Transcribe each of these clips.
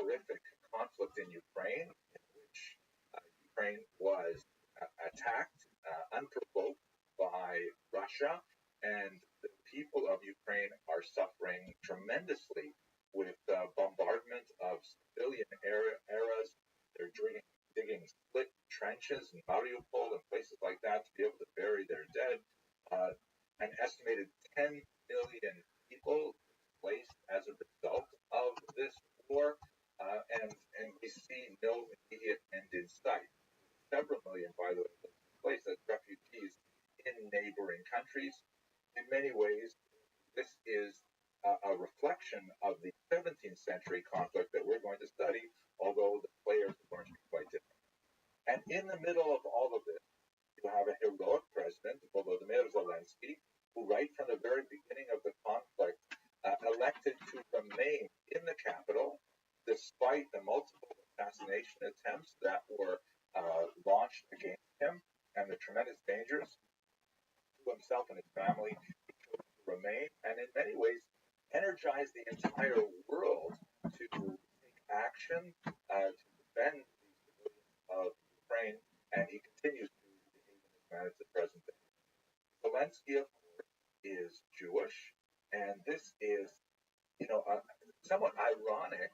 horrific conflict in Ukraine, in which Ukraine was attacked unprovoked by Russia, and the people of Ukraine are suffering tremendously with bombardment of civilian areas. They're digging split trenches in Mariupol and places like that to be able to bury their dead. An estimated 10 million people displaced as a result of this war, and we see no immediate end in sight. Several million, by the way, displaced as refugees in neighboring countries. In many ways, this is a reflection of the 17th century conflict that we're going to study, although the players are going to be quite different. And in the middle of all of this, you have a heroic president, Volodymyr Zelensky, who right from the very beginning of the conflict elected to remain in the capital despite the multiple assassination attempts that were launched against him and the tremendous dangers to himself and his family. He chose to remain and in many ways energize the entire world to take action to defend the civilians of Ukraine, and he continues to behave in this manner to the present day. Zelensky, of course, is Jewish, and this is, somewhat ironic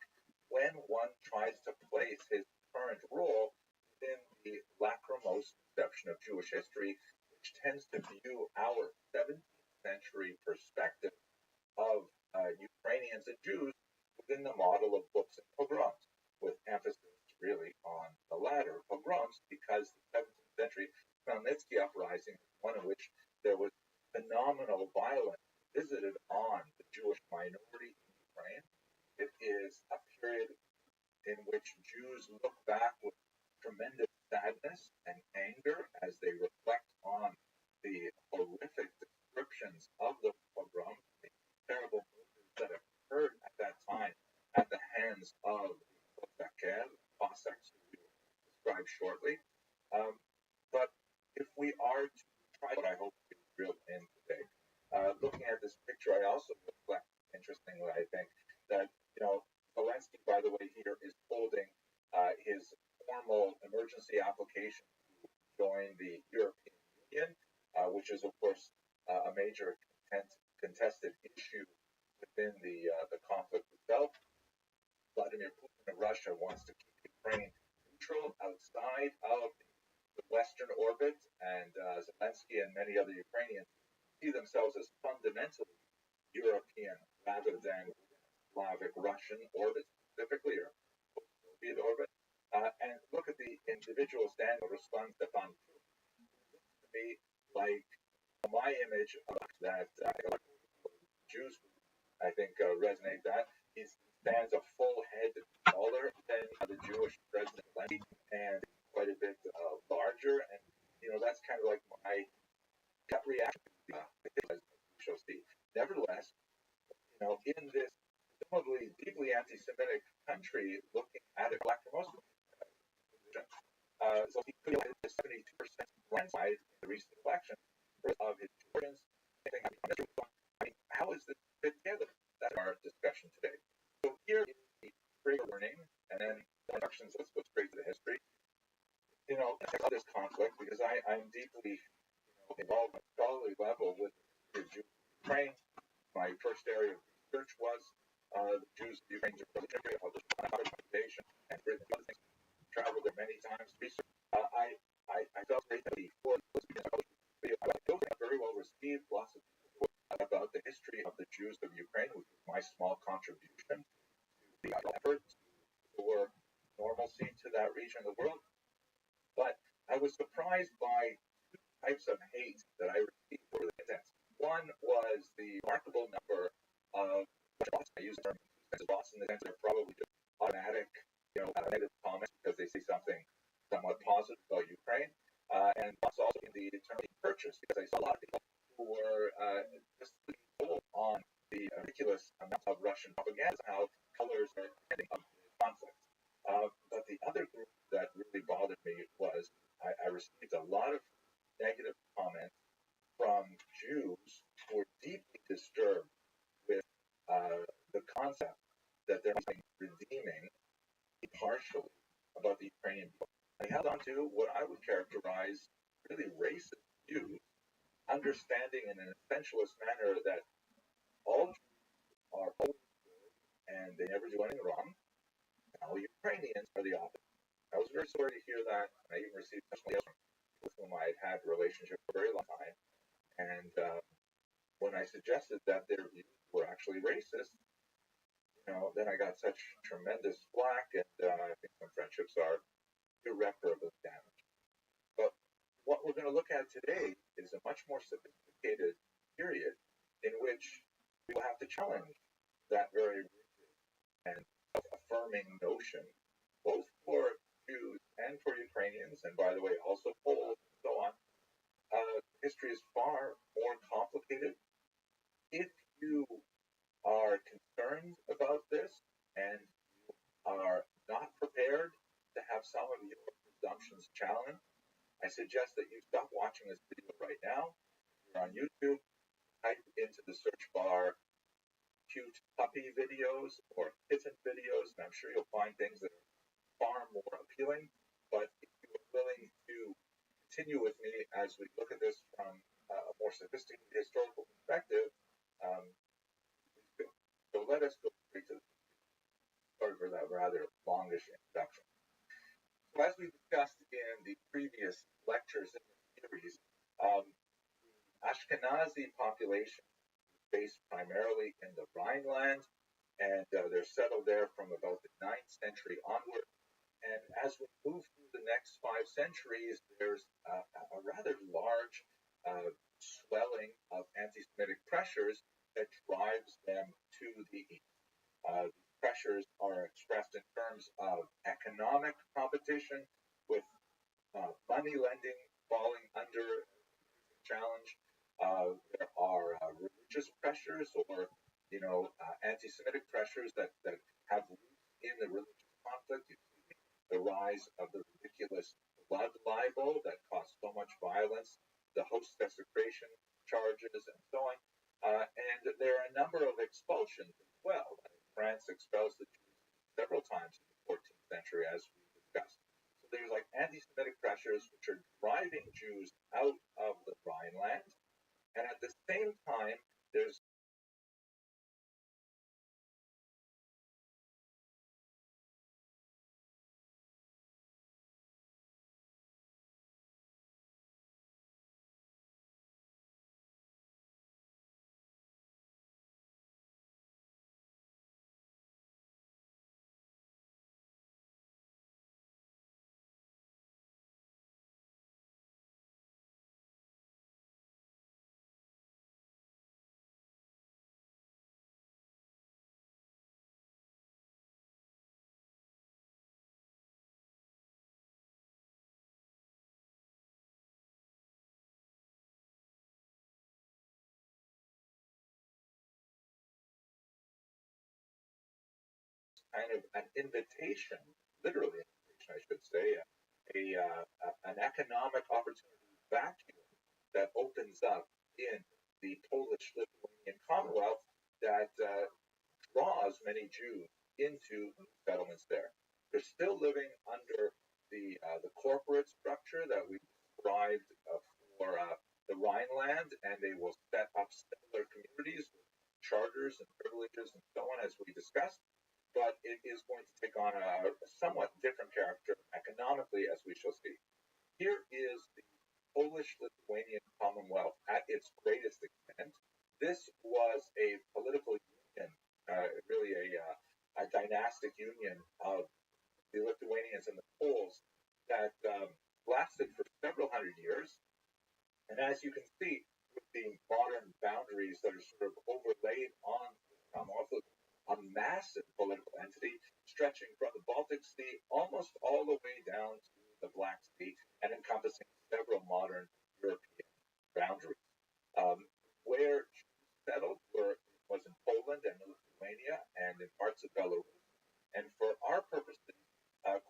when one tries to place his current role within the lachrymose conception of Jewish history, which tends to view our 17th century perspective of Ukrainians and Jews within the model of books and pogroms, with emphasis really on the latter, pogroms, because the 17th century Khmelnytsky uprising is one in which there was phenomenal violence visited on the Jewish minority in Ukraine. It is a period in which Jews look back with tremendous sadness and anger as they reflect on the horrific descriptions of the pogroms, the terrible murders that occurred at that time at the hands of the Cossacks, who we will describe shortly. But if we are to try what I hope to be real in today, looking at this picture, I also reflect, interestingly, I think, that, Zelensky, by the way, here is holding his formal emergency application to join the European Union, which is, of course, a major contested issue within the conflict itself. Vladimir Putin of Russia wants to keep Ukraine neutral outside of the Western orbit, and Zelensky and many other Ukrainians see themselves as fundamentally European rather than Slavic Russian orbit specifically, or Soviet orbit. And look at the individual stand of Ruslan Stefan. It looks to me like my image of that Jews, I think, resonate that. He stands a full head taller than the Jewish president, and quite a bit larger. And, that's kind of like my gut reaction, as we shall see. Nevertheless, in this presumably deeply anti-Semitic country, looking at a black Muslim position, so he could have a 72% landslide in the recent election of his Georgians. How is this fit together? That's our discussion today. So here is the trigger warning, and then introductions. Let's go straight to the history. Of this conflict, because I'm deeply involved at a scholarly level with the Jews of Ukraine. My first area of research was the Jews of Ukraine, I published on occupation and written other things. Traveled there many times. I felt great that before this video very well received. Lots of people about the history of the Jews of Ukraine, which was my small contribution to the effort for normalcy to that region of the world. But I was surprised by two types of hate that I received for the intense. One was the remarkable number of bots. I use the term bots in the sense they're probably just automatic, negative comments because they say something somewhat positive about Ukraine. And bots also in the term purchase, because I saw a lot of people who were just sold on the ridiculous amount of Russian propaganda, how colors are ending up in the conflict. But the other group that really bothered me was I received a lot of negative comments from Jews who were deeply disturbed with the concept that there is a redeeming partially about the Ukrainian people. He held on to what I would characterize really racist views, understanding in an essentialist manner that all Jews are always good and they never do anything wrong, and all Ukrainians are the opposite. I was very sorry to hear that, and I even received personal emails from with whom I had had a relationship for a very long time. And when I suggested that their views were actually racist, then I got such tremendous flack, and I think some friendships are irreparably damaged. But what we're going to look at today is a much more sophisticated period in which we will have to challenge that very rigid and affirming notion, both for Jews and for Ukrainians, and by the way, also Poles and so on. History is far more complicated. If you are concerned about this and you are not prepared to have some of your presumptions challenged, I suggest that you stop watching this video right now. If you're on YouTube, type into the search bar cute puppy videos or kitten videos, and I'm sure you'll find things that are far more appealing. But if you're willing to continue with me as we look at this from a more sophisticated historical perspective, so let us go straight to the sorry for that rather longish introduction. So as we discussed in the previous lectures in this series, the Ashkenazi population is based primarily in the Rhineland, and they're settled there from about the 9th century onward. And as we move through the next 5 centuries, there's a rather large swelling of anti-Semitic pressures that drives them to the east. These pressures are expressed in terms of economic competition, with money lending falling under challenge. There are religious pressures, or anti-Semitic pressures that have roots in the religious conflict. You see the rise of the ridiculous blood libel that caused so much violence, the host desecration charges, and so on. And there are a number of expulsions as well. France expels the Jews several times in the 14th century, as we discussed. So there's like anti-Semitic pressures which are driving Jews out of the Rhineland, and at the same time, there's kind of an invitation, literally an invitation, I should say, an economic opportunity vacuum that opens up in the Polish-Lithuanian Commonwealth that draws many Jews into settlements there. They're still living under the corporate structure that we described for the Rhineland, and they will set up similar communities with charters and privileges and so on, as we discussed. But it is going to take on a somewhat different character economically, as we shall see. Here is the Polish-Lithuanian Commonwealth at its greatest extent. This was a political union, really a dynastic union of the Lithuanians and the Poles that lasted for several hundred years. And as you can see, with the modern boundaries that are sort of overlaid on the Commonwealth, a massive political entity stretching from the Baltic Sea almost all the way down to the Black Sea and encompassing several modern European boundaries. Where Jews settled was in Poland and Lithuania and in parts of Belarus. And for our purposes,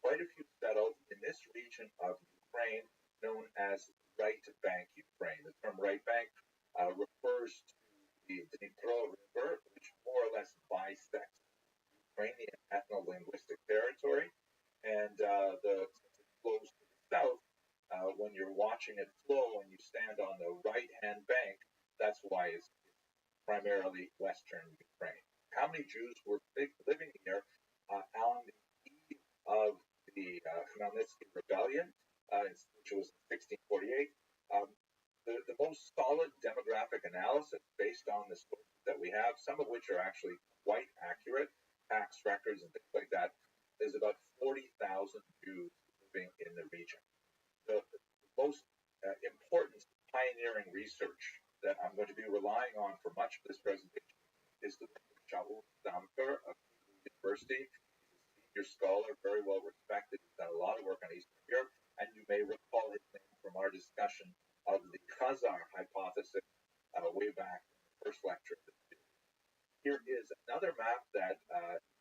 quite a few settled in this region of Ukraine known as right bank Ukraine. The term right bank refers to the Dnipro River, which more or less bisects Ukrainian ethno-linguistic territory. watching it flow and you stand on the right-hand bank, that's why it's primarily Western Ukraine. How many Jews were living here on the eve of the Khmelnytsky Rebellion, which was in 1648? The most solid demographic analysis based on the sources that we have, some of which are actually quite accurate, tax records and things like that, is about 40,000 Jews living in the region. The most important pioneering research that I'm going to be relying on for much of this presentation is the work of Shaul Damker of University. He's a senior scholar, very well respected. He's done a lot of work on Eastern Europe, and you may recall his name from our discussion of the Khazar hypothesis way back in the first lecture. Here is another map that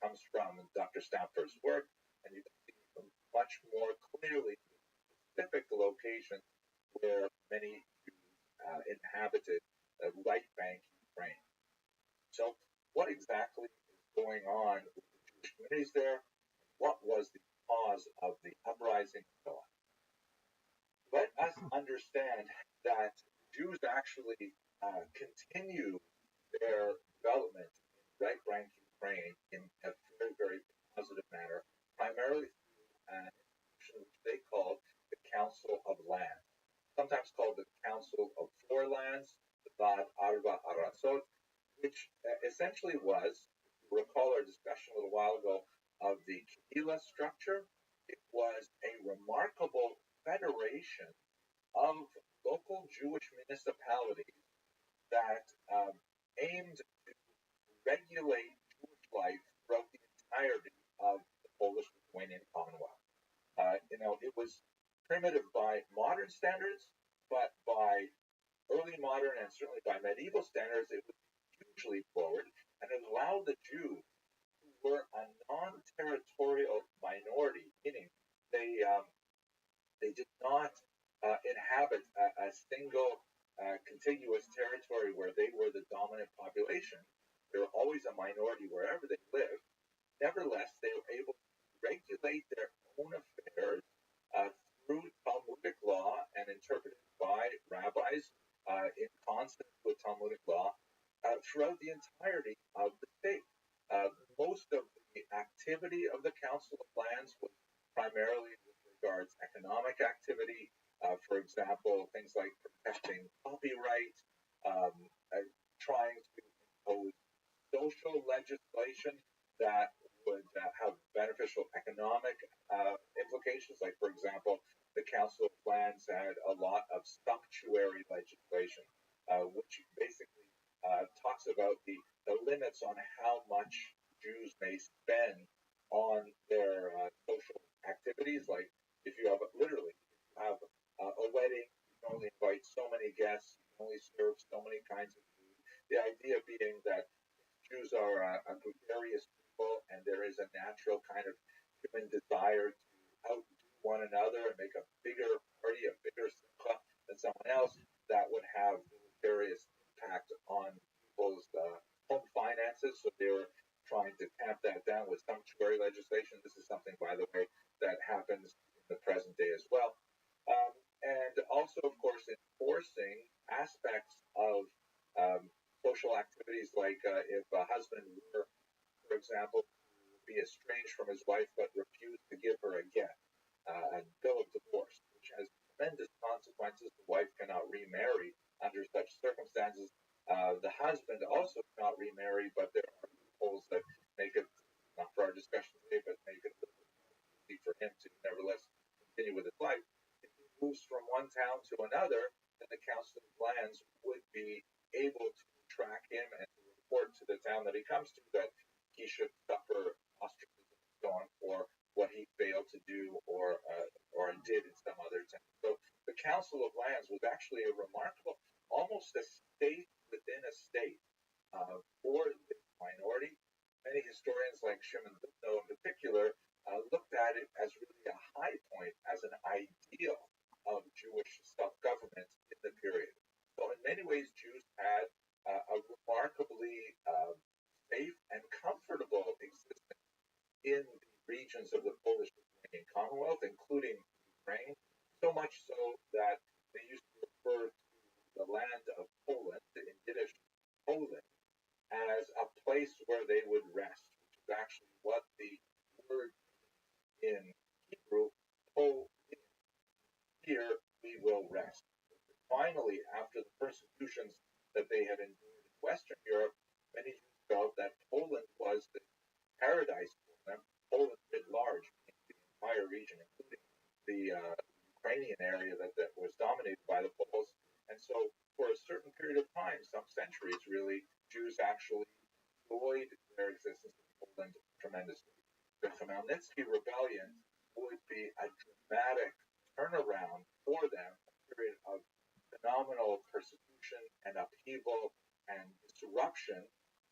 comes from Dr. Stamper's work, and you can see much more clearly specific locations where many Jews inhabited right bank Ukraine. So what exactly is going on with the Jewish communities there? What was the cause of the uprising and so on? Let us understand that Jews actually continue their development in right bank Ukraine in a very, very positive manner, primarily through an institution which they called the Council of Land, sometimes called the Council of Four Lands, the RabbiRothschild, which essentially was, if you recall our discussion a little while ago of the Kehillah structure, it was a remarkable federation of local Jewish municipalities that aimed to regulate Jewish life throughout the entirety of the Polish-Lithuanian Commonwealth. It was primitive by modern standards, but by early modern and certainly by medieval standards, it was hugely forward, and it allowed the Jews who were a non-territorial minority, meaning they did not inhabit a single contiguous territory where they were the dominant population. They were always a minority wherever they lived. Nevertheless, they were able to regulate their own affairs through Talmudic law and interpreted by rabbis in consonance with Talmudic law throughout the entirety of the state. Most of the activity of the Council of Lands was primarily with regards economic activity. For example, things like protecting copyright, trying to impose social legislation that would have beneficial economic implications. Like, for example, the Council of Lands had a lot of sumptuary legislation, which basically talks about the limits on how much Jews may spend on their social activities. Like, if you have a wedding, you can only invite so many guests, you can only serve so many kinds of food. The idea being that Jews are a gregarious people, and there is a natural kind of human desire to outdo one another and make a bigger party, a bigger simcha than someone else, that would have deleterious impact on people's home finances. So they were trying to tamp that down with sumptuary legislation. This is something, by the way, that happens in the present day as well. And also, of course, enforcing aspects of social activities, like if a husband were, for example, to be estranged from his wife but refused to give her a get, a bill of divorce, which has tremendous consequences. The wife cannot remarry under such circumstances. The husband also cannot remarry, but there are loopholes that make it, not for our discussion today, but make it easy for him to nevertheless continue with his life. If he moves from one town to another, then the Council of Lands would be able to track him and to report to the town that he comes to that he should suffer ostracism and so on for what he failed to do or did in some other town. So the Council of Lands was actually a remarkable, almost a state within a state for this minority. Many historians, like Shimon Lipno in particular, looked at it as really a high point, as an ideal of Jewish self-government in the period. So in many ways, Jews had a remarkably safe and comfortable existence in the regions of the Polish-Lithuanian Commonwealth, including Ukraine, so much so that they used to refer to the land of Poland, in Yiddish Poland, as a place where they would rest, which is actually what the word in Hebrew, Pol, here we will rest. Finally, after the persecutions that they had endured in Western Europe, many Jews felt that Poland was the paradise for them. Poland writ large, the entire region, including the Ukrainian area that was dominated by the Poles. And so, for a certain period of time, some centuries really, Jews actually enjoyed their existence in Poland tremendously. The Khmelnytsky rebellion would be a dramatic turnaround for them, a period of phenomenal persecution and upheaval and disruption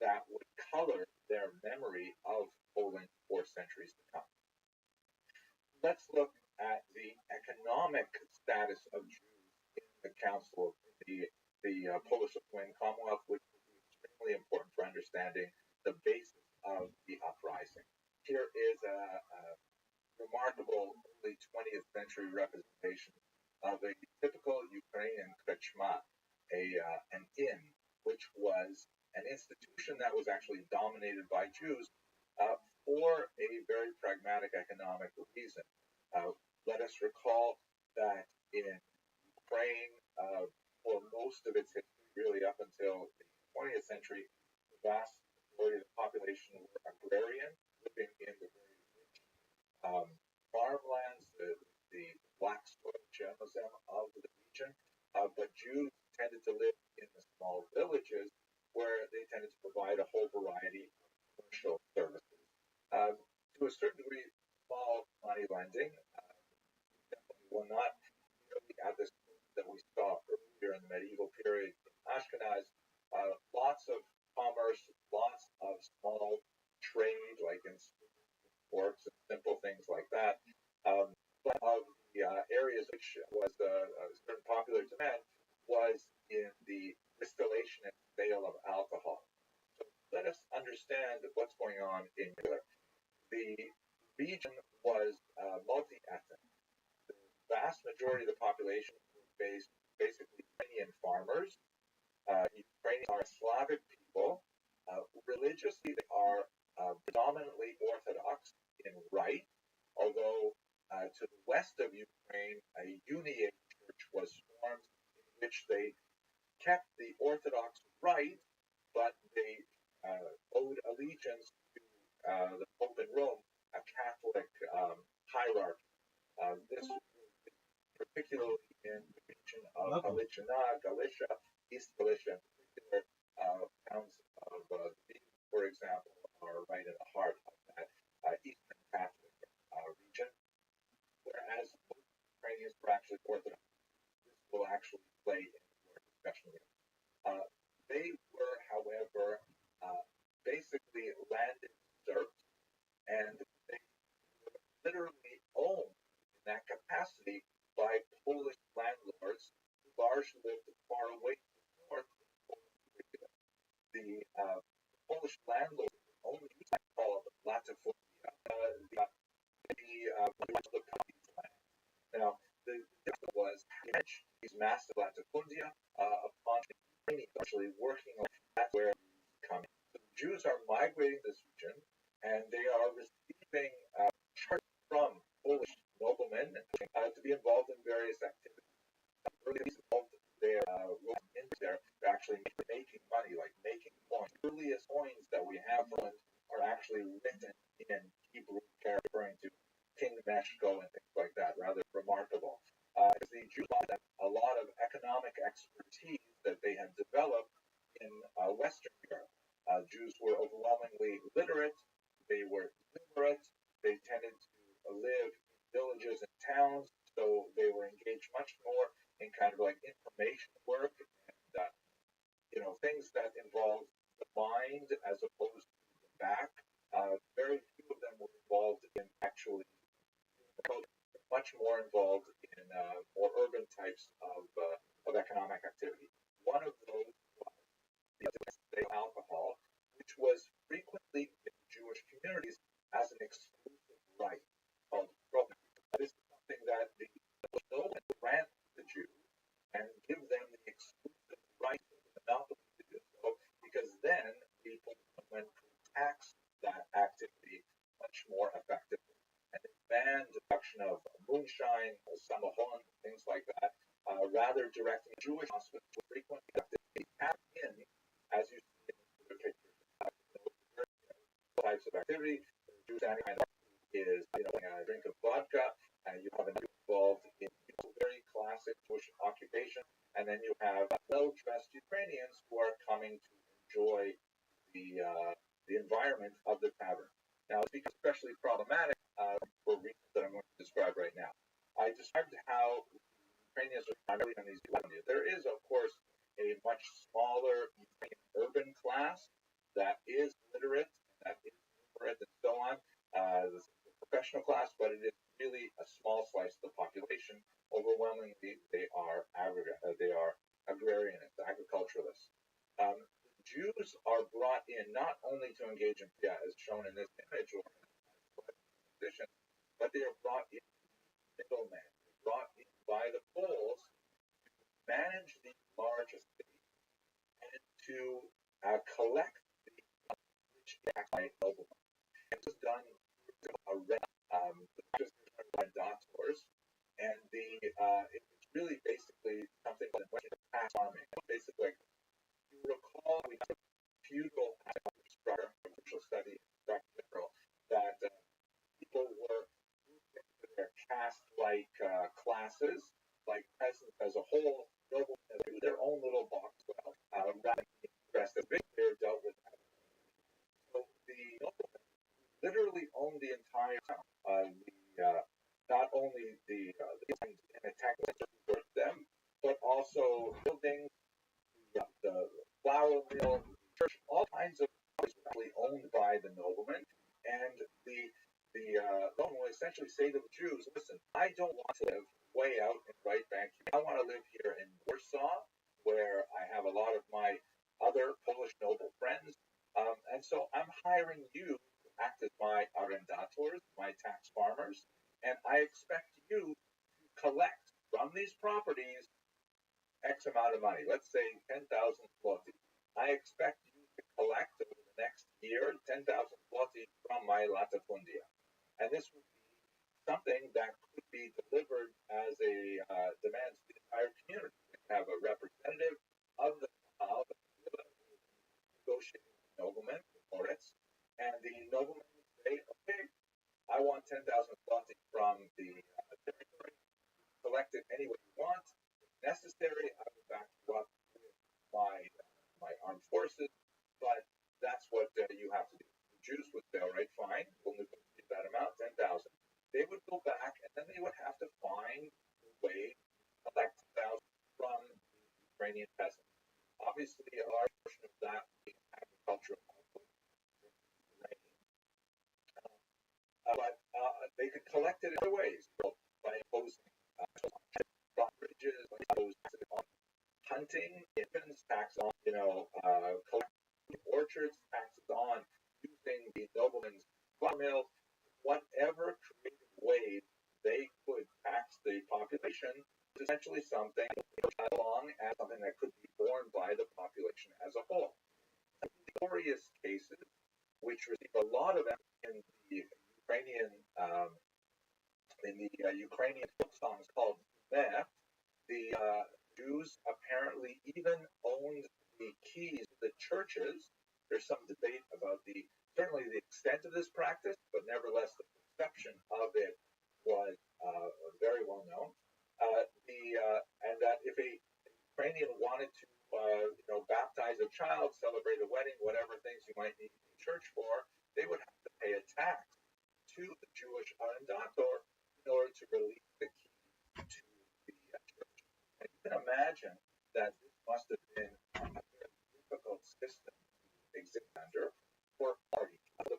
that would color their memory of Poland for centuries to come. Let's look at the economic status of Jews in the Council of the Polish-Lithuanian Commonwealth, which will be extremely important for understanding the basis of the uprising. Here is a remarkable early 20th century representation of a typical Ukrainian krechma, an inn, which was an institution that was actually dominated by Jews for a very pragmatic economic reason. Let us recall that in Ukraine, for most of its history, really up until the 20th century, the vast majority of the population were agrarian, living in the very rich farmlands, the black soil Chernozem of the region, but Jews tended to live in the small villages where they tended to provide a whole variety of commercial services. To a certain degree, small money lending definitely will not nearly at this point that we saw earlier in the medieval period in Ashkenaz. Lots of commerce, lots of small trade, like in forks and simple things like that. But of the areas which was a certain popular demand was in the distillation and sale of alcohol. So let us understand what's going on in Europe. The region was multi-ethnic. The vast majority of the population was basically Ukrainian farmers. Ukrainians are Slavic people. Religiously, they are predominantly Orthodox in rite, although to the west of Ukraine, a Uniate church was formed in which they kept the Orthodox rite, but they owed allegiance to the Pope in Rome, a Catholic hierarchy. This particularly in the region of Galicia, East Galicia, in particular, towns of for example, are right in the heart of that Eastern Catholic region, whereas most Ukrainians were actually Orthodox. This will actually play into our discussion here. They were, however, basically landed serfs, and they were literally owned in that capacity by Polish landlords who largely lived far away from the north of Poland. The Polish landlords only used to call it latifundia. Now, the difference was these massive latifundia upon the Ukrainians actually working on that's where it's coming. So the Jews are migrating this region, and they are receiving charges from Polish noblemen to be involved in various activities. Early involved there in there actually making money, like making coins. The earliest coins that we have are actually written in Hebrew, referring to King Meshko and things like that. Rather remarkable. As the Jews had a lot of economic expertise that they had developed in Western Europe. Jews were overwhelmingly literate. They were literate. They tended to live in villages and towns, so they were engaged much more in kind of like information work and things that involved the mind as opposed to the back. Very few of them were involved in actually much more involved in more urban types of economic activity. One of those was the sale of alcohol, which was frequently in Jewish communities as an exclusive right called This is something that the nobles grant the Jews and production of moonshine, samahon, things like that, rather directing Jewish hospitals frequently tap in, as you see in the picture, types of activity. Jewish is a drink of vodka, and you have an involved in very classic Jewish occupation, and then you have well-dressed Ukrainians who are coming to enjoy the environment of the tavern. Now, it's become especially problematic for reasons that I'm going to describe right now. I described how Ukrainians are primarily on these islands. There is, of course, a much smaller Ukrainian urban class that is literate, that is literate, and so on. The professional class, but it is really a small slice of the population. Overwhelmingly, they are agrarianists, agriculturalists. Jews are brought in not only to engage in as shown in this image or position, but they are brought in middlemen, brought in by the Poles to manage the large estate and to collect the rich by noblemen. It was done arrendators, and it's really basically something like tax farming. Basically, you recall we have a feudal structure, social study structure, that people were moved into their caste-like classes, like peasants as a whole, noble, do their own little box well, rather than the rest of it, they're dealt with. So the noblemen literally owned the entire town. Not only the and attacked them, but also buildings, the flour mill, church, all kinds of things were owned by the noblemen. And the nobleman would essentially say to the Jews, listen, I don't want to live way out in right bank. I want to live here in Warsaw, where I have a lot of my other Polish noble friends. And so I'm hiring you to act as my arrendators, my tax farmers, and I expect you to collect from these properties X amount of money, let's say 10,000 zloty. I expect you to collect over the next year 10,000 zloty from my latifundia. And this would be something that could be delivered as a demand to the entire community. We have a representative of the negotiating nobleman, Moritz, and the nobleman would say, okay, I want 10,000 zloty from the territory, collect it any way you want. Necessary, I will back you up with my armed forces, but that's what you have to do. The Jews would say, all right, fine, we'll negotiate that amount, 10,000. They would go back, and then they would have to find a way to collect 1,000 from the Ukrainian peasants. Obviously, a large portion of that being agricultural output, but they could collect it in other ways, by imposing bridges, hunting, infants, tax on, collecting orchards, taxes on using the nobleman's flour mill, whatever creative way they could tax the population, is essentially something as long as something that could be borne by the population as a whole. Notorious cases, which receive a lot of in the Ukrainian folk songs called Meh, the Jews apparently even owned the keys to the churches. There's some debate about certainly the extent of this practice, but nevertheless the perception of it was very well known. And that if a Ukrainian wanted to baptize a child, celebrate a wedding, whatever things you might need a church for, they would have to pay a tax to the Jewish arrendator in order to release the key to the church. And you can imagine that this must have been a very difficult system to exist under for parties. The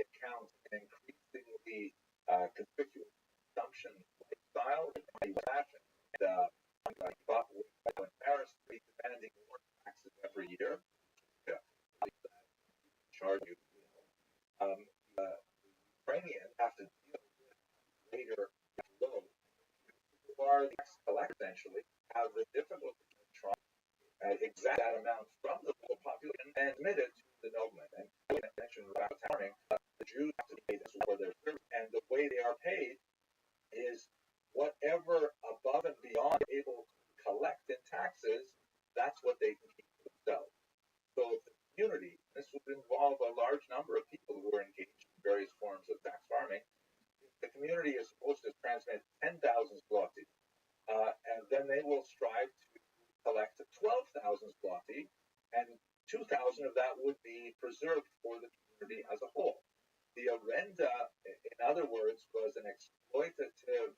accounts an increasingly conspicuous consumption lifestyle and fashion. And embarrassed to be demanding more taxes every year. Charge you. Ukrainians have to deal with later low. Who are the tax collectors essentially have the difficulty of trying to exact that amount from the local population and admit it to the nobleman. And I mentioned about farming, the Jews have to pay this for their service, and the way way they are paid is whatever above and beyond able to collect in taxes, that's what they can keep for themselves. So if the community, this would involve a large number of people who are engaged in various forms of tax farming, the community is supposed to transmit 10,000 zloty, and then they will strive to collect 12,000 zloty, and 2,000 of that would be preserved for the community as a whole. The arenda, in other words, was an exploitative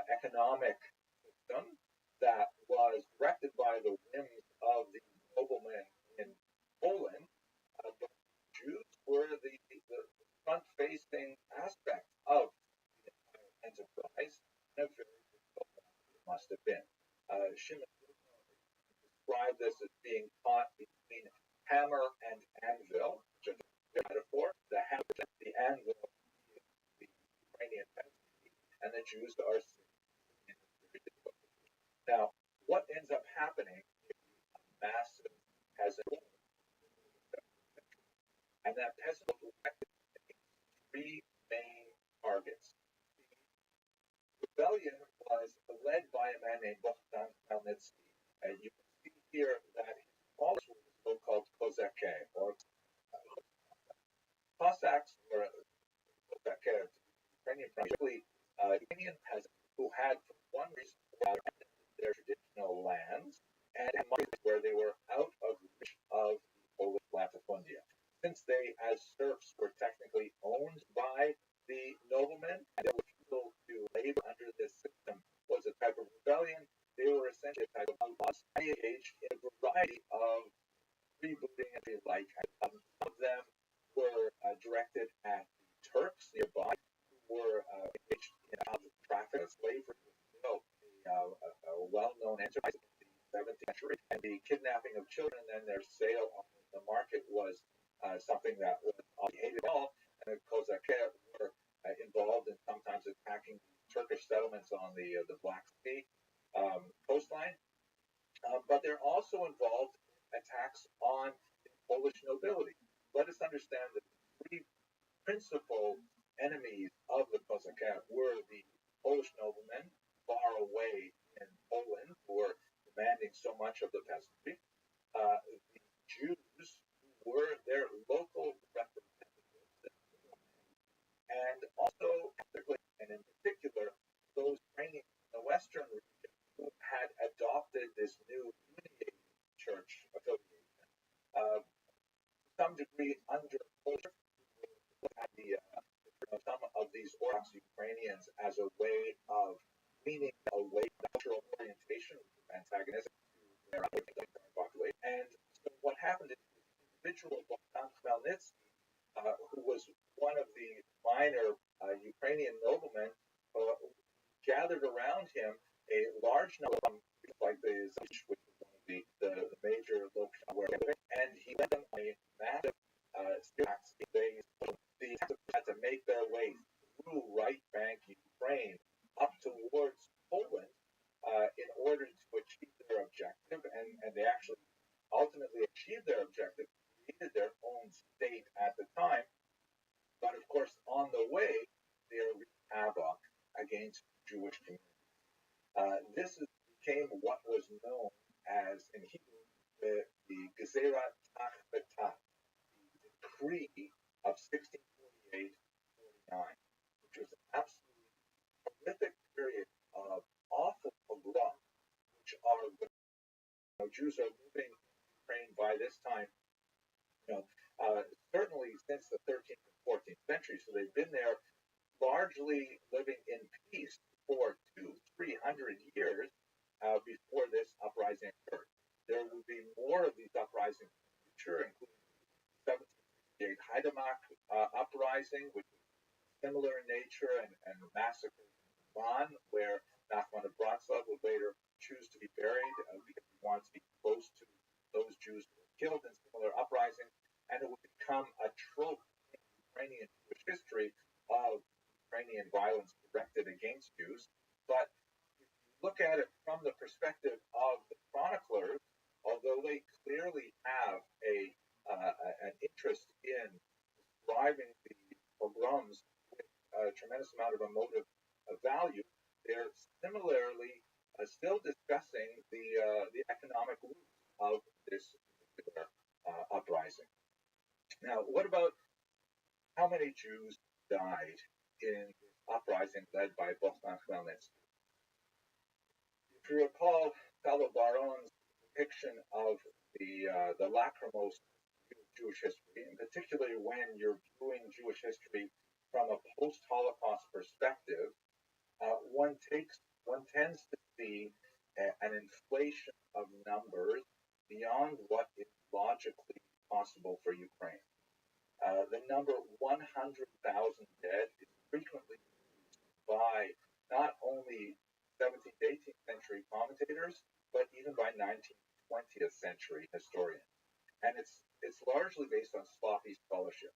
economic system that was directed by the whims of the noblemen in Poland, but Jews were the front-facing aspect of the entire enterprise, and a very difficult one it must have been. Shimon described this as being caught between hammer and anvil, which is a metaphor. The hammer, the anvil, the Ukrainian peasantry, and the Jews are sitting in a very difficult position. Now, what ends up happening is a massive peasant, and that peasant elected three main targets. The rebellion was led by a man named Bogdan Khmelnytsky. You can see here that his followers were the so-called Kozakei, or Cossacks, or Kozakei, Ukrainian, primarily Ukrainian peasants who had, for one reason or another, their traditional lands and where they were out of reach of the Polish latifundia. Since they, as serfs, were technically owned by the noblemen and their refusal to labor under this system was a type of rebellion, they were essentially a type of outlaws. They engaged in a variety of freebooting, if you like. Some of them were directed at the Turks nearby, who were engaged in traffic. Slavery was still a well-known enterprise in the 17th century, and the kidnapping of children and then their sale on the market was something that was hated all, and the Kozakei were involved in sometimes attacking Turkish settlements on the Black Sea coastline, but they're also involved in attacks on the Polish nobility. Let us understand that the three principal enemies of the Kozakei were the Polish noblemen far away in Poland who were demanding so much of the peasantry, the Jews who were their local representatives, and also, and in particular, those training in the Western region who had adopted this new Uniate church affiliation, to some degree under Polish, at some of these Orthodox Ukrainians as a way of weaning away natural orientation, which is antagonistic to their population. And so what happened is this individual, Bogdan Khmelnytsky, who was one of the minor Ukrainian noblemen, gathered around him a large number of like the which was one of the major locations where they lived, and he led them on a massive attacks. The had to make their way through right bank Ukraine up towards Poland in order to achieve their objective, and they actually ultimately achieved their objective, created their own state at the time. But of course, on the way, they wreaked havoc against Jewish communities. This became what was known as, in Hebrew, the Gezerat Tachbetah, the decree of 1648-49, which was an absolutely horrific period of awful pogroms, which are Jews are living in Ukraine by this time, certainly since the 13th and 14th century. So they've been there largely living in peace for 200-300 years before this uprising occurred. There will be more of these uprisings in the future, including the 1768 Haidamach uprising, which was similar in nature, and the massacre in Van, where Nachman of Bronslav would later choose to be buried because he wants to be close to those Jews who were killed in similar uprisings, and it would become a trope in Ukrainian Jewish history of Ukrainian violence directed against Jews. But if you look at it from the perspective of the chroniclers, although they clearly have an interest in describing the pogroms with a tremendous amount of emotive value, they're similarly still discussing the economic roots of this particular uprising. Now, what about how many Jews died in this uprising led by Bogdan Khmelnytsky? If you recall Fellow Baron's depiction of the lachrymose Jewish history, and particularly when you're viewing Jewish history from a post-Holocaust perspective, one tends to see an inflation of numbers beyond what is logically possible for Ukraine. The number 100,000 dead is frequently used by not only 17th, 18th century commentators, but even by 19th, 20th century historians. And it's largely based on sloppy scholarship.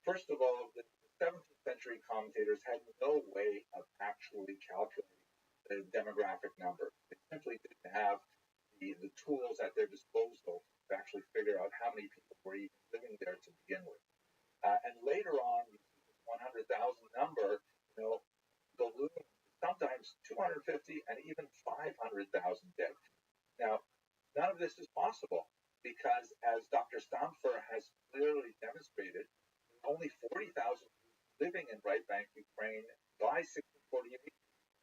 First of all, the 17th century commentators had no way of actually calculating the demographic number. They simply didn't have the tools at their disposal to actually figure out how many people were even living there to begin with. And later on, you see this 100,000 number, balloon sometimes 250 and even 500,000 dead. Now, none of this is possible because, as Dr. Stamfer has clearly demonstrated, there are only 40,000 living in right bank Ukraine by 1648.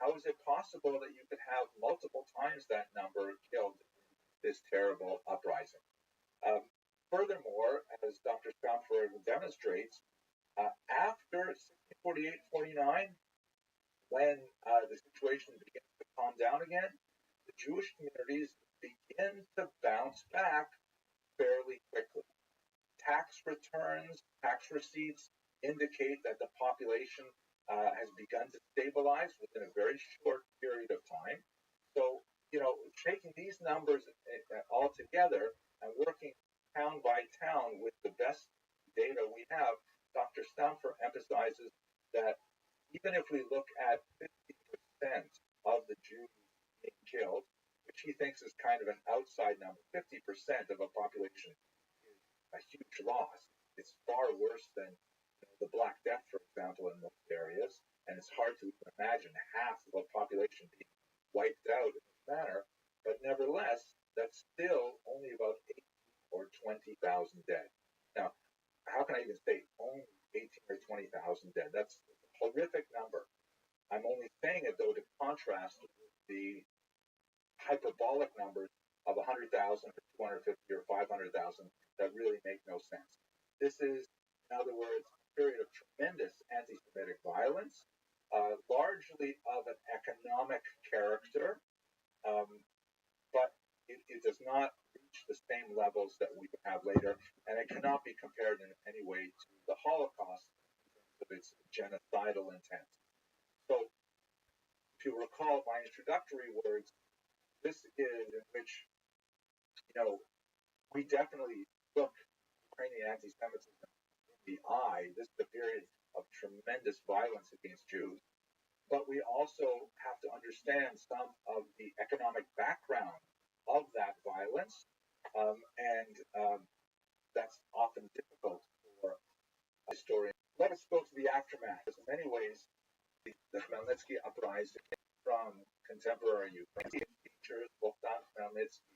How is it possible that you could have multiple times that number killed in this terrible uprising? Furthermore, as Dr. Stamfer demonstrates, after 1648-49, when the situation begins to calm down again, the Jewish communities begin to bounce back fairly quickly. Tax returns, tax receipts indicate that the population has begun to stabilize within a very short period of time. So, taking these numbers all together and working town by town with the best data we have, Dr. Stamfer emphasizes that even if we look at 50% of the Jews being killed, which he thinks is kind of an outside number, 50% of a population is a huge loss. It's far worse than the Black Death, for example, in most areas, and it's hard to even imagine half of a population being wiped out in this manner. But nevertheless, that's still only about 18 or 20,000 dead. Now, how can I even say only 18 or 20,000 dead? That's a horrific number. I'm only saying it, though, to contrast with the hyperbolic numbers of 100,000 or 250 or 500,000 that really make no sense. This is, in other words, a period of tremendous anti-Semitic violence, largely of an economic character, but it does not reach the same levels that we have later, and it cannot be compared in any way to the Holocaust in terms of its genocidal intent. So, if you recall my introductory words, this is in which, we definitely look Ukrainian anti-Semitism in the eye. This is a period of tremendous violence against Jews, but we also have to understand some of the economic background of that violence, and that's often difficult for historians. Let us go to the aftermath. In many ways, the Khmelnytsky uprising from contemporary Ukraine features Bogdan Khmelnytsky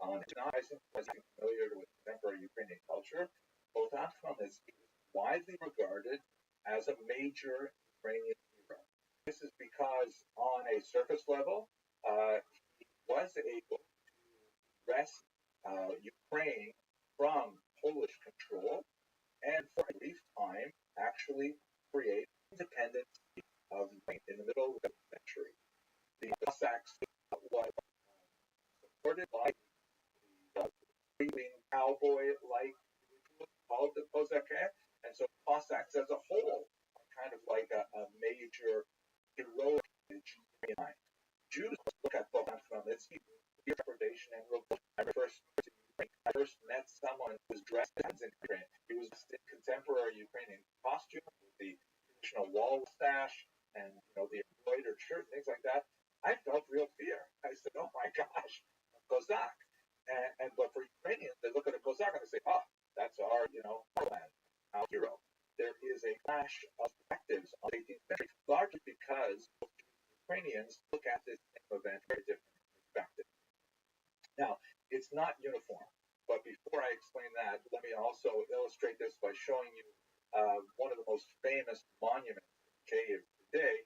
on uprising. Was familiar with contemporary Ukrainian culture. Bogdan Khmelnytsky is widely regarded as a major Ukrainian hero. This is because, on a surface level, he was able to wrest Ukraine from Polish control and, for a brief time, actually create independence of Ukraine in the middle of the century. The Cossacks was supported by the freewing cowboy-like individuals called the Kozaké, and so Cossacks as a whole are kind of like a major heroic behind. Jews look at Bogdan Khmelnytsky with trepidation and revolt. I first met someone who was dressed in Ukraine. He was in contemporary Ukrainian costume with the traditional wall mustache and the embroidered shirt and things like that. I felt real fear. I said, "Oh my gosh, a Cossack!" But for Ukrainians, they look at a Cossack and they say, "Oh, that's our land, our hero." there is a clash of perspectives on the 18th century, largely because Ukrainians look at this same event very different perspectives. Now, it's not uniform, but before I explain that, let me also illustrate this by showing you one of the most famous monuments in the cave today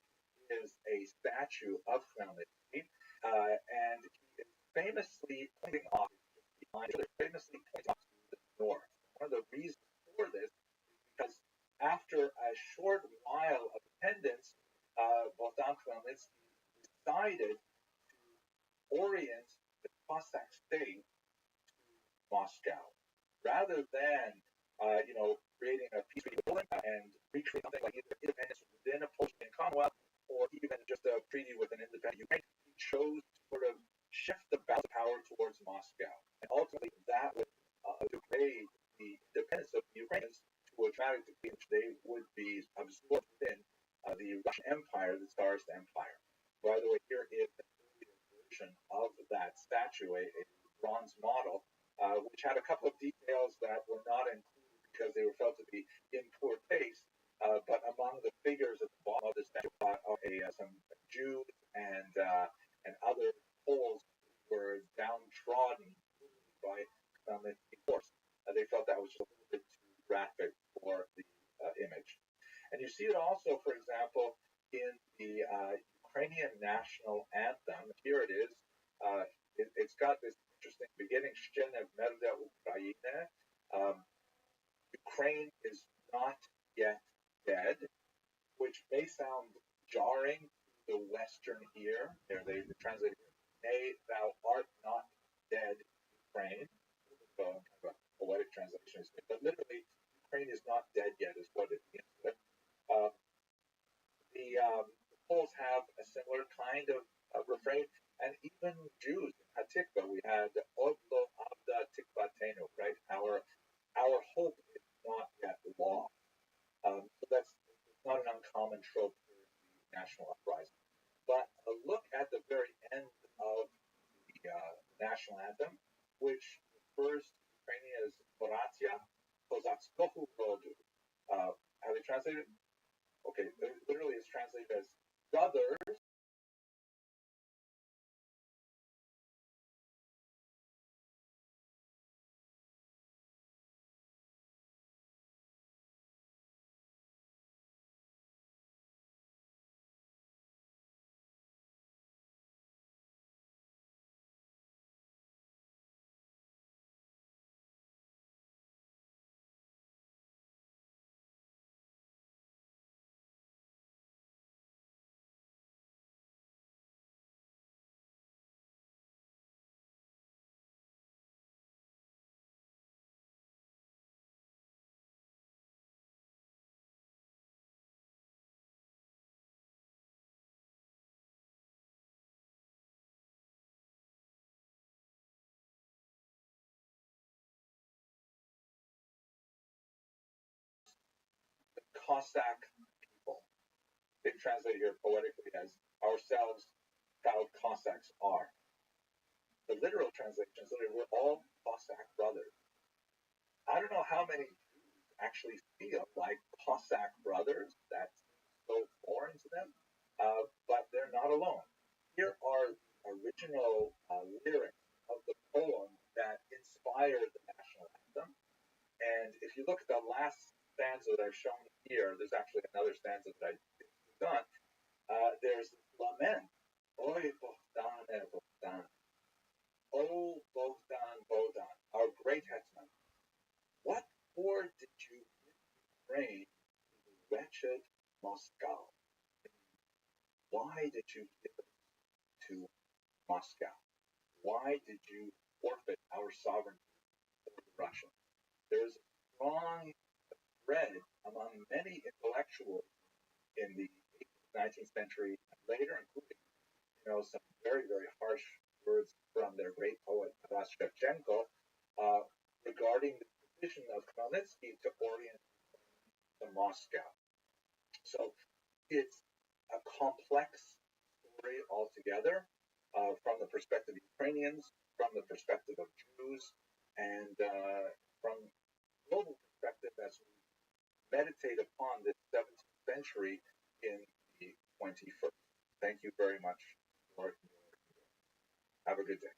is a statue of Khmelnytsky, and he is famously pointing off to the north. One of the reasons for this is because after a short while of attendance, Bogdan Khmelnytsky decided to orient the Cossack state to Moscow, rather than creating a peace treaty with Poland and recreating something like either independence within a post-Soviet Commonwealth or even just a treaty with an independent Ukraine. He chose to sort of shift the balance of power towards Moscow, and ultimately that would degrade the independence of the Ukrainians to a dramatic degree, which they would be absorbed within the Russian Empire, the Tsarist Empire. By the way, here is an earlier version of that statue, a bronze model, which had a couple of details that were not included because they were felt to be in poor taste. But among the figures at the bottom of the statue are some Jews and other Poles who were downtrodden by the force. They felt that was just a little bit too graphic for the image. And you see it also, for example, in the Ukrainian national anthem. Here it is. It's got this interesting beginning. Ukraine is not yet dead, which may sound jarring to the Western ear. They translate it, nay, thou art not dead, Ukraine. So kind of a poetic translation, but literally, Ukraine is not dead yet, is what it means. The Poles have a similar kind of refrain, and even Jews in Hatikva, we had Odlo Avda Tikvatenu, right? Our hope is not yet lost. So that's not an uncommon trope for the national uprising. But a look at the very end of the national anthem, which refers to Ukraine as Boratia, Kozatskohu Rodu. How they translate it? Okay, literally it's translated as brothers. Cossack people. They translate here poetically as ourselves proud Cossacks are. The literal translation is literally we're all Cossack brothers. I don't know how many Jews actually feel like Cossack brothers. That's so foreign to them, but they're not alone. Here are the original lyrics of the poem that inspired the national anthem. And if you look at the last stanza that I've shown here, there's actually another stanza that I've done. There's lament. Oy Bogdan, Bogdan. Oh Bogdan, Bogdan, our great hetman. What for did you bring the wretched Moscow? Why did you give it to Moscow? Why did you forfeit our sovereignty to the Russians? There's a strong thread among many intellectuals in the 19th century and later, including some very, very harsh words from their great poet Taras Shevchenko regarding the decision of Khmelnytsky to orient to Moscow. So it's a complex story altogether from the perspective of Ukrainians, from the perspective of Jews, and from global perspective as we meditate upon this 17th century in the 21st. Thank you very much. Have a good day.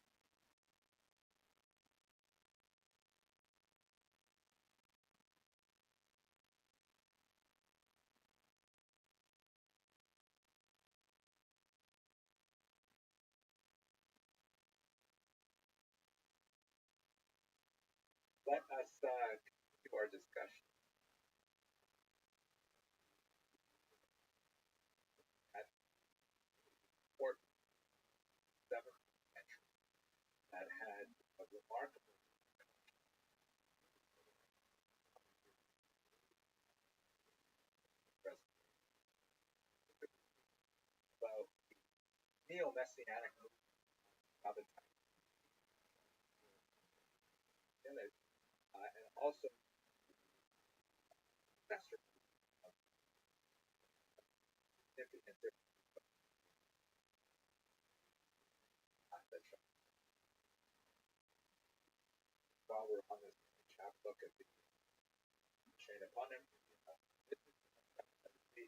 Let us continue our discussion at Port 7th century that had a remarkable presentation about neo-messianic movement of its in it, and also professor of significant difference. While we're on this chat, look at the chain upon him. This is the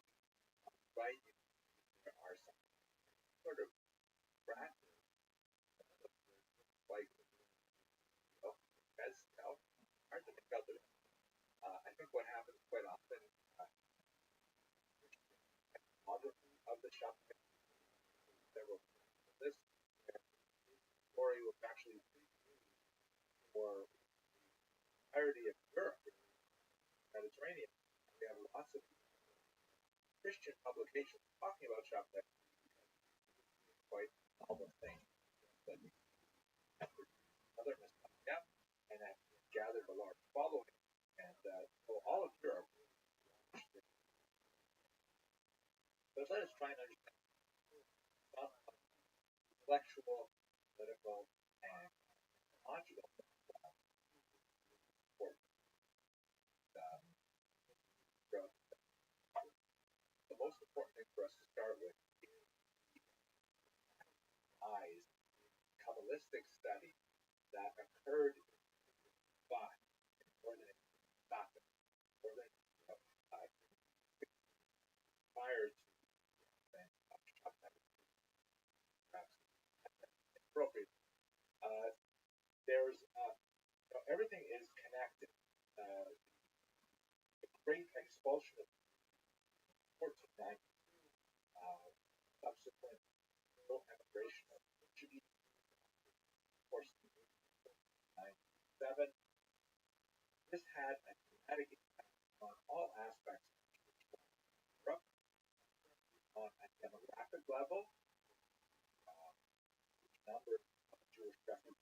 right. There are some sort of practice like as hard to make out the I think what happens quite often photography of the shop several this story was actually for the entirety of Europe, Mediterranean. We have lots of Christian publications talking about shop quite normal thing. But other Messiah and have gathered a large following, and so all of Europe. But let us try and understand some intellectual, political, and logical support. The most important thing for us to start with is the Kabbalistic study that occurred in northern prior to appropriate. There's everything is connected. The great expulsion of 1492, subsequent emigration of Portuguese, of course, 97. This had a dramatic impact on all aspects of Europe, on a demographic level, number of Jewish refugees,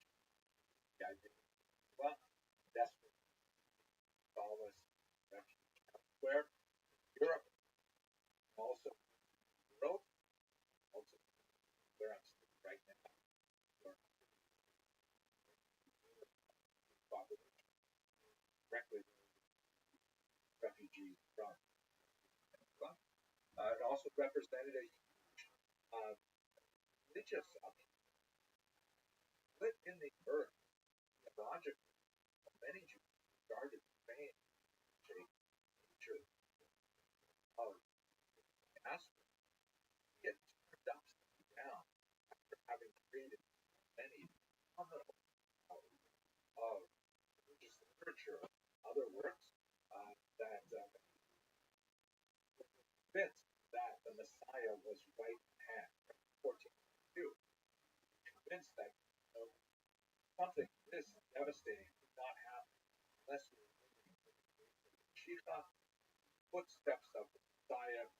the idea of desperate solace, refuge elsewhere, Europe, also the world, also where I'm sitting right now, population directly refugees from. It also represented a huge religious split in the earth theologically. Many Jews started Spain a nature of diaspora. It turned upside down after having created many phenomenal of religious literature, other works that convinced that the Messiah was right at hand. 1492, convinced that something this devastating could not happen unless we were moving the Mashiach, footsteps of the Messiah,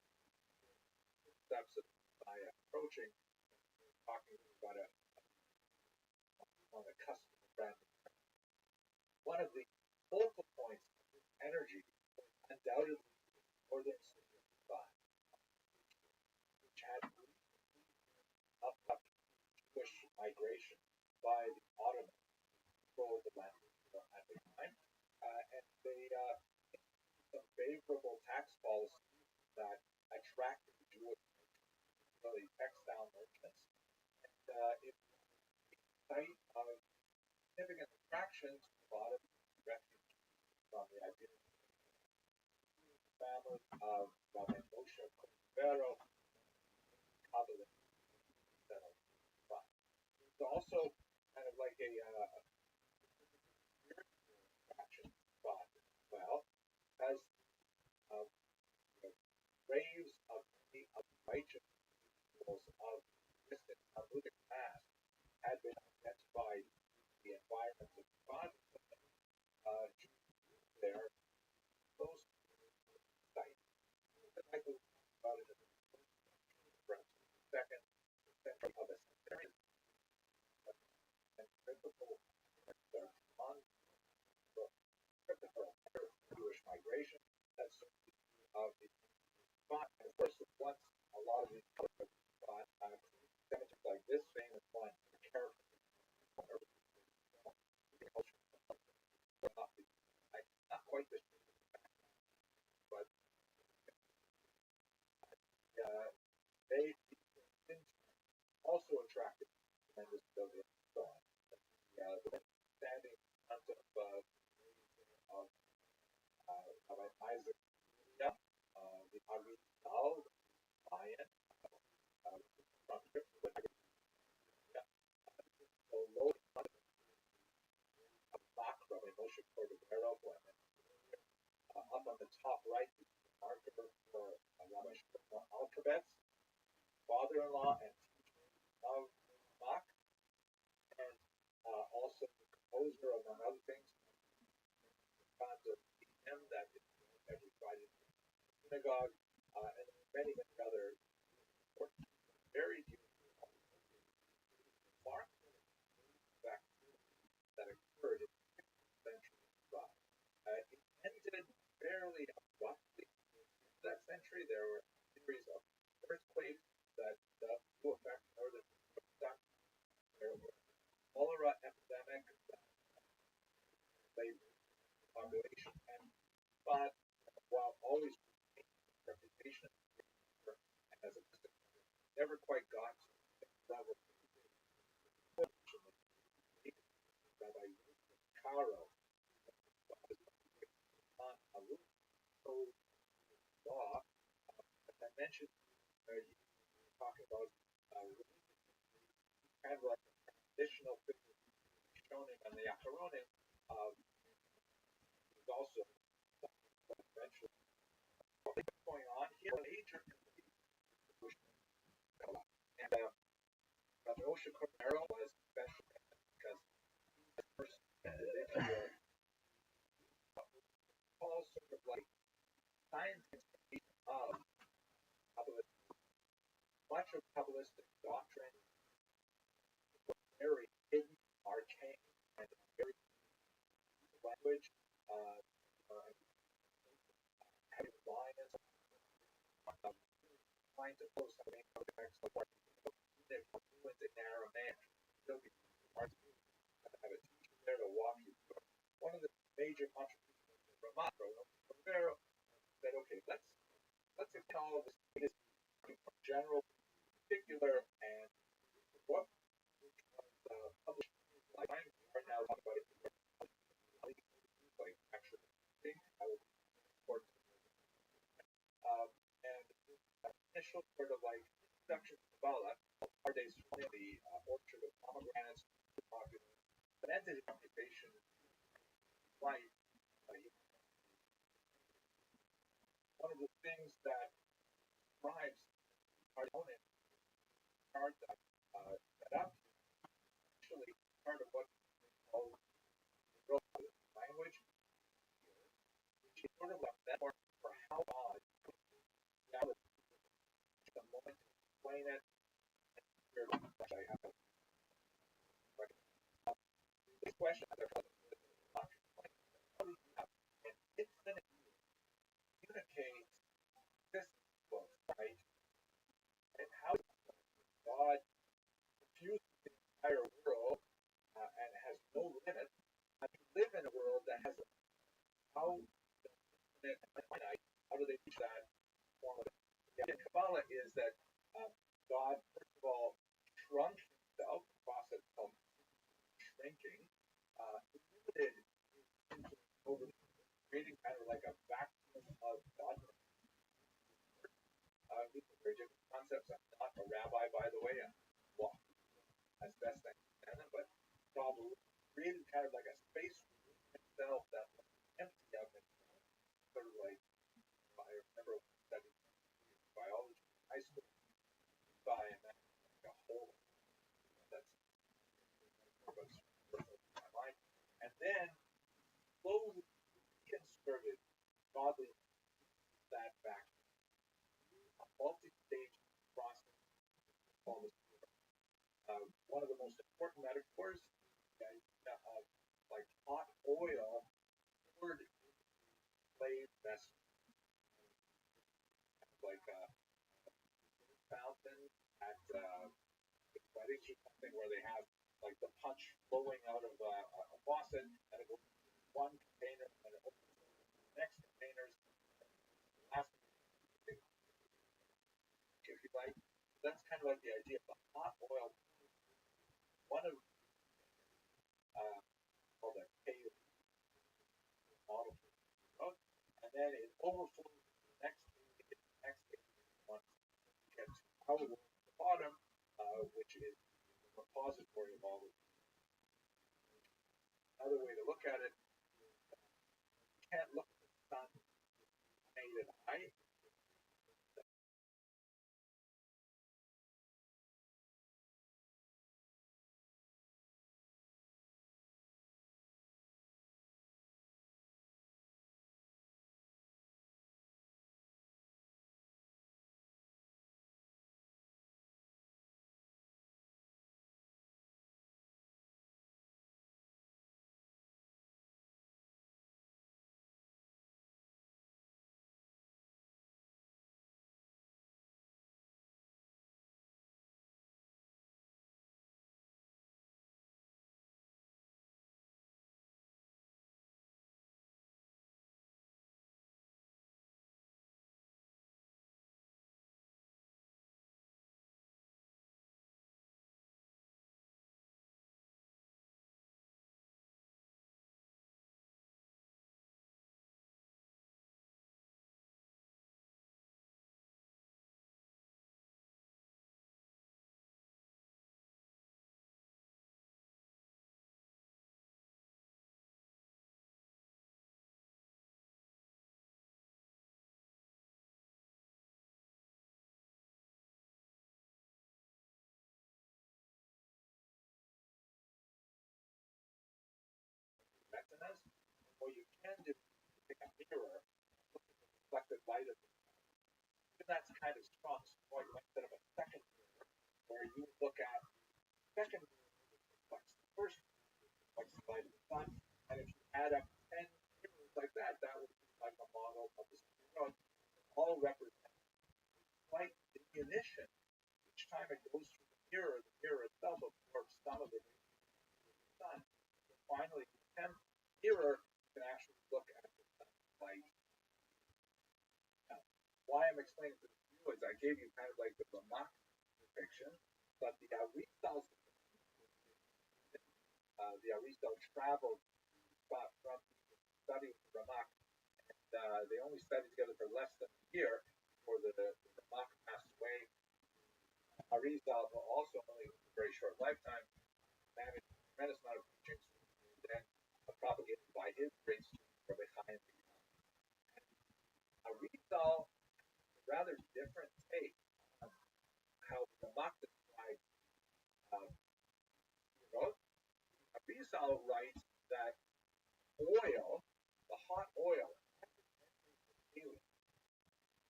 footsteps of the Messiah approaching. We're talking about on the cusp of random. One of the focal points of this energy was undoubtedly northern divide, which had up Jewish migration by the Ottomans controlled the land at the time, and they some favorable tax policies that attracted the Jewish really textile merchants, and it was a site of significant attractions to a lot of refugees from the Iberian family of Rabbi Moshe Cordero, Kabbalah settled. But it's also kind of like a spiritual attraction spot as well, as uh, the graves of many of the righteous peoples of distant Talmudic past had been identified in the environments of the body. Jews there close to the site. Like we talked about it in the second century of a century, and typical on typical Jewish migration. That's certainly of the spot. And of course, once a lot of these spot cemeteries like this famous one, careful, not quite the but they also attracted tremendous building and so on. Standing in front of Rabbi Isaac, the RabbiRothschild lion, from the low block Rabbi Moshe Cordero, up on the top right is the marker for Rabbi Shlomo Alkabetz, father-in-law and teacher of Bach, and also the composer, among other things, of hymn that is every Friday in the synagogue, and many, many other very beautiful marks that occurred in the 16th century. It ended fairly abruptly in that century. There were a series of earthquakes that blew affect northern Pakistan. There was a cholera epidemic that enslaved the population, but while always maintaining its reputation as a mystic, never quite got to the level of Rabbi Caro, law. As I mentioned, you were talking about kind of like a traditional figure shown on the Acharonim, is also eventually what's going on here. Major and Rabbi Moshe Cordero was special because he's the first individual all sort of like scientific of Kabbalistic. Much of Kabbalistic doctrine was very hidden, arcane, and very language, having lines, trying to post something text like fluent in Aramaic. Still be hard to have a teacher there to walk you through. One of the major contributions from Romero said, okay, let's explain all of this general, particular, and what was published like right now talking about it like actually thing I would report and initial sort of like introduction to Kabbalah, our days from the orchard of pomegranates, popular, but ended in occupation life. One of the things that describes our own art that set up actually part of what we call language, which is sort of a metaphor for how God now a moment to explain it. This question it's going to communicate this book, right? And how God fuses the entire world and has no limit. You live in a world that has how finite. How do they reach that form of it? The idea of Kabbalah is that God, first of all, shrunk himself, the process called shrinking, limited over creating kind of like a vacuum of God. These are very different concepts. I'm not a rabbi, by the way. I'm as best I can, but God created kind of like a space for himself that was empty of himself. Sort of like, I remember studying biology in high school, by and that's like a whole that's my mind. And then slowly inserted godly that back, a multi-stage process called one of the most important metaphors, the idea of like hot oil poured into clay vessel, like a fountain at weddings or something where they have like the punch flowing out of a faucet, and it goes into one container and it opens the next containers, last thing, if you like. That's kind of like the idea of the hot oil. One of called a K model, and then it overflows to the next one to get to our world at the bottom, which is the repository of all of it. Another way to look at it, you can't look at the sun naked eye. Retinas. What you can do is take a mirror, look at the reflected light of it. And that's kind of strong. So you might set up a second mirror where you look at the second mirror that reflects the first mirror that reflects the light of the sun. And if you add up 10 mirrors like that, that would be like a model of the sun. All represent light diminution. Each time it goes through the mirror itself absorbs some of the sun. And finally, the 10th mirror, you can actually look at the sun's light. Now, why I'm explaining this to you is I gave you kind of like the Ramak depiction, but the Arizal traveled from studying Ramak, and they only studied together for less than a year before the Ramak passed away. Arizal also only a very short lifetime, managed a tremendous amount of teachings, and then propagated by his great student, Rabbi Chaim. Arizal a rather different take on how Ramak describes Arizal writes that oil, the hot oil,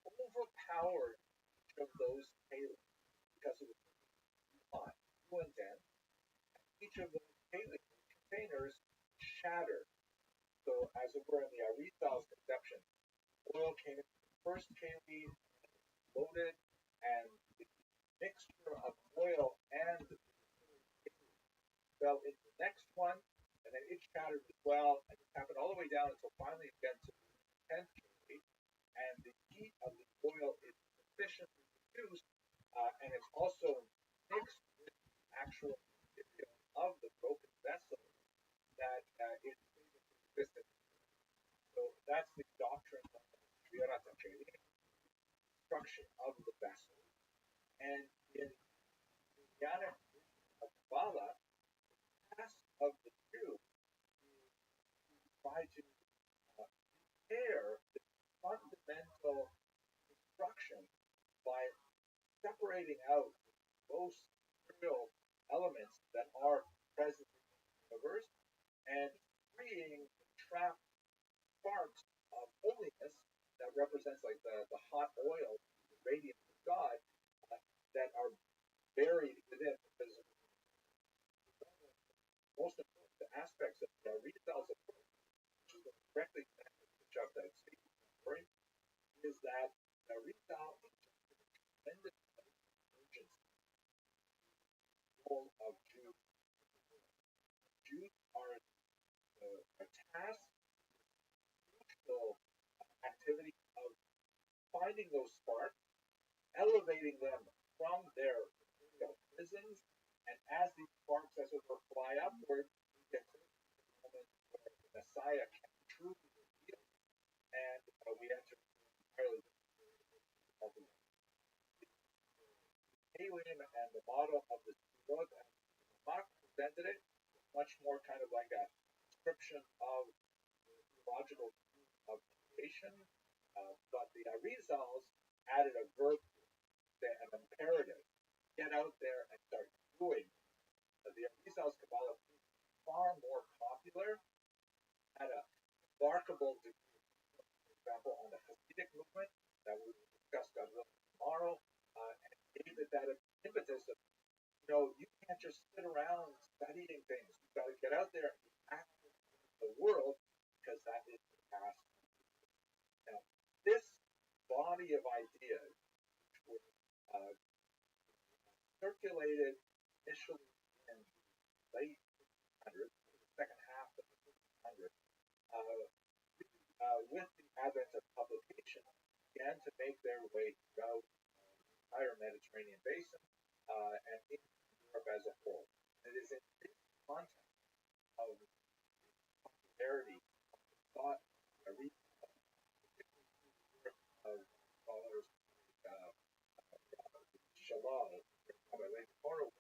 overpowered each of those tailings because it was hot, too intense. Each of those containers shattered. So, as it were, in the Arizal's conception, oil came into the first keli, loaded, and the mixture of oil and the fell into the next one, and then it shattered as well, and it happened all the way down until finally it gets to the 10th keli, and the heat of the oil is sufficiently reduced, and it's also mixed with the actual material of the broken vessel that is resistant. So that's the doctrine of In the Indiana of Kabbalah, the task of the Jew is to try to pair the fundamental instruction by separating out most material elements that are present in the universe and freeing the trapped sparks of holiness that represents like the hot oil, the radiance of God that are buried within. Because most important aspects of the Arizal's approach, which is directly connected to Shabtai story, is that the Arizal injected a tremendous urgency role of Jews. Jews are a task, crucial activity of finding those sparks, elevating them from their prisons, and as these sparks, as it were, fly upward, we get to the moment where the Messiah can truly reveal, and we enter entirely different. The alien and the model of the Sirot, and Mark presented it much more kind of like a description of the theological of creation, but the Arizals added a verb, an imperative. Get out there and start doing. The Arizal's Kabbalah is far more popular, had a remarkable degree, for example, on the Hasidic movement that we will discuss tomorrow, and gave it that impetus of, you can't just sit around studying things. You've got to get out there and act in the world, because that is the task. Now, this body of ideas, which were circulated initially in the late 1800s, the second half of the 1800s, with the advent of publication, began to make their way throughout the entire Mediterranean basin and in Europe as a whole. And it is in this context of the popularity of the thought of scholars Shalal, Rabbi Horowitz,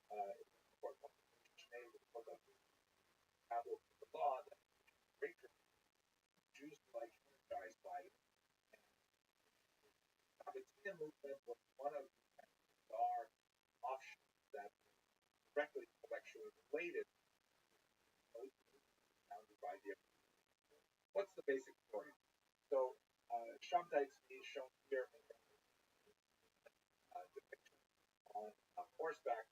important publication named the book of Tablets of the Law, that great Jews like energized by it. The Sabbatean movement was one of the bizarre offshoots that directly intellectually related founded by the. What's the basic story? So Shabtai is shown here in depiction on horseback.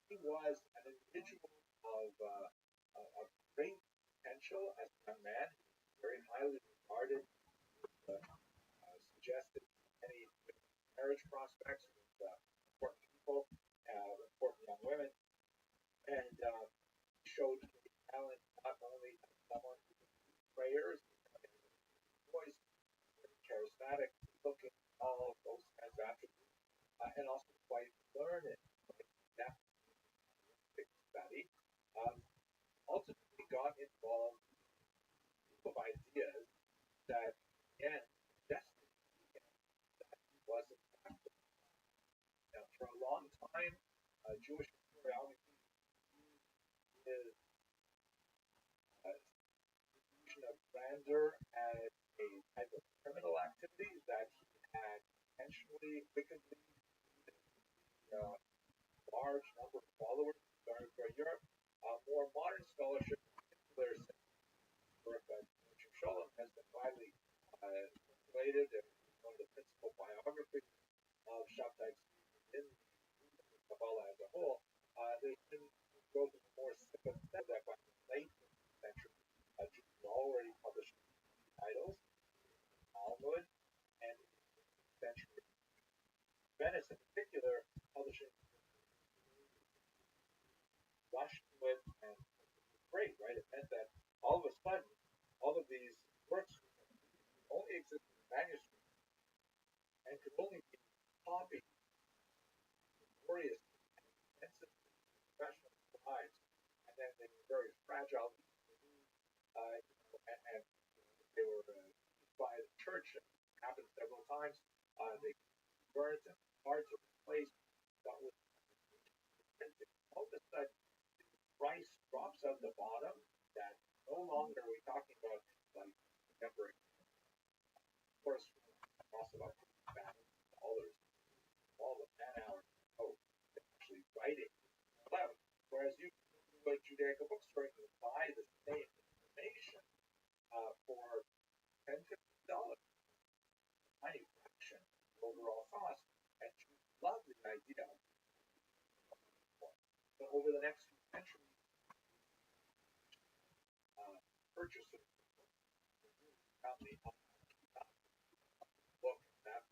He was an individual of great potential as a young man. He was very highly regarded, suggested many marriage prospects with important people, important young women, and he showed great talent not only as someone who could do prayers, voice, very charismatic, looking, all of those kinds of attributes, and also quite learned, quite depth study. Ultimately got involved in a group of ideas that, again, suggested that he wasn't active. Now, for a long time, Jewish historiography is illusion of grandeur as a type of criminal activity that he had intentionally, wickedly, large number of followers starting for Europe. More modern scholarship, in particular, work by Sholem, has been widely circulated and one of the principal biographies of Shabtai in the Kabbalah as a whole. There's been growth of a more sympathetic that by the late 15th century, Jews were already publishing titles, Talmud, and in the 16th century, Venice in particular, publishing flushed with, and it was great, right? It meant that all of a sudden, all of these works only existed in manuscript and could only be copied laboriously and intensively in professional lives, and then they were very fragile, and they were used by the church. It happened several times. They burned them. hard to replace what was printed. All of a sudden, price drops out the bottom. That no longer are we talking about like remember, of course, cost about $1,000 all the man hours actually writing cloud. Whereas you can go to a Judaica bookstore and buy the same information for $10, $15, tiny fraction of the overall cost. And you love the idea. So over the next few centuries, purchasers probably book that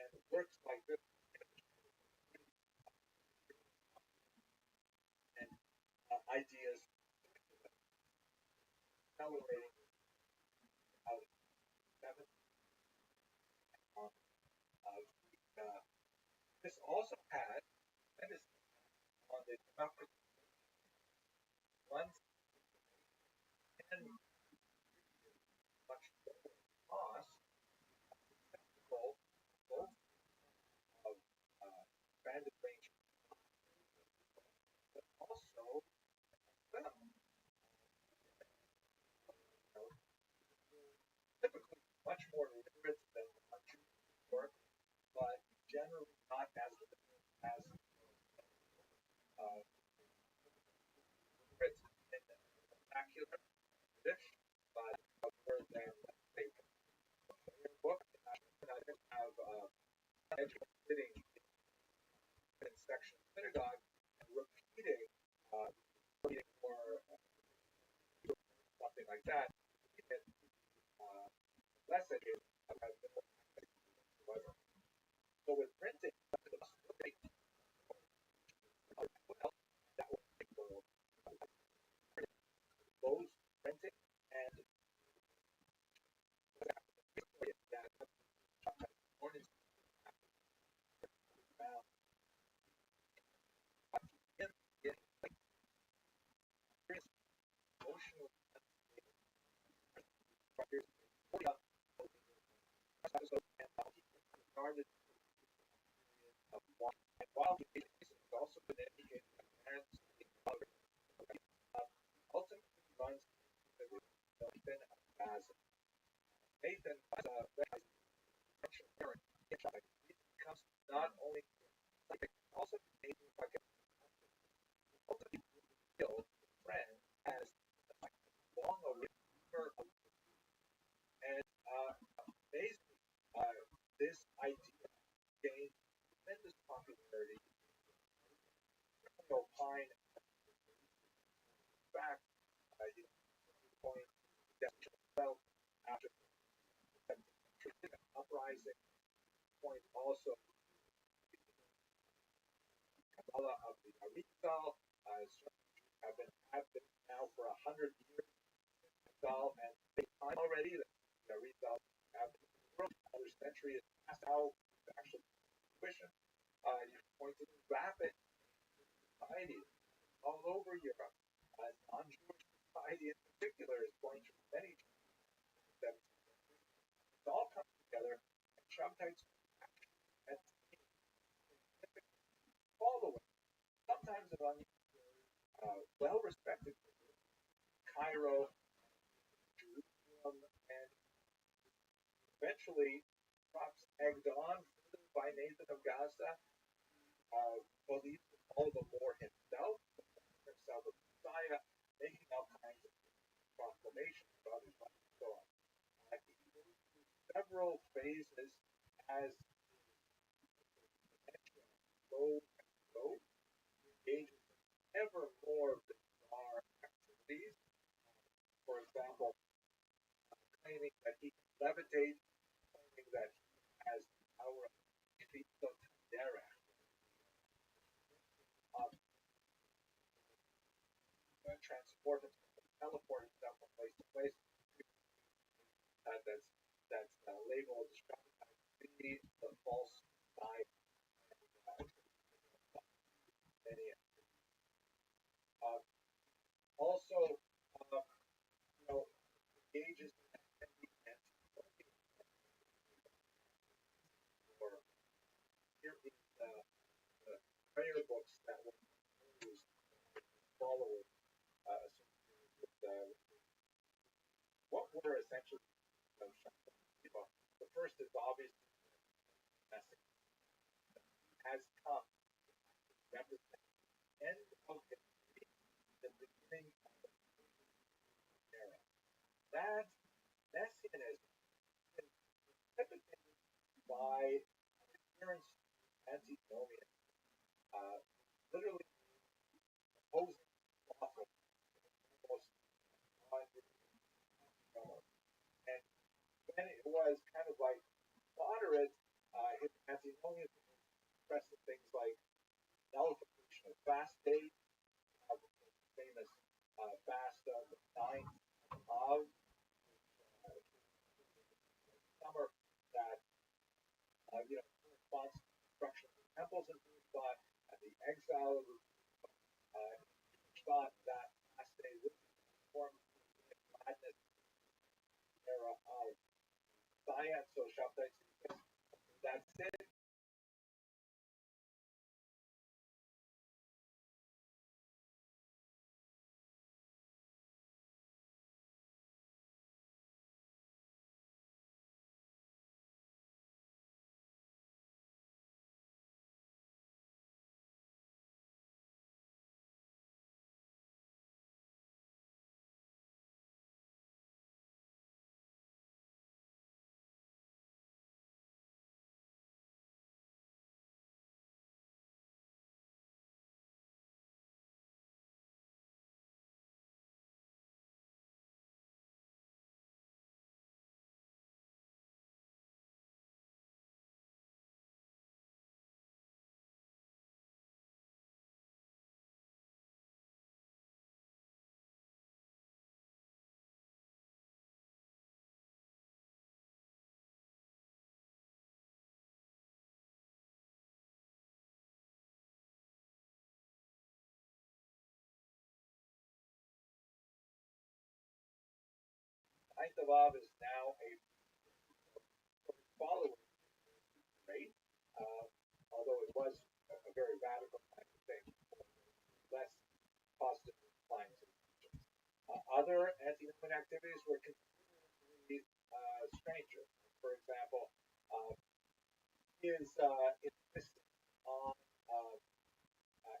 and it works like this and ideas accelerating out of 7 this also had tremendous on the democracy once and much lower cost both of expanded range but also well, typically much more literate than country work, but generally not as literate as literate in vernacular British, but more than say book. And I just have sitting in section synagogue and repeating or something like that. Less educated about whatsoever. So with printing, that will take both printing and that components found in emotional regarded of one and while the basis is also been educated by parents ultimately runs Nathan as Nathan as a parent becomes not only like also Nathan like a ultimately real friend as long a river and amazing this idea gained tremendous popularity. Opine back point that felt after the uprising point also Kabbalah of the Arizal have been now for 100 years and time already that the Arizal have been another century is past how actually tuition you pointed to rapid society all over Europe. Non-Jewish society in particular is going through many that it's all come together and sometimes and all the way. Sometimes among well-respected Cairo, Jerusalem, and eventually perhaps egged on by Nathan of Gaza, believes all the more himself a Messiah, making all kinds of proclamations about his life and so on. He goes through several phases as go and go, engages in ever more bizarre activities. For example, claiming that he can levitate, claiming that he has power of derech, transport himself, teleport himself from place to place. That's labeled the false side. Also, engages in prayer books that were used by followers associated with what were essentially the first is obviously the message has come to represent the end of history, the beginning of the era. That messianism is typified by appearance antinomian, literally opposing prophet, almost and when it was kind of like moderate, his antinomians expressing things like nullification of fast days, the famous fast of the 9th of summer that corresponds to the destruction of the temples in Jerusalem and the exile of thought that last day would form the madness era of science. So Shabtai, that's it. Ninth of Av is now a follower rate, although it was a very radical kind of thing, less positive signs. Other anti-human activities were considerably stranger. For example, his insistence on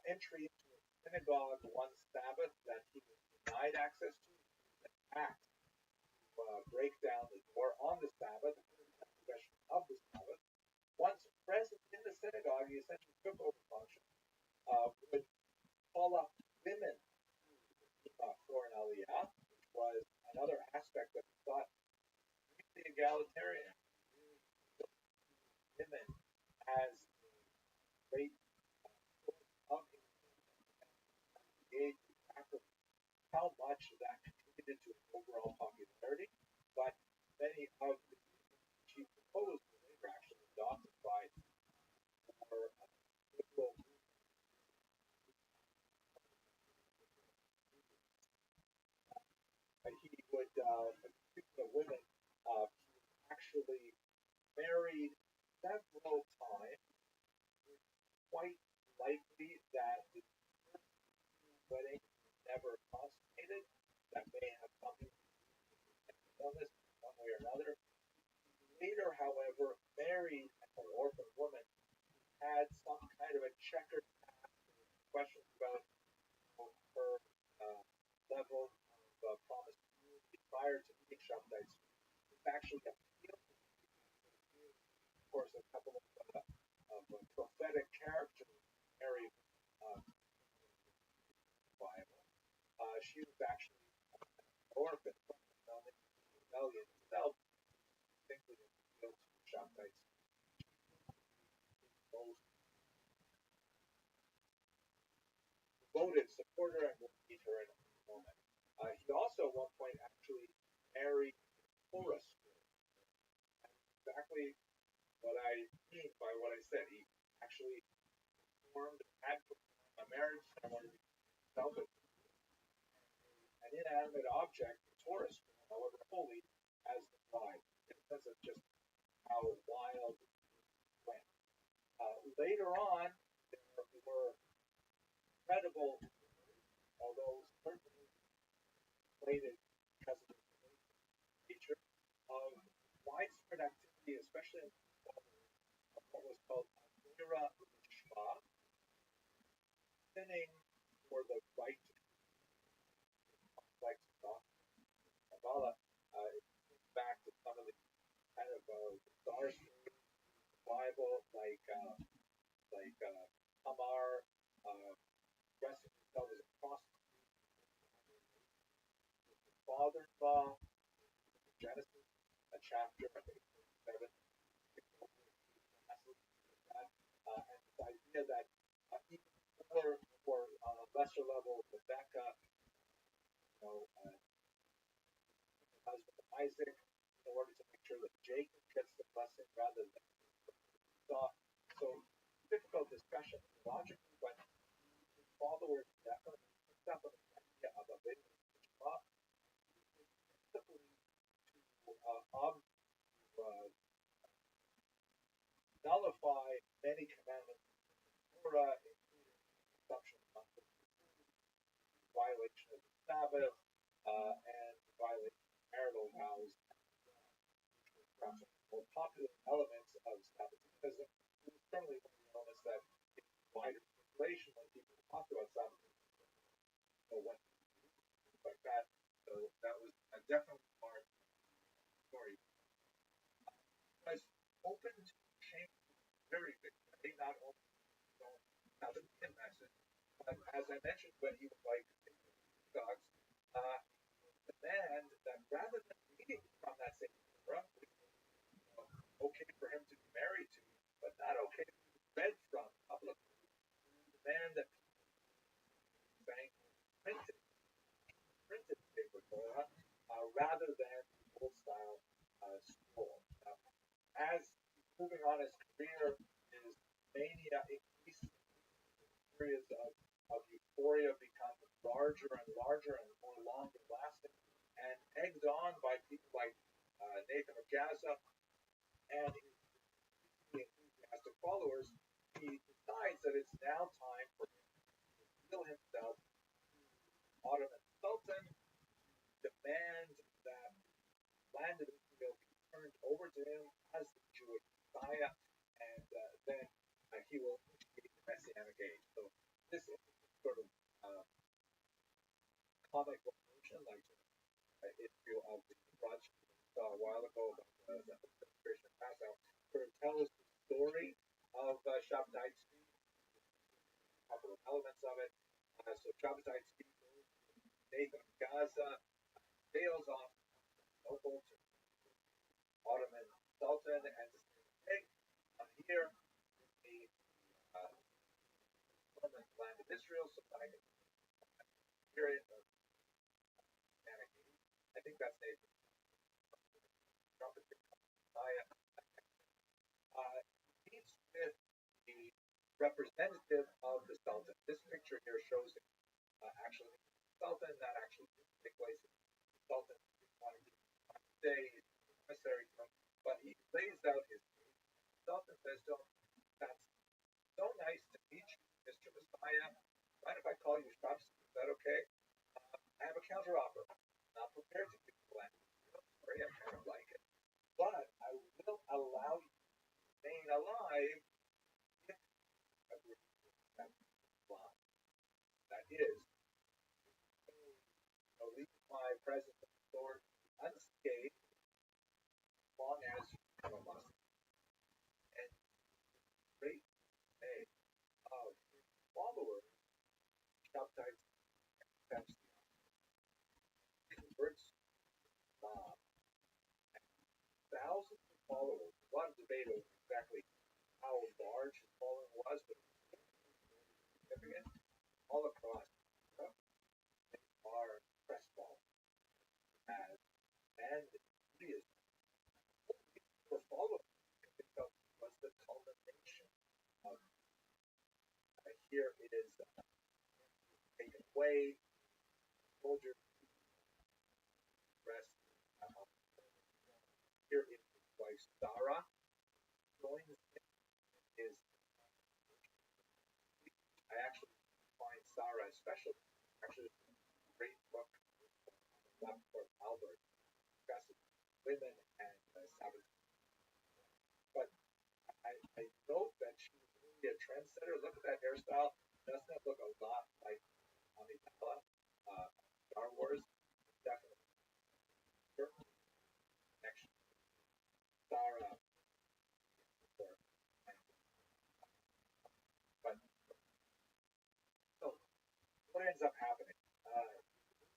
entry into a synagogue one Sabbath that he was denied access to, an act to break down the door on the Sabbath, possession of the Sabbath. Once present in the synagogue, he essentially took over function, would call up women for an aliyah, which was another aspect that he thought really egalitarian. Women as a great of engage how much that contributed to his overall popularity, but many of the she proposed were later actually adopted by more liberal he would speaking of women, he actually married several times. It's quite likely that the wedding never consummated. That may have something to do with illness one way or another. Later, however, married an orphan woman who had some kind of a checkered past. Questions about her level of promiscuity prior to being Shabtai. It's actually appealed, of course, a couple of prophetic characters married Bible. She was actually an orphan from the rebellion itself, distinctly appealed to Shabtai's most devoted supporter, and we'll meet her in a moment. He also, at one point, actually married Torah school. Exactly what I mean by what I said. He actually had a marriage ceremony himself, an inanimate object, the Torah scroll, however holy, as the bride. In a sense of just how wild it went. Later on, there were credible, although certainly inflated because of the nature of widespread activity, especially in what was called Amira Shma, sinning for the right to complex thought. Kabbalah, back to some of the kind of bizarre stories in the Bible, like Tamar dressing himself as a prostitute, his father-in-law, Genesis, a chapter, I think, 7, and this idea that even on a lesser level, Rebecca, husband Isaac, in order to make sure that Jacob gets the blessing rather than Esau. So difficult discussion logically, but his followers definitely picked up on the idea of a bit of principally to nullify many commandments in Torah, including consumption of violation of the Sabbath, and violation of marital vows, perhaps more popular elements of Sabbatism. It was certainly one of the elements that in wider circulation when people talked about Sabbatism, what things like that. So that was definitely part of the story. I was open to change very big way, not only have a message, but as I mentioned, when he was like dogs, demand that rather than reading from that same Torah, which was okay for him to be married to, but not okay to be read from publicly, demand that people saying printed paper Torah rather than the old style scroll. As moving on his career, his mania increases, periods of euphoria become larger and larger and more longer lasting, and egged on by people like Nathan of Gaza and his enthusiastic followers, he decides that it's now time for him to reveal himself to the Ottoman Sultan, demand that land of Israel be turned over to him as the Jewish Messiah, and then he will initiate the Messianic age. So this is sort of comic version, like issue of the Rothschild a while ago about the administration of Passover, sort of tells the story of Shabbatai Tzvi, a couple of elements of it. So Shabbatai Tzvi goes to Nathan of Gaza, sails off local to Ottoman Sultan, and to say, hey, I'm here in the land of Israel, so I can period of anarchy. I think that's Nathan. Meets with the representative of the Sultan. This picture here shows him actually the Sultan. That actually didn't take place. The Sultan didn't want to stay emissary to him, but he lays out his case. The Sultan says to him, that's so nice to meet you, Mr. Messiah. Mind if I call you Shabbos? Is that okay? I have a counter offer. I'm not prepared to give you the land. Sorry, I kind of like it. But I will allow you to remain alive if you agree to that line. That is, leave my presence of the Lord unscathed as long as you become a Muslim. And the great day of his followers, Shabtai converts thousands of followers. A lot of debate over exactly how large his following was, but it was significant all across Europe. They are crestfallen as and Judaism were followed because it was the culmination of here it is taken away, soldiers rest. Here is his wife Sarah joins him, is especially actually a great book on Albert discusses women and Sabbath. But I note that she's really a trendsetter. Look at that hairstyle. Doesn't it look a lot like Amidala, Star Wars? Definitely. Certainly connection. Sarah. But so what ends up happening?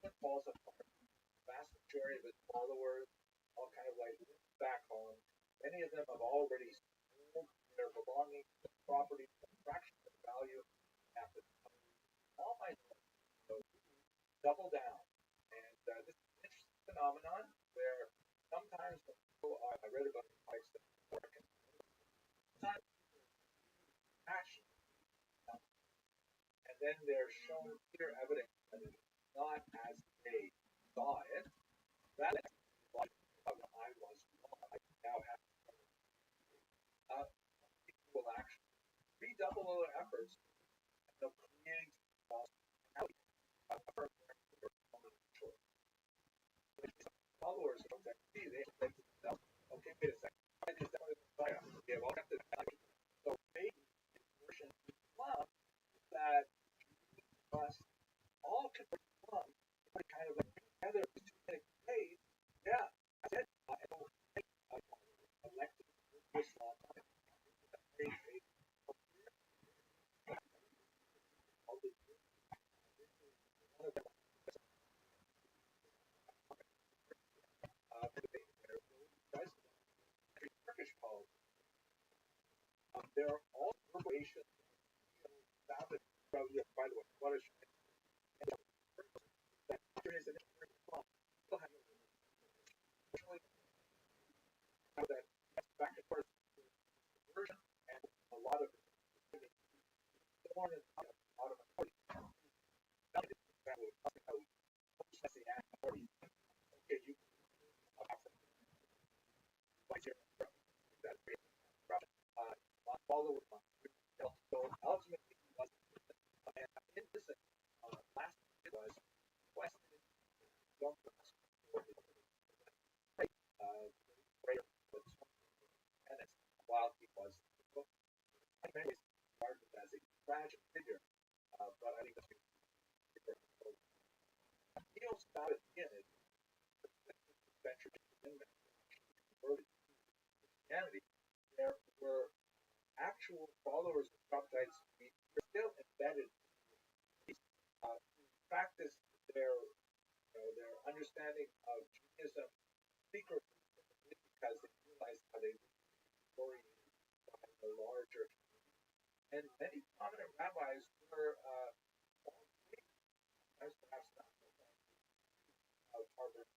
It falls apart. The vast majority of his followers all kind of like back home. Many of them have already sold their belongings, their property, a fraction of the value after all my double down. And this is an interesting phenomenon where sometimes when people are, I read about the price of American, sometimes passion, and then they're shown clear evidence that it's not as they saw it. That is why I was wrong. I now have people will actually redouble their efforts and they'll create false reality. Followers of that see they think to themselves, okay, wait a second, why is that Messiah? We have all got this value. So maybe the portion of Islam that us all can become kind of like together hey, yeah, that's it. Elected Islam. Turkish policy. There are all corporations that by the way, what is there is an Islam still have that back and forth version and a lot of born in out of authority. That would okay, you follow so ultimately was innocent last was questioned while he was many regarded as a tragic figure, but I think that's Neil started in it venture in early Christianity. There were actual followers of Baptists were still embedded practice their understanding of Judaism secretly because they realized how they story the larger and many prominent rabbis were perhaps not Harvard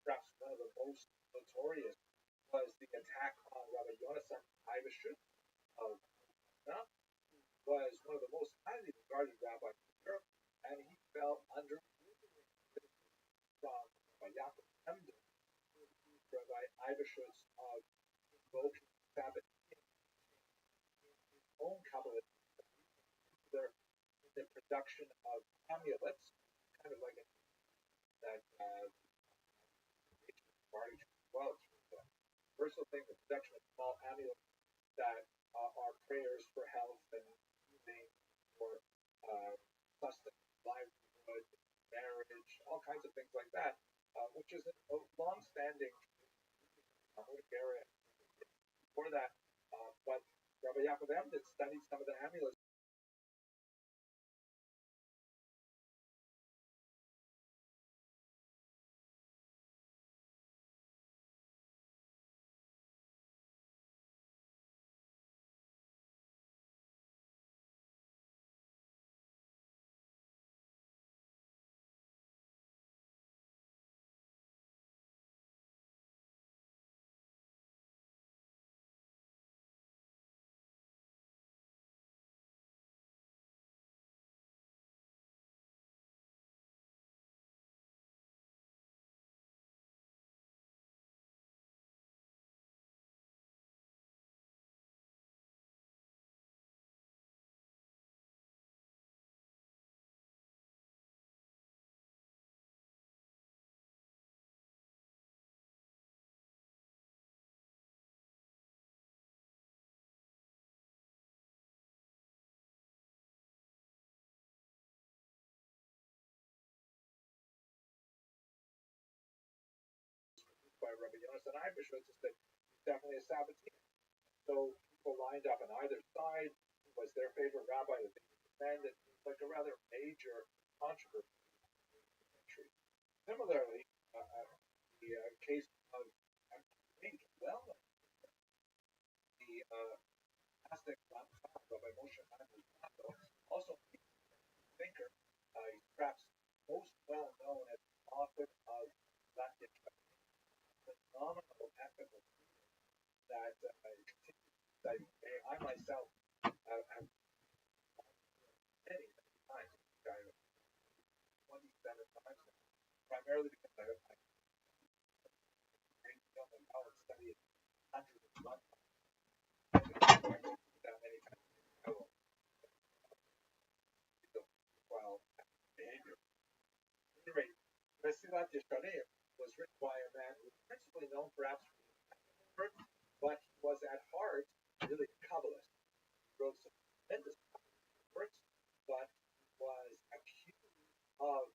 perhaps one of the most notorious was the attack on Rabbi Yonasan Ivashut of was one of the most highly regarded rabbis in Europe, and he fell under from Rabbi Yaakov Emden, Rabbi Ivashut's invoking Sabbath in his own Kabbalah, the production of amulets, kind of like that well, it's a personal thing, the production of small amulets that are prayers for health and healing, for sustenance, livelihood, marriage, all kinds of things like that, which is a long-standing area for that. But Rabbi Yaakov Emden studied some of the amulets Rabbi Yonasan Eibishter, said he's definitely a Sabbatean. So people lined up on either side. Who was their favorite rabbi that they could defend? It was like a rather major controversy in the country. Similarly, the case of well, the Aztec Rabbi Moshe also a thinker. He's perhaps most well known as the author of that phenomenal ethical that continues to today. I myself have many times, 27 times now, primarily because I studied hundreds of months. That many times I will while behavior. At any rate, Mesilat Yesharim was written by a man who was principally known perhaps for his but he was at heart really a Kabbalist. He wrote some tremendous works, but he was accused of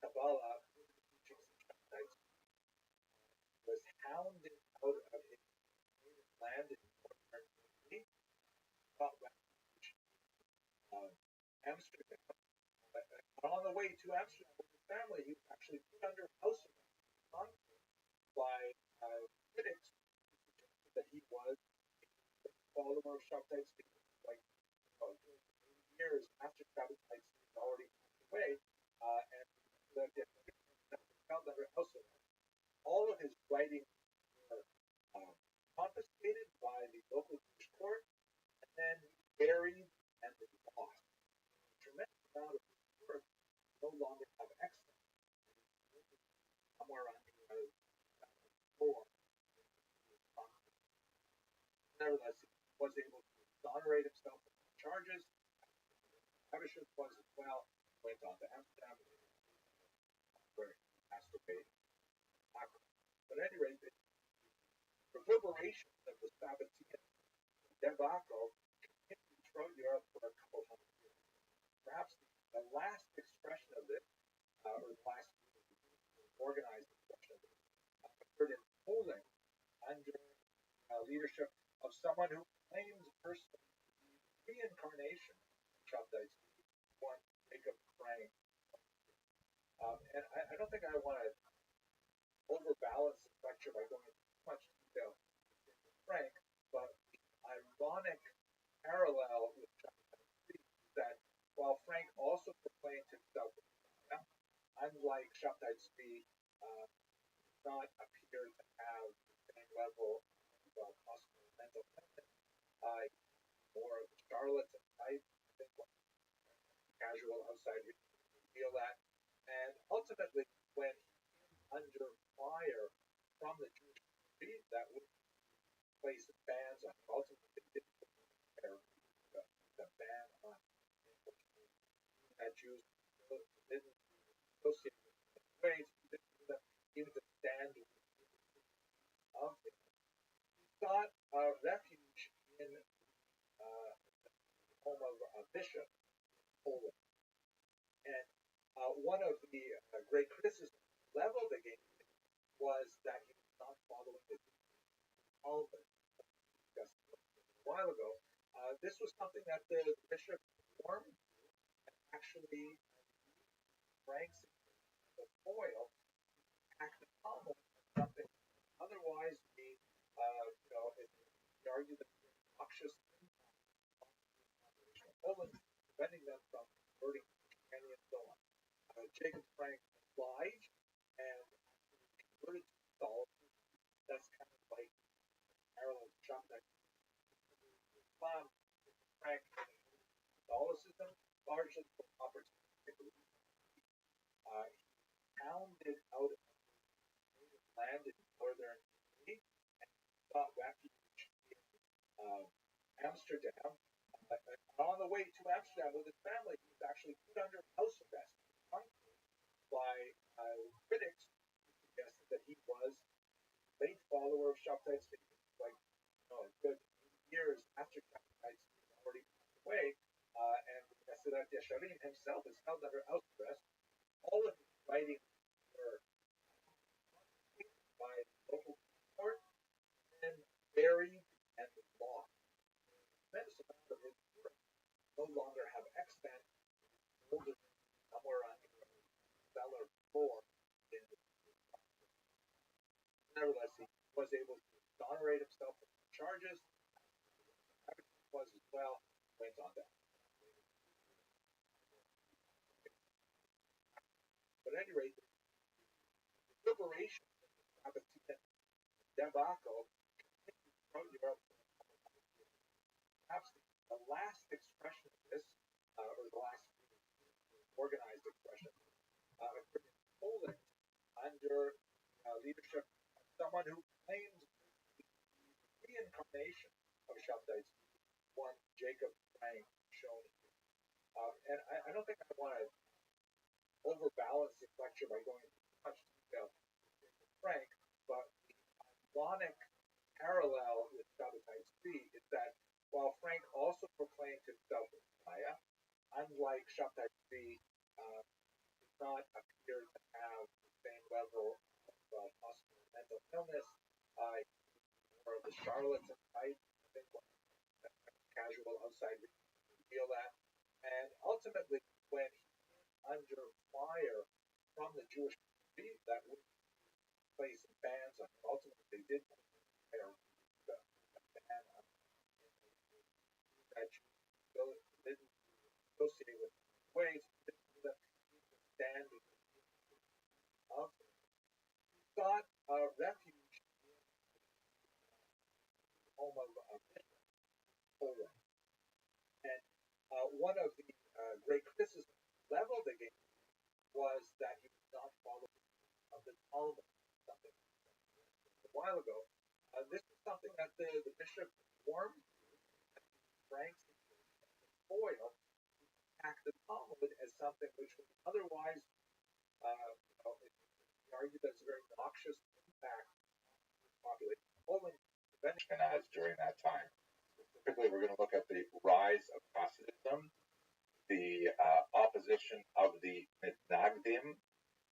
Kabbalah teachings and Shabbatites. He was hounded out of his native land in northern Italy, sought refuge in Amsterdam. On the way to Amsterdam with his family, he was actually put under house arrest by critics who suggested that he was a follower of Shabbatites, like years after Shabbatites had already passed away, and that he held under house arrest. All of his writings were confiscated by the local Jewish court, and then buried and lost. A tremendous amount of his work no longer have extant. Somewhere around four. Nevertheless, he was able to exonerate himself from charges. Eibishter was as well. Went on to Amsterdam, where he passed away. But at any rate, the reverberations of the Sabbatean debacle continued throughout Europe for a couple hundred years. Perhaps the last expression of this, or the last organized expression of this, occurred in Poland under leadership of someone who claims personally the reincarnation of Shabbatites, one Jacob Frank. And I don't think I want to overbalance the lecture by going into too much detail with Frank, but the ironic parallel with Shabbatites is that while Frank also proclaimed himself as Messiah, unlike Shabbatites does not appear to have the same level of possible mental illness, more of a charlatan type, casual outside readers feel that, and ultimately when he came under fire from the Jewish community that would place bans on him, ultimately did the ban on that Jews didn't associate with ways, even to stand of him. He sought refuge in the home of a bishop in Poland. And one of the great criticisms leveled against him was that he was not following the Talmud. Discussed a while ago. This was something that the bishop warmed to and actually ranks the foil act the Talmud something otherwise be, he argued that the noxious Poland, preventing them from converting to Christianity and so on. Jacob Frank obliged and converted to Catholicism. That's kind of like parallel to Shabbatites. Islam, Frank Catholicism, largely for opportunistic reasons. He hounded out of native land in northern Italy and sought refuge in Amsterdam. On the way to Amsterdam with his family, he was actually put under house arrest by critics who suggested that he was a late follower of Shabbatites, like a good 8 years after Shabbatites had already passed away, and Mesilat Yesharim himself is held under house arrest. All of his writings were no longer have extant, older somewhere under the cellar floor. Nevertheless, he was able to exonerate himself from the charges. Was as well went on that. But at any rate, the liberation of the Sabbatean debacle continued throughout Europe. Perhaps the last expression of this, or the last organized expression, occurred in Poland under leadership of someone who claimed the reincarnation of Shabtai, one Jacob Frank, shown here. And I don't think I want to overbalance this lecture by going into too much detail with Frank, but the ironic parallel with Shabtai is that while Frank also proclaimed himself Messiah, unlike Shabtai did not appear to have the same level of possible mental illness, or the charlatan type, I think casual outside reveal that. And ultimately, when he came under fire from the Jewish community that would place bans on him, ultimately they did put a ban on that didn't associate with ways, that stand of sought refuge in the home of Poland. And one of the great criticisms leveled against him was that he was not following the Talmud, something a while ago. This is something that the bishop warmed Frank's foil to attack the Talmud as something which would otherwise, argue that it's a very noxious impact on the population of Poland. Ashkenaz during that time. Specifically, we're going to look at the rise of Hasidism, the opposition of the Mitnagdim,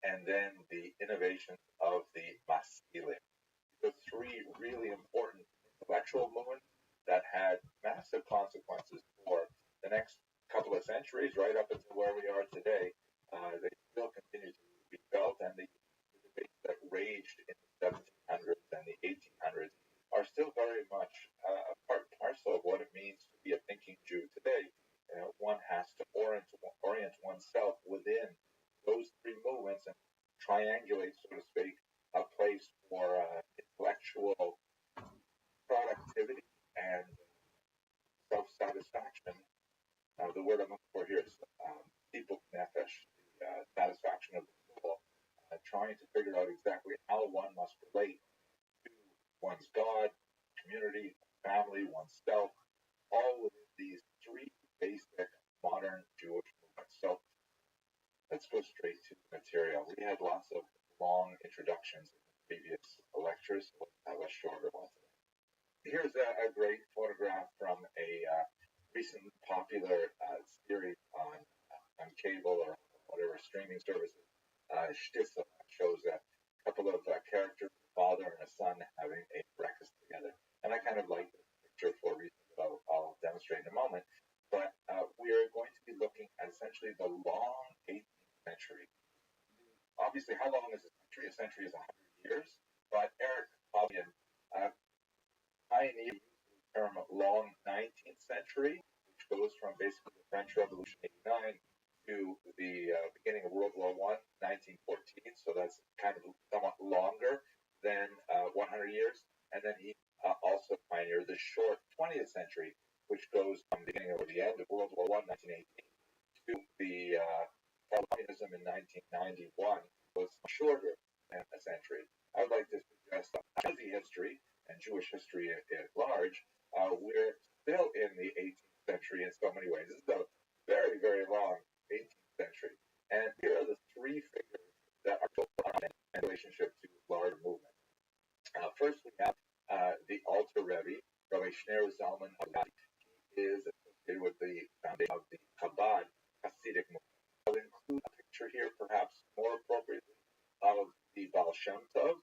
and then the innovations of the Masilim. The three really important intellectual movements that had massive consequences for the next couple of centuries, right up until where we are today. They still continue to be felt, and the debates that raged in the 1700s and the 1800s are still very much a part and parcel of what it means to be a thinking Jew today. One has to orient oneself within those three movements and triangulate, so to speak, a place for intellectual productivity and self-satisfaction. The word I'm looking for here is people nefesh, the satisfaction of the soul, trying to figure out exactly how one must relate to one's God, community, family, oneself, all within these three basic modern Jewish movements. So let's go straight to the material. We had lots of long introductions in the previous lectures, so let's have a shorter one today. Here's a great photograph from a recently popular series on cable or whatever streaming services. Shtisel shows a couple of characters, a father and a son, having a breakfast together. And I kind of like this picture for reasons that I'll demonstrate in a moment. But we're going to be looking at essentially the long 18th century. Obviously, how long is a century? A century is 100 years. But Eric Fabian pioneered the term long 19th century, which goes from basically the French Revolution 89 to the beginning of World War I, 1914. So that's kind of somewhat longer than 100 years. And then he also pioneered the short 20th century, which goes from the beginning or the end of World War I, 1918, to the fall of communism in 1991. So it's shorter than a century. I would like to suggest that Nazi history and Jewish history at large, we're still in the 18th century in so many ways. This is a very, very long 18th century. And here are the three figures that are in relationship to large movements. First, we have the Alter Rebbe, Rabbi Shner Zalman Chabad. He is associated with the foundation of the Chabad Hasidic movement. I'll include a picture here, perhaps more appropriately, of the Baal Shem Tov,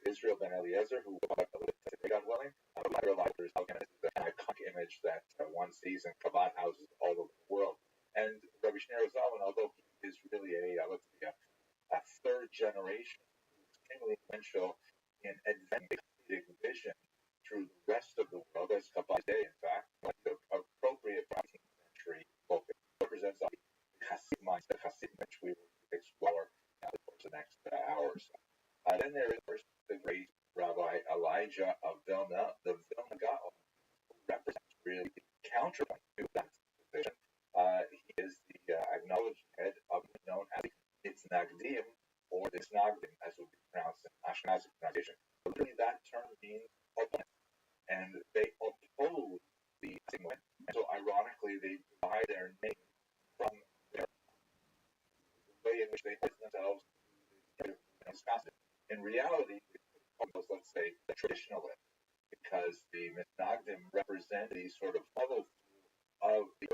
Israel ben Eliezer, who God willing, is an iconic image that one sees in Chabad houses Elijah of Vilna, the Vilna Gaon, represents really the counterpoint to that position. He is the acknowledged head of known as the Mitznagdim, or the Snagdim, as would be pronounced in Ashkenazi pronunciation. So literally, that term means opponent, and they oppose the Sigmoid. And so, ironically, they derive their name from their way in which they place themselves in reality, it's, let's say, the traditionalist, because the Mitznagdim represent the sort of follow through of the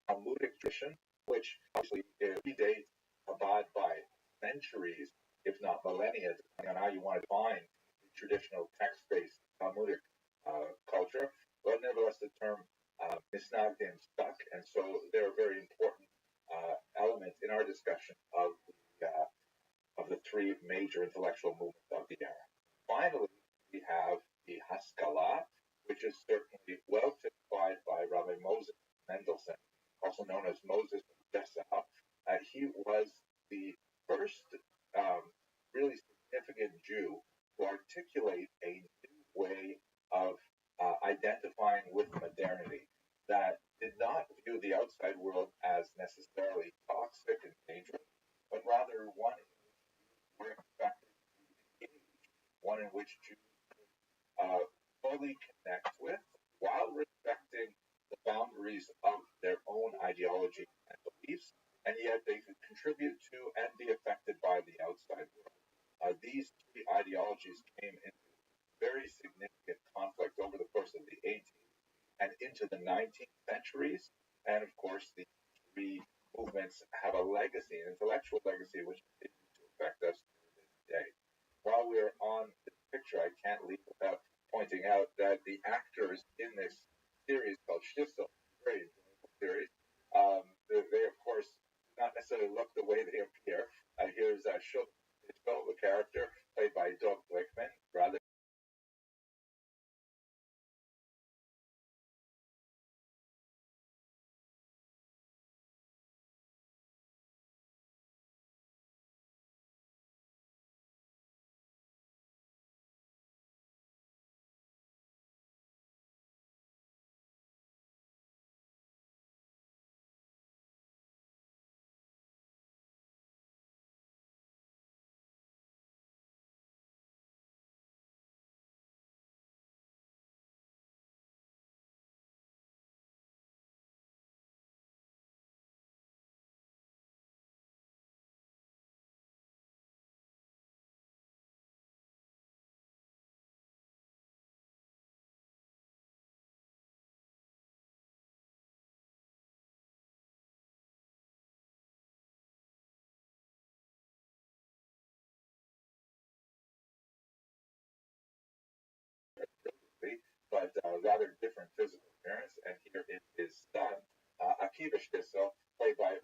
Talmudic tradition, which obviously predates Chabad by centuries, if not millennia, depending on how you want to define the traditional text-based Talmudic culture. But nevertheless, the term misnagdim stuck, and so they're a very important element in our discussion of the three major intellectual movements of the era. Finally, we have the Haskalah, which is certainly well typified by Rabbi Moses Mendelssohn, also known as Moses of Dessau. He was the first really significant Jew to articulate a new way of identifying with modernity that did not view the outside world as necessarily toxic and dangerous, but rather one were expected to engage, one in which Jews uh, fully connect with while respecting the boundaries of their own ideology and beliefs, and yet they could contribute to and be affected by the outside world. These three ideologies came into very significant conflict over the course of the 18th and into the 19th centuries, and of course, the three movements have a legacy, an intellectual legacy, which continues to affect us to this day. While we're on this picture, I can't leave without pointing out that the actors in this series called Shtisel, very enjoyable series, they of course do not necessarily look the way they appear. Here's Shul, the character played by Doug Glickman, rather but rather different physical appearance. And here is his son, Akiva Shtisel, played by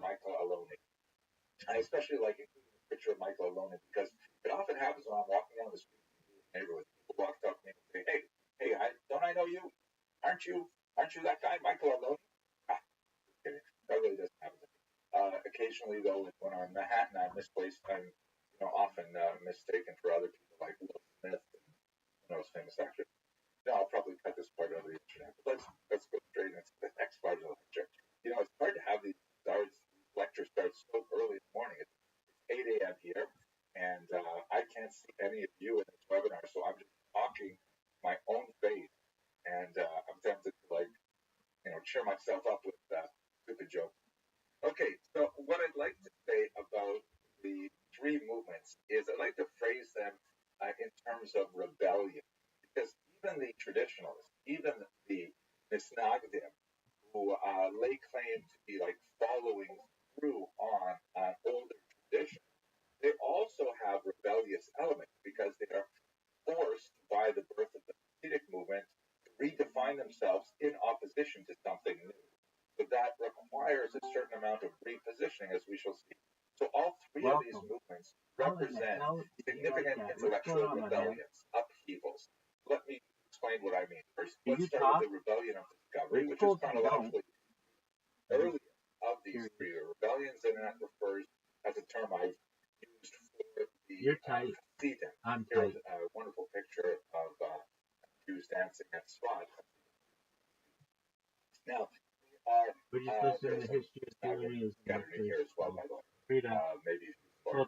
occasionally, though, when I'm in Manhattan, I'm misplaced. I'm often mistaken for other people like Will Smith, and famous actors. No, I'll probably cut this part out of the internet. But let's go straight into the next part of the lecture. It's hard to have these lectures start so early in the morning. It's 8 a.m. here, and I can't see any of you in this webinar, so I'm just talking my own face, and I'm tempted to cheer myself up with stupid jokes. Okay, so what I'd like to say about the three movements is I'd like to phrase them in terms of rebellion, because even the traditionalists, even the Misnagdim, who lay claim to be following through on older traditions, they also have rebellious elements because they are forced by the birth of the Hasidic movement to redefine themselves in opposition to something new. So that requires a certain amount of repositioning, as we shall see. So all three of these movements represent significant intellectual rebellions, upheavals. Let me explain what I mean. First, let's start with the rebellion of discovery, which is chronologically earlier of these three rebellions, and that refers, as a term I've used for the Hasidim. Here's a wonderful picture of Jews dancing at Spot. Now, we're just listening to history of theory gathered in here as well, by the way. Maybe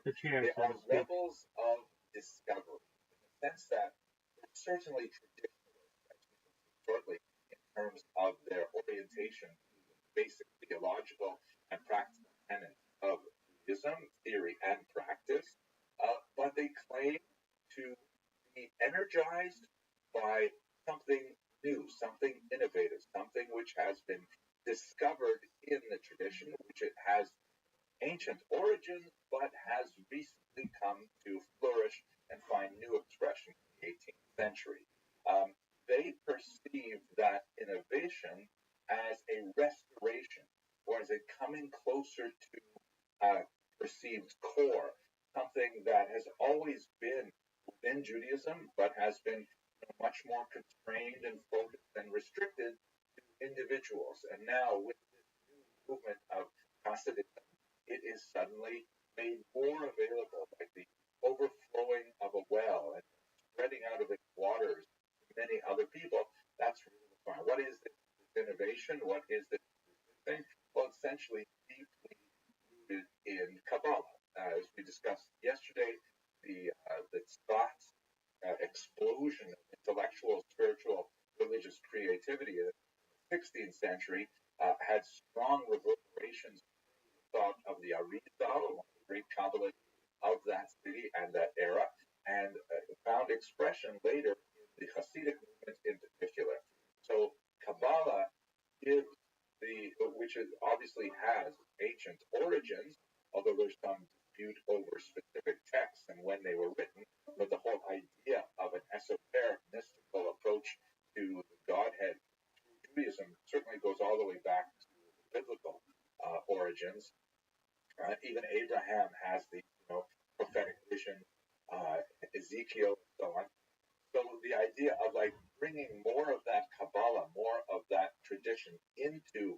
the chair, they are rebels of discovery, in the sense that they're certainly traditionalists, as we will see shortly, in terms of their orientation to the basic theological and practical tenets of Judaism, theory and practice, but they claim to be energized by something new, something innovative, something which has been discovered in the tradition, which it has ancient origins, but has recently come to flourish and find new expression in the 18th century. They perceive that innovation as a restoration, or as a coming closer to perceived core, something that has always been within Judaism, but has been much more constrained and focused and restricted to individuals. And now, with this new movement of Hasidism, it is suddenly made more available, like the overflowing of a well and spreading out of its waters to many other people. That's really the point. What is this innovation? What is this thing? Well, essentially, deeply rooted in Kabbalah. As we discussed yesterday, the thought explosion of intellectual, spiritual, religious creativity in the 16th century had strong reverberations in the thought of the Arizal, one of the great Kabbalists of that city and that era, and found expression later in the Hasidic movement in particular. So Kabbalah gives which obviously has ancient origins, although there's some dispute over specific texts and when they were written, but the whole idea of an esoteric, mystical approach to the Godhead through Judaism certainly goes all the way back to the biblical origins. Even Abraham has the prophetic vision, Ezekiel, and so on. So the idea of bringing more of that Kabbalah, more of that tradition into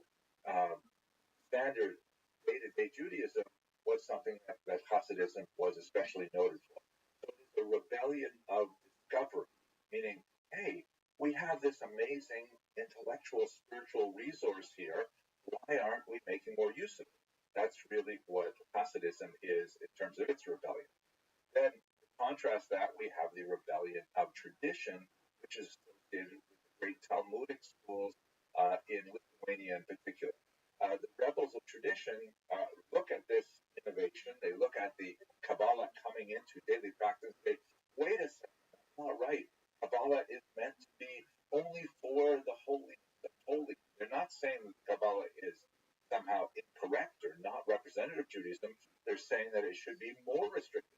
standard day-to-day Judaism was something that Hasidism was especially noted for. So it is a rebellion of discovery, meaning, hey, we have this amazing intellectual, spiritual resource here. Why aren't we making more use of it? That's really what Hasidism is in terms of its rebellion. Then, to contrast that, we have the rebellion of tradition, which is associated with the great Talmudic schools in Lithuania in particular. The rebels of tradition look at this innovation, they look at the Kabbalah coming into daily practice, they say, wait a second, that's not right. Kabbalah is meant to be only for the holy. They're not saying that Kabbalah is somehow incorrect or not representative of Judaism. They're saying that it should be more restricted.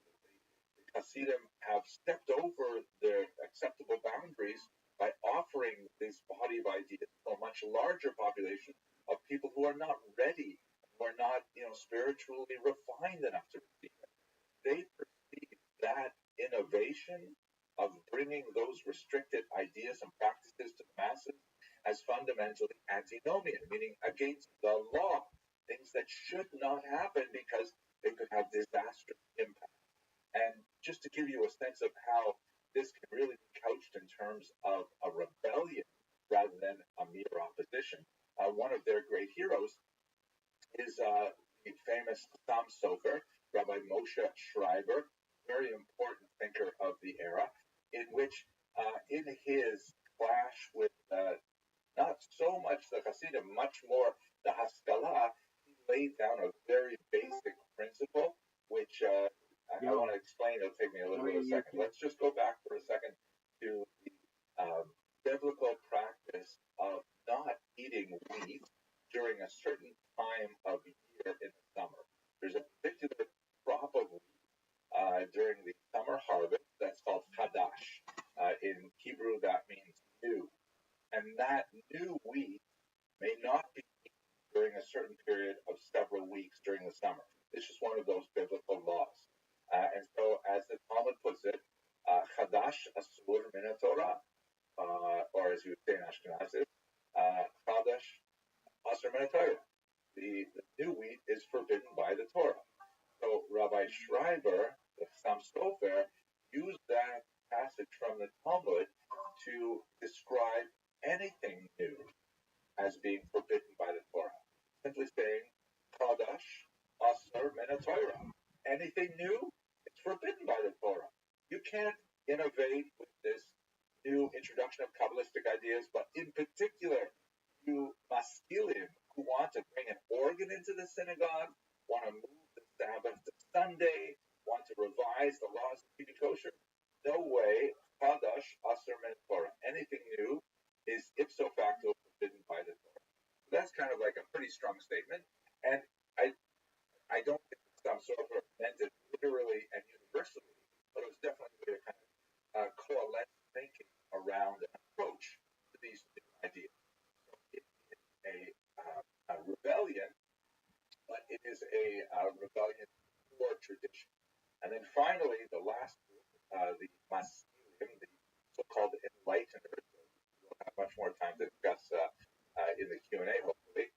The Hasidim have stepped over their acceptable boundaries by offering this body of ideas to a much larger population of people who are not ready, who are not, spiritually refined enough to receive it. They perceive that innovation of bringing those restricted ideas and practices to the masses as fundamentally antinomian, meaning against the law. things that should not happen because they could have disastrous impact. And just to give you a sense of how this can really be couched in terms of a rebellion rather than a mere opposition, one of their great heroes is the famous Chassam Sofer, Rabbi Moshe Schreiber, very important thinker of the era, in which in his clash with not so much the Hasidim, much more the Haskalah, he laid down a very basic principle, which I want to explain. It'll take me a little bit of a second. Let's just go back for a second to the biblical practice of not eating wheat during a certain time of year in the summer. There's a particular crop of wheat during the summer harvest that's called Chadash. In Hebrew, that means new. And that new wheat may not be eaten during a certain period of several weeks during the summer. This is one of those biblical laws. And so, as the Talmud puts it, Chadash asur min Torah, or as you would say in Ashkenazis, Chadash asur min Torah. The new wheat is forbidden by the Torah. So Rabbi Schreiber, the Chassam Sofer, used that passage from the Talmud to describe anything new as being forbidden by the Torah. Simply saying, Chadash asur min Torah. Anything new, it's forbidden by the Torah. You can't innovate with this new introduction of Kabbalistic ideas, but in particular, you maskilim who want to bring an organ into the synagogue, want to move the Sabbath to Sunday, want to revise the laws of keeping kosher. No way, Chadash asur min Torah. Anything new is ipso facto forbidden by the Torah. That's kind of like a pretty strong statement, and I don't think some sort of meant it literally and universally, but it was definitely a way to kind of coalesce thinking around an approach to these new ideas. So it is a rebellion, but it is a rebellion for tradition. And then finally, the last group, the Maskilim, the so-called enlighteners, we'll have much more time to discuss in the Q&A, hopefully.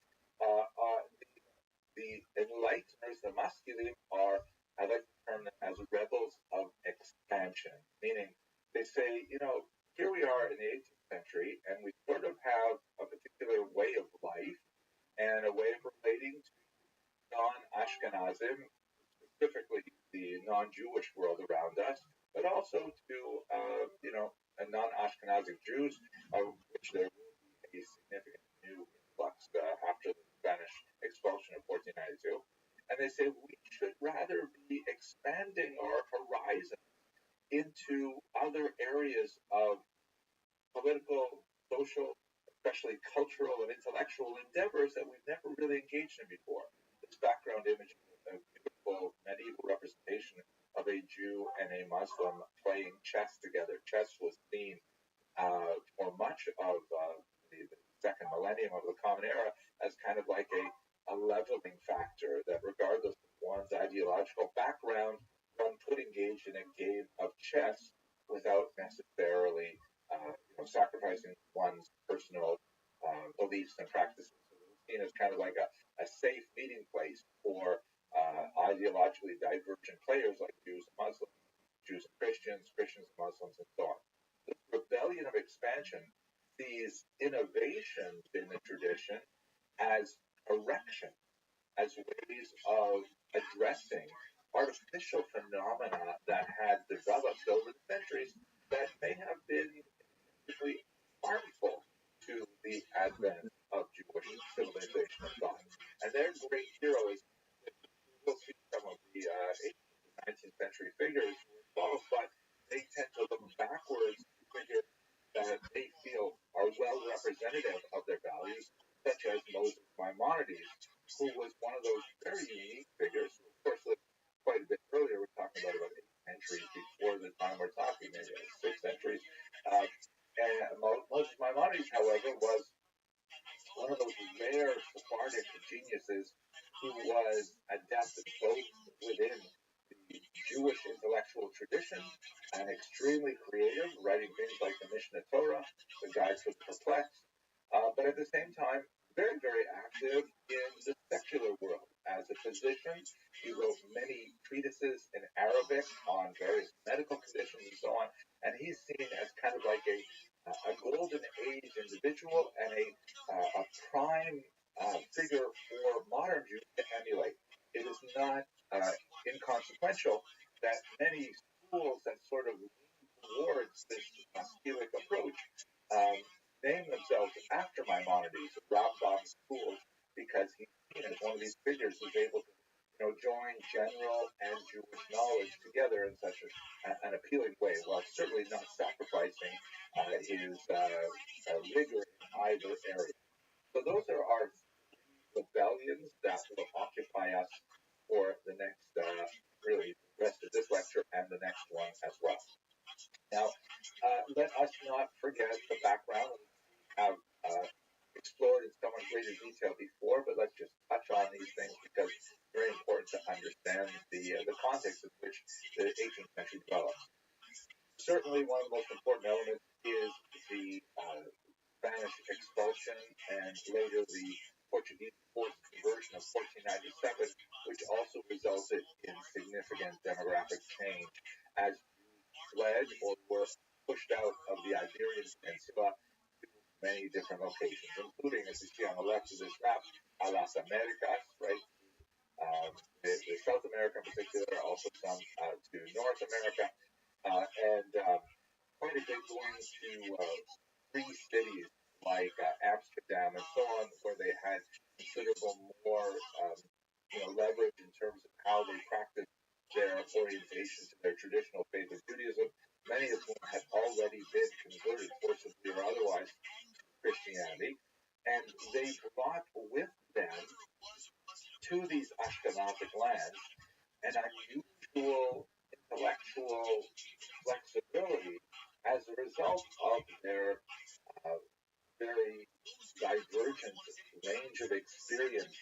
The enlighteners, the Maskilim, are, I like to term them as rebels of expansion, meaning they say, here we are in the 18th century, and we sort of have a particular way of life and a way of relating to non-Ashkenazim, specifically the non-Jewish world around us, but also to, non-Ashkenazic Jews, of which there will be a significant new influx after the Spanish expulsion of 1492. And they say we should rather be expanding our horizon into other areas of political, social, especially cultural and intellectual endeavors that we've never really engaged in before. This background image of a beautiful medieval representation of a Jew and a Muslim playing chess together. Chess was seen for much of the second millennium of the Common Era as kind of like a leveling factor that regardless of one's ideological background, one could engage in a game of chess without necessarily sacrificing one's personal beliefs and practices. So it was seen as kind of like a safe meeting place for ideologically divergent players like Jews and Muslims, Jews and Christians, Christians and Muslims, and so on. The rebellion of expansion sees innovations in the tradition as correction, as ways of addressing artificial phenomena that had developed over the centuries that may have been particularly harmful to the advent of Jewish civilization and thought. And their great hero is, we'll see some of the 18th and 19th century figures involved, but they tend to look backwards to figures that they feel are well representative of their values, such as Moses Maimonides, who was one of those very unique figures, who of course lived quite a bit earlier. We're talking about 8 centuries before the time we're talking, maybe 6 centuries. And Moses Maimonides, however, was one of those rare Sephardic geniuses who was adept both within the Jewish intellectual tradition and extremely creative, writing things like the Mishnah Torah, the Guide for the Perplexed, but at the same time, very, very active in the secular world. figure for modern Jews to emulate. It is not inconsequential that many schools that sort of lean towards this Hasidic approach um, name themselves after Maimonides, Rambam schools, because he, as one of these figures, was able to join general and Jewish knowledge together in such an appealing way, while certainly not sacrificing his rigor in either area. So those are our rebellions that will occupy us for the next, really, rest of this lecture and the next one as well. Now, let us not forget the background we have explored in somewhat greater detail before, but let's just touch on these things because it's very important to understand the context in which the 18th century develops. Certainly, one of the most important elements is the Spanish expulsion and later the Portuguese forced conversion of 1497, which also resulted in significant demographic change as fled or were pushed out of the Iberian Peninsula to many different locations, including, as you see on the left of this map, a las Americas, right? The South America in particular, also some to North America, and quite a bit going to free cities like Amsterdam and so on, where they had considerable more leverage in terms of how they practiced their orientation to their traditional faith of Judaism, many of whom had already been converted, forcibly or otherwise, to Christianity, and they brought with them to these Ashkenazic lands an unusual intellectual flexibility as a result of their very divergent range of experience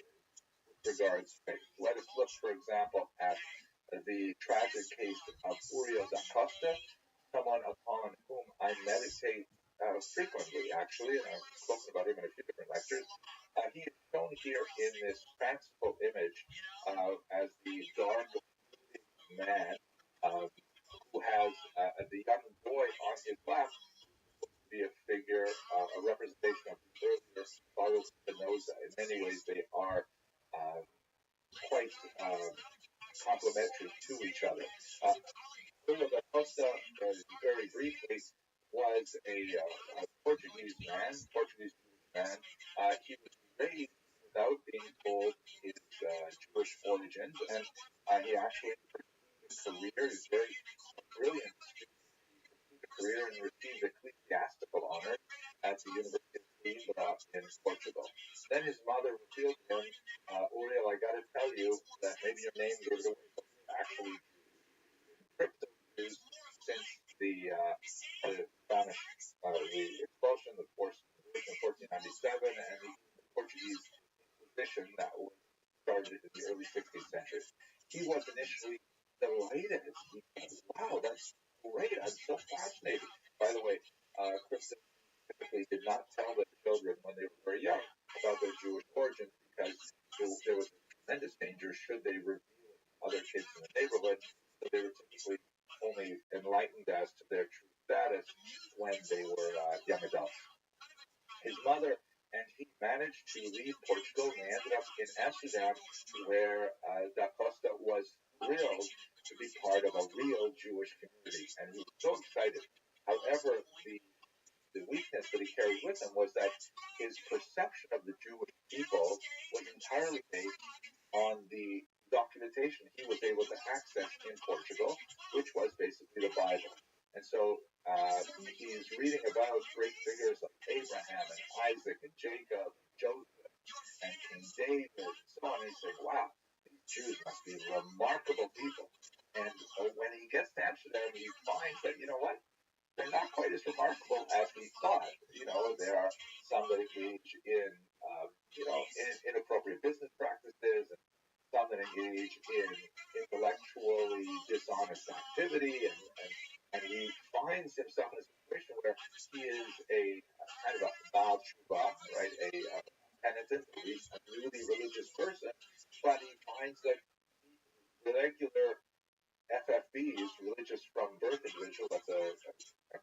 with regards to faith. Let us look, for example, at the tragic case of Uriel da Costa, someone upon whom I meditate frequently, actually, and I've spoken about him in a few different lectures. He is shown here in this fanciful image as the dark man who has the young boy on his lap, be a figure, a representation of the earlier Baruch Spinoza. In many ways, they are quite complementary to each other. Uriel da Costa, very briefly, was a Portuguese Jewish man. He was raised without being told his Jewish origins, and he actually pursued a career. He's very brilliant career and received ecclesiastical honor at the University of Coimbra in Portugal. Then his mother revealed to him, Uriel, I got to tell you that maybe your name goes away, but you're actually crypto Jews since the Spanish, the expulsion, the forced conversion in 1497, and the Portuguese Inquisition that was started in the early 16th century. He was initially delighted. He said, wow, that's great. I'm so fascinated. By the way, Christians typically did not tell their children when they were very young about their Jewish origins because there was tremendous danger should they reveal other kids in the neighborhood. So they were typically only enlightened as to their true status when they were young adults. His mother and he managed to leave Portugal, and they ended up in Amsterdam, where Da Costa was thrilled to be part of a real Jewish community, and he was so excited. However, the weakness that he carried with him was that his perception of the Jewish people was entirely based on the documentation he was able to access in Portugal, which was basically the Bible. And so he's reading about great figures like Abraham and Isaac and Jacob and Joseph and King David and so on. And he's saying, wow, these Jews must be remarkable people. And when he gets to Amsterdam, he finds that, you know what? They're not quite as remarkable as he thought. There are some that engage in, inappropriate business practices, and some that engage in intellectually dishonest activity, and he finds himself in a situation where he is a kind of a Baal Tshuva, right, a penitent, a newly religious person, but he finds that regular FFBs, religious from birth individual, that's a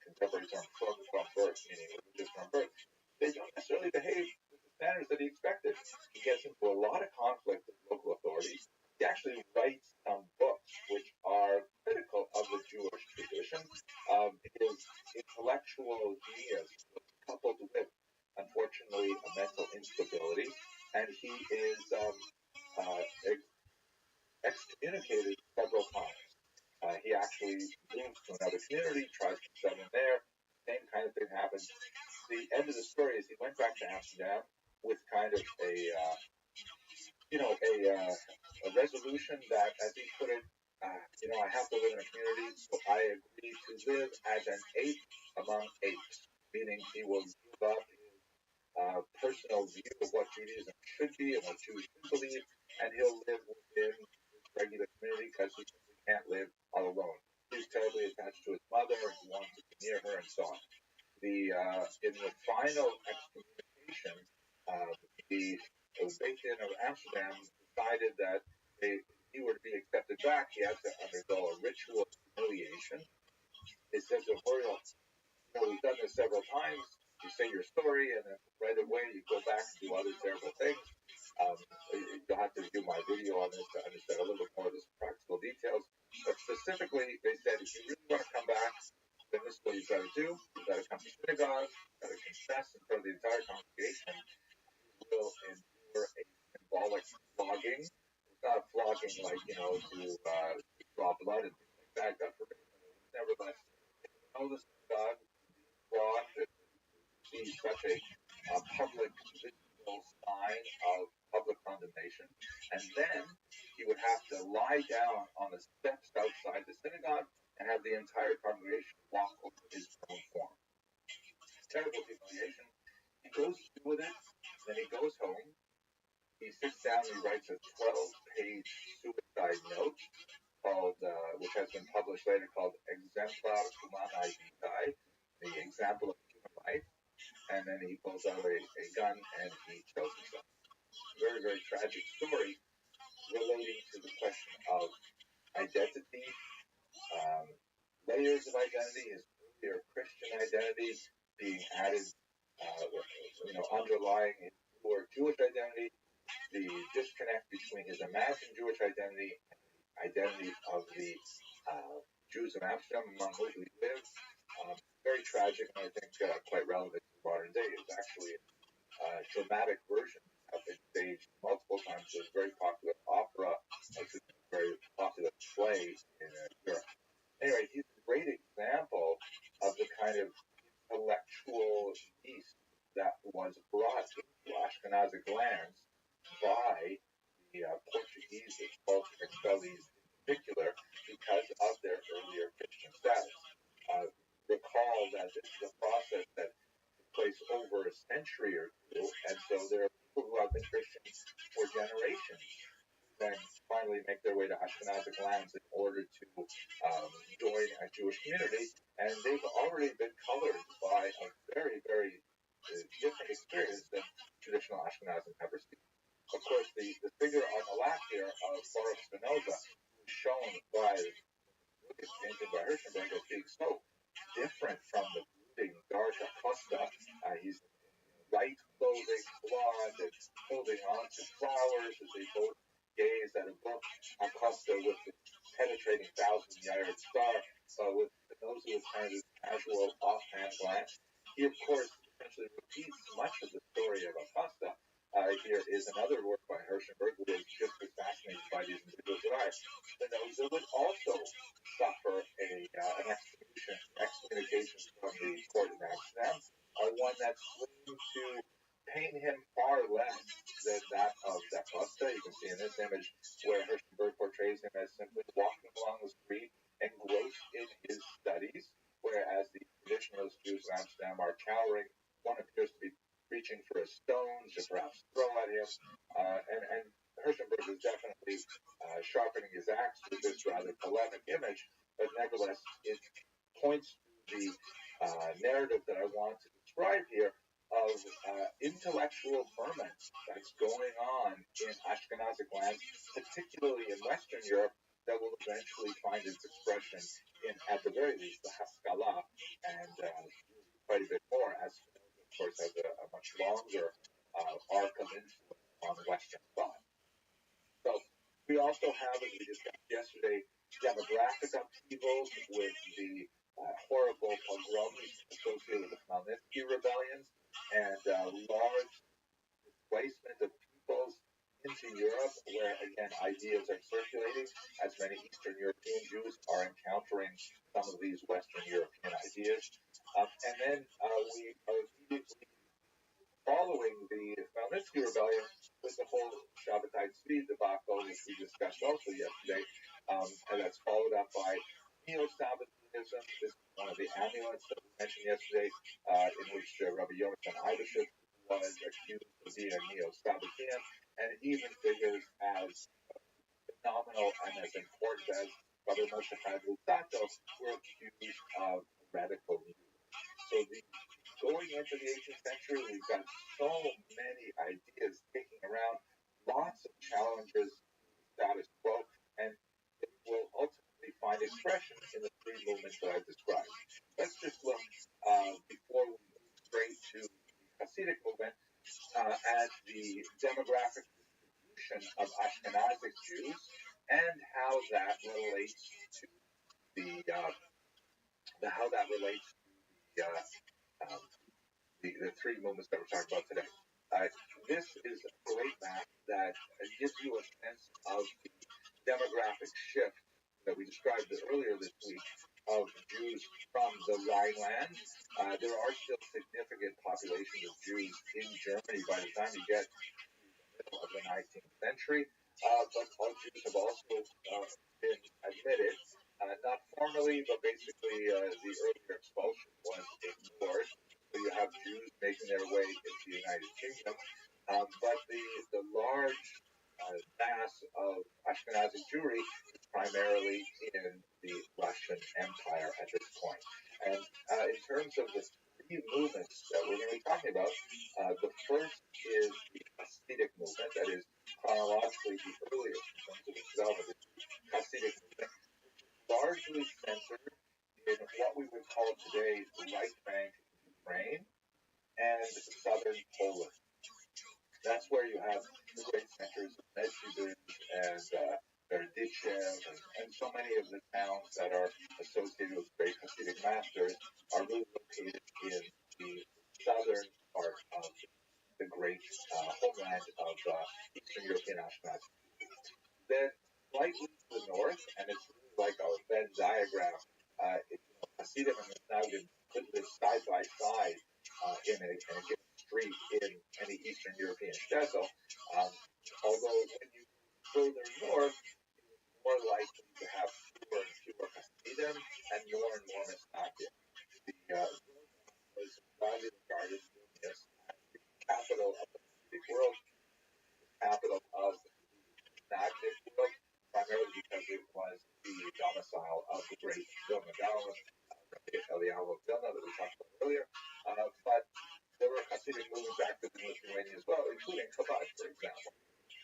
contemporary term, from birth, meaning religious from birth, they don't necessarily behave manners that he expected. He gets into a lot of conflict with local authorities. He actually writes some books which are critical of the Jewish tradition. His intellectual genius was coupled with, unfortunately, a mental instability, and he is excommunicated several times. He actually moves to another community, tries to settle there. Same kind of thing happens. The end of the story is he went back to Amsterdam with kind of a resolution that, as he put it, I have to live in a community, so I agree to live as an ape among apes, meaning he will give up his personal view of what Judaism should be and what Jews should believe, and he'll live within his regular community because he simply can't live all alone. He's terribly attached to his mother, he wants to be near her, and so on. In the final excommunication, the Beit of Amsterdam decided that if he were to be accepted back, he had to undergo a ritual humiliation. It says in memorial, we've done this several times. You say your story, and then right away you go back and do other terrible things. You'll have to view my video on this to understand a little bit more of the practical details. But specifically, they said if you really want to come back, then this is what you've got to do. You've got to come to synagogue, you've got to confess in front of the entire congregation. You will endure a symbolic flogging. It's not flogging like, to draw blood and things like that. God forbid. Nevertheless, know the synagogue, flogged, and see such a public visible sign of public condemnation. And then he would have to lie down on the steps outside the synagogue and have the entire congregation walk over his own form. Terrible humiliation. He goes through with it, then he goes home. He sits down and he writes a 12-page suicide note called, which has been published later, called Exemplar Humanae Vitae, the example of human life. And then he pulls out a gun and he kills himself. Very, very tragic story relating to the question of identity, layers of identity, his earlier Christian identity being added, underlying his newer Jewish identity, the disconnect between his imagined Jewish identity and the identity of the Jews of Amsterdam among whom he lived. Very tragic, and I think quite relevant to modern day. It's actually a dramatic version have been staged multiple times. There's a very popular opera, a very popular play in Europe. Anyway, he's a great example of the kind of intellectual yeast that was brought into Ashkenazic lands by the Portuguese expellees in particular because of their earlier Christian status. Recall that this is a process that took place over a century or two, and so there are people who have been Christians for generations then finally make their way to Ashkenazic lands in order to join a Jewish community, and they've already been colored by a very, very different experience than traditional Ashkenazim have received. Of course, the figure on the left here of Baruch Spinoza, who's shown by this painting by Hirschenberg as being so different from the brooding dark Acosta. He's in light clothing, blonde, and holding on to flowers as they both gaze at a book. Acosta with the penetrating thousand-yard star, with Spinoza with kind of this casual offhand glance. He, of course, essentially repeats much of the story of Acosta. Here is another work by Hirschenberg, who is just as fascinated by these individuals that I. Spinoza would also suffer an excommunication from the court in Amsterdam, one that seemed to paint him far less than that of Da Costa. You can see in this image where Hirschenberg portrays him as simply walking along the street, engrossed in his studies, whereas the traditionalist Jews of Amsterdam are cowering. One appears to be reaching for a stone to perhaps throw at him, and Hirschenberg is definitely sharpening his axe with this rather polemic image, but nevertheless it points to the narrative that I want to describe here of intellectual ferment that's going on in Ashkenazic lands, particularly in Western Europe, that will eventually find its expression in, at the very least, the Haskalah, and quite a bit more, as of course has a much longer arc of influence on Western thought. So we also have, as we discussed yesterday, demographic upheavals with the horrible pogroms associated with the Khmelnytsky rebellions and large displacement of peoples into Europe, where again ideas are circulating, as many Eastern European Jews are encountering some of these Western European ideas. And then we are immediately following the Khmelnytsky rebellion with the whole Shabbatai Tzvi debacle, which we discussed also yesterday, and that's followed up by Neo-Sabbatism. This is one of the amulets that we mentioned yesterday, in which Rabbi Yonatan Eibeshitz was accused of being a Neo-Sabbatean, and even figures as phenomenal and as important as Rabbi Moshe Chaim Luzzatto were accused of radical views. So going into the 18th century, we've got so many ideas kicking around, lots of challenges to the status quo, and it will ultimately find expression in the three movements that I've described. Let's just look, before we move straight to the Hasidic movement, at the demographic distribution of Ashkenazic Jews and how that relates to the the three movements that we're talking about today. This is a great map that gives you a sense of the demographic shift that we described earlier this week of Jews from the Rhineland. There are still significant populations of Jews in Germany by the time you get to the middle of the 19th century, but all Jews have also been admitted, not formally, but basically the earlier expulsion was ignored. So you have Jews making their way into the United Kingdom, but the large mass of Ashkenazi Jewry is primarily in the Russian Empire at this point. And in terms of the three movements that we're going to be talking about, the first is the Hasidic movement, that is chronologically the earliest in terms of its development, the Hasidic movement, which is largely centered in what we would call today the right bank Ukraine and southern Poland. That's where you have the great centers of Medjugorje and Berdichev and so many of the towns that are associated with great Hasidic masters are really located in the southern part of the great homeland of Eastern European Ashkenazi. Then slightly to the north, and it's really like a Venn diagram, Hasidim and Misnagdim could live side by side in a given street in any Eastern European shtetl. Although when you move further north, you're more likely to have fewer and fewer Hasidim and more Misnagdim. The was widely regarded as the capital of the Hasidic world, the capital of the Misnagdic world, primarily because it was the domicile of the great Vilna Gaon, Eliyahu of Vilna, that we talked about earlier. But there were Hasidic movements active in Lithuania as well, including Chabad, for example.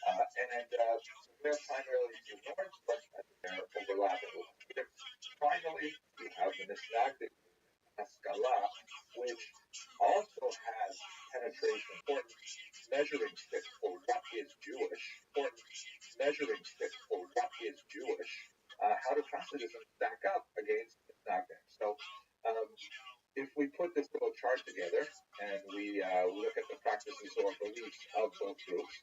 So they're primarily to the north, but they're overlapping with Hasidic. Finally, you have the Misnagdic Haskalah, which also has penetration, important measuring stick for what is Jewish, how does Hasidism stack up against Misnagdim? So if we put this little chart together and we look at the practices or beliefs of both groups,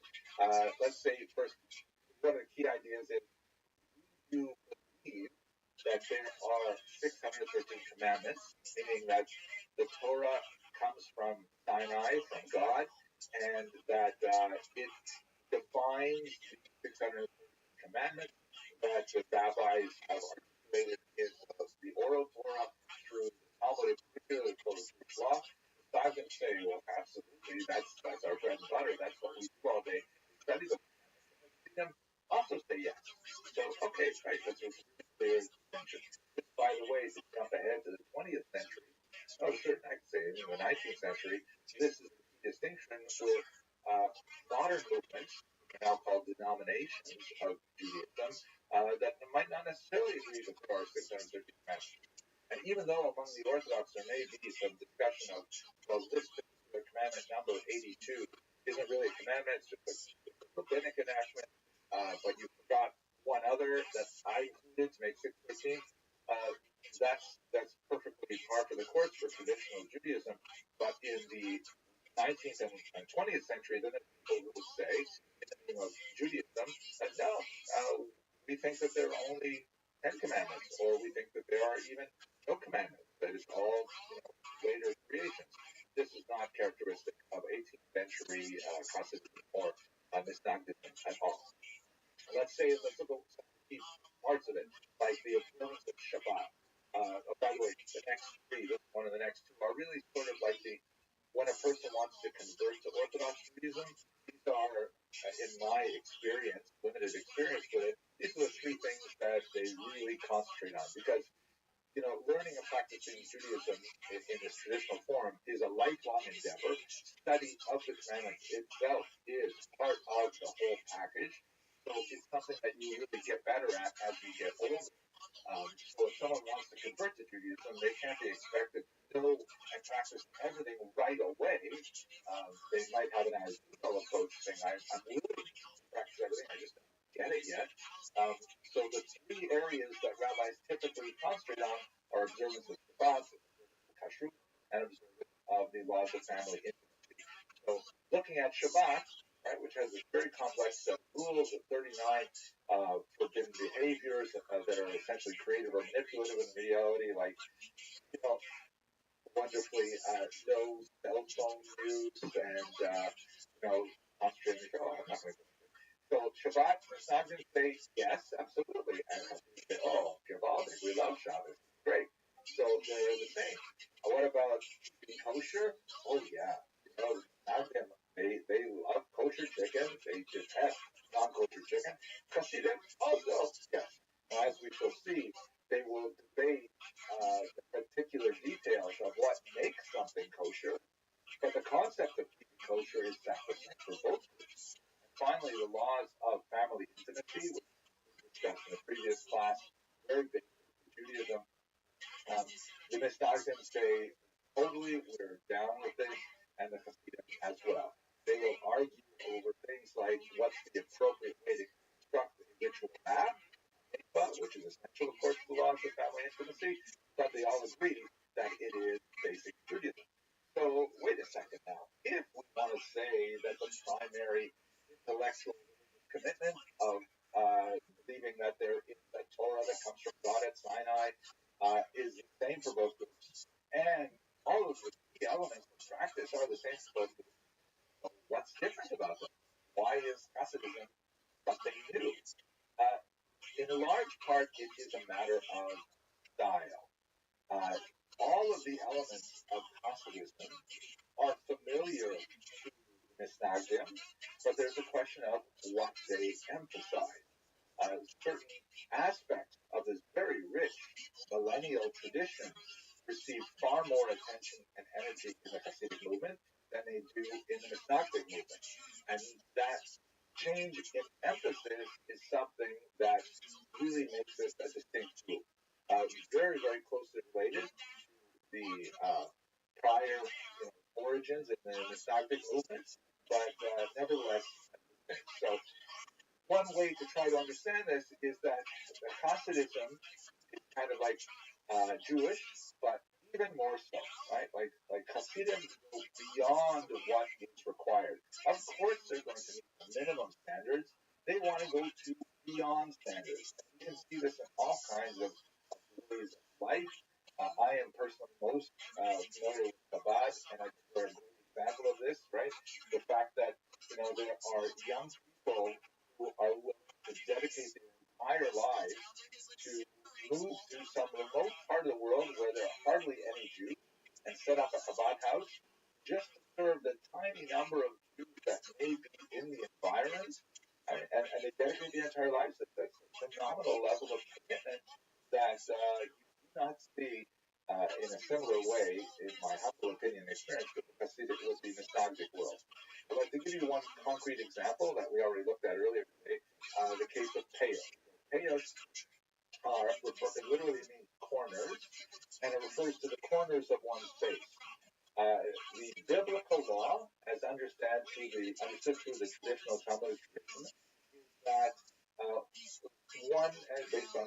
let's say first, one of the key ideas is you believe that there are 613 commandments, meaning that the Torah comes from Sinai, from God, and that it defines the 613 commandments that the rabbis have articulated in the oral Torah through the Talmud, particularly the Jewish law. So I'm going to say, well, absolutely, that's our bread and butter. That's what we do all day. We study the commandments. And also say yes. So, okay, right, that's a clear distinction. Just by the way, to jump ahead to the 20th century, certain I could say in the 19th century, this is the distinction with modern movements, now called denominations of Judaism, that might not necessarily agree with our 613 commandments. And even though among the Orthodox there may be some discussion of, well, this particular commandment number 82 isn't really a commandment, it's just a rabbinic enactment, but you forgot one other that I included to make 613. Uh, that's perfectly par for the course for traditional Judaism, but in the 19th and 20th century, then people will say, in the name of Judaism, that no, we think that there are only 10 commandments, or we think that there are even no commandments, that it's all later creations. This is not characteristic of 18th century Hasidism or Misnagditism at all. Let's look at some key parts of it, like the observance of Shabbat. By the way, the next three, this one and the next two, are really sort of like when a person wants to convert to Orthodox Judaism. These are, in my experience, limited experience with it, these are the three things that they really concentrate on, because learning and practicing Judaism in its traditional form is a lifelong endeavor. Study of the commandments itself is part of the whole package. So it's something that you really get better at as you get older. So if someone wants to convert to Judaism, they can't be expected to know and practice everything right away. They might have an Aristotle approach saying, I'm willing to practice everything, I just don't get it yet. So the three areas that rabbis typically concentrate on are observance of Shabbat, observance of Kashrut, and observance of the laws of family intimacy. So looking at Shabbat, right, which has this very complex set of rules of 39 forbidden behaviors that are essentially creative or manipulative in reality, like wonderfully no cell phone use and concentrating. Oh, I'm not going to. So Shabbat, it's not going to say yes, absolutely, and say, oh, Givaldic, we love Shabbos, great. So they're the same. What about being kosher? Oh yeah, they love kosher chicken. They detest non-kosher chicken. Hasidim also, yes. As we shall see, they will debate the particular details of what makes something kosher, but the concept of keeping kosher is sacrosanct for both groups. And finally, the laws of family intimacy, which was discussed in a previous class, very big for Judaism. The Mishnayos say, totally, we're down with it, and the Hasidim as well. They will argue over things like what's the appropriate way to construct a ritual bath, which is essential, of course, to the laws of family intimacy, but they all agree that it is basic Judaism. So, wait a second now. If we want to say that the primary intellectual commitment of believing that there is a Torah that comes from God at Sinai is the same for both groups, and all of the key elements of practice are the same for both groups, so what's different about them? Why is Hasidism something new? In a large part, it is a matter of style. All of the elements of Hasidism are familiar to Misnagdim, but there's a question of what they emphasize. Certain aspects of this very rich millennial tradition receive far more attention and energy in the Hasidic movement than they do in the Misnagdic movement. And that change in emphasis is something that really makes this a distinct group. Very, very closely related to the prior origins in the Misnagdic movement, but nevertheless distinct. So one way to try to understand this is that Hasidism is kind of like Jewish, but even more so, right? Like Hasidim go beyond what is required. Of course, they're going to meet the minimum standards. They want to go to beyond standards. You can see this in all kinds of ways of life. I am personally most familiar with Chabad, and I think they're a great example of this, right? The fact that there are young people who are willing to dedicate their entire lives to move to some remote part of the world where there are hardly any Jews and set up a Chabad house just to serve the tiny number of Jews that may be in the environment, and they dedicate their entire lives. That's a phenomenal level of commitment that you do not see in a similar way, in my humble opinion and experience, with the Misnagdic world. I'd like to give you one concrete example that we already looked at earlier today, the case of payos. Payos it literally means corners, and it refers to the corners of one's face. The biblical law, as understood through the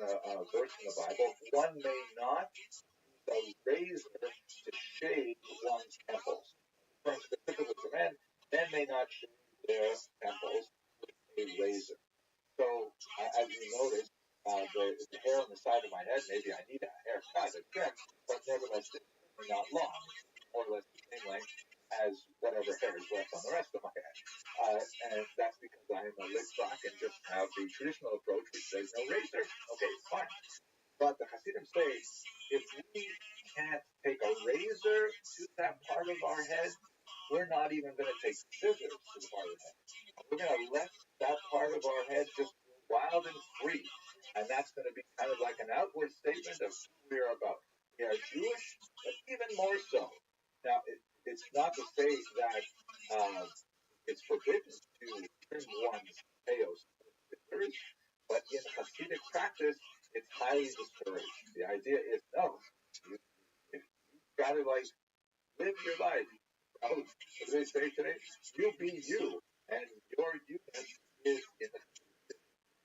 a verse in the Bible, one may not use a razor to shave one's temples. From specifically for men may not shave their temples with a razor. So, as you notice, the hair on the side of my head, maybe I need a haircut, a trim, but nevertheless, it's certainly not long. It's more or less the same length as whatever hair is left on the rest of my head. And that's because I'm a litzvah and just have the traditional approach, which says no razor. Okay, fine. But the Hasidim say, if we can't take a razor to that part of our head, we're not even going to take scissors to the part of the head. We're going to let that part of our head just go wild and free. And that's going to be kind of like an outward statement of who we are about. We are Jewish, but even more so. Now, it's not to say that it's forbidden to trim one's peos with scissors, but in Hasidic practice, it's highly discouraged. The idea is, no, if you've got to, like, live your life. What do they say today? You be you, and your union is in the community.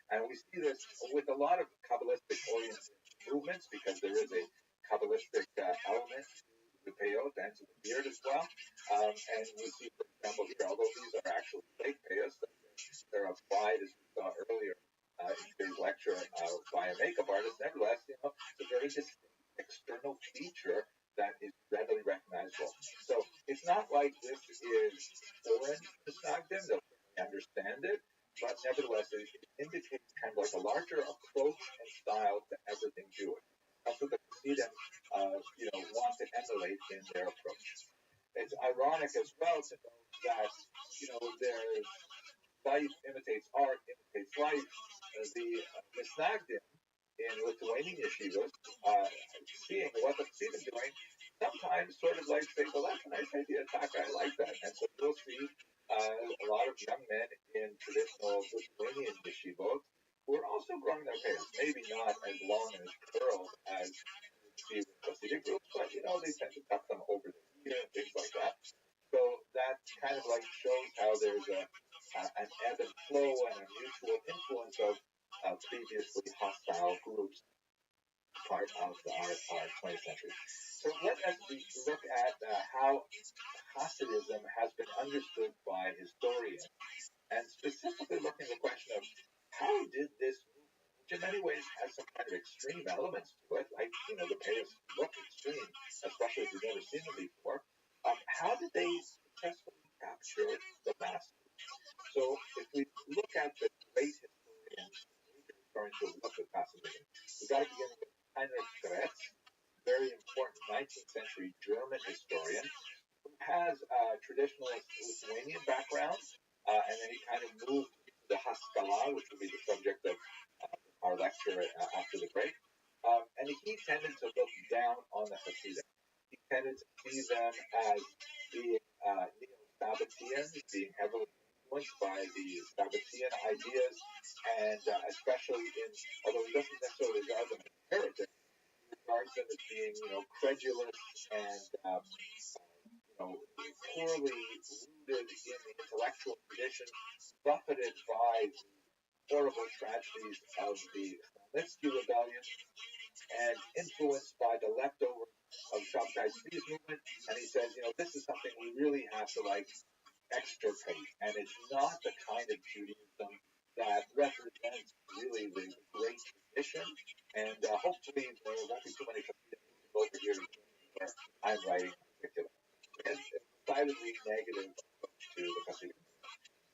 And we see this with a lot of Kabbalistic oriented movements because there is a Kabbalistic element to the peyot and to the beard as well. And we see, for example, here, although these are actually fake peyots, they're applied, as we saw earlier in today's lecture, by a makeup artist. Nevertheless, it's a very distinct external feature that is readily recognizable. So it's not like this is foreign to Snagdim. They'll understand it, but nevertheless, it indicates kind of like a larger approach and style to everything Jewish. That's what the Hasidim, want to emulate in their approach. It's ironic as well to know that, there's life imitates art, imitates life. The Misnagdim in Lithuanian yeshivas, seeing what the Hasidim doing, sometimes sort of like say, well, that's a nice idea, Taka, I like that. And so you'll see a lot of young men in traditional Lithuanian yeshivot who are also growing their hair, maybe not as long and as curled as the Hasidic groups, but, they tend to tuck them over the ear and things like that. So that kind of like shows how there's an ebb and flow and a mutual influence of previously hostile groups part of our 20th century. So let us look at how Hasidism has been understood by historians, and specifically looking at the question of how did this movement, which in many ways has some kind of extreme elements to it, like, the payers look extreme, especially if you've never seen them before, how did they successfully capture the masses? So if we look at the great historians who have looked at Hasidism, we've got to begin with Heinrich Gretz, very important 19th century German historian, who has a traditionalist Lithuanian background, and then he kind of moved into the Haskalah, which will be the subject of our lecture after the break. And he tended to look down on the Hasidim. He tended to see them as being neo-Sabbatean, being heavily influenced by the Sabbatean ideas, and especially although he doesn't necessarily regard them as heretics, he regards them as being, credulous and, poorly rooted in the intellectual tradition, buffeted by the horrible tragedies of the Chmielnicki rebellion, and influenced by the leftovers of Shabtai Tzvi's movement. And he says, this is something we really have to, extirpate. And it's not the kind of Judaism that represents really the great tradition. And hopefully there won't be too many Hasidim over here where I'm writing in particular. It's a decidedly negative approach to the Hasidim.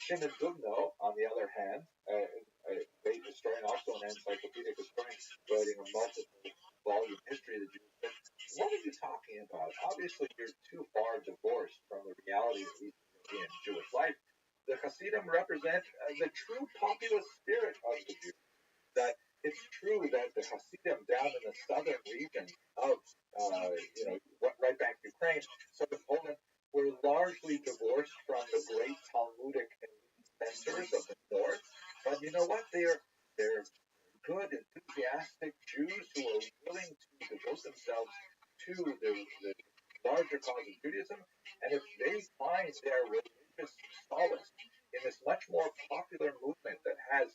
Shimon Dubno, on the other hand, a great historian, also an encyclopedic historian, writing a multiple-volume history of the Jews. But what are you talking about? Obviously, you're too far divorced from the reality of Eastern Jewish life. The Hasidim represent the true populist spirit of the Jews. That it's true that the Hasidim down in the southern region of, right back to Ukraine, southern Poland, were largely divorced from the great Talmudic centers of the north. But you know what? They're good, enthusiastic Jews who are willing to devote themselves to the larger cause of Judaism. And if they find their religious solace in this much more popular movement that has,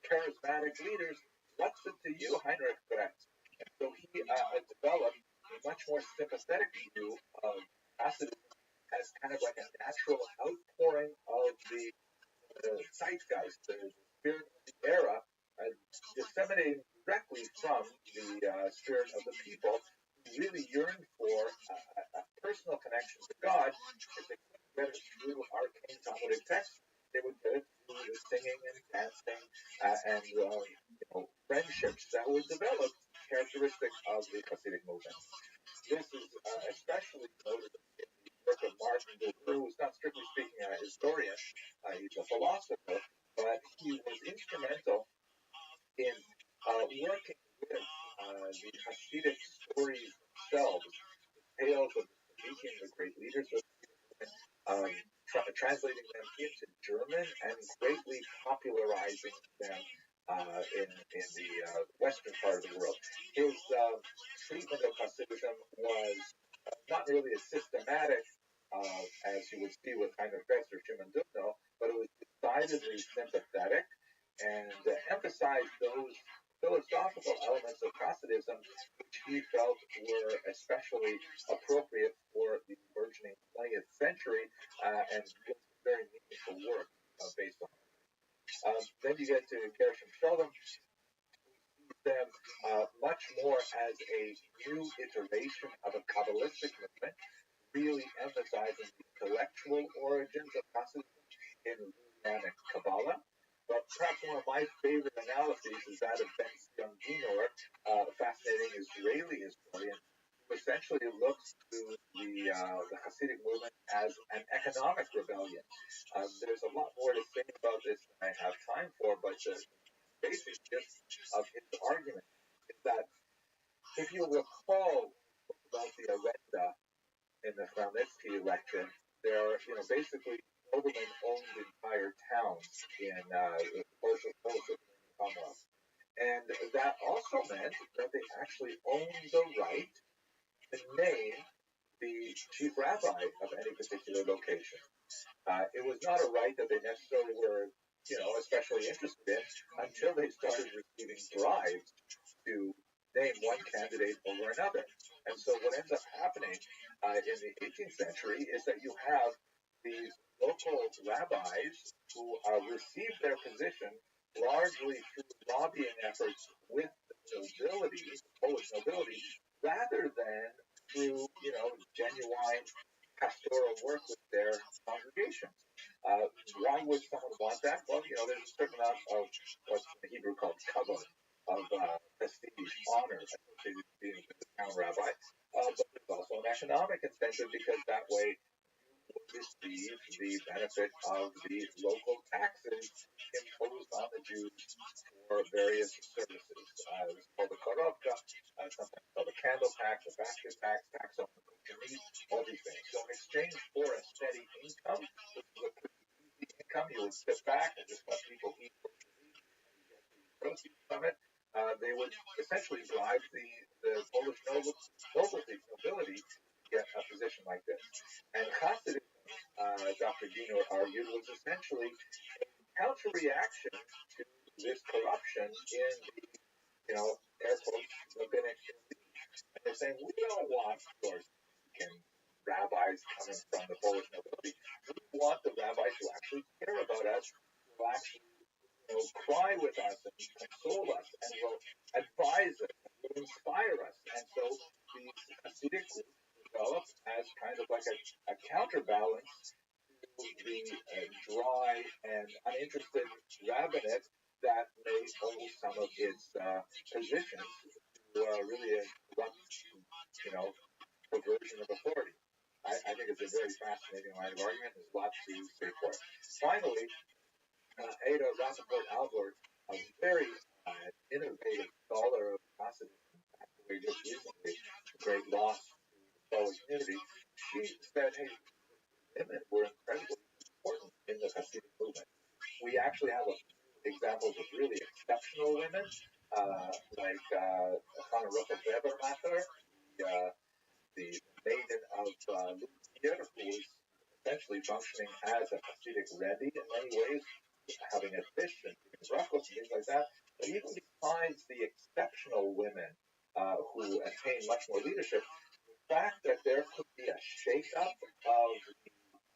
charismatic leaders, what's it to you, Heinrich Kretz? And so he developed a much more sympathetic view of Hasidism as kind of like a natural outpouring of the zeitgeist, the spirit of the era, disseminating directly from the spirit of the people who really yearned for a personal connection to God. If they couldn't get it through arcane Talmudic texts, they would get it through the singing and dancing and friendships that would develop, characteristic of the Hasidic movement. This is especially noted in the work of Martin Buber, who is not strictly speaking a historian, he's a philosopher, but he was instrumental in working with the Hasidic stories themselves, tales of the Tzaddikim, the great leaders of the movement, translating them into German and greatly popularizing them in the western part of the world. His treatment of Hasidism was not really as systematic as you would see with Heinrich Kretz or Shimon Dubno, but it was decidedly sympathetic and emphasized those philosophical elements of Hasidism which he felt were especially appropriate for the burgeoning 20th century and very meaningful work based on it. Then you get to Gershom Scholem, them much more as a new iteration of a Kabbalistic movement, really emphasizing the intellectual origins of Hasidism in Lutheranic Kabbalah. But perhaps one of my favorite analyses is that of Ben Zion Dinor, a fascinating Israeli historian, who essentially looks to the Hasidic movement as an economic rebellion. There's a lot more to say about this than I have time for, but the basic gist of his argument is that if you recall about the Arenda in the Chmielnicki lecture, there are, basically noblemen owned entire towns in the Polish Commonwealth. And that also meant that they actually owned the right to name the chief rabbi of any particular location. It was not a right that they necessarily were, especially interested in until they started receiving bribes to name one candidate over another. And so what ends up happening in the 18th century is that you have these local rabbis who receive their position largely through lobbying efforts with the nobility, the Polish nobility, rather than through, genuine pastoral work with their congregations. Why would someone want that? Well, there's a certain amount of what's in the Hebrew called kavod, of prestige, honor associated with being the town rabbi. But there's also an economic incentive because that way you will receive the benefit of the local taxes imposed on the Jews for various services. It's called the korovka, sometimes called the candle tax, the basket tax, tax on the kosher meat, all these things. So in exchange for a steady income, which is a pretty easy income, you would sit back and just let people eat kosher meat and get the proceeds from it. They would essentially bribe the Polish nobility to get a position like this. And Hasidism, Dr. Dino argued, was essentially a counter-reaction to this corruption in the, air quotes, rabbinic elite. And they're saying, we don't want your rabbis coming from the Polish nobility. We want the rabbis who actually care about us, who actually cry with us and console us and will advise us and will inspire us. And so these Hasidic groups developed as kind of like a counterbalance to the dry and uninterested rabbinate that may hold some of its positions to really a corrupt, perversion of authority. I think it's a very fascinating line of argument. There's lots to say for it. Finally, Ada Rappaport-Albert, a very innovative scholar of Hasidism, passed away just recently, a great loss to the Polish community. She said, hey, women were incredibly important in the Hasidic movement. We actually have examples of really exceptional women, like Hannah Ruppel Webermacher, the maiden of Lukier, who was essentially functioning as a Hasidic Rebbe in many ways, having a fish and brachos and things like that. But even besides the exceptional women who attain much more leadership, the fact that there could be a shake-up of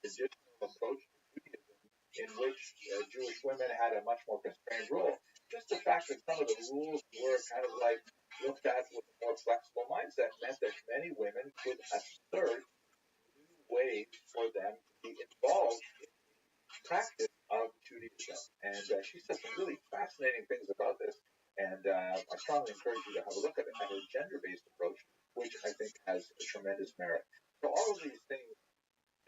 the traditional approach to Judaism in which Jewish women had a much more constrained role, just the fact that some of the rules were kind of like looked at with a more flexible mindset meant that many women could assert new ways for them to be involved in the practice of Judaism. And she said some really fascinating things about this. And I strongly encourage you to have a look at her gender-based approach, which I think has a tremendous merit. So all of these things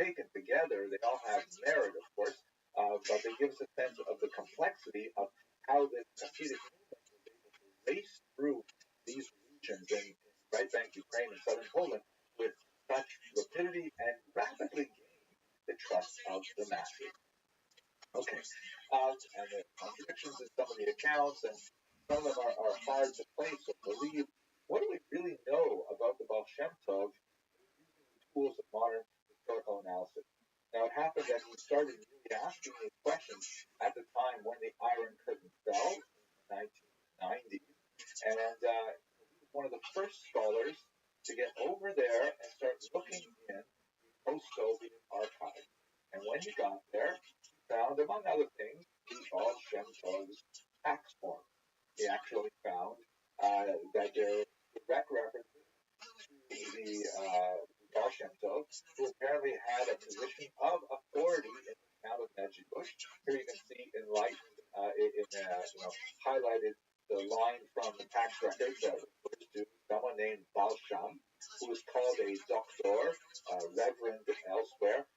taken together, they all have merit, of course, but they give us a sense of the complexity of how this Hasidic movement was able to race through these regions in right bank Ukraine and southern Poland with such rapidity and rapidly gain the trust of the masses. Okay, and the contradictions in some of the accounts, and some of them are hard to place or believe. What do we really know about the Baal Shem Tov using the tools of modern historical analysis? Now, it happened that he started really asking these questions at the time when the Iron Curtain fell in the 1990s, and he was one of the first scholars to get over there and start looking in the post-Soviet archives. And when he got there, he found, among other things, the Baal Shem Tov's tax form. He actually found that there were direct references to the Baal Shem Tov, who apparently had a position of authority in the town of Medjugorje. Here you can see enlightened, highlighted the line from the tax records that refers to someone named Baal Shem, who was called a doctor, reverend elsewhere,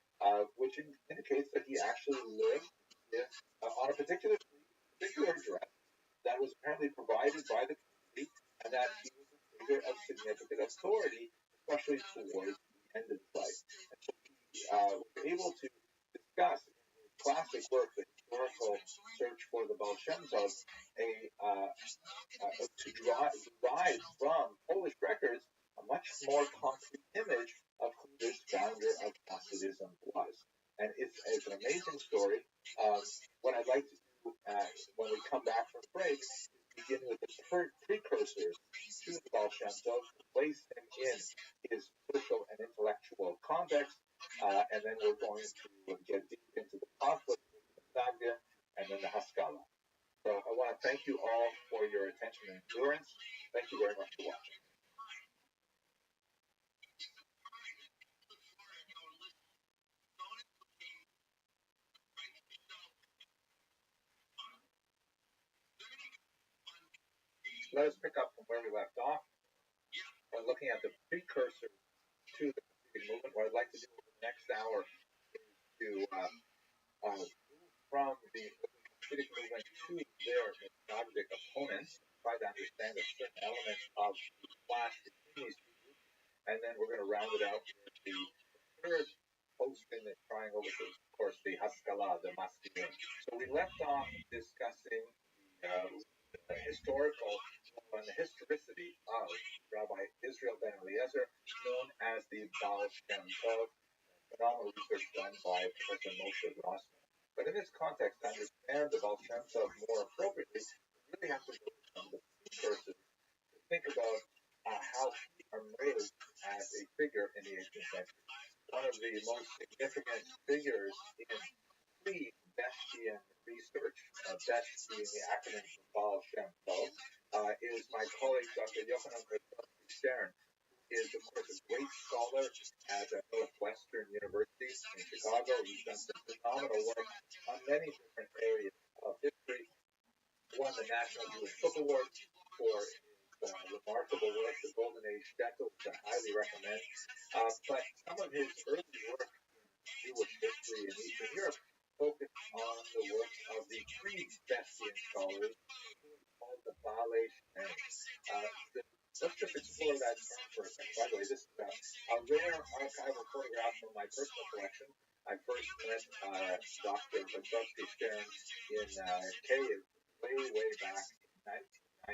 which indicates that he actually lived on a particular address that was apparently provided by the community, and that he was a figure of significant authority, especially towards the end of his life. And so he was able to discuss in his classic work, The Historical Search for the Baal Shem Tov, to derive from Polish records a much more concrete image of who this founder of Hasidism was. And it's an amazing story. What I'd like to do when we come back from break is begin with the precursors to the Baal Shem Tov, place him in his social and intellectual context, and then we're going to get deep into the conflict with the Sagdia and then the Haskalah. So I want to thank you all for your attention and endurance. Thank you very much for watching. Let us pick up from where we left off by looking at the precursor to the Hasidic movement. What I'd like to do over the next hour is to move from the Hasidic movement to their Messianic opponents, try to understand a certain element of the clash between these two groups, and then we're going to round it out with the third post in the triangle, which is, of course, the Haskalah, the masculine. So we left off discussing the historical and the historicity of Rabbi Israel ben Eliezer, known as the Baal Shem Tov, phenomenal research done by Professor Moshe Rossman. But in this context, to understand the Baal Shem Tov more appropriately, we really have to go from the precursors to think about how he emerged as a figure in the 18th century. One of the most significant figures in pre-Bechtian research, Bech being the acronym for Baal Shem Tov, is my colleague Dr. Yochanan Stern, who is, of course, a great scholar at Northwestern University in Chicago. He's done some phenomenal work on many different areas of history. He won the National Jewish Book Award for his remarkable work, The Golden Age Shtetl, which I highly recommend. But some of his early work in Jewish history in Eastern Europe focused on the work of the pre-Bechtian scholars, who is called the Baalei Shem. Let's just explore that term for a second. By the way, this is a rare archival photograph from my personal collection. I first met Dr. Rabbi Stern in Kyiv way back in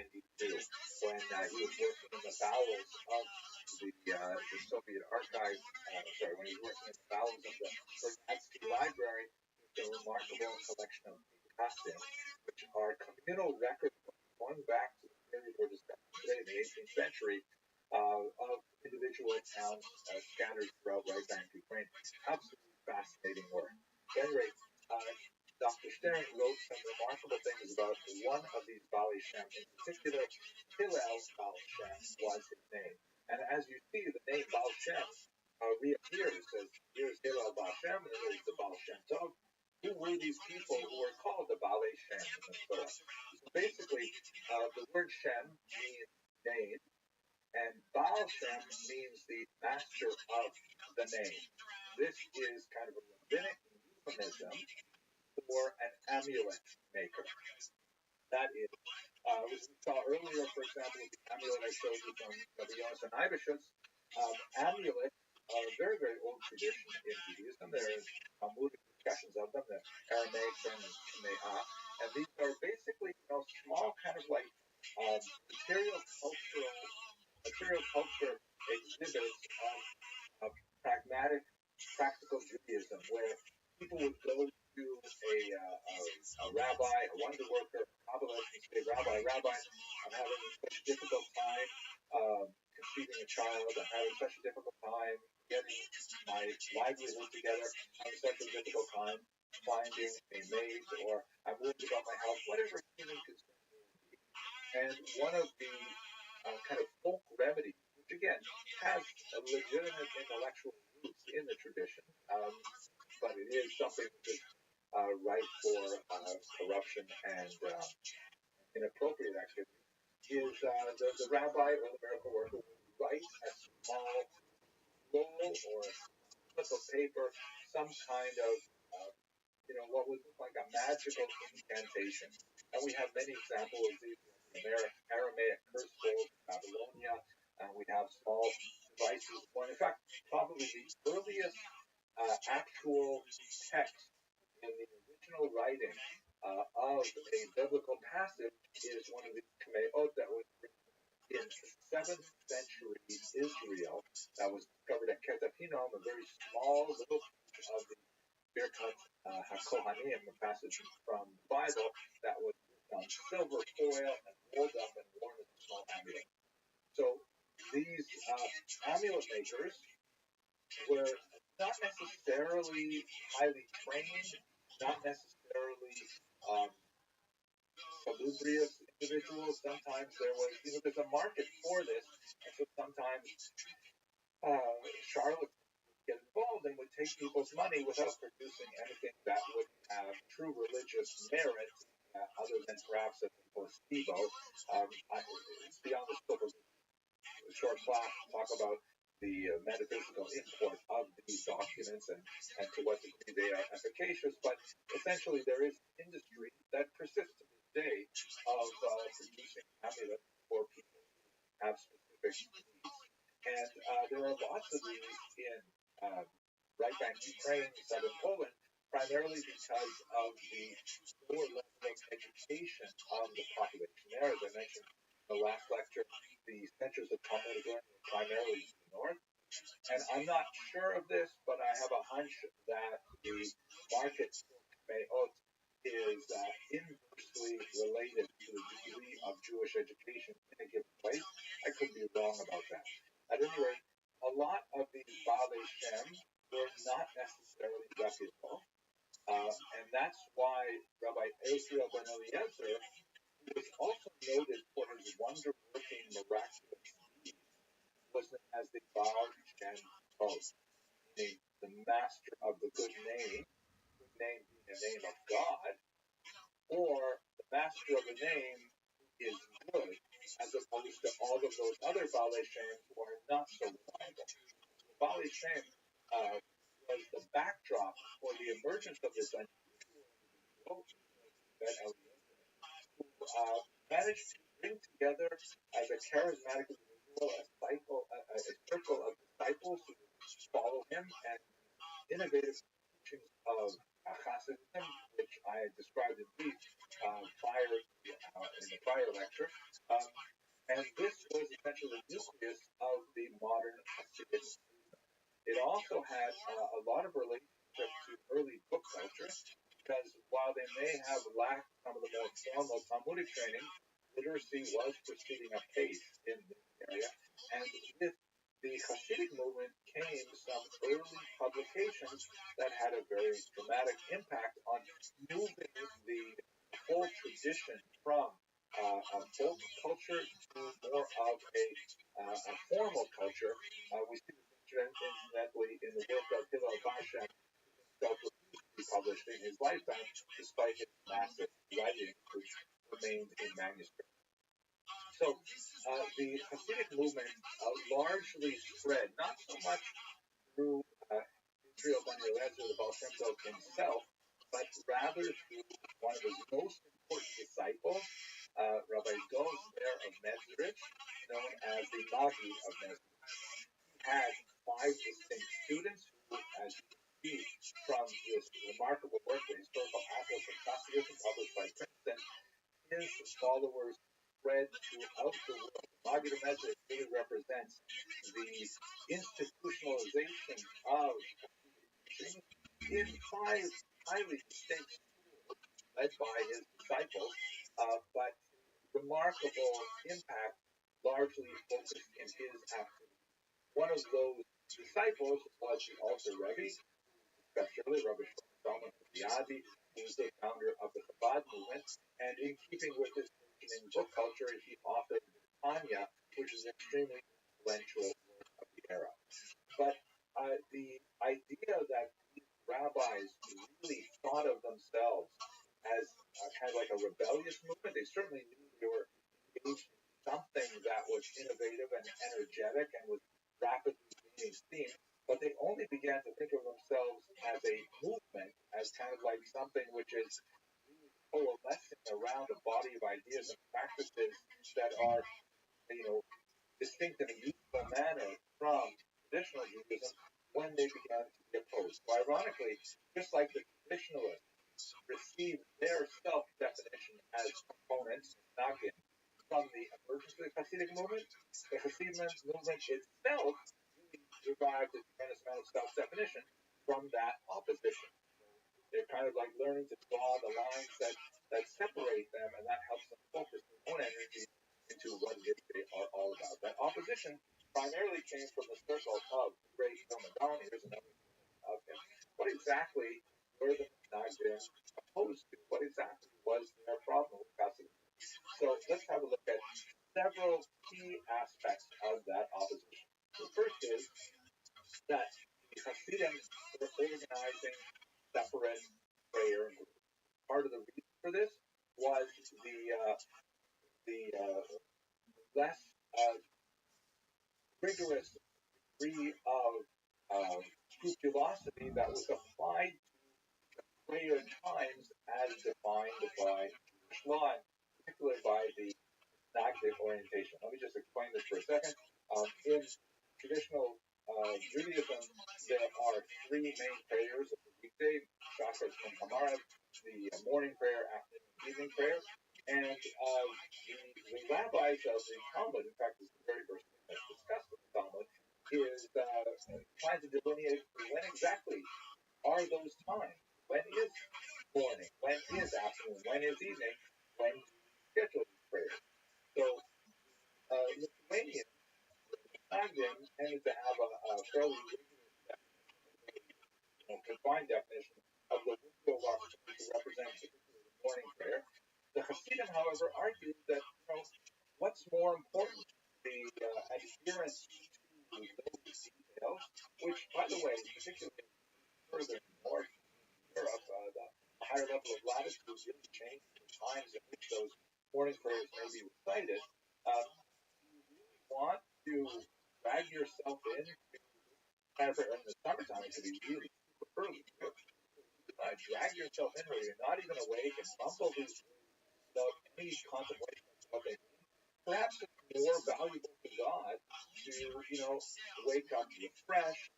1992 when he was working in the bowels of the Soviet archives. When he was working in the bowels of the Vernadsky Library with a remarkable collection of Hasim, which are communal records going back to the period we're discussing today, in the 18th century, of individual towns scattered throughout right bank Ukraine. Absolutely fascinating work. At any rate, Dr. Stern wrote some remarkable things about one of these Baal Shem in particular. Hillel Baal Shem was his name. And as you see, the name Baal Shem reappears as here's Hillel Baal Shem, and here's the Baal Shem Tov. Who were these people who were called the Baal Shem in the Torah? So basically, the word Shem means name, and Baal Shem means the master of the name. This is kind of a rabbinic euphemism for an amulet maker. That is, we saw earlier, for example, the amulet I showed you from Rabbi Yonatan Eibeshitz. Amulets are a very, very old tradition in Judaism. There's Talmudic discussions of them, the Aramaic term is Shmeha, and these are basically, small kind of like material culture exhibits of pragmatic, practical Judaism, where people would go to a rabbi, a wonder worker, a Kabbalist, and say, Rabbi, I'm having such a difficult time conceiving a child. I'm having such a difficult time getting my livelihood together. I'm having such a difficult time finding a maid, or I'm worried about my health, whatever human concern may be. And one of the kind of folk remedies, which again has a legitimate intellectual roots in the tradition, but it is something that is ripe for corruption and inappropriate activity, is the rabbi or the miracle worker will write a small scroll or a slip of paper, some kind of what would look like a magical incantation. And we have many examples of these Aramaic curse scrolls in Babylonia, and we have small devices. Well, in fact, probably the earliest actual text in the original writing of a biblical passage is one of the Kameot that was written in 7th century Israel that was discovered at Ketaphinom, a very small little piece of the Birkat HaKohanim, a passage from the Bible that was on silver foil and rolled up and worn as a small amulet. So these amulet makers were not necessarily highly trained, not necessarily salubrious individuals. Sometimes there's a market for this, and so sometimes charlatans would get involved and would take people's money without producing anything that would have true religious merit, other than perhaps a placebo. It's beyond the scope of a short class to talk about the metaphysical import of these documents and to what degree they are efficacious, but essentially there is an industry that persists to this day of producing amulets for people who have specific needs. And there are lots of these in right bank Ukraine, southern Poland, primarily because of the lower level of education of the population there. As I mentioned in the last lecture, the centers of Talmudic learning are primarily in the north. And I'm not sure of this, but I have a hunch that the market for Kameot is inversely related to the degree of Jewish education in a given place. I could be wrong about that. At any rate, a lot of these Baalei Shem were not necessarily reputable, and that's why Rabbi Israel ben Eliezer, who was also noted for his wonder-working miraculous deeds, was known as the Baal Shem Tov, meaning the master of the good name being a name of God, or the master of the name who is good, as opposed to all of those other Baalei Shem who are not so reliable. The Baalei Shem was the backdrop for the emergence of this unusual individual, who managed to bring together as a charismatic individual a circle of disciples who follow him, and innovative teachings of Hasidism, which I described in brief in the prior lecture. And this was essentially the nucleus of the modern Hasidic movement. It also had a lot of relationship to early book culture, because while they they may have lacked some of the more formal Talmudic training, literacy was proceeding apace in this area, and with the Hasidic movement came some early publications that had a very dramatic impact on moving the whole tradition from a folk culture to more of a formal culture. We see this incidentally in the work of Hillel Bashem, himself refused to be published in his lifetime, despite his massive writings, which remained in manuscript. So the Hasidic movement largely spread, not so much through Israel Ben Eliezer, the Baal Shem Tov himself, but rather through one of his most important disciples, Rabbi Dov Zer of Mezrich, known as the Magi of Mezrich. He had 5 distinct students who, as you can see from this remarkable work, the Historical Atlas of Hasidism, published by Princeton, his followers spread throughout the world. The Magi of Mezrich really represents the institutionalization of in 5 highly distinct schools led by his disciples, but remarkable impact largely focused in his activity. One of those disciples was the Alter Rebbe, especially Rabbi Shlomo Yadi, who was the founder of the Chabad movement, and in keeping with his in book culture, he authored Tanya, which is an extremely influential work of the era. But the idea that these rabbis really thought of themselves as kind of like a rebellious movement, they certainly knew they were engaged in something that was innovative and energetic and was rapidly gaining steam, but they only began to think of themselves as a movement, as kind of like something which is really coalescing around a body of ideas and practices that are, distinct in a useful manner from traditional Judaism when they began to be opposed. So ironically, just like the traditionalists received their self-definition as components, nagin, from the emergence of the Hasidic movement, the Hasidic movement itself really derived a tremendous amount of self-definition from that opposition. So they're kind of like learning to draw the lines that separate them, and that helps them focus their own energy into what it is they are all about. That opposition primarily came from the circle of the great Ramadan. Here's another of him. What exactly were the Nagin opposed to? What exactly was their problem with Hasidism? So let's have a look at several key aspects of that opposition. The first is that the Hasidim were organizing separate prayer groups. Part of the reason for this was the less rigorous degree of scrupulosity that was applied to prayer times as defined by Jewish law, and particularly by the Gnostic orientation. Let me just explain this for a second. In traditional Judaism, there are 3 main prayers of the weekday: Shachar, and Hamarev, the morning prayer, afternoon, evening prayer. And the rabbis of the Talmud, in fact, this is the very first thing that's discussed in the Talmud, is trying to delineate when exactly are those times. When is morning? When is afternoon? When is evening? When do you schedule these prayers? So Lithuanians, Nagin, tended to have a fairly rigorous confined definition of the window of opportunity to represent particularly the morning prayer. The Hasidim, however, argued that what's more important, the adherence to those details, which, by the way, particularly further north in Europe, the higher level of latitude really changed the times in which those morning prayers may be recited. You really want to drag yourself in in the summertime, it could be really super early. Drag yourself in where you're not even awake and mumble these without any contemplation of what they mean. Perhaps it's more valuable to God to, wake up refreshed,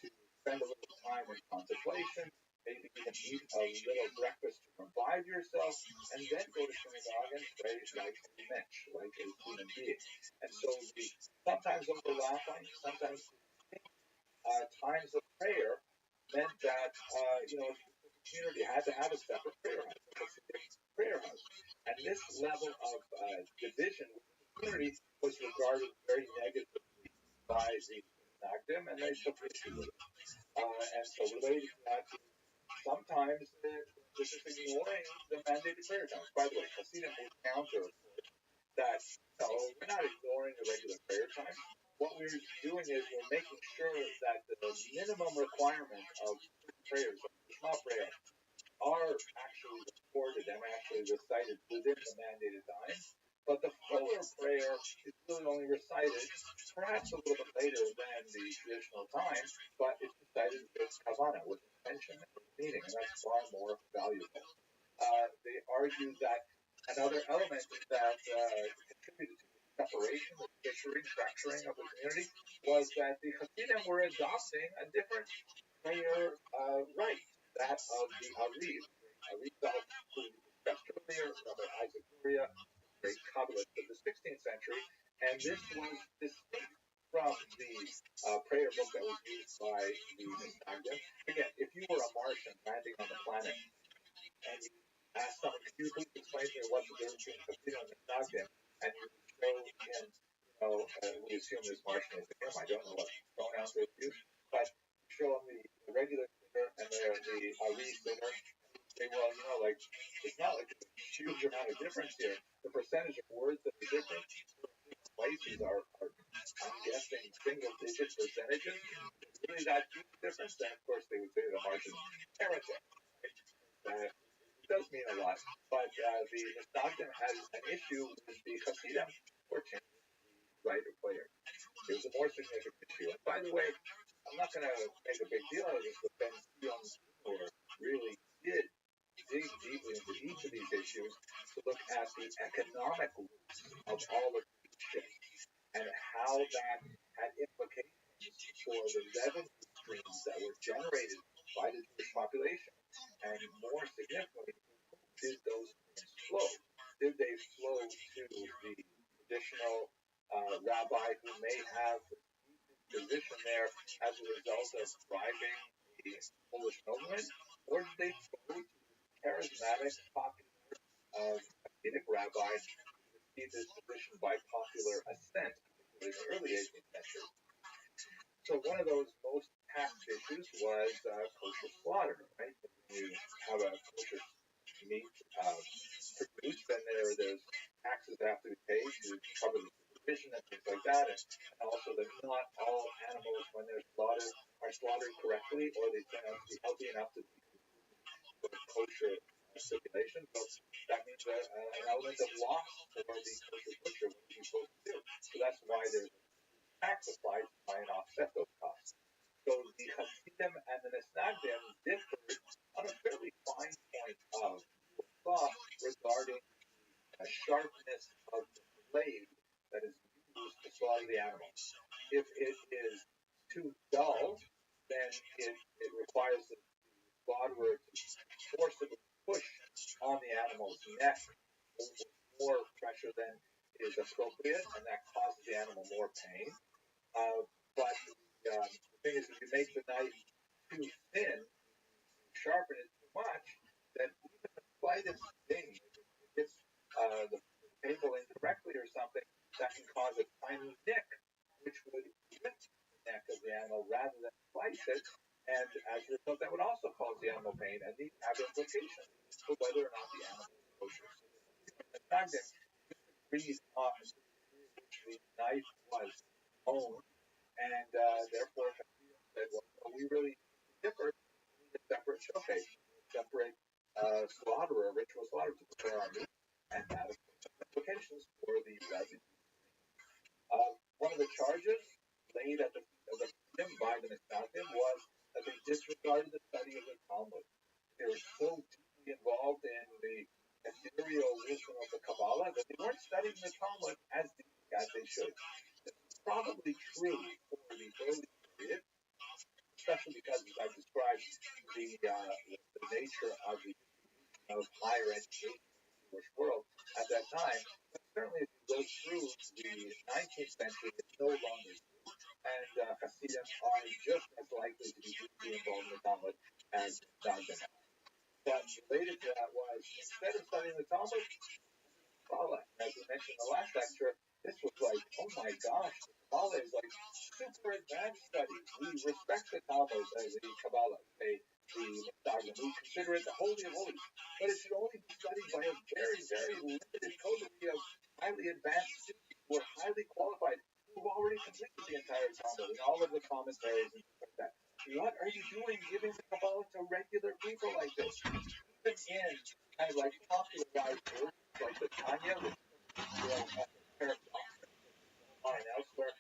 to spend a little time in contemplation, maybe even eat a little breakfast to revive yourself, and then go to synagogue and pray like a mensch, like a human being. And so the sometimes overlapping, sometimes times of prayer meant that, community had to have a separate prayer house, a Hasidic prayer house. And this level of division within the community was regarded very negatively by the Nagdim, and they took issue with it. And so related to that, sometimes they're just ignoring the mandated prayer times. By the way, Hasidim would counter that, no, we're not ignoring the regular prayer time. What we're doing is we're making sure that the minimum requirement of prayers, of the Shema prayer, are actually recorded and actually recited within the mandated time. But the fuller prayer is really only recited perhaps a little bit later than the traditional time, but it's recited with kavanah, with intention and with meaning, and that's far more valuable. They argue that another element that contributed to the separation, the fracturing of the community, was that the Hasidim were adopting a different prayer rite, that of the Arid. Arizal, who we discussed earlier, Rabbi Isaac Luria, great Kabbalist of the 16th century, and this was distinct from the prayer book that was used by the Nagdim. Again, if you were a Martian landing on the planet and you asked someone, could you please explain to me what the difference between Hasidim and Nagdim, and you show him, we assume this Martian is him, I don't know what pronouns they use, but show him the regular singer and the Ari singer, say, well, like, it's not like there's a huge amount of difference here. The percentage of words that are different places are I'm guessing, single-digit percentages. Is it really that huge difference? Then, of course, they would say the Martian heretic. It does mean a lot. But the Nagdim has an issue with the Hasidim for changing the rite of prayer. It was a more significant issue. And by the way, I'm not going to make a big deal out of this, but Ben Zion really did dig deeply into each of these issues to look at the economic roots of all of these shifts and how that had implications for the revenue streams that were generated by the Jewish population. And more significantly, did those streams flow? Did they flow to the traditional rabbi who may have position there as a result of driving the Polish movement, or did they flow to charismatic, popular Hasidic rabbis who received this position by popular assent, particularly in the early 18th century? So one of those most taxed issues was kosher slaughter, right? When you have a kosher meat produced, then there's taxes that have to be paid to cover the supervision and things like that, and also that not all animals, when they're slaughtered, are slaughtered correctly, or they turn out to be healthy enough to be kosher stipulation. So that means an element of loss for the kosher butcher. What are you supposed to do? So that's why there's tax applied to try and offset those costs. So the Hasidim and the Nagdim differed on a fairly fine point of law regarding the sharpness of the blade that is used to slaughter the animal. If it is too dull, then it requires the slaughterer to forcibly push on the animal's neck with more pressure than is appropriate, and that causes the animal more pain. But the thing is, if you make the knife too thin, sharpen it too much, then even the slightest thing, if it hits the table indirectly or something, that can cause a tiny nick, which would rip the neck of the animal rather than slice it. And as a result, that would also cause the animal pain, and these have implications for whether or not the animal is kosher. So the Nagdim disagreed on the degree in which the knife was owned, and therefore said, well, we really differ. We need a separate showcase, separate slaughterer, ritual slaughter to prepare our meat, and that has implications for the revenue. One of the charges laid at the feet of the Hasidim by the Nagdim was that they disregarded the study of the Talmud. They were so deeply involved in the ethereal wisdom of the Kabbalah that they weren't studying the Talmud as deeply as they should. This is probably true for the early period, especially because, as I've described, the nature of higher education in the Jewish world at that time. But certainly, if you go through the 19th century, it's no longer true. And Hasidim are just as likely to be deeply involved in the Talmud as Nagdim. Kabbalah. And as we mentioned in the last lecture, this was like, oh my gosh, the Kabbalah is like super advanced study. We respect the Talmud, the Kabbalah, the Mitzvah. We consider it the holy of holies. But it should only be studied by a very, very limited coterie of highly advanced students who are highly qualified, who've already completed the entire Talmud and all of the commentaries and things like that. What are you doing giving the Kabbalah to regular people like this? Even in kind of like popularized versions like the Tanya, which paradoxical and elsewhere,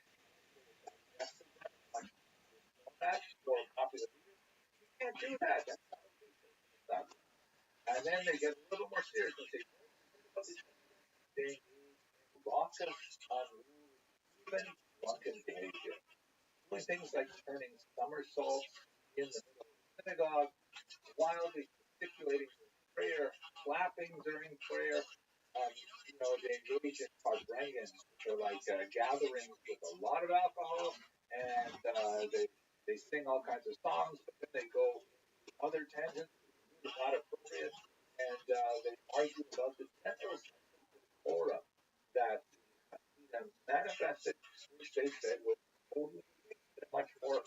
that for popular leaders, you can't do that. That's not stuff. And then they get a little more serious and say, they use lots of unruly, even drunken behavior. Doing things like turning somersaults in the middle of the synagogue, wildly gesticulating during prayer, clapping during prayer. They engage in farbrengen, which are like gatherings with a lot of alcohol, and they sing all kinds of songs, but then they go other tangents, which is not appropriate, and they argue about the general aura that manifested, which they said was totally much more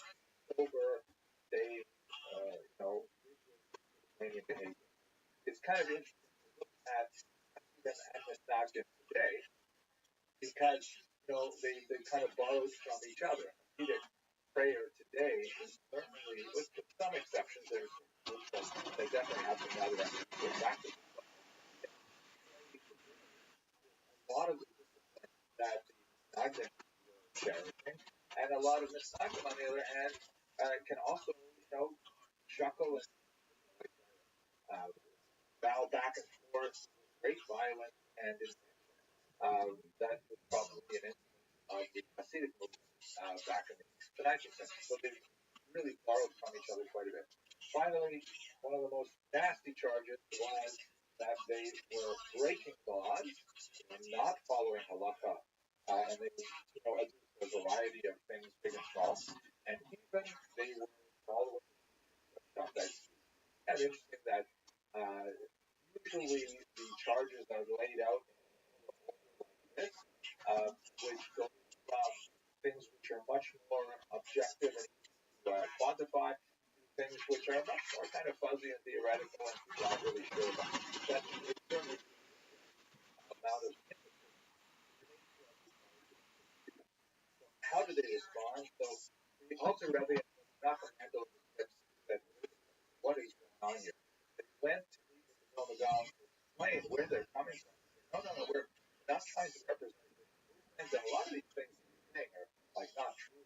sober, they, behavior. It's kind of interesting to look at them and Misnagdim today because they kind of borrowed from each other. Hasidic prayer today is certainly, with some exceptions, there's groups that they definitely have some rather good practice. A lot of the discipline that the Misnagdim were cherishing, and a lot of Misnagdim, on the other hand, can also, chuckle and bow back and forth with great violence, and that was probably an incident of the Hasidic movement back in the 19th century. So they really borrowed from each other quite a bit. Finally, one of the most nasty charges was that they were breaking laws and not following halakha, and they, a variety of things, big and small, and even they were following stuff that's kind of interesting that usually the charges are laid out in this, which go from things which are much more objective and quantify to things which are much more kind of fuzzy and theoretical and not really sure about. But it's certainly amount of how do they respond? So the Alter Rebbe and Nachum Mendel said, what is going on here? They went to meet with the Ramadan to explain where they're coming from. No, we're not trying to represent this movement, and a lot of these things they're saying are like not true,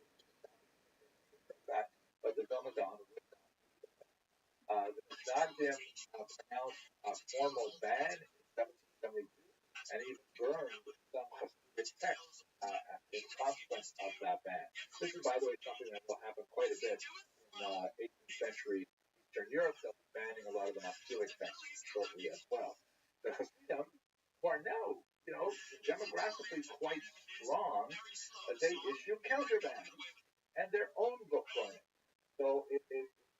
that, but the Ramadan would not. The Mishnagdim pronounced a formal ban in 1772, and even burned some Hasidic texts in consequence of that ban. This is, by the way, something that will happen quite a bit in 18th century Eastern Europe. They'll be banning a lot of the Hasidic texts shortly as well. The Hasidim, who are now, demographically quite strong, they issue counterbans and their own book learning. So it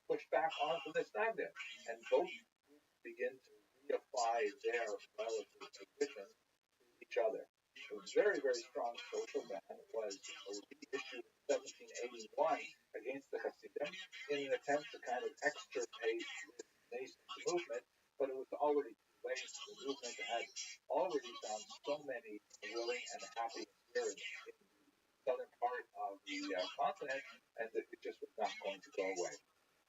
pushed back onto the Misnagdim, and both groups begin to reify their relative positions to each other. A very, very strong social ban was reissued in 1781 against the Hasidim in an attempt to kind of extirpate this nascent movement, but it was already too late. The movement had already found so many willing and happy adherents in the southern part of the continent, and that it just was not going to go away.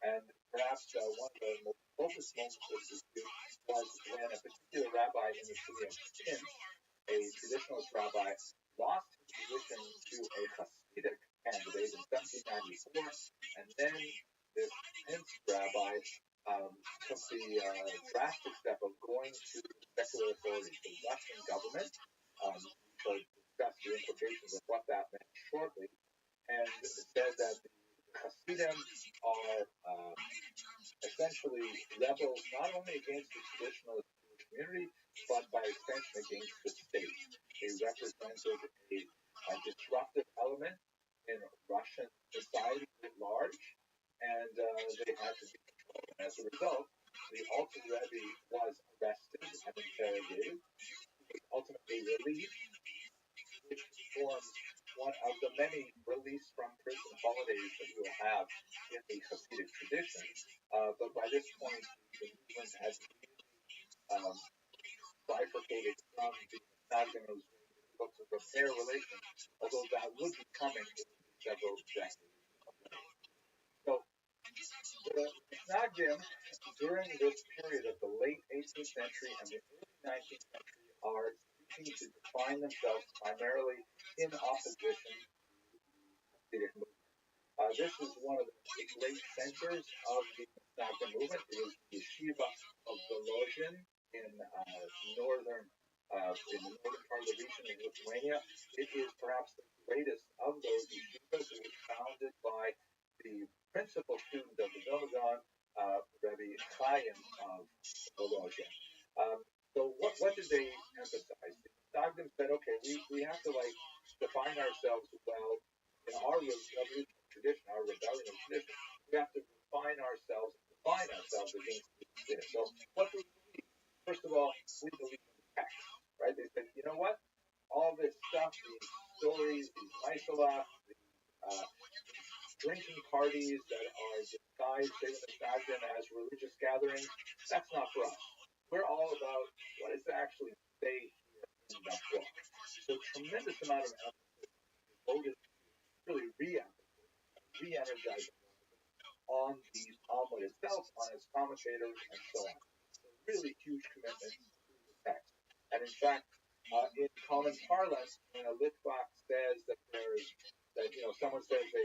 And perhaps one of the most focused moments of this dispute was when a particular rabbi in the city of Tin, a traditionalist rabbi, lost his position to a Hasidic candidate in 1794, and then this Prince rabbi took the drastic step of going to the secular authorities, the Russian government, to discuss the implications of what that meant shortly, and said that the Hasidim are essentially rebels not only against the traditionalist Jewish community, but by extension against the state. They represented a disruptive element in Russian society at large, and they had to be controlled. And as a result, the Alter Rebbe was arrested and interrogated, relief, which forms one of the many release from prison holidays that you will have in the Hasidic tradition. But by this point, the movement had um, bifurcated from the Misnagdim and was able to repair relations, although that would be coming in several decades. So the Misnagdim during this period of the late 18th century and the early 19th century are seeking to define themselves primarily in opposition to the Hasidic movement. This is one of the great centers of the Misnagdim movement. It is the yeshiva of Volozhin in northern in the northern part of the region in Lithuania. It is perhaps the greatest of those yeshivas. It was founded by the principal student of the Vilna Gaon, Rabbi Chaim of Volozhin. So what did they emphasize? The Misnagdim said, okay, we have to define ourselves well in our revolutionary tradition, our rebellion tradition. We have to define ourselves against this. So what do we believe? First of all, we believe in the text, right? They said, you know what? All this stuff, these stories, these Maisalach, drinking parties that are disguised as religious gatherings, that's not for us. We're all about what does actually say here in the book. So tremendous amount of emphasis is devoted to really re-energize on the Talmud itself, on its commentators, and so on. So really huge commitment to the text. And in fact, in common parlance, when a Litvak says that someone says a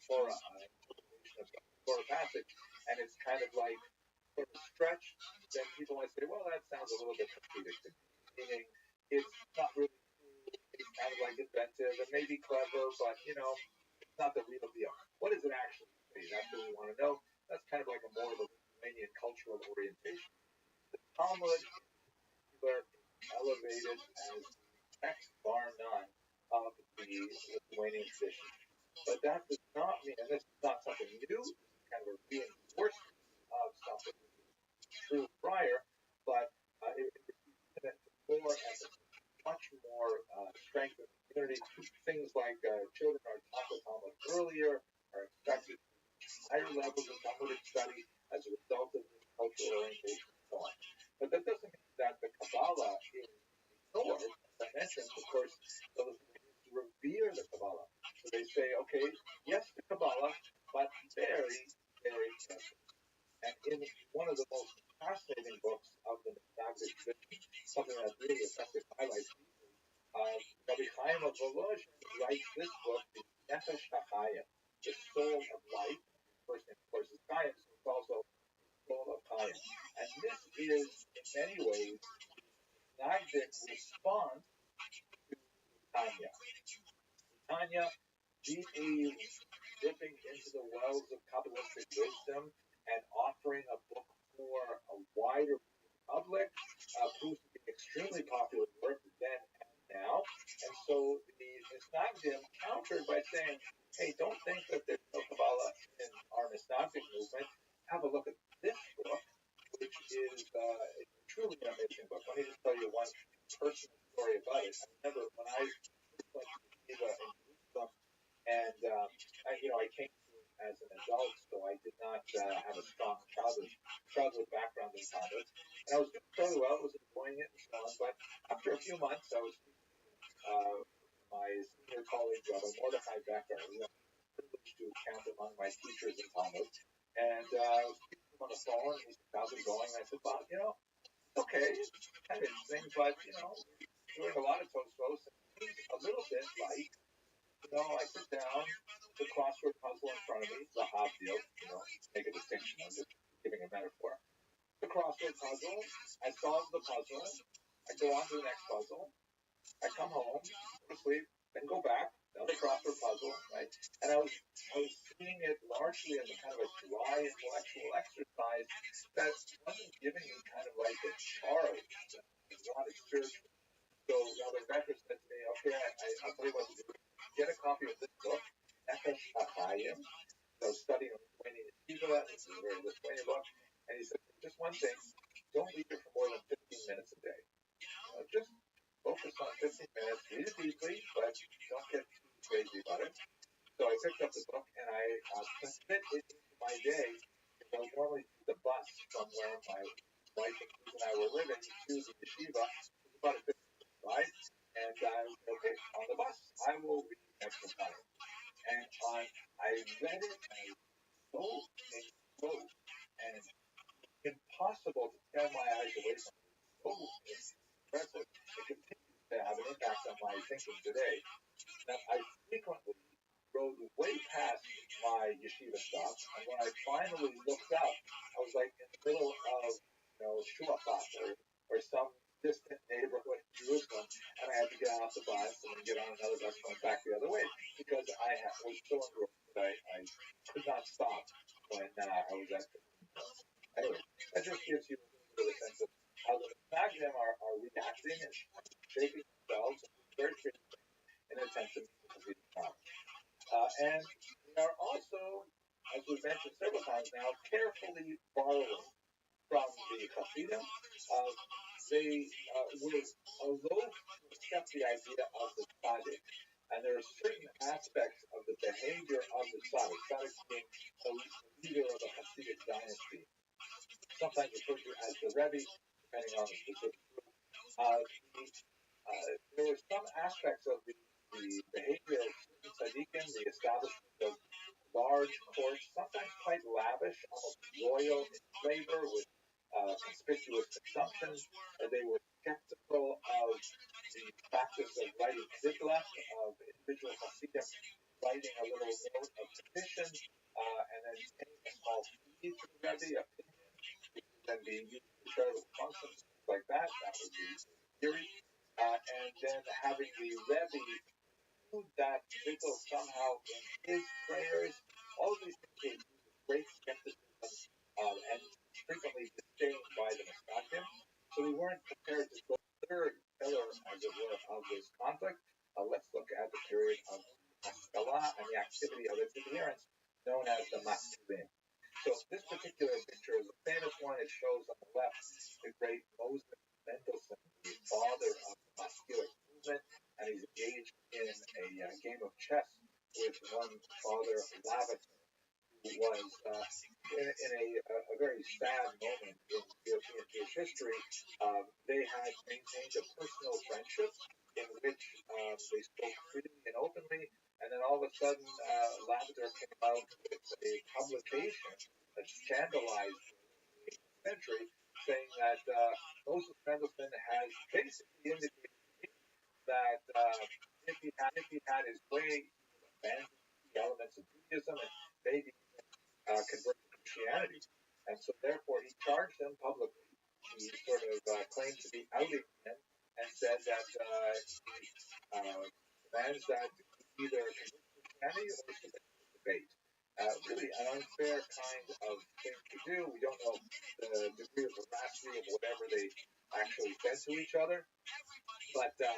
Torah, interpretation of some Torah passage, and it's kind of sort of stretched, then people might say, well, that sounds a little bit contradictory. Meaning, it's not really true, it's kind of inventive, it may be clever, but, it's not the real deal. What does it actually say? That's what we want to know. That's kind of a more of a Lithuanian cultural orientation. The Talmud, in particular, is elevated as the text, bar none, of the Lithuanian tradition. But that does not mean, and this is not something new, this is kind of a reinforcement of something that was true prior, but it receives more emphasis, much more strength in the community. Things like children are taught the Talmud earlier, are expected to reach higher levels of Talmudic study as a result of this cultural orientation and so on. But that doesn't mean that the Kabbalah is ignored. As I mentioned, of course, those who revere the Kabbalah. So they say, okay, yes to Kabbalah, but very, very careful. And in one of the most fascinating books of the Misnagdim tradition, something that really affected my life deeply, Rabbi Chaim of Volozhin writes this book, the Nefesh HaChaim, the soul of life. First name, of course, is Chaim, so it's also the soul of Chaim. And this is, in many ways, the Misnagdim response to Tanya. Tanya deeply dipping into the wells of Kabbalistic wisdom and offering a book for a wider public, proves to be extremely popular work then and now. And so the Misnagdim countered by saying, hey, don't think that there's no Kabbalah in our Misnagdim movement. Have a look at this book, which is a truly amazing book. Let me just tell you one personal story about it. I remember when I first went to Yeshiva in Jerusalem, and I came to it as an adult, so I did not have a strong childhood background in Talmud. And I was doing fairly well, I was enjoying it and so on, but after a few months, I was my senior colleague, Rabbi Mordechai Becker, who was privileged to count among my teachers in Talmud. And I was speaking to him on the phone, and he said, how's it going? And I said, well, it's okay, it's kind of interesting, but, doing a lot of Tosfos, and it seems a little bit like, I sit down, the crossword puzzle in front of me, the Havdil, make a distinction, I'm just giving a metaphor. The crossword puzzle, I solve the puzzle, I go on to the next puzzle, I come home, go to sleep, then go back, another crossword puzzle, right? And I was seeing it largely as a kind of a dry intellectual exercise that wasn't giving me kind of a charge, not a spiritual. So Rabbi Becker said to me, okay, I'll tell you what to do. Get a copy of this book, Nefesh HaChaim, studying Lithuanian yeshiva. This is a very Lithuanian book. And he said, just one thing, don't read it for more than 15 minutes a day. Just focus minutes, read it deeply, but don't get too crazy about it. So I picked up the book and I fit it into my day. I would normally take the bus from where my wife and kids and I were living to the yeshiva. It was about a 15-minute ride. And I was okay, on the bus, I will read extra time. And I read it and I was so exposed and impossible to tear my eyes away from it. So impressive. It continues to have an impact on my thinking today. Now, I frequently rode way past my yeshiva stop, and when I finally looked up, I was like in the middle of, Shuafat or some distant neighborhood in Jerusalem, and I had to get off the bus and then get on another bus going back the other way because was so engrossed that I could not stop when I was at the anyway. That just gives you a little bit of a sense of how the Magnum are reacting and shaping themselves and doing very creative things in an attempt to meet the problem. And they are also, as we've mentioned several times now, carefully borrowing from the Hasidim. They were loath to accept the idea of the tzaddik, and there are certain aspects of the behavior of the tzaddik being the leader of the Hasidic dynasty, sometimes referred to as the Rebbe, depending on the specific group. There were some aspects of the behavior of tzaddikim, the establishment of large courts, sometimes quite lavish, almost royal in flavor, with conspicuous consumption. They were skeptical of the practice of writing ziglat, of individual hasidim writing a little note of petition, and then paying a small fee to the Rebbe, opinion, which would then be used for charitable functions, things like that. That would be theory. And then having the Rebbe include that ziggle somehow in his prayers. All of these things were used with great skepticism and frequently disdained by the Maskatim. So we weren't prepared to go third pillar, as it were, of this conflict. Let's look at the period of Haskalah and the activity of its adherents, known as the Maskilim. So this particular picture is a famous one. It shows on the left the great Moses Mendelssohn, the father of the Maskilic movement, and he's engaged in a game of chess with one Father Lavater, who was in a very sad moment in European Jewish history. They had maintained a personal friendship in which they spoke freely and openly, and then all of a sudden Lavater came out with a publication that scandalized the 18th century, saying that Moses Mendelssohn has basically indicated that if he had his way, he would abandon the elements of Judaism and maybe convert to Christianity. And so therefore he charged them publicly. He sort of claimed to be outing him and said that he demands that he either convert to Christianity or submit to the debate. Really an unfair kind of thing to do. We don't know the degree of veracity of whatever they actually said to each other. But the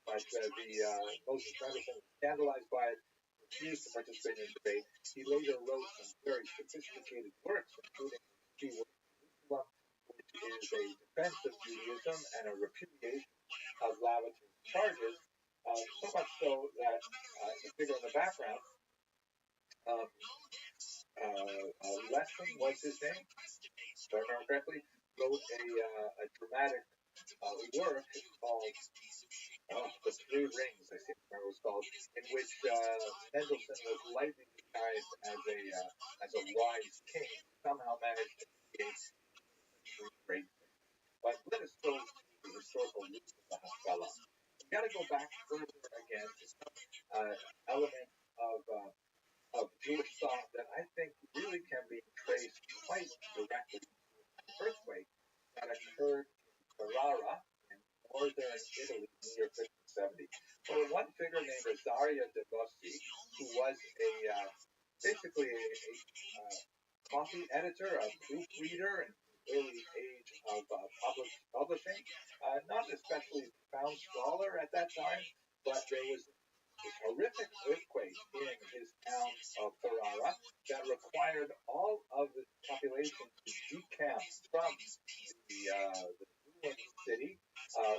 Moses Mendelssohn was scandalized by it, refused to participate in the debate. He later wrote some very sophisticated works, including He Was Jerusalem, which is a defense of Judaism and a repudiation of Lavater's charges, so much so that the figure in the background, Lesson was his name, if I remember correctly, wrote a dramatic work called The Three Rings, I think it was called, in which Mendelssohn was lightly described as a wise king who somehow managed to create three great things. But let us go to the historical roots of the Haskalah. We've got to go back further again to some elements of Jewish thought that I think really can be traced quite directly to an earthquake that occurred in Ferrara in northern Italy in the year 1570. So one figure named Rosaria de Bossi, who was basically a copy editor, a proofreader in the early age of publishing, not especially a profound scholar at that time, but there was this horrific earthquake in his town of Ferrara that required all of the population to decamp from the ruined city,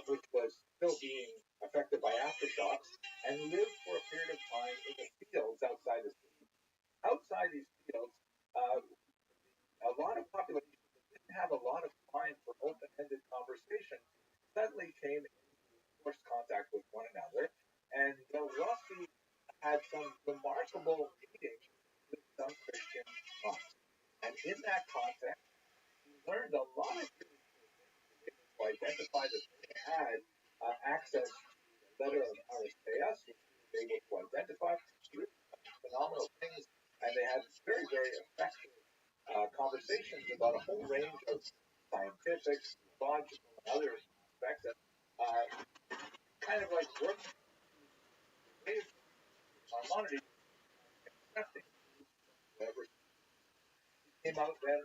which was still being affected by aftershocks and lived for a period of time in the fields outside the city. Outside these fields, a lot of populations that didn't have a lot of time for open-ended conversation suddenly came into close contact with one another, and Rossi had some remarkable meetings with some Christian monks. And in that context, he learned a lot of really cool things. He was able to identify that they had access to the letter of Aristeas, which he was able to identify really phenomenal things, and they had very, very effective conversations about a whole range of scientific, logical, and other aspects that kind of like worked the way of Maimonides accepting whoever came out then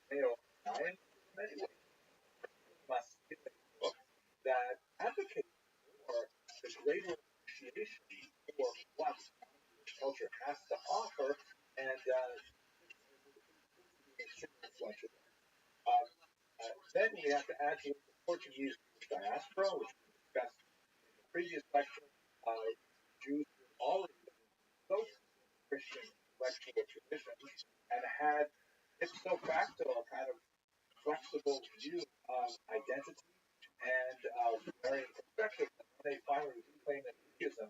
Mayo 9 in many ways must be a book that advocates for the greater appreciation for what culture has to offer, and influential. Then we have to add to the Portuguese diaspora, which we discussed in the previous lecture. Jews were already so Christian intellectual traditions and had ipso facto a kind of flexible view of identity and varying perspectives. And when they finally reclaim their Judaism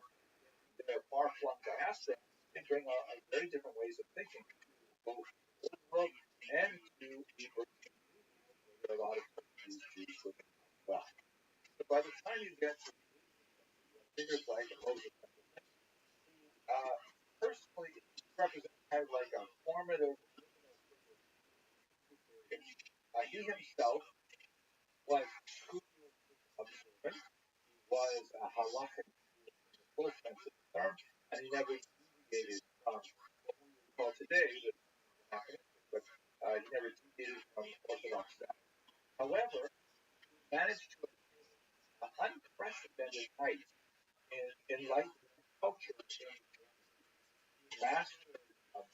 in their far-flung diaspora, they bring a very different ways of thinking to both the world and to the Christian community, where there are a lot of Jews living as well. So by the time you get to figures like Moses, personally represents kind of like a formative he himself was observant, he was a halachic in the full sense of the term, and he never deviated from what we would call today the but he never deviated from Orthodox style. However, he managed to attain an unprecedented height in enlightenment culture in Germany. He mastered the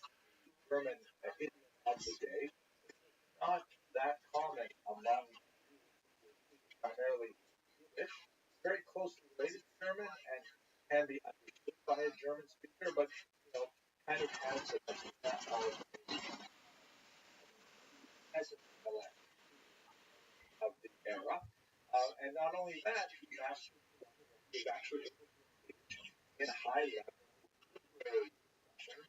German idiom of the day, not that common among primarily English, very closely related to German and can be understood by a German speaker, but kind of has the peasant dialect of the era. And not only that, he mastered he was actually able to engage in high level literary discussion.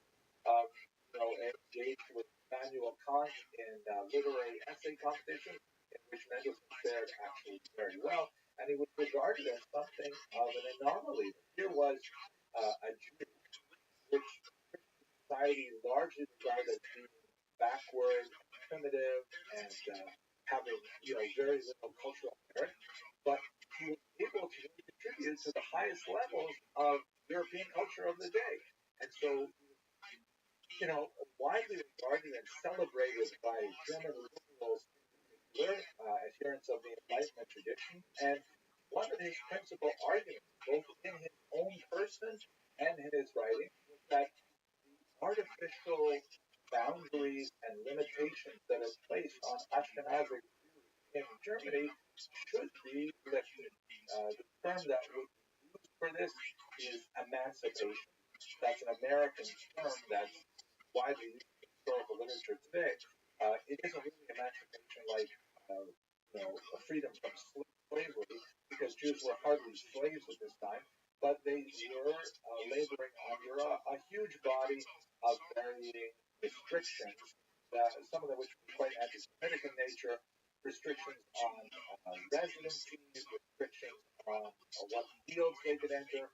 Engaged with Immanuel Kant in literary essay competition, in which Mendelssohn fared actually very well, and he was regarded as something of an anomaly. Here was a Jew, which society largely regarded as being backward, primitive, and having very little cultural merit, but he was able to really contribute to the highest levels of European culture of the day, and so widely regarded and celebrated by German liberals, in particular, adherents of the Enlightenment tradition. And one of his principal arguments, both in his own person and in his writing, was that the artificial boundaries and limitations that are placed on Ashkenazic Jews in Germany should be lifted. The term that would be used for this is emancipation. That's an American term that's widely used in historical literature today. It isn't really emancipation like a freedom from slavery, because Jews were hardly slaves at this time, but they were laboring under a huge body of varying restrictions, some of them which were quite anti-Semitic in nature, restrictions on residency, restrictions on what fields they could enter,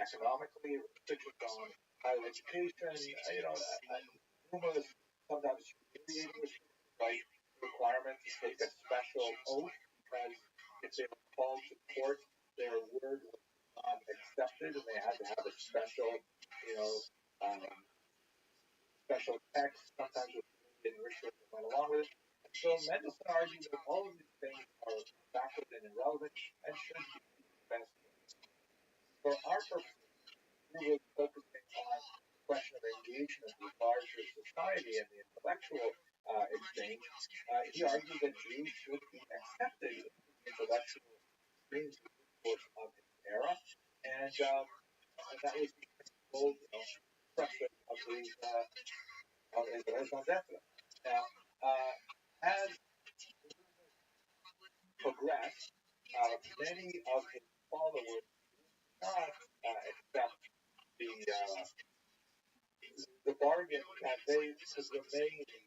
economically, restrictions on higher education, numerous, sometimes humiliating restrictions, like requirement to take a special oath, because if they were called to court, their word was not accepted, and they had to have a special, special text, sometimes with humiliating rituals that went along with it. And so Mendelssohn argued that all of these things are backward and irrelevant and should be dispensed with. For our purposes, we were focusing on the question of engagement with larger society and the intellectual exchange. He argued that Jews should be accepted into the intellectual streams of discourse of his era, and that was the old precedent of Israel's on death row. Now, as progressed, many of his followers not accept the bargain that they could remain in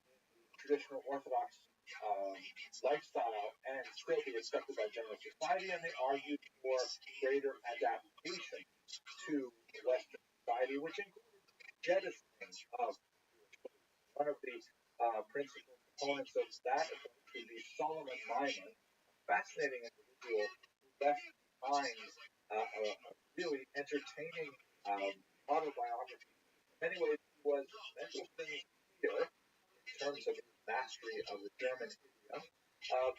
traditional Orthodox lifestyle and still be accepted by general society, and they argued for greater adaptation to Western society, which included jettisoning of one of the principal components of that approach would be Solomon Maimon, a fascinating individual who left behind a really entertaining autobiography. In many ways, he was Mendelssohn's peer in terms of his mastery of the German idiom.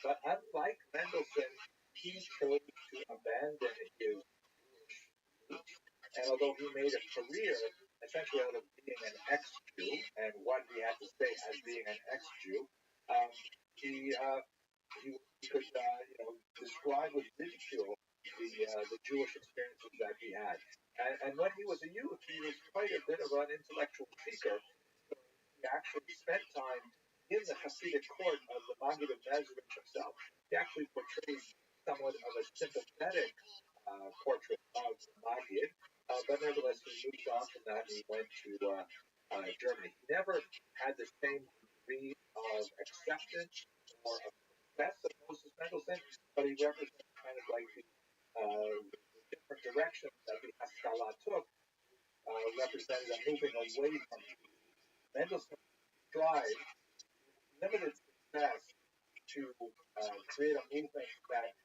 But unlike Mendelssohn, he chose to abandon his Jewish roots, and although he made a career essentially out of being an ex-Jew and what he had to say as being an ex-Jew, he could describe with ridicule the Jewish experiences that he had. And when he was a youth, he was quite a bit of an intellectual seeker. So he actually spent time in the Hasidic court of the Maggid of Mezrich himself. He actually portrayed somewhat of a sympathetic portrait of the Maggid, but nevertheless, he moved on from that and he went to Germany. He never had the same degree of acceptance or of success of Moses Mendelssohn, but he represents kind of like the different directions that the Haskalah took, represented a moving away from Mendelssohn tried limited success to create a movement that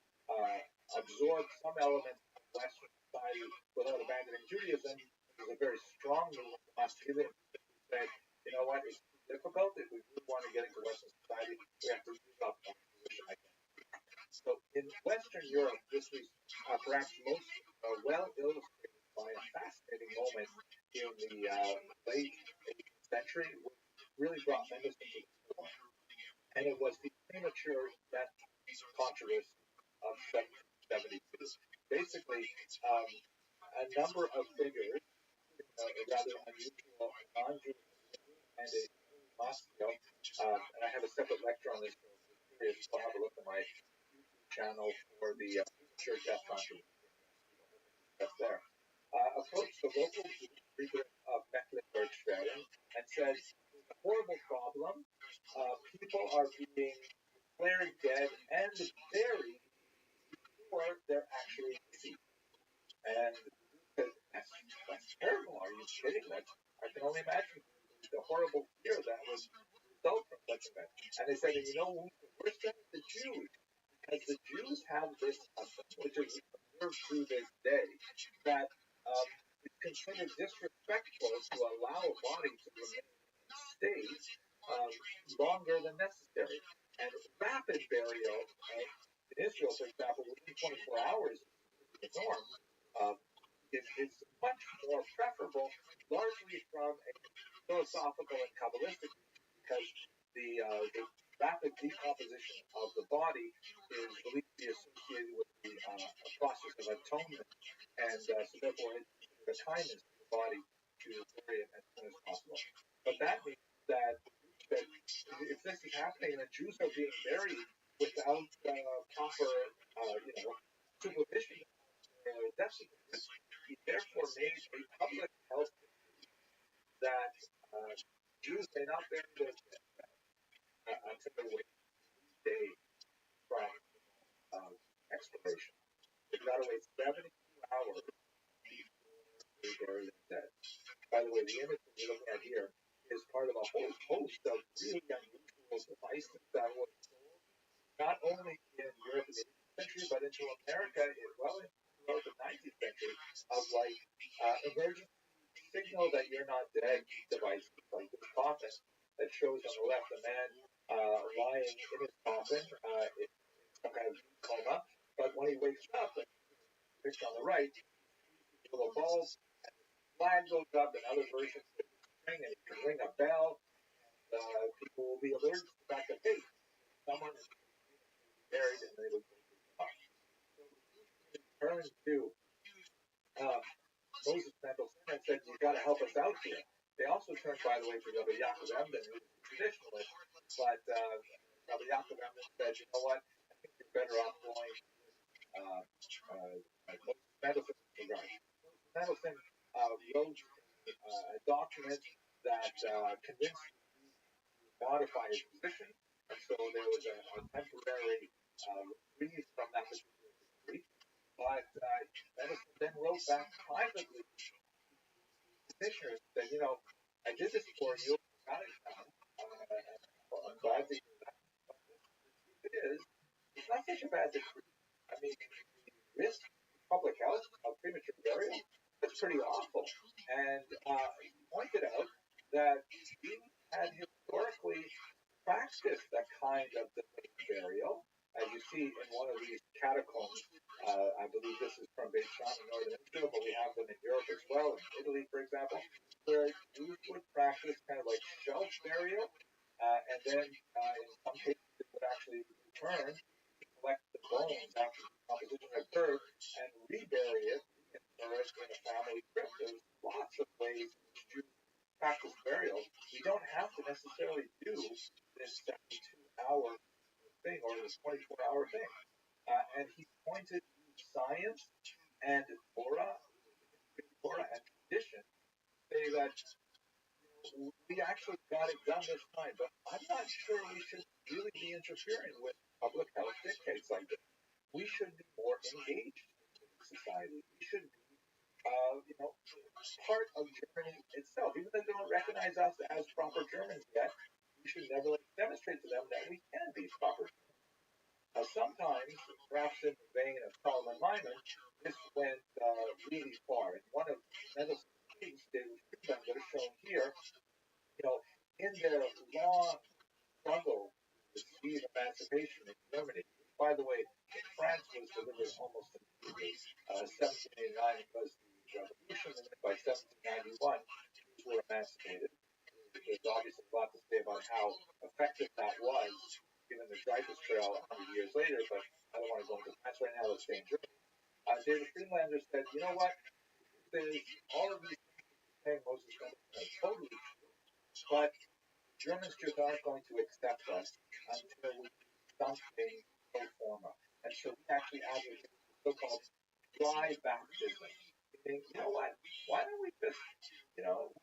absorbed some elements of Western society without abandoning Judaism. It was a very strong movement from Ashkenazim who said, you know what, it's too difficult. If we really want to get into Western society, we have to give up on Jewish identity. So in Western Europe, this was perhaps most well illustrated by a fascinating moment in the late 18th century, which really brought Mendelssohn to the fore. And it was the premature death controversy of 1772. Basically, a number of figures, a rather unusual non-Jewish and a Moscow, and I have a separate lecture on this, so if you're curious, I'll have a look at my YouTube channel for the premature death controversy. That's there. Approached the local Jewish of Mecklenburg-Schwerin and said, "It's a horrible problem. People are being declared dead and buried before they're actually deceased." And that's terrible. Are you kidding? I can only imagine the horrible fear that would result from such event. And they said, and you know who's the worst thing? The Jews. Because the Jews have this custom, which is observed through this day, that it's considered disrespectful to allow a body to remain in state longer than necessary. And rapid burial, in Israel, for example, within 24 hours is the norm, is much more preferable, largely from a philosophical and Kabbalistic view, because the rapid decomposition of the body is believed to be associated with the process of atonement, and so therefore it's the kindness of the body to bury it as soon as possible. But that means that if this is happening and the Jews are being buried without proper supervision of death certificates, he therefore made a public health that Jews may not bury their dead until they wait 3 days from expiration. They've got to wait 72 hours before they bury their dead. By the way, the image that you're looking at here is part of a whole host of really unusual devices that were sold not only in Europe in the 18th century, but into America throughout the 19th century, of like emergency signal that you're not dead devices, like this coffin that shows on the left a man lying in his coffin in some kind of coma, but when he wakes up, and the picture on the right, little balls, and the flag goes up, and other versions of the string, and you can ring a bell, and people will be alerted to the fact that, hey, someone is buried, and they will go to the top. So we turn to Moses Mendelssohn and said, "You've got to help us out here." They also turned, by the way, to Rabbi Yaakov Emden, who was a traditionalist, but Rabbi Yaakov Emden said, "You know what? I think you're better off going Moses Mendelssohn regard." Moses Mendelssohn wrote a document that convinced him to modify his position, and so there was a temporary reprieve from that particular decree. But Mendelssohn then wrote back privately petitioners and said, "I did this for you, got it done. I'm glad to hear that. But the truth is, it's not such a bad decree. I mean, the risk to public health of premature burial, that's pretty awful." And he pointed out that Jews had historically practiced that kind of delayed burial. As you see in one of these catacombs, I believe this is from Beit Sham in northern Israel, but we have them in Europe as well, in Italy, for example, where Jews would practice kind of like shelf burial, and then in some cases they would actually return to collect the bones after decomposition occurred and rebury it, reinter it in a family crypt. There's lots of ways in which Jews practice burial. We don't have to necessarily do this 72-hour thing or this 24-hour thing. And he pointed to science and Torah and tradition to say that we actually got it done this time, but I'm not sure we should really be interfering with public health dictates like this. We should be more engaged in society. We should be, part of Germany itself. Even though they don't recognize us as proper Germans yet, we should nevertheless demonstrate to them that we can be proper. Sometimes, perhaps in the vein of Solomon Lyman, this went really far. And one of Mendelssohn's students, David Friedland, that is shown here, in their long struggle to achieve emancipation in Germany, which, by the way, in France was delivered almost immediately. 1789 was the revolution, and then by 1791, Jews were emancipated. There's obviously a lot to say about how effective that was, given the Dreyfus Trail 100 years later, but I don't want to go into that right now. Let's stay in Germany. David Friedlander said, "You know what? There's all of these things saying Moses Mendelssohn are totally true, but Germans just aren't going to accept us until we do something pro forma." And so we actually advocate for so-called dry baptism. Meaning, you know what? Why don't we just, we don't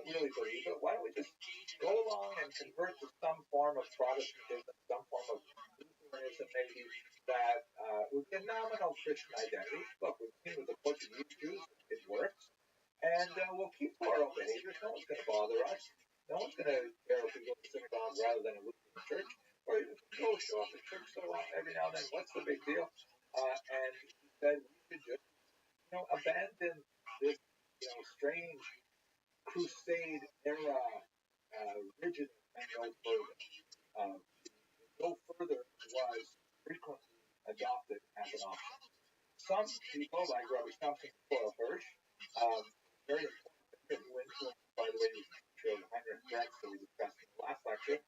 really believe it. Why don't we just go along and convert to some form of Protestantism, some form of Lutheranism maybe, that would be a nominal Christian identity. Look, we've seen with the Portuguese Jews, it works. And we'll keep to our own behaviors. No one's going to bother us. No one's going to care if we go to synagogue rather than a Lutheran church, or even if we go show up at church so every now and then. What's the big deal? And he said we should just, abandon this, strange crusade era rigid and go further. Go further was frequently adopted as an option. Some people, like Rabbi Samson Coyle Hirsch, very important figure who influenced, by the way, the teacher of Heinrich Gretz that we discussed in the last lecture,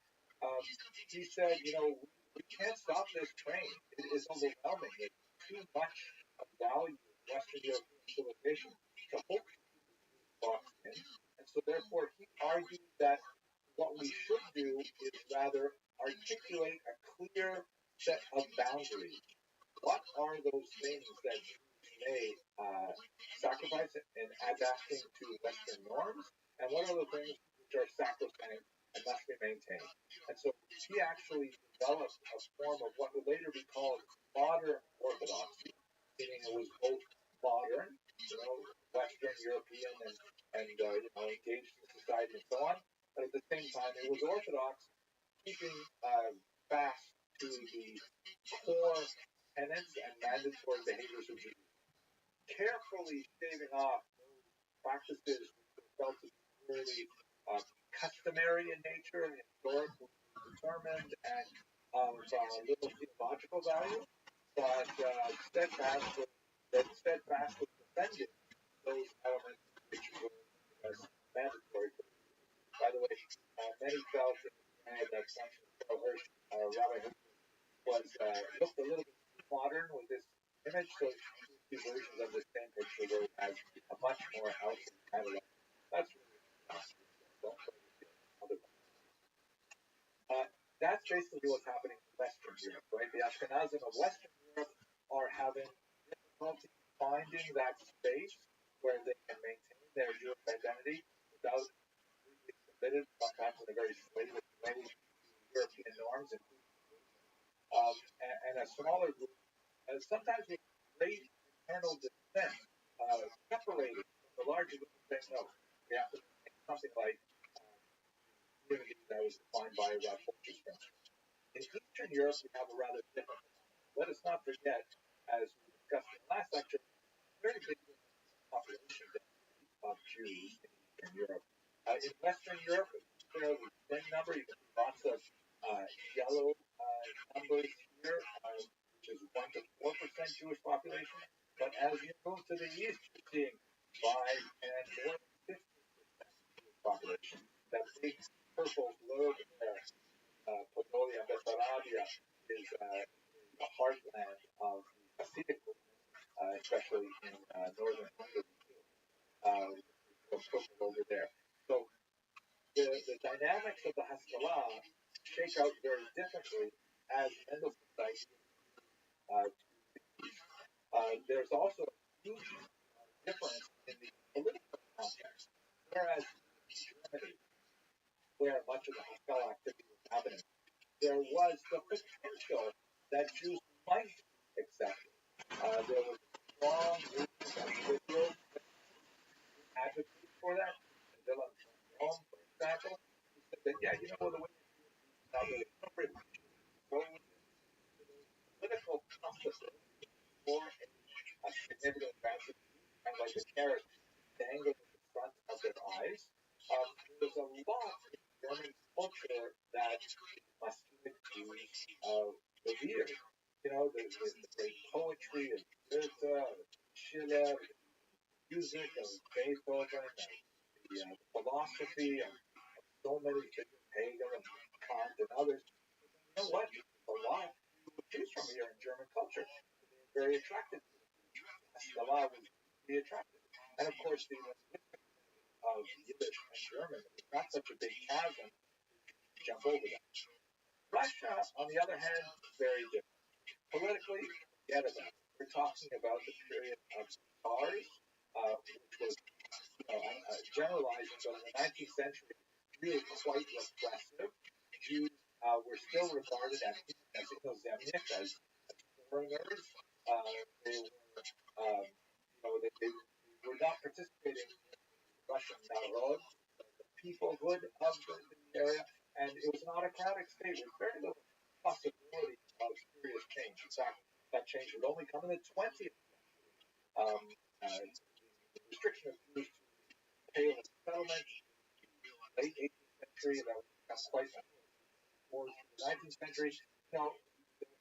he said, we can't stop this train. It is overwhelming. There's too much of value in Western European civilization to hope to keep the Jews boxed in. And so therefore he argued that what we should do is rather articulate a clear set of boundaries. What are those things that Jews may sacrifice in adapting to Western norms, and what are the things which are sacrosanct and must be maintained? And so he actually developed a form of what would later be called modern orthodoxy, meaning it was both modern, Western European and engaged in society and so on, but at the same time it was orthodox, keeping fast to the core tenets and mandatory behaviors of Jews, carefully shaving off those practices which were felt to be purely customary in nature, historically determined, and of little theological value, but steadfastly defended those elements which were as mandatory for Jews. By the way, many felt that Samson Hirsch, Rabbi Hirsch, was looked a little bit too modern with this image, so two versions of the same picture where it has a much more healthy catalog. That's really that's basically what's happening in Western Europe, right? The Ashkenazim of Western Europe are having difficulty finding that space where they can maintain their Jewish identity without being submitted sometimes in a very slavish way to European norms and a smaller group, sometimes with great internal dissent, separated from the larger group saying, no, we have to make something like unity that was defined by Rothschild's principle. In Eastern Europe, we have a rather different. Let us not forget, as we discussed in the last lecture, very big population density of Jews in Eastern Europe. In Western Europe, it's a fairly thin number. You can see lots of yellow numbers here, which is 1 to 4% Jewish population. But as you move to the east, you're seeing 5 and more than 50% Jewish population. That big purple blurb there, Podolia, Bessarabia, is the heartland of the Hasidic movement, especially in northern Hungary, over there. So the dynamics of the Haskalah shake out very differently as Mendelssohn's idea. There's also a huge difference in the political context. Whereas in Germany, where much of the Haskalah activity was happening, there was the potential that Jews might be accepted. There was a strong movement of liberals who advocated for that. And Willem Rome, for example, who said that, yeah, you know, the way it's not really appropriate, go with political possibility for a significant advance of Jews, kind of like a carrot dangled in the front of their eyes. There's a lot in German culture that Hasidic Jews revered. You know, the great poetry of Goethe, Schiller, music of Beethoven, the philosophy of so many Hegel and Kant and others. You know what? A lot to choose from here in German culture. They're very attracted to it. Haskalah was really attractive. And of course, the of Yiddish and German is not such a big chasm to jump over that. Russia, on the other hand, is very different. Politically, forget about it. We're talking about the period of Tsars, which was generalizing, but in the 19th century, really quite repressive. Jews were still regarded as inozemnik, as foreigners. They were not participating in the Russian narod, the peoplehood of the area, and it was an autocratic state with very little possibility of serious change. In fact, that change would only come in the 20th century. The restriction of Jews to pale settlement in the late 18th century, that was quite towards the 19th century. There was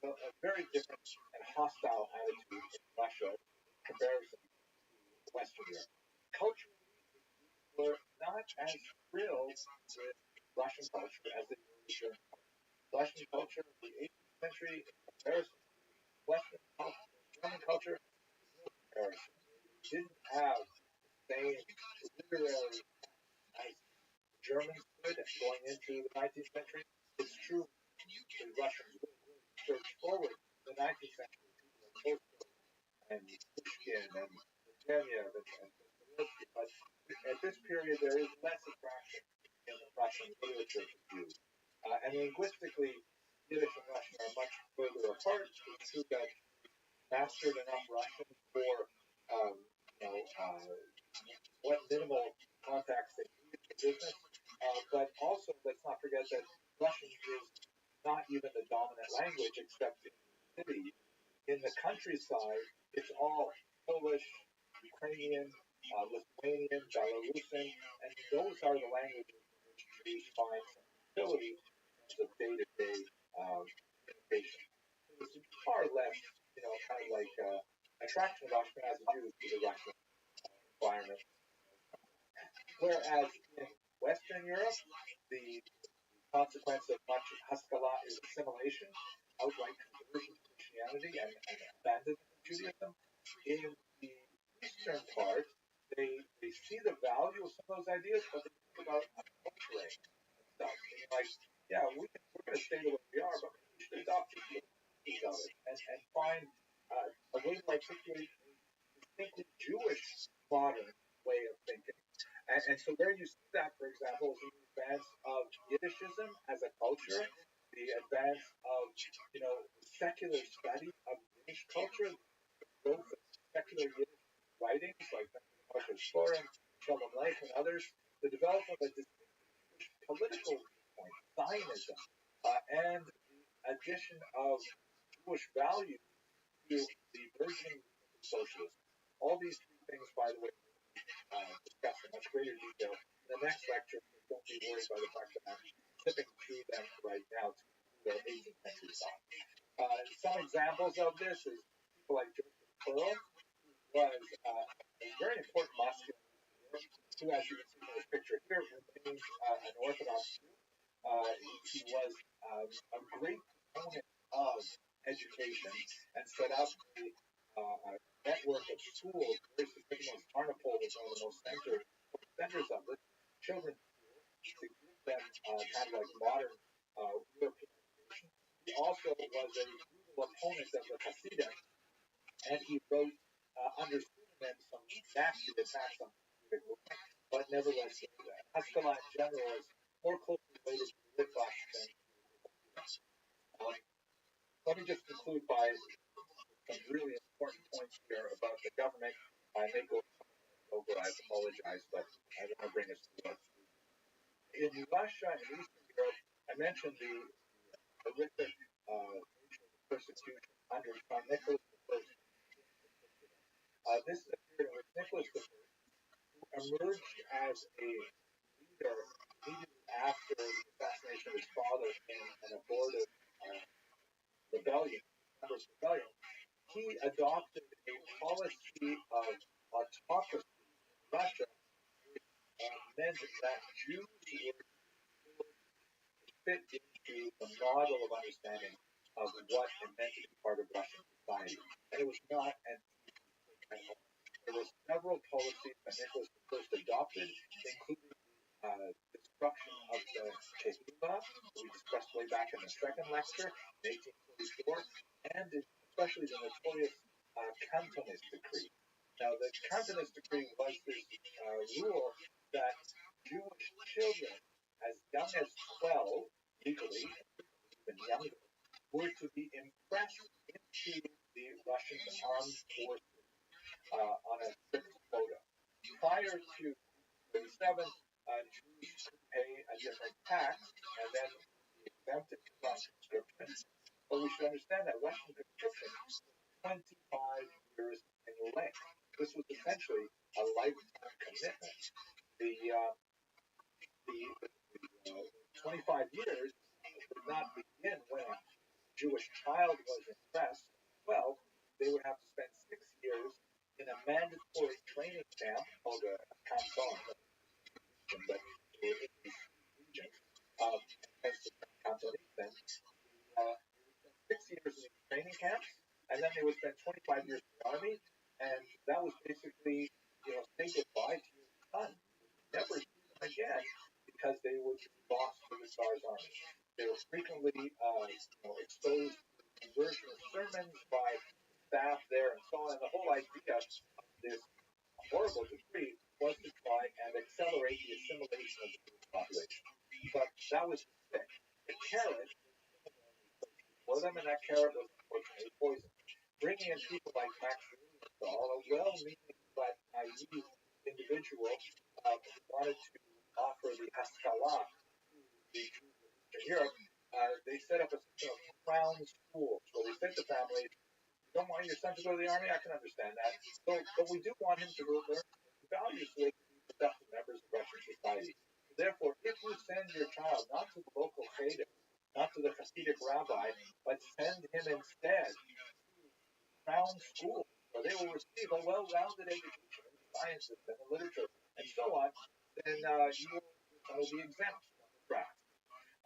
a very different and hostile attitude in Russia in comparison to Western Europe. Culturally, were not as thrilled with Russian culture as they were with German culture. Russian culture in the 18th century, in comparison to Western culture, German culture, no comparison. Didn't have the same literary as the Germans did going into the 19th century. It's true the Russians really surged forward in the 19th century. People like Tolstoy and Pushkin and Turgenev and Dostoevsky, but at this period there is less attraction in Russian literature to Jews. And linguistically, Yiddish and Russian are much further apart. It's true that mastered enough Russian for what minimal contacts they needed for business. But also, let's not forget that Russian is not even the dominant language, except in the city. In the countryside, it's all Polish, Ukrainian, Lithuanian, Belarusian, and those are the languages in which Jews find some utility in terms of day-to-day communication. There's far less, kind of like attraction of Ashkenazi Jews to the Russian environment. Whereas in Western Europe, the consequence of much Haskalah is assimilation, outright conversion to Christianity, and abandonment of Judaism. in the Eastern part, they see the value of some of those ideas, but they think about acculturating and stuff. Meaning like, yeah, we're going to stay the way we are, but maybe we should adopt just the pieces of it and find a way to articulate a distinctly Jewish modern way of thinking. And so there you see that, for example, is in the advance of Yiddishism as a culture, the advance of, secular study of Yiddish culture, the growth of secular Yiddish writings like Marshall Shlorim, Shalom Leich, and others, the development of a distinctly Jewish political viewpoint, Zionism, and the addition of Jewish values to the burgeoning socialism. All these three things, by the way, discussed in much greater detail in the next lecture, so don't be worried by the fact that I'm zipping through them right now to the 18th century thought. Some examples of this is people like Joseph Pearl, who was a very important masculine figure, who, as you can see from this picture here, remains an Orthodox Jew. He was a great proponent of education and set up a network of schools, very significant. Arnapol was one of the most centers of this, children's schools, to give them kind of like modern European education. He also was a brutal opponent of the Hasidim, and he wrote under pseudonym some nasty attacks on the movement, but nevertheless, Haskalah in general is more closely related to Litvak than let me just conclude by some really important points here about the government. I may go over, I apologize, but I want to bring us to it. In Russia and Eastern Europe, I mentioned the horrific persecution under Nicholas I. This is a period in which Nicholas I, who emerged as a leader immediately after the assassination of his father in an abortive rebellion, he adopted a policy of autocracy in Russia, which meant that Jews were fit into the model of understanding of what it meant to be part of Russian society. And it was not an easy. There were several policies that Nicholas I adopted, including destruction of the Tehillah, we discussed way back in the second lecture, in 1844, and especially the notorious Cantonist decree. Now, the Cantonist decree was this rule that Jewish children, as young as 12, legally, even younger, were to be impressed into the Russian armed forces on a strict quota. Prior to 1937, Jews could pay a different tax and then be exempted from conscription. But we should understand that Russian conscription was 25 years in length. This was essentially a lifetime commitment. The 25 years would not begin when a Jewish child was impressed. Well, they would have to spend 6 years in a mandatory training camp called a canton, but in these regions, hence the Cantonese then. 6 years in these training camps, and then they would spend 25 years in the army, and that was basically, say goodbye to your son. Never see them again because they would be lost to the Tsar's army. They were frequently, exposed to conversion of sermons by staff there and so on. And the whole idea of this horrible decree was to try and accelerate the assimilation of the Jewish population. But that was the stick. The carrot for them, and that carrot was unfortunately poison. Bringing in people like Max Lilienthal, a well-meaning but naive individual who wanted to offer the Haskalah to the Jews of Eastern Europe, they set up a system of crown schools where they said to families, you don't want your son to go to the army? I can understand that. But we do want him to learn the values so they can be productive members of Russian society. Therefore, if you send your child not to the local cheder, not to the Hasidic rabbi, but send him instead to crown schools, where they will receive a well-rounded education in sciences and in literature and so on, then your son will be exempt from the draft.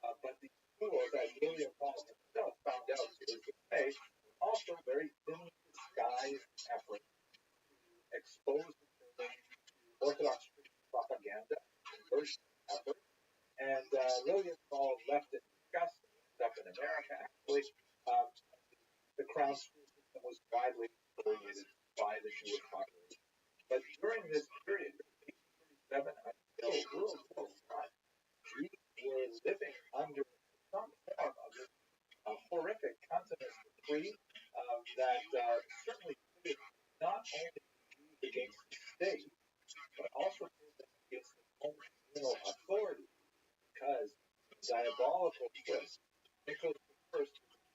But the schools, as William Paul himself found out to his dismay, were also very thinly disguised efforts exposed the children to Orthodox Christian propaganda and conversion efforts. And Lilienthal left in disgust and ended up in America, actually. Um, the Crown school system was widely affiliated by the Jewish population. But during this period, 1837 until World War I, Jews were living under some form of this horrific continence decree that certainly pitted not only Jews against the state, but also pitted them against their own communal authority, because diabolical twist, Nicholas I,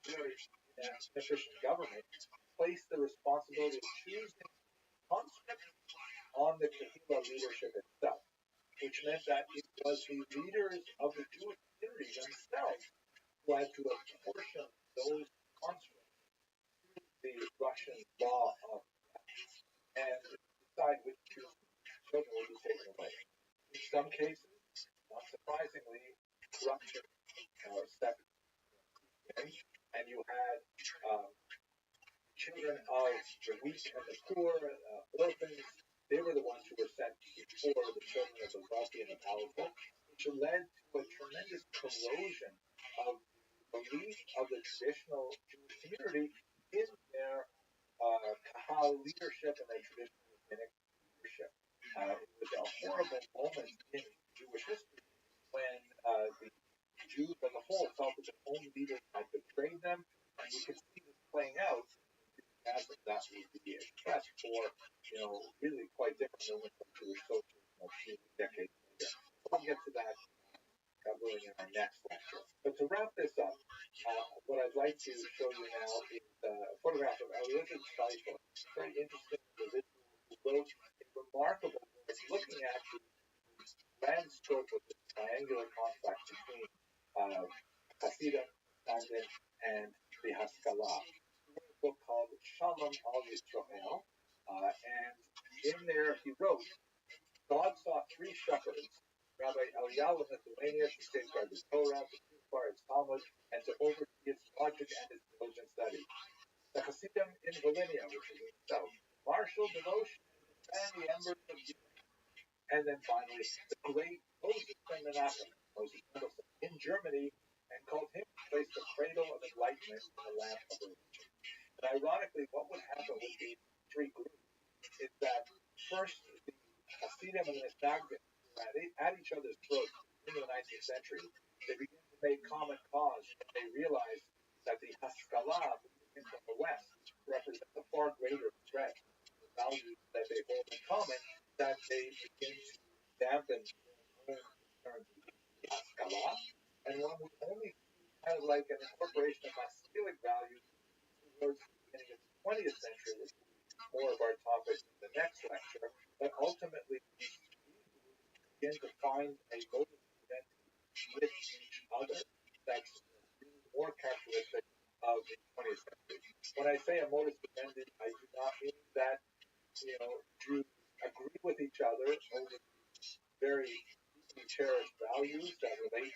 very inefficient government, placed the responsibility of choosing conscripts on the Kahila leadership itself, which meant that it was the leaders of the Jewish community themselves who had to apportion those conscripts to the Russian law of and decide which children would be taken away. In some cases, not surprisingly, corruption stepped in, and you had children of the weak and the poor, orphans. They were the ones who were sent before the children of the wealthy and the powerful, which led to a tremendous corrosion of the belief of the traditional Jewish community in their Kahal leadership and their traditional rabbinic leadership. It was a horrible moment in Jewish history when the Jews as a whole felt that their own leaders had betrayed them, and we can see this playing out as that would be expressed for, really quite different movements of Jewish socialism a few decades later. We'll get to that covering in our next lecture. But to wrap this up, what I'd like to show you now is a photograph of RabbiRothschild Rabbi Rothschild, a very interesting individual who wrote a remarkable work looking at the grand scope of this triangular conflict between Hasidim, and the Haskalah. He wrote a book called Shalom al Yisrael, and in there he wrote, God saw three shepherds, Rabbi Eliyahu of Lithuania, to safeguard the Torah, to purify its Talmud, and to oversee its logic and its diligent study. The Hasidim in Volhynia, which is in the south, martial devotion and the embers of youth. And then finally, the great Moses ben Menachem, Moses Mendelssohn, in Germany, and called him to place the cradle of enlightenment in the lamp of religion. And ironically, what would happen with these three groups is that first, the Hasidim and the Nestagdim at each other's throats in the 19th century, they begin to make common cause when they realize that the Haskalah moving in from the west represents a far greater threat to the values that they hold in common, that they begin to dampen their own concerns with the Haskalah. And when we only see kind of like an incorporation of Hasidic values towards the beginning of the 20th century, which will be more of our topic in the next lecture, but ultimately begin to find a modus vivendi with each other that's really more characteristic of the 20th century. When I say a modus vivendi, I do not mean that, Jews agree with each other over very deeply cherished values that relate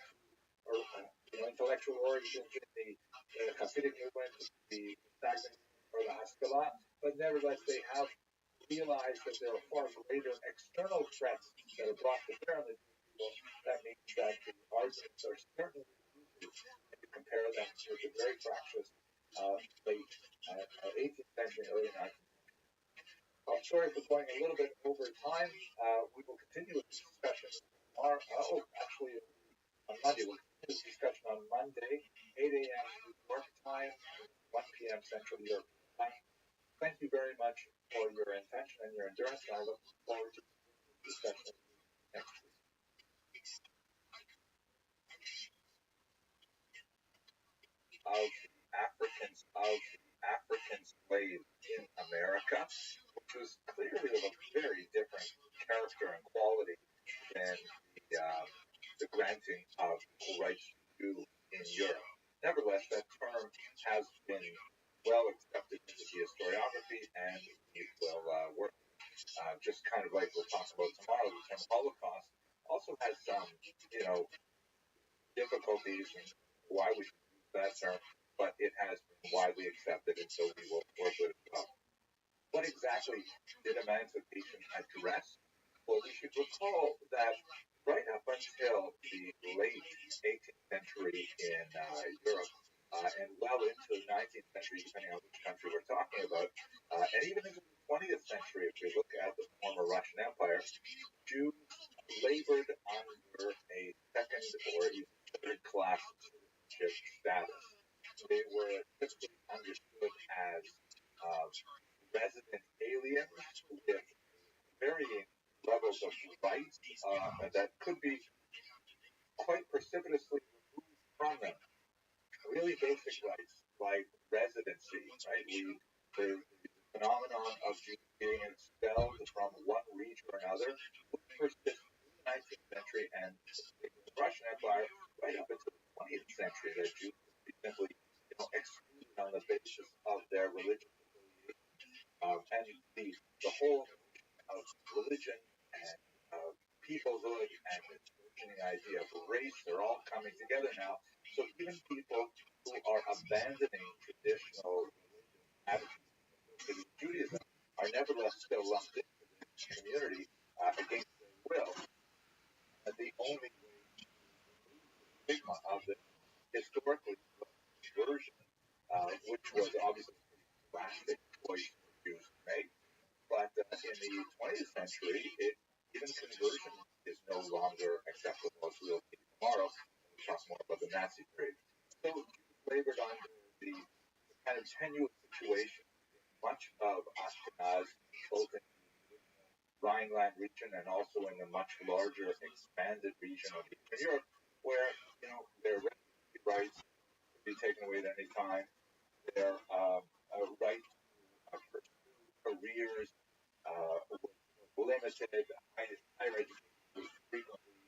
to intellectual origins in the Hasidic movement, the Stagnant or the Haskalah, but nevertheless they have realized that there are far greater external threats that are brought to bear on the Jewish people. That means that the arguments are certainly easy if you compare them to the very fractious late 18th century, early 19th century. I'm sorry for going a little bit over time. We will continue with this discussion tomorrow. Actually, on Monday. We'll continue this discussion on Monday, 8 a.m. New York time, 1 p.m. Central European time. Thank you very much for your attention and your endurance, and I look forward to this discussion next week. Of the African slave in America, which was clearly of a very different character and quality than the granting of equal rights to Jews in Europe. Nevertheless, that term has been well accepted into the historiography, and it will work. Just kind of like we'll talk about tomorrow, the term Holocaust also has some, difficulties and why we should use that term, but it has been widely accepted, and so we will work with it as well. what exactly did emancipation address? Well, we should recall that right up until the late 18th century in Europe, and well into the 19th century, depending on which country we're talking about, and even into the 20th century, if we look at the former Russian Empire, Jews labored under a second or even third class citizenship status. They were typically understood as uh, resident aliens with varying levels of rights that could be quite precipitously removed from them. Really basic rights like residency, right? The phenomenon of Jews being expelled from one region or another would persist through the 19th century and the Russian Empire right up until the 20th century. That Jews would be simply, excluded on the basis of their religious affiliation, and the whole of religion and peoplehood and the burgeoning idea of race are all coming together now. So even people who are abandoning traditional religious attitudes associated with Judaism are nevertheless still lumped into this community against their will. And the only way to remove the stigma of this historically was conversion, which was obviously a pretty drastic choice for Jews to make. But in the 20th century, even conversion is no longer acceptable, as we'll see tomorrow when we talk more about the Nazi period. So Jews labored under the kind of tenuous situation in much of Ashkenaz, both in the Rhineland region and also in the much larger expanded region of Eastern Europe, where their residency rights could be taken away at any time, their right to pursue careers was limited. Higher education was frequently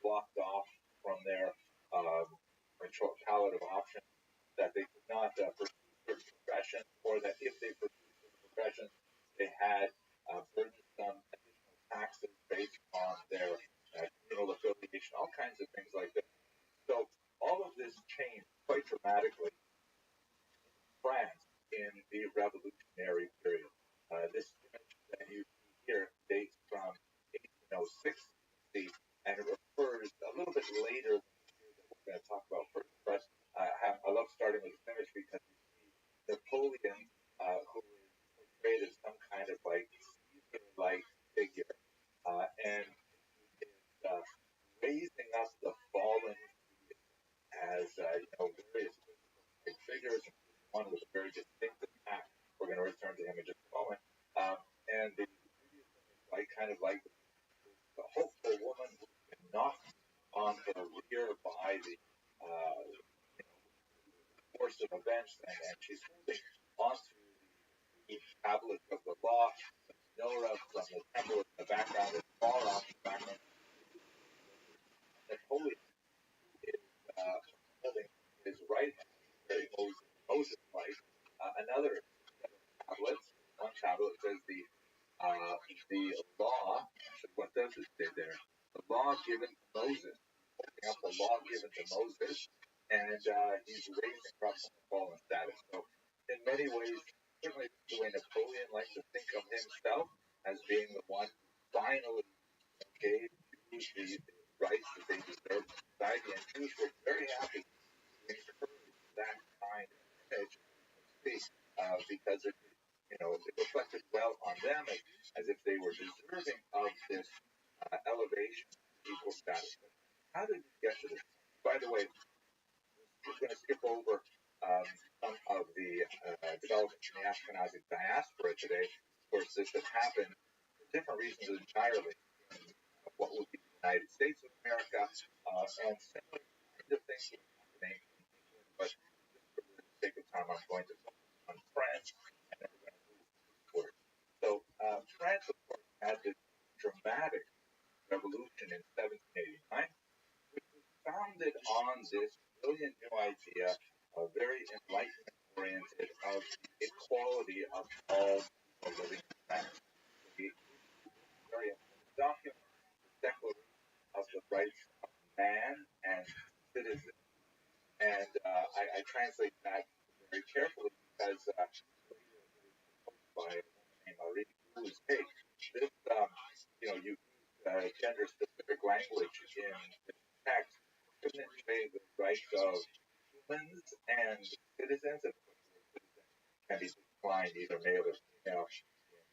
blocked off from their palette of options, that they could not pursue certain professions, or that if they pursued certain professions, they had burdensome additional taxes based on their criminal affiliation, all kinds of things like that. So all of this changed quite dramatically in France in the Revolutionary period. This image that you see here dates from 1806 BC, and it refers a little bit later than the period that we're going to talk about first. But I love starting with this image because you see Napoleon, who is portrayed as some kind of like Caesar-like figure, and he is raising up the fallen as various physical figures, one with a very distinctive act. We're going to return to him in just a moment. And the previous image, kind of like the hopeful woman who's been knocked on her rear by the force of events, and she's holding onto the tablets of the law, the menorah from the temple in the background, and far off in the background. Napoleon is holding his right hand, very Moses-like, another set of tablets. One tablet says the law. What does it say there? The law given to Moses. Holding up the law given to Moses, and he's raising her up from the fallen status. So, in many ways, certainly the way Napoleon likes to think of himself as being the one who finally gave Jews the rights that they deserved in society, and Jews were very happy to encourage that kind of image, because it reflected well on them as if they were deserving of this elevation to equal status. But how did we get to this? By the way, we're going to skip over some of the developments in the Ashkenazi diaspora today. Of course, this has happened for different reasons entirely in what would be the United States of America, and similar kind of things were happening in England, but just for the sake of time, I'm going to focus on France, and then we're going to move eastward. So France, of course, had this dramatic revolution in 1789, which was founded on this brilliant new idea, very enlightenment-oriented, of the equality of all people living in France. They issued this very important document, the Declaration of the Rights of Man and Citizen. And I translate that very carefully because later it was proposed by Jews, hey, this, you use gender-specific language in the text. Shouldn't it say the rights of humans and citizens? And can be defined either male or female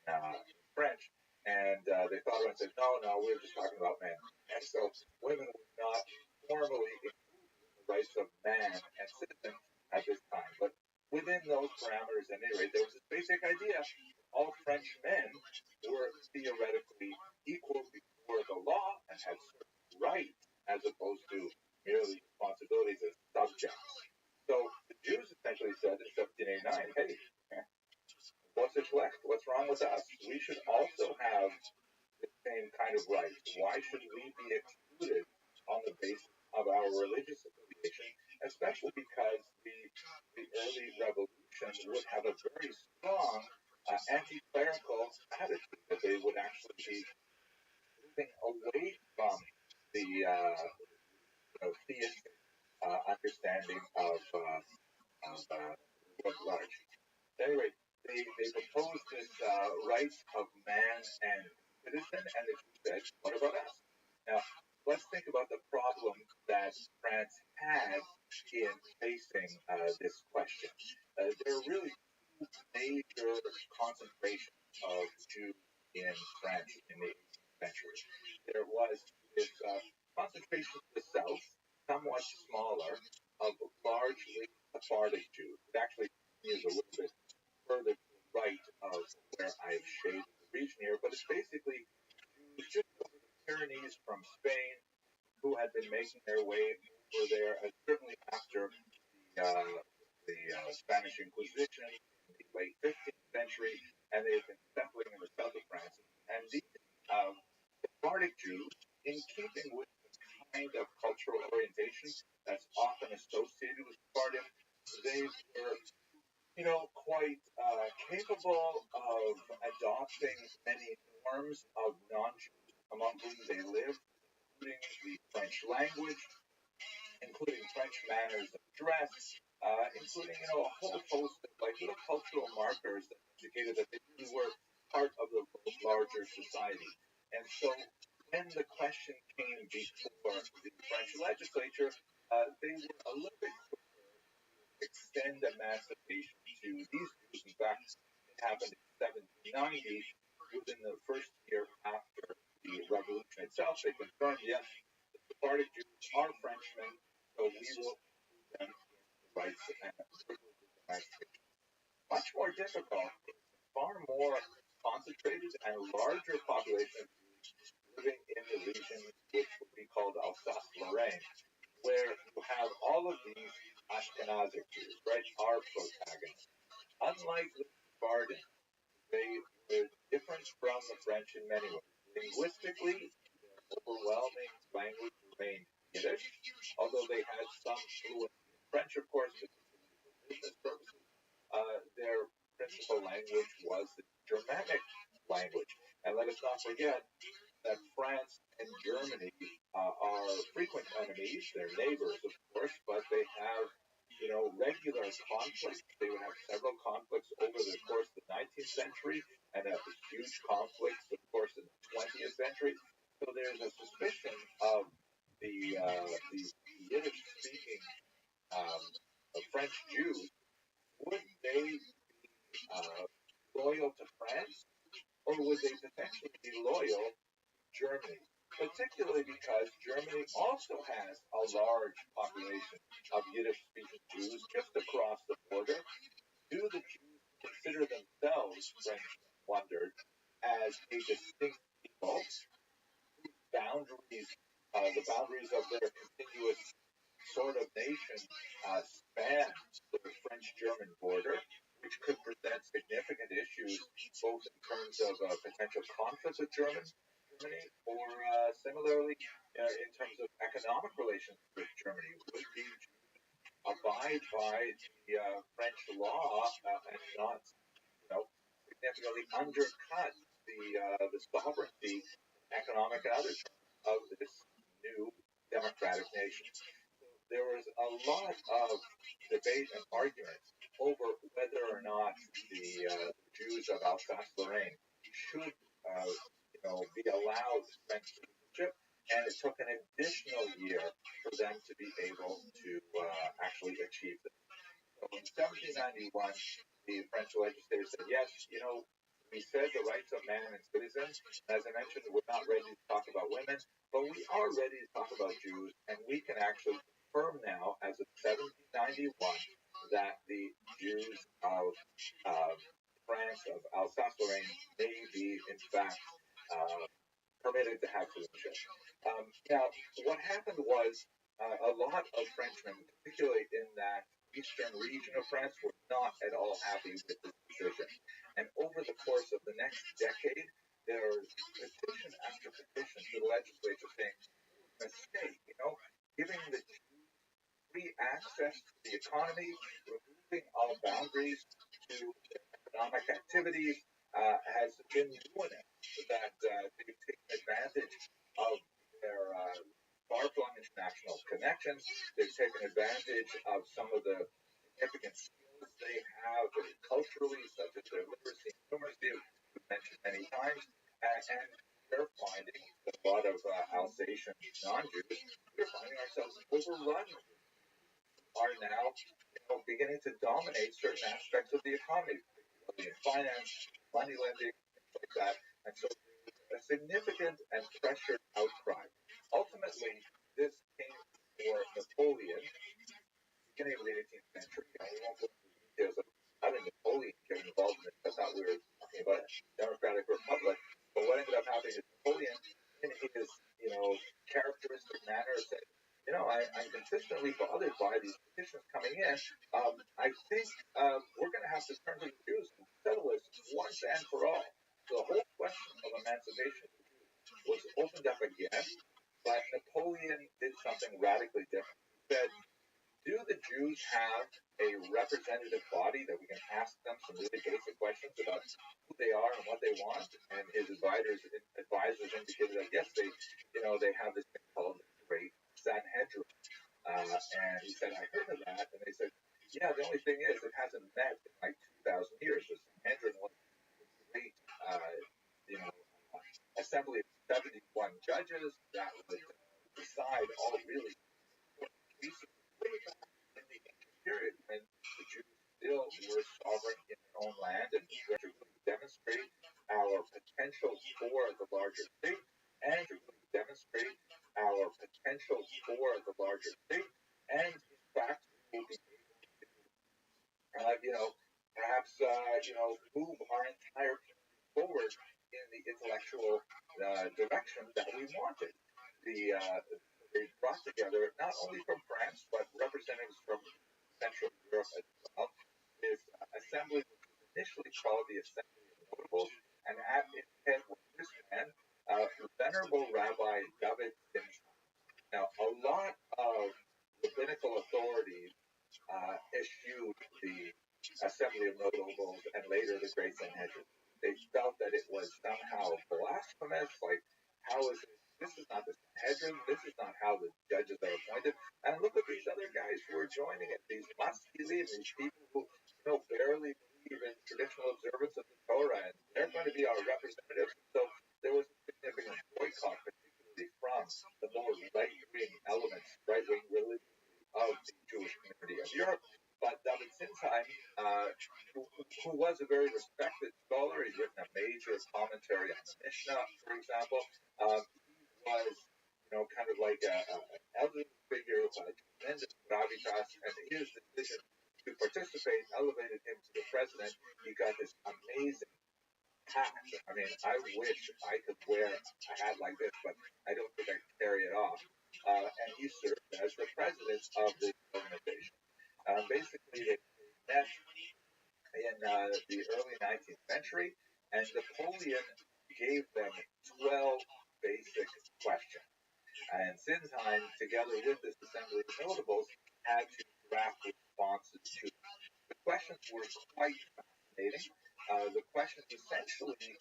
in French. And they thought about it and said, no, we're just talking about men. And so women were not formally the rights of man and citizen at this time. But within those parameters, at any rate, there was this basic idea: all French men were theoretically equal before the law and had certain rights as opposed to merely responsibilities as subjects. So the Jews essentially said in 1789, hey, what's it collect? What's wrong with us? We should also have the same kind of rights. Why should we be excluded on the basis of our religious affiliation, especially because the early revolution would have a very strong anti-clerical attitude, that they would actually be moving away from the theistic understanding of world large. Anyway, they proposed this rights of man and citizen, and the Jews said, what about us? Now, let's think about the problem that France had in facing this question. There are really two major concentrations of Jews in France in the 18th century. There was this concentration to the south, somewhat smaller, of largely Sephardic Jews. It actually is a little bit further to the right of where I've shaded the region here, but it's basically Jews just over the Pyrenees from Spain who had been making their way over there, certainly after the Spanish Inquisition in the late 15th century, and they had been settling in the south of France. And these Sephardic Jews, in keeping with the kind of cultural orientation that's often associated with Sephardim, they were quite capable of adopting many norms of non-Jews among whom they lived, including the French language, including French manners of dress, including, a whole host of little cultural markers that indicated that they really were part of the larger society. And so when the question came before the French legislature, they were a little bit extend emancipation to these Jews. In fact, it happened in 1790, within the first year after the revolution itself. They confirmed, yes, the Sephardic Jews are Frenchmen, so we will give them rights and privileges of emancipation. Much more difficult, far more concentrated and larger population of Jews living in the region which would be called Alsace-Lorraine, where you have all of these Ashkenazic Jews, right, are protagonists. Unlike the Sephardim, they were different from the French in many ways. Linguistically, their overwhelming language remained Yiddish, although they had some fluency in French, of course, for business purposes. Their principal language was the Germanic language. And let us not forget that France and Germany are frequent enemies. They're neighbors, of course, but they have, regular conflicts. They would have several conflicts over the course of the 19th century and huge conflicts, of course, in the 20th century. So there's a suspicion of the Yiddish-speaking French Jews. Would they be loyal to France, or would they potentially be loyal to Germany? Particularly because Germany also has a large population of Yiddish-speaking Jews just across the border. Do the Jews consider themselves, Frenchmen wondered, as a distinct people whose boundaries, the boundaries of their continuous sort of nation span the French-German border, which could present significant issues both in terms of potential conflict with Germany, or similarly in terms of economic relations with Germany? Would the Jews abide by the French law and not, significantly undercut the sovereignty, economic and other terms of this new democratic nation? There was a lot of debate and argument over whether or not the Jews of Alsace-Lorraine should, be allowed French citizenship, and it took an additional year for them to be able to actually achieve this. So in 1791, the French legislators said, yes, we said the rights of man and citizen. As I mentioned, we're not ready to talk about women, but we are ready to talk about Jews, and we can actually confirm now, as of 1791, that the Jews of France, of Alsace-Lorraine, may be, in fact, permitted to have citizenship. Now, what happened was a lot of Frenchmen, particularly in that eastern region of France, were not at all happy with this decision. And over the course of the next decade, there was petition after petition to the legislature saying, mistake, giving the Jews free access to the economy, removing all boundaries to economic activities, has been ruinous, that they've taken advantage of their far-flung international connections. They've taken advantage of some of the significant skills they have culturally, such as their literacy and numeracy, we've mentioned many times, and we're finding a lot of Alsatian non-Jews, we're finding ourselves overrun, are now beginning to dominate certain aspects of the economy, particularly in finance, money lending, things like that. And so a significant and pressured outcry. Ultimately, this came for Napoleon, beginning of the 18th century. We won't go into the details of how did Napoleon get involved in this. I thought we were talking about a democratic republic. But what ended up happening is Napoleon, in his, characteristic manner, said, I'm consistently bothered by these petitions coming in. I think we're going to have to turn to the Jews and settle this once and for all. So the whole question of emancipation was opened up again, but Napoleon did something radically different. He said, do the Jews have a representative body that we can ask them some really basic questions about who they are and what they want? And his advisors indicated that yes, they have this thing called the Great Sanhedrin. And he said, I heard of that. And they said, yeah, the only thing is it hasn't met in like 2,000 years. The Sanhedrin was a great, assembly of 71 judges that would decide all really cases way back in the ancient period when the Jews still were sovereign in their own land, and we have to really demonstrate our potential for the larger state, and to really demonstrate our potential for the larger state, and in fact, we will be able to, perhaps, move our entire community forward in the intellectual direction that we wanted. They brought together not only from France but representatives from Central Europe as well. This assembly, which was initially called the Assembly of Notables, and at its head was this man, Venerable Rabbi David Simcha. Now, a lot of rabbinical authorities eschewed the Assembly of Notables and later the Great Sanhedrin. They felt that it was somehow blasphemous, like, how is it? This is not the Sanhedrin. This is not how the judges are appointed. And look at these other guys who are joining it, these Maskilim, these people who, barely believe in traditional observance of the Torah, and they're going to be our representatives. So there was a significant boycott, particularly from the more right-wing elements, right-wing religion of the Jewish community of Europe. But David Sinsheim, who was a very respected scholar, he's written a major commentary on the Mishnah, for example, was, kind of like an elderly figure, a tremendous gravitas, and his decision to participate elevated him to the president. He got this amazing patch. I mean, I wish I could wear a hat like this, but I don't think I can carry it off. And he served as the president of this organization. Basically, they met in the early 19th century, and Napoleon gave them 12 basic questions. And Sinsheim, together with this Assembly of Notables, had to draft responses to them. The questions were quite fascinating. The questions essentially,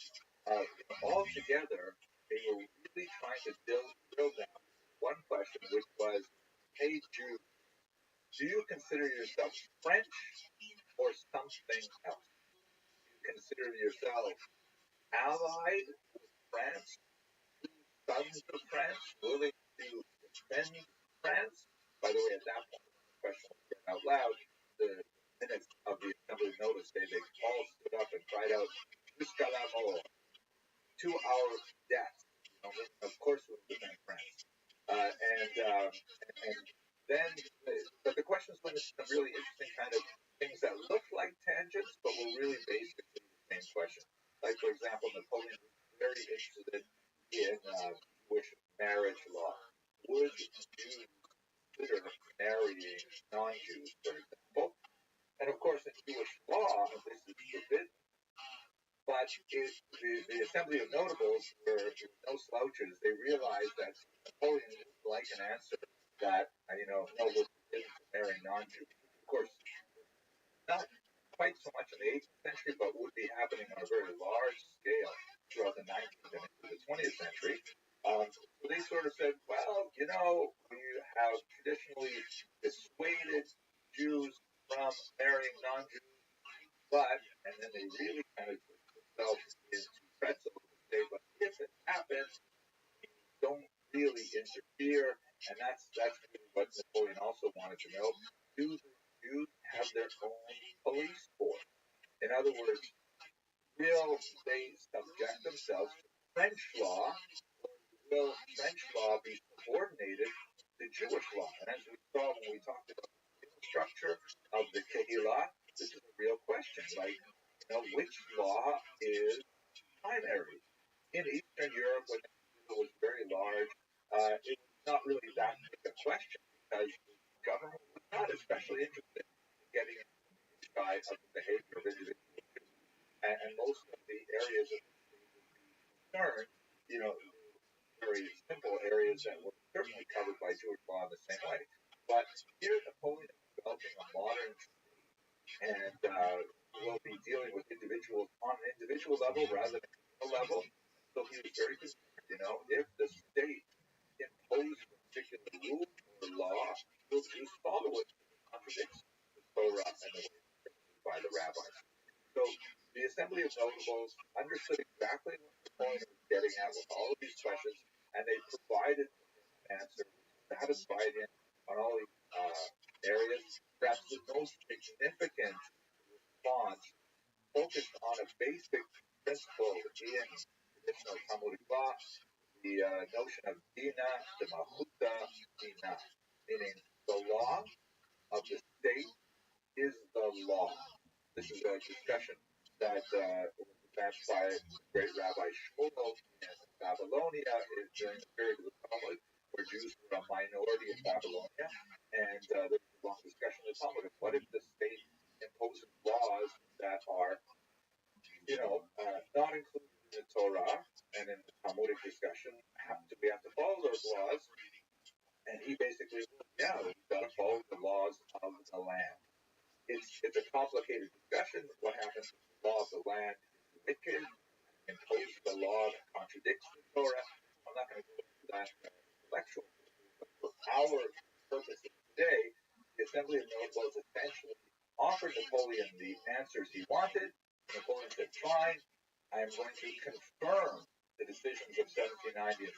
all together, they were really trying to drill down one question, which was, hey, Jew, do you consider yourself French or something else? Do you consider yourself allied with France, sons of France, willing to defend France. By the way, at that point, the question was read out loud. The minutes of the assembly notice say they all stood up and cried out, "Jusqu'à la mort," to our death. Of course, we would defend France. And then, but the questions went into some really interesting kind of things that look like tangents, but were really basically the same question. Like, for example, Napoleon was very interested in Jewish marriage law. Would Jews consider marrying non-Jews, for example? And of course, in Jewish law, this is forbidden. But the Assembly of Notables were no slouches. They realized that Napoleon would like an answer that, no, we're forbidden to marry non-Jews. Of course, not quite so much in the 18th century, but would be happening on a very large scale throughout the 19th and into the 20th century. So they sort of said, well, we have traditionally dissuaded Jews from marrying non-Jews, but, and then they really kind of put themselves into pretzel to say, but if it happens, don't really interfere, and that's really what Napoleon also wanted to know. Do the Jews have their own police force? In other words, will they subject themselves to French law, or will French law be subordinated to Jewish law? And as we saw when we talked about the structure of the Kehillah, this is a real question. Like, which law is primary? In Eastern Europe, when it was very large, it was not really that big a question because the government was not especially interested in getting into the inside of the behavior of individuals. And most of the areas of concern, very simple areas that were certainly covered by Jewish law in the same way. But here, Napoleon is developing a modern and will be dealing with individuals on an individual level rather than a level. So he was very concerned, if the state imposed a particular rule or law, will Jews follow it? It contradicts the Torah and the way by the rabbis. So the Assembly of Notables understood exactly what Napoleon was getting at with all of these questions, and they provided an answer which satisfied him on all these areas. Perhaps the most significant response focused on a basic principle in traditional Talmudic law, the notion of dina, the mahuta dina, meaning the law of the state is the law. This is a discussion that was advanced by great Rabbi Shmuel in Babylonia during the period of the Talmud, where Jews were a minority in Babylonia. And there was a long discussion in the Talmud of what if the state imposes laws that are, not included in the Torah, and in the Talmudic discussion, we have to follow those laws. And he basically said, yeah, we've got to follow the laws of the land. It's a complicated discussion. What happens if the law of the land is wicked, imposes the law that contradicts the Torah? I'm not going to go into that intellectually, but for our purposes today, the Assembly of Notables essentially offered Napoleon the answers he wanted. Napoleon said, fine, I am going to confirm the decisions of 1790 and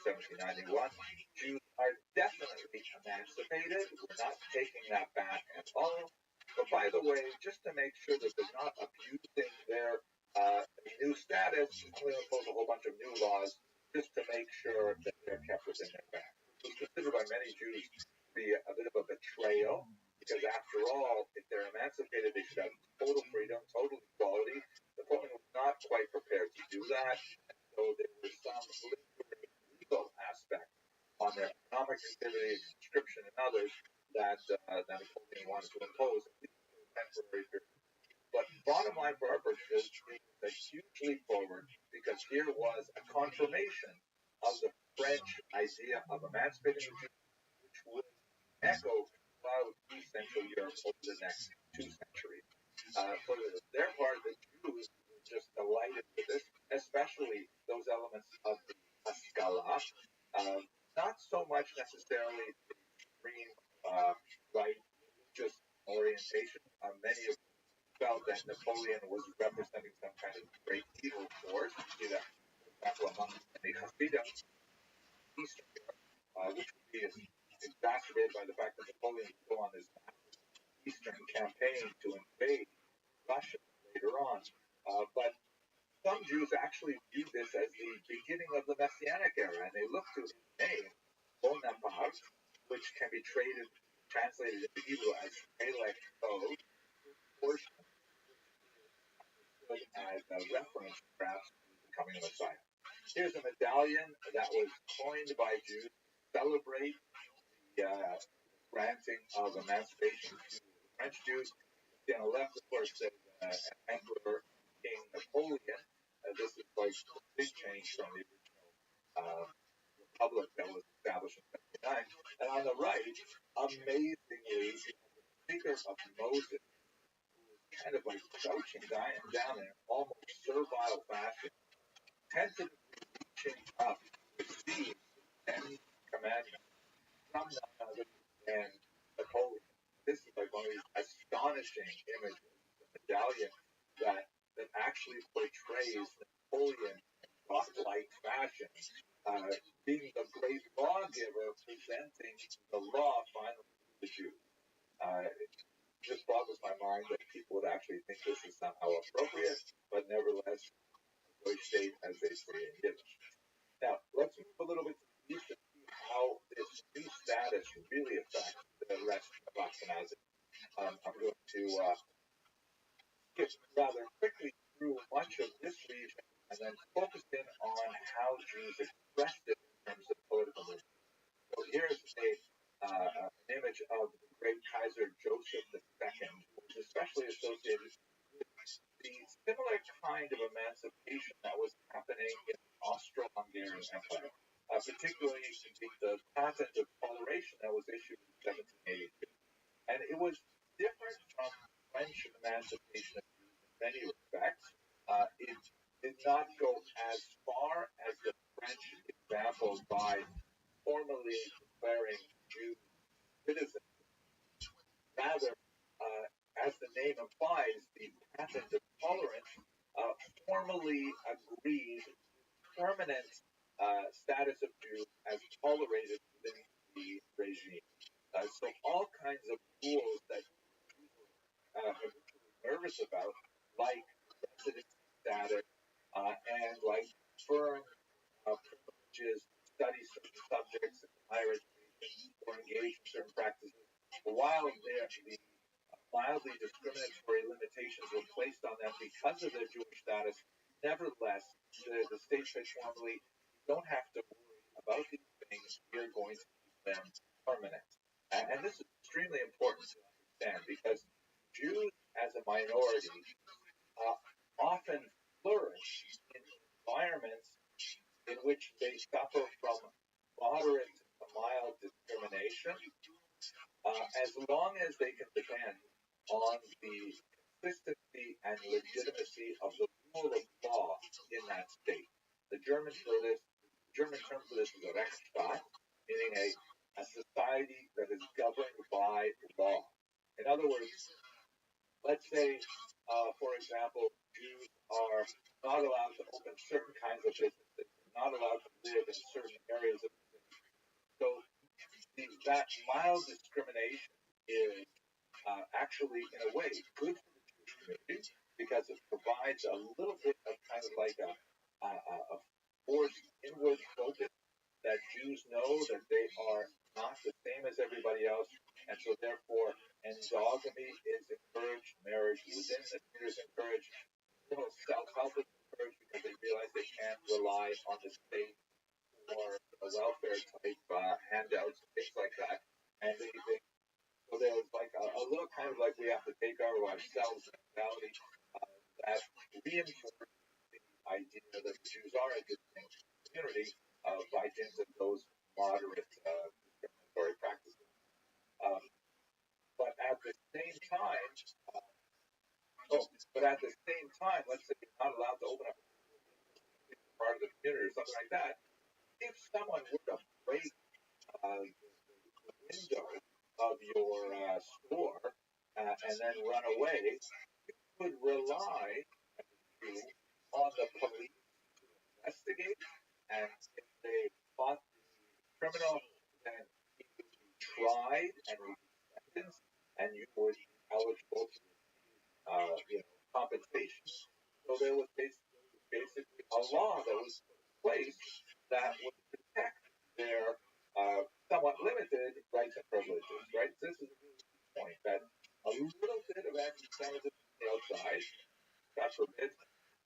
1791. Jews are definitely emancipated. We're not taking that back at all. But by the way, just to make sure that they're not abusing their new status, I'm going to impose a whole bunch of new laws just to make sure that they're kept within their back. It was considered by many Jews to be a bit of a betrayal, because after all, if they're emancipated, they should have total freedom, total equality. Napoleon was not quite prepared to do that, and so there was some lingering legal aspect on their economic activity, conscription, and others that Napoleon wanted to impose, at least for a temporary period. But bottom line for our purposes, it was a huge leap forward, because here was a confirmation of the French idea of emancipating the Jews, which would echo throughout East Central Europe over the next 2 centuries. For their part, the Jews were just delighted with this, especially those elements of the Haskalah, not so much necessarily the extreme right religious orientation. Many of them felt that Napoleon was representing some kind of great evil force. You see that, for example, among the Hasidim, Eastern Europe, which would be exacerbated by the fact that Napoleon would go on this Eastern campaign to invade Russia later on. But some Jews actually view this as the beginning of the Messianic era, and they look to his name, Bonaparte, which can be translated into Hebrew as Melech Tov, portion, which is understood as a reference, perhaps, to the coming Messiah. Here's a medallion that was coined by Jews to celebrate the granting of emancipation to the French Jews. On the left, of course, says Emperor King Napoleon. This is like a big change from the original republic that was established in 79. And on the right, amazingly, the figure of Moses, who is kind of like crouching down in almost servile fashion, tentatively reaching up to receive the 10 commandments from none other than Napoleon. This is like one of these astonishing images, the medallion that actually portrays Napoleon in godlike fashion, being the great lawgiver, presenting the law finally to the Jews. It just boggles my mind that people would actually think this is somehow appropriate, but nevertheless, Deutsch state, as they say in Yiddish. Now, let's move a little bit to the east and see how this new status really affects the rest of Ashkenazim. I'm going to skip rather quickly through much of this region and then focus in on how Jews expressed it in terms of political movement. So here's an image of the great Kaiser Joseph II, who was especially associated with the similar kind of emancipation that was happening in the Austro-Hungarian Empire, particularly the patent of toleration that was issued in 1782. And it was different from French emancipation of Jews in many respects. It did not go as far as the French example by formally declaring Jews citizens. Rather, as the name implies, the patent of tolerance formally agreed permanent status of Jews as tolerated within the regime. So all kinds of rules that Jews were nervous about, like residency status and like firm privileges to study certain subjects in higher education or engage in certain practices, while the mildly discriminatory limitations were placed on them because of their Jewish status, nevertheless, the state said formally, you don't have to worry about these things, we're going to keep them permanent. And this is extremely important to understand because Jews as a minority often flourish in environments in which they suffer from moderate to mild discrimination, as long as they can depend on the consistency and legitimacy of the rule of law in that state. The German term for this is a Rechtsstaat, meaning a society that is governed by law. In other words, let's say, for example, Jews are not allowed to open certain kinds of businesses, not allowed to live in certain areas of the city. So that mild discrimination is actually, in a way, good for the Jewish community because it provides a little bit of kind of like a forced inward focus that Jews know that they are not the same as everybody else, and so therefore endogamy is encouraged, marriage within the community is encouraged, little self-help is encouraged because they realize they can't rely on the state for welfare type handouts and things like that. And so there's like a little kind of like we have to take care of ourselves mentality that reinforces the idea that the Jews are a distinct community by dint of those moderate discriminatory practices. But at the same time, let's say you're not allowed to open up part of the community or something like that. If someone were to break the window of your store and then run away, you could rely on the police to investigate, and if they caught the criminal, then he would be tried and would be sentenced, and you would be eligible to compensation. So there was basically a law that was put in place that would protect their somewhat limited rights and privileges. Right? This is a really key point that a little bit of anti-Semitism on the outside, God forbid,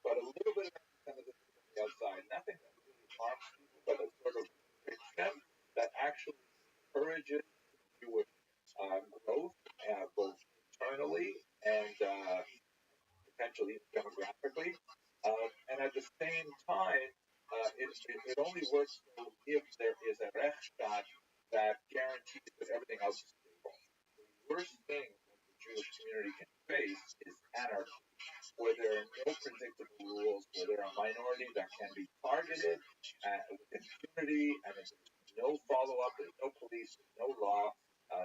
but a little bit of anti-Semitism on the outside, nothing that really harms people, but that sort of enriches them, that actually encourages Jewish growth, both internally and potentially demographically. And at the same time, it only works if there is a rechtsstaat that guarantees that everything else is stable. The worst thing that the Jewish community can face is anarchy, where there are no predictable rules, where there are minorities that can be targeted with impunity, and there's no follow-up, there's no police, there's no law,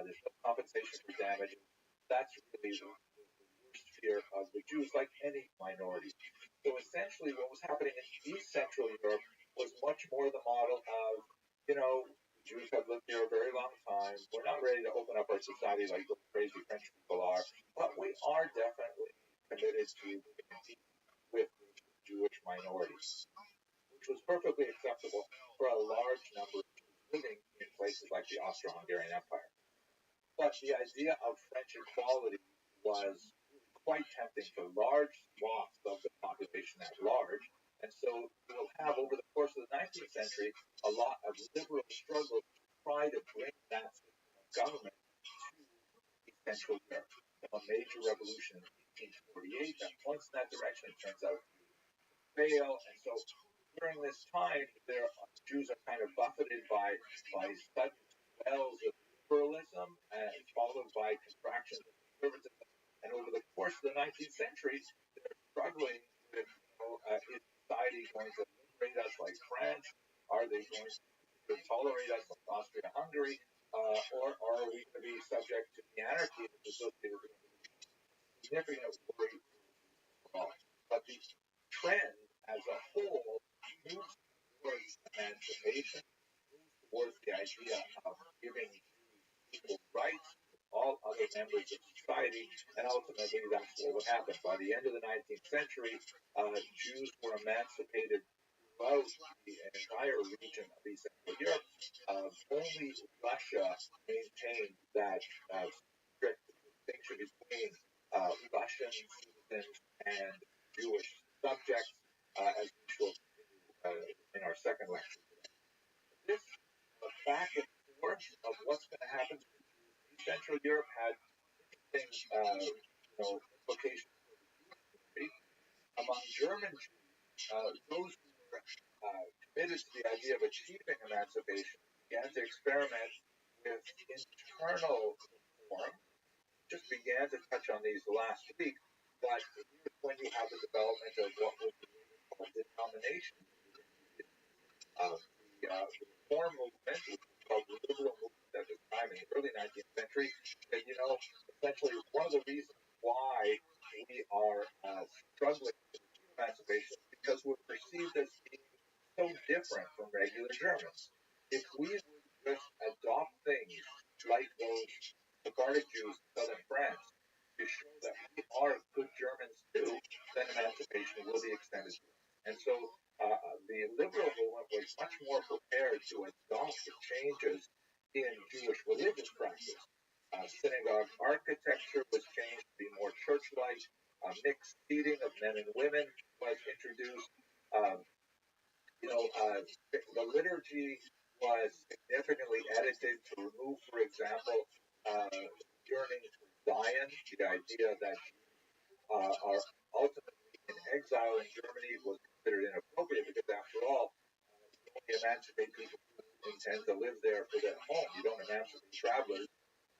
there's no compensation for damages. That's really the worst fear of the Jews, like any minority. So essentially what was happening in East Central Europe was much more the model of, Jews have lived here a very long time. We're not ready to open up our society like the crazy French people are, but we are definitely committed to living in peace with the Jewish minorities, which was perfectly acceptable for a large number of Jews living in places like the Austro-Hungarian Empire. But the idea of French equality was quite tempting for large swaths of the population at large. And so you will have, over the course of the 19th century, a lot of liberal struggles to try to bring that system of government to Central Europe. A major revolution in 1848 that points in that direction turns out to fail. And so during this time, Jews are kind of buffeted by sudden spells of liberalism and followed by contractions of conservatism. And over the course of the 19th century, they're struggling with, is society going to liberate us like France? Are they going to tolerate us like Austria-Hungary? Or are we going to be subject to the anarchy that's associated with significant worry for all? But the trend as a whole moves towards emancipation, moves towards the idea of giving equal rights to all other members of society, and ultimately that's what would happen. By the end of the 19th century, Jews were emancipated throughout the entire region of East Central Europe. Only Russia maintained that strict distinction between Russian citizens and Jewish subjects, as we shall in our second lecture today. This back and forth of what's going to happen to East Central Europe had interesting, implications for the Jewish community. Among German Jews, those who were committed to the idea of achieving emancipation began to experiment with internal reform. Just began to touch on these last week, but here's when you have the development of what was called denominations. The reform movement, which was called the liberal movement at the time in the early 19th century, and essentially one of the reasons why we are struggling with emancipation is because we're perceived as being so different from regular Germans. If we would just adopt things like those Sephardic Jews in southern France to show that we are good Germans too, then emancipation will be extended. And so the liberal movement was much more prepared to adopt the changes in Jewish religious practice. Synagogue architecture was changed to be more church-like. Mixed seating of men and women was introduced. The liturgy was significantly edited to remove, for example, yearning for Zion, the idea that are ultimately in exile in Germany was considered inappropriate because, after all, you only emancipate people who intend to live there for their home. You don't emancipate travelers.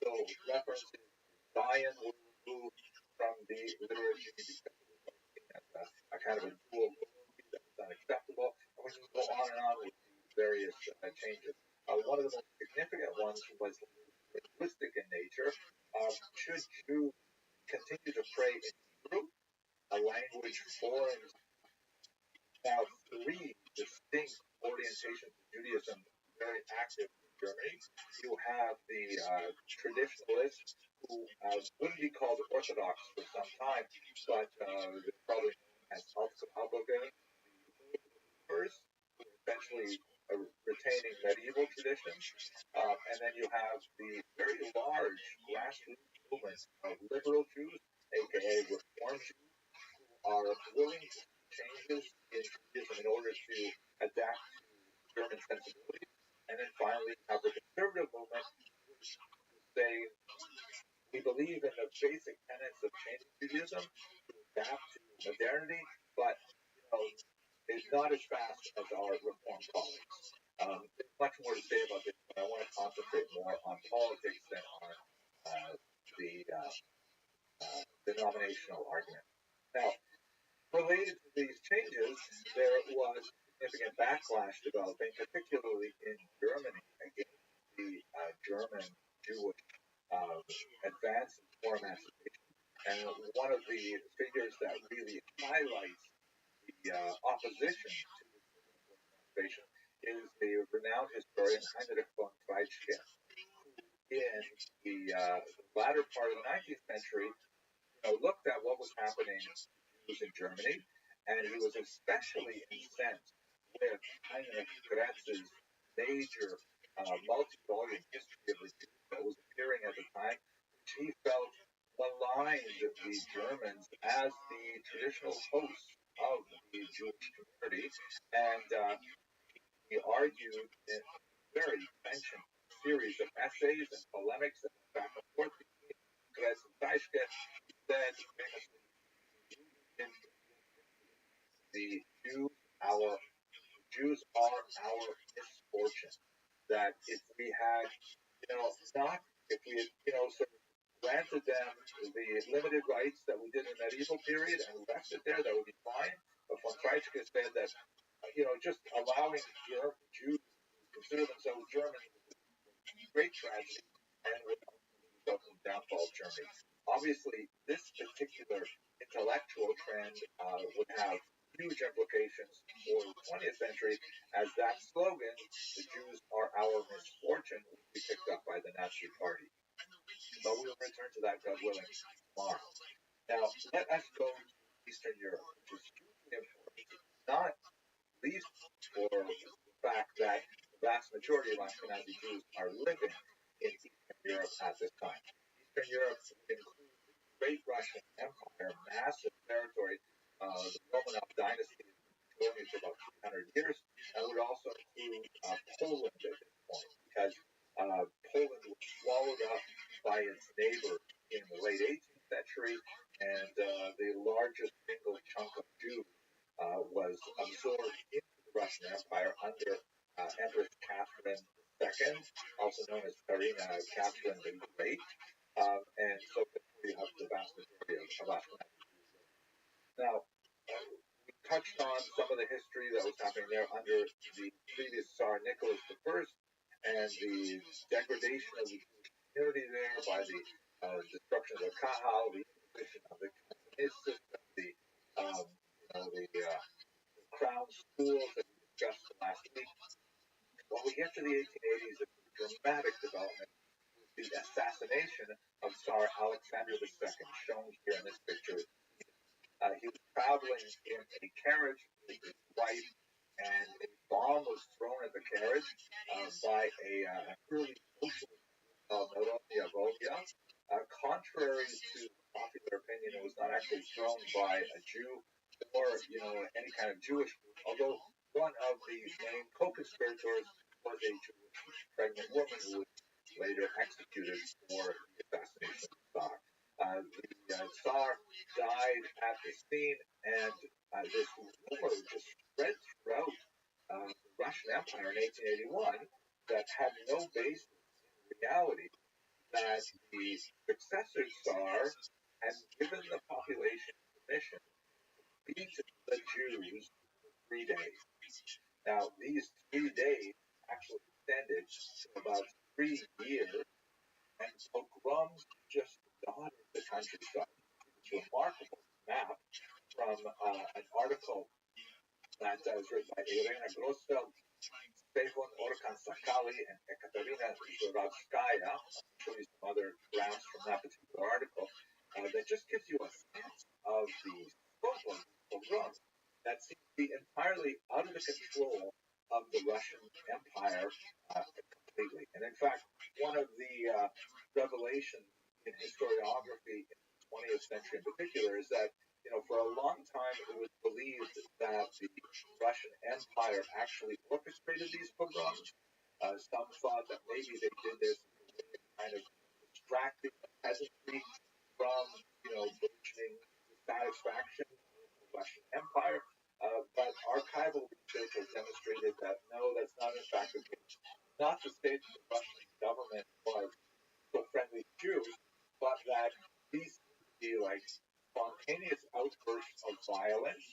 So references to Zion were removed from the liturgy because it was seen as a kind of a dual loyalty that was unacceptable. And we can go on with these various changes. One of the most significant ones was linguistic in nature. Should Jews continue to pray in Hebrew, a language forms now three distinct orientations of Judaism very active in Germany. You have the traditionalists who wouldn't be called Orthodox for some time, but they're probably known as Alphabet, first, essentially retaining medieval traditions. And then you have the very large grassroots movement of liberal Jews, aka Reform Jews, are willing to make changes in Judaism in order to adapt to German sensibilities. And then finally, you have the conservative movement, which say we believe in the basic tenets of changing Judaism to adapt to modernity, but it's not as fast as our Reform colleagues. There's much more to say about this, but I want to concentrate more on politics than on the denominational argument. Now, related to these changes, there was significant backlash developing, particularly in Germany, against the German Jewish advances for emancipation. And one of the figures that really highlights the opposition to this emancipation is the renowned historian Heinrich von Treitschke, who in the latter part of the 19th century looked at what was happening to Jews in Germany, and he was especially incensed with Heinrich Gratz's major multi-volume history of the Jews that was appearing at the time, which he felt maligned the Germans as the traditional hosts of the Jewish community, and he argued in a very mentioned series of essays and polemics and back and forth between Gretz and Treitschke. He said famously, the Jews are our misfortune. That if we had, if we had, sort of granted them the limited rights that we did in the medieval period and left it there, that would be fine. But von Treitschke said that, just allowing Jews to consider themselves German was a great tragedy and would result in the downfall of Germany. Obviously, this particular intellectual trend would have huge implications for the 20th century, as that slogan, the Jews are our misfortune, would be picked up by the Nazi Party. But we'll return to that, God willing, tomorrow. Now, let us go to Eastern Europe, which is hugely important, not least for the fact that the vast majority of Ashkenazi Jews are living in Eastern Europe at this time. Eastern Europe includes the Great Russian Empire, massive territory. The Romanov dynasty has been controlling it for about 300 years, and would also include Poland at this point, because Poland was swallowed up by its neighbor in the late 18th century, and the largest single chunk of Jews was absorbed into the Russian Empire under Empress Catherine II, also known as Tsarina Catherine the Great, and so we have the vast majority of Ashkenazi Jews. Now, we touched on some of the history that was happening there under the previous Tsar Nicholas I, and the degradation of the Jewish community there by the destruction of the Kahal, the imposition of the Cantonese system, the crown schools that we discussed last week. When we get to the 1880s, a dramatic development was the assassination of Tsar Alexander II, shown here in this picture. He was traveling in a carriage with his wife, and a bomb was thrown at the carriage by an early socialist called Narodnaya Volya. Contrary to popular opinion, it was not actually thrown by a Jew or any kind of Jewish group, although one of the main co-conspirators was a Jewish pregnant woman who was later executed for the assassination of the Tsar. The Tsar died at the scene, and this rumor just spread throughout the Russian Empire in 1881 that had no basis in reality, that the successor Tsar had given the population permission to beat the Jews for 3 days. Now, these 3 days actually extended to about 3 years, and pogroms just dotted the countryside. It's a remarkable map from an article that was written by Irena Grossfeld, Stefan Orkan Sakali, and Ekaterina Zhuravskaya. I'll show you some other graphs from that particular article that just gives you a sense of the scope of pogroms that seem to be entirely out of the control of the Russian Empire completely. And in fact, one of the revelations in historiography in the 20th century in particular is that, for a long time it was believed that the Russian Empire actually orchestrated these pogroms. Some thought that maybe they did this kind of distracting the peasantry from, burgeoning dissatisfaction with the Russian Empire. But archival research has demonstrated that no, that's not in fact the case. Not to say that the Russian government was so friendly to Jews, but that these seem to be like spontaneous outbursts of violence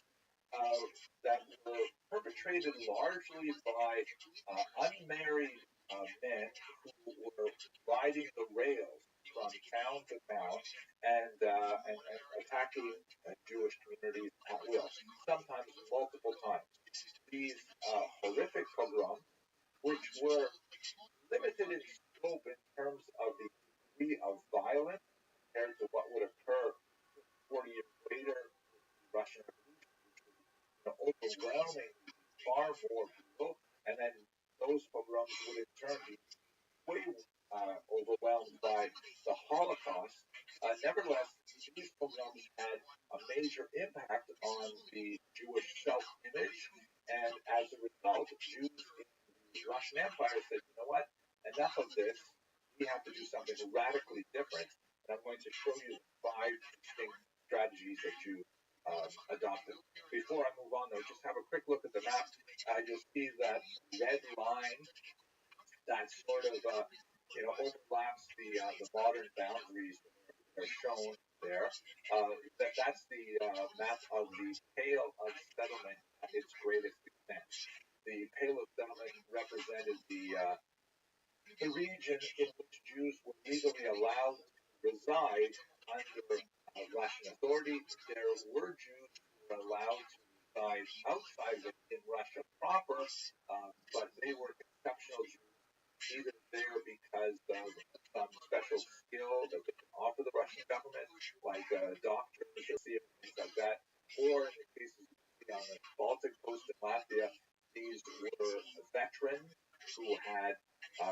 that were perpetrated largely by unmarried men who were riding the rails from town to town and attacking Jewish communities at will, sometimes multiple times. These horrific pogroms, which were limited in scope in terms of the degree of violence compared to what would occur 40 years later with the Russian Revolution, which was overwhelming far more people, and then those pogroms would in turn be way overwhelmed by the Holocaust. Nevertheless, these pogroms had a major impact on the Jewish self-image, and as a result, Jews in the Russian Empire said, you know what, enough of this, we have to do something radically different, and I'm going to show you 5 distinct strategies that Jews adopted. Before I move on, though, just have a quick look at the map. You'll see that red line that sort of overlaps the modern boundaries that are shown there. That's the map of the Pale of Settlement at its greatest extent. The Pale of Settlement represented the region in which Jews were legally allowed to reside under Russian authority. There were Jews who were allowed to reside outside of it in Russia proper, but they were exceptional Jews, either there because of some special skill that they could offer the Russian government, like doctors or things like that, or in the cases you see on the Baltic coast in Latvia, these were veterans who had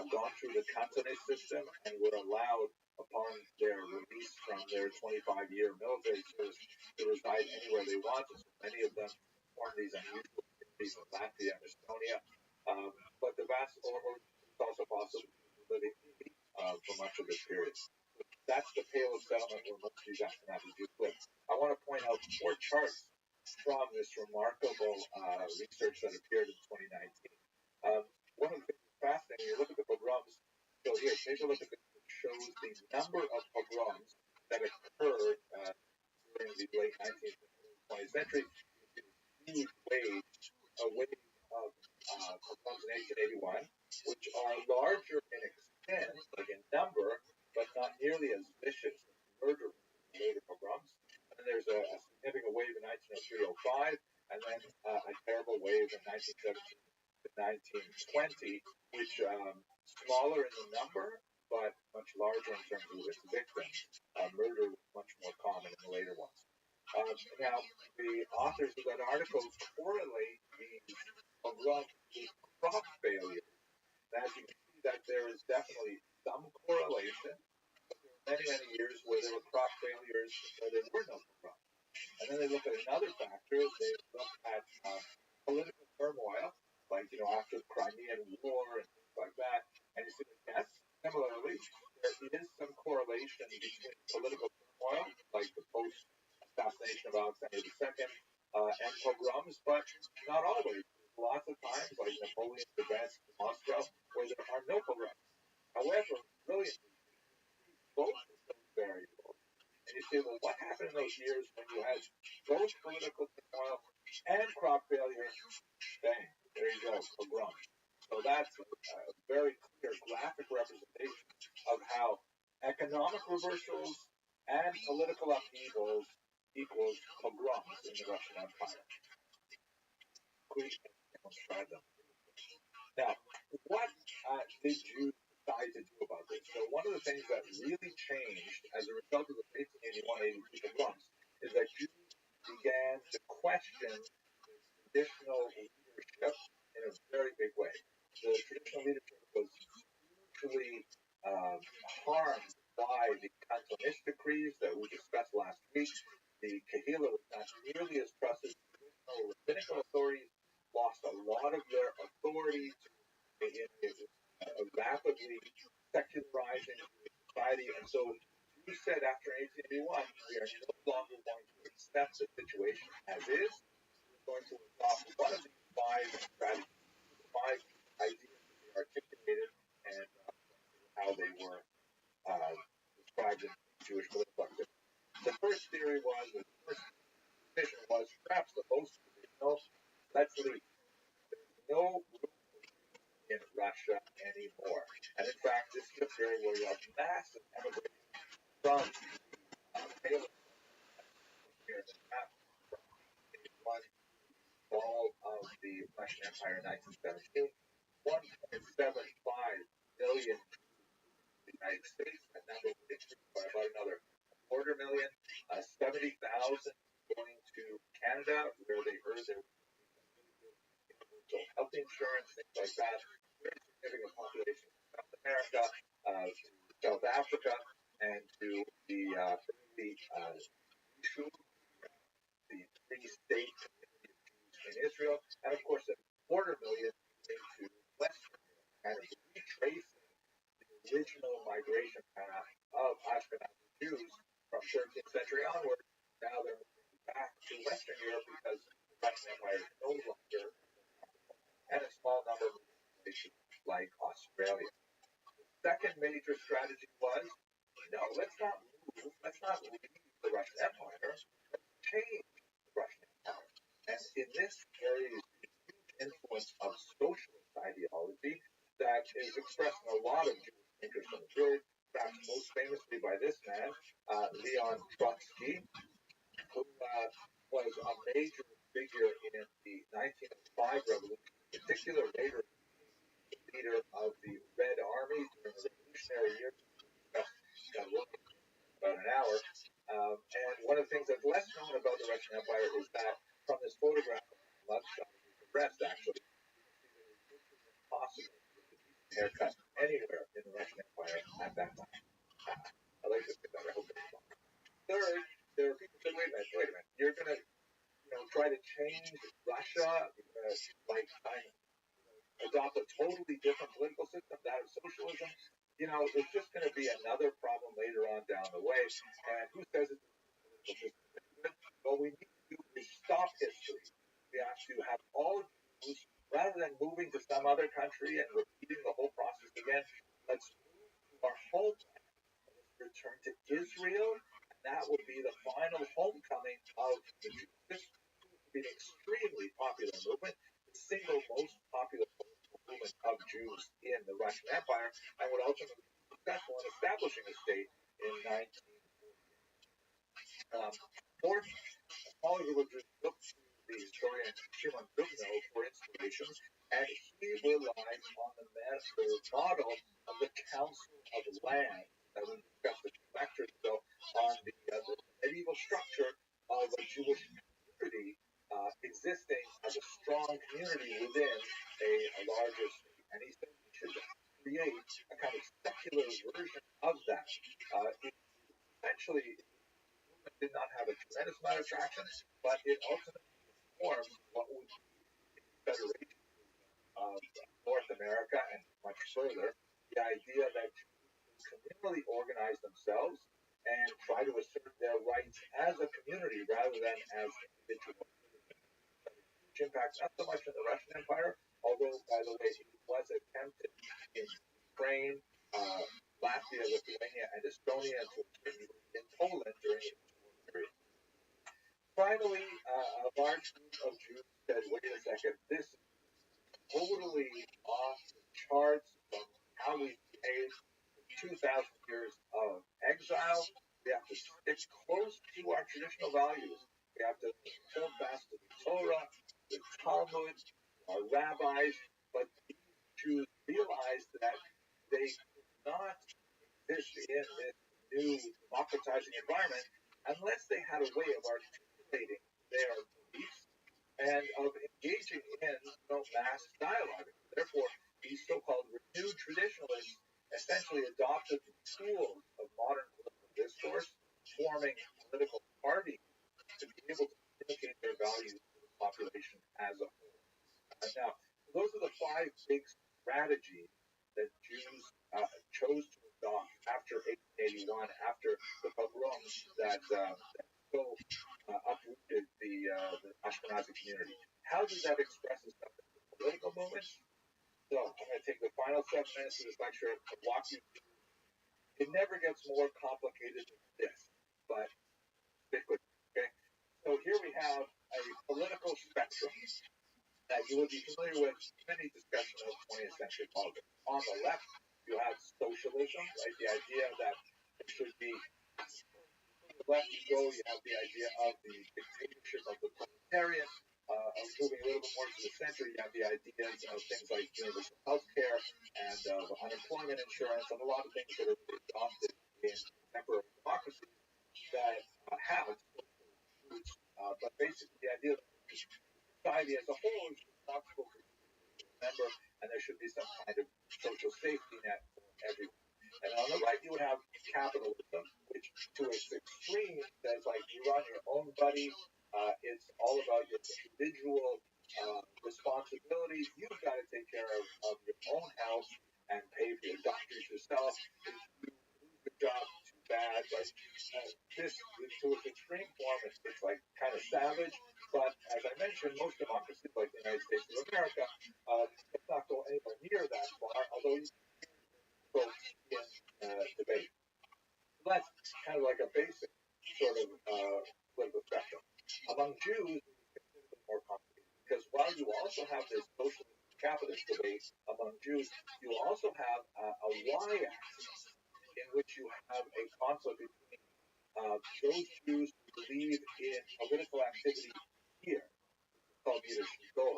gone through the Kantone system and were allowed, upon their release from their 25-year military service, to reside anywhere they wanted. So many of them formed these unusual communities in Latvia and Estonia. But the vast, or it's also possible to live in for much of this period. So that's the Pale of Settlement where most of these Ashkenazi Jews live. I want to point out 4 charts from this remarkable research that appeared in 2019. One of the things that's fascinating, you look at the pogroms. So here, take a look at this. It shows the number of pogroms that occurred during the late 19th and 20th century. Huge wave of pogroms in 1881, which are larger in extent, like in number, but not nearly as vicious as murder in later pogroms. And then there's a significant wave in 1903-05, and then a terrible wave in 1917 to 1920, which smaller in the number, but much larger in terms of its victims. Murder was much more common in the later ones. Now, the authors of that article correlate these pogroms with crop failure. And as you can see, that there is definitely some correlation. But there were many, many years where there were crop failures where there were no pogroms. And then they look at another factor. They look at political turmoil, like, after the Crimean War and things like that. And you see that, yes, similarly, there is some correlation between political turmoil, like the post-assassination of Alexander II, and pogroms, but not always. Lots of times, like Napoleon's advance to Moscow, where there are no pogroms. However, brilliantly, both of those variables. And you say, well, what happened in those years when you had both political turmoil and crop failure? Bang, there you go, pogrom. So that's a very clear graphic representation of how economic reversals and political upheavals equals pogroms in the Russian Empire. We describe them. Now, what did Jews decide to do about this? So one of the things that really changed as a result of the 1881-82 pogroms is that Jews began to question the traditional leadership in a very big way. The traditional leadership was hugely harmed by the cantonist decrees that we discussed last week. The Kahila was not nearly as trusted. Traditional rabbinical authorities lost a lot of their authority to rapidly secularizing society. And so we said after 1881, we are no longer going to accept the situation as is. We're going to adopt one of these five strategies, five ideas that they articulated, and how they were described in Jewish political activity. The first theory was, the first decision was perhaps the most traditional. Let's leave. There's no room in Russia anymore. And in fact, this is a period where you have massive emigration from Palestine here in the map, from one fall of the Russian Empire in 1917, 1.75 million in the United States, and that will increase by about another 250,000, 70,000 going to Canada, where they heard there was universal health insurance, things like that. Very significant population in South America, to South Africa, and to the three-state community of Jews in Israel, and of course, 250,000 into Western Europe, kind of retracing the original migration path of Ashkenazi Jews from 13th century onward. Now they're moving back to Western Europe because the Russian Empire is no longer, and a small number of places like Australia. The second major strategy was, no, let's not move, let's not leave the Russian Empire, let's change the Russian Empire. And in this area is the huge influence of socialist ideology that is expressed in a lot of Jewish thinkers from the period, perhaps most famously by this man, Leon Trotsky, who was a major figure in the 1905 revolution, in particular, later the leader of the Red Army during the Revolutionary years. Got working about an hour. And one of the things that's less known about the Russian Empire is that from this photograph, mugshot of the rest actually, you can see that it was impossible to get a decent haircut anywhere in the Russian Empire at that time. I like to say that. I hope that's wrong. Third, there are people who say, wait a minute, you're going to try to change Russia, you're going to adopt a totally different political system, that of socialism. There's just going to be another problem later on down the way. And who says it's a political system that's good? What we need to do is stop history. We have to have all Jews, rather than moving to some other country and repeating the whole process again, let's move to our homeland. Let's return to Israel, and that will be the final homecoming of the Jews. This will be an extremely popular movement, the single most popular movement of Jews in the Russian Empire, and would ultimately be successful in establishing a state in 1948. Fourth, scholars will just look to the historian Shimon Dubno for inspiration, and he relies on the model of the Council of Land that we discussed a few lectures ago on the medieval structure of a Jewish community existing as a strong community within a larger state. And he said we should create a kind of secular version of that. Essentially, it did not have a tremendous amount of traction, but it ultimately formed what would be the Federation of North America and much further. The idea that Jews communally organize themselves and try to assert their rights as a community rather than as individuals. Huge impact, not so much in the Russian Empire, although, by the way, it was attempted in Ukraine, Latvia, Lithuania, and Estonia, and to a certain degree in Poland during the war period. Finally, a large group of Jews said, wait a second, this is totally off the charts from how we behaved for 2,000 years of exile. We have to stick close to our traditional values. We have to hold fast to the Torah, the Talmud, our rabbis, but these Jews realized that they could not exist in this new democratizing environment unless they had a way of articulating their beliefs and of engaging in mass dialogue. Therefore, these so-called renewed traditionalists essentially adopted the tools of modern political discourse, forming political parties to be able to communicate their values to the population as a whole. Now, those are the five big strategies that Jews chose to adopt after 1881, after the pogroms that so uprooted the Ashkenazi community. How does that express itself in the political movement? So I'm going to take the final 7 minutes of this lecture to walk you through. It never gets more complicated than this, but stick with me, okay? So here we have a political spectrum that you will be familiar with in any discussion of 20th century politics. On the left, you have socialism, right? The idea that there should be, from the left you go, you have the idea of the dictatorship of the proletariat. Moving a little bit more to the center, you have the ideas of things like universal health care and unemployment insurance, and a lot of things that are really adopted in contemporary democracies that have social roots. But basically, the idea that society as a whole is responsible for each member, and there should be some kind of social safety net for everyone. And on the right, you would have capitalism, which to its extreme says, like, you run your own buddy. It's all about your individual responsibilities. You've got to take care of your own health and pay for your doctors yourself. If you lose your job, too bad. Right? This, to its extreme form, it's like kind of savage. But as I mentioned, most democracies, like the United States of America, does not go anywhere near that far, although you folks in debate. So that's kind of like a basic sort of political spectrum. Among Jews, it's considerably more complicated because while you also have this socialist capitalist debate among Jews, you also have a y-axis in which you have a conflict between those Jews who believe in political activity here, called either Shidor,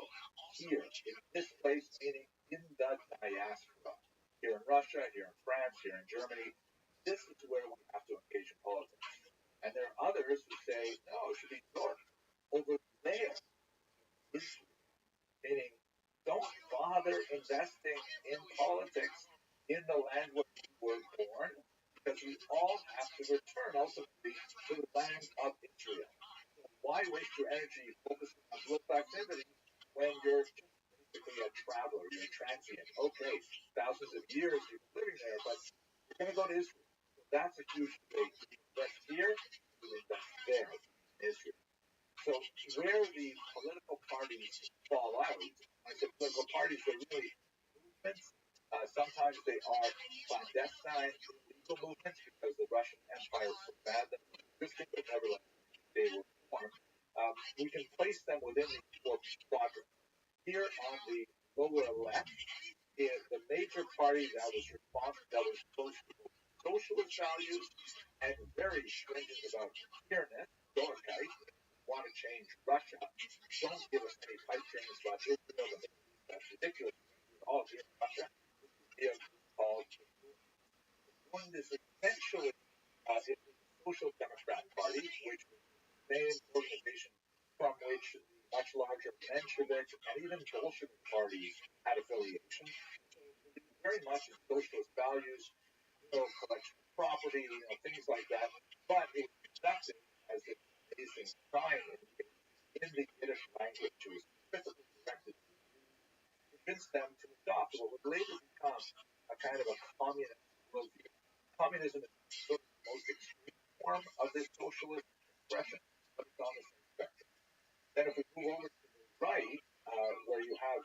here, in this place, meaning in the diaspora, here in Russia, here in France, here in Germany. This is where we have to engage in politics. And there are others who say, no, it should be north, over there, meaning don't bother investing in politics in the land where you were born, because we all have to return ultimately to the land of Israel. So why waste your energy focusing on political activity when you're just basically a traveler, you're a transient? Okay, thousands of years you've been living there, but you're going to go to Israel. So that's a huge debate. You invest here, you invest there in Israel. So where the political parties fall out, I said political parties, they're really movements. Sometimes they are clandestine illegal movements because the Russian Empire forbade them from existing, but nevertheless they were formed. We can place them within these four quadrants. Here on the lower left is the major party that was responsible, that was close to socialist values and very stringent about fairness, Dorkite, want to change Russia. Don't give us any pipe dreams about Israel, the Middle East. That's ridiculous. We're all here in Russia. This is called one is essentially is the Social Democrat Party, which was the main organization from which the much larger Menshevik and even Bolshevik parties had affiliation. So it was very much in socialist values, collection of property, things like that. But it was conducted as an amazing sign in the Yiddish language. It was specifically directed to convince them to adopt what would later become a kind of a communist worldview. Communism is sort of the most extreme form of this socialist expression, but it's on the same spectrum. Then if we move over to the right, where you have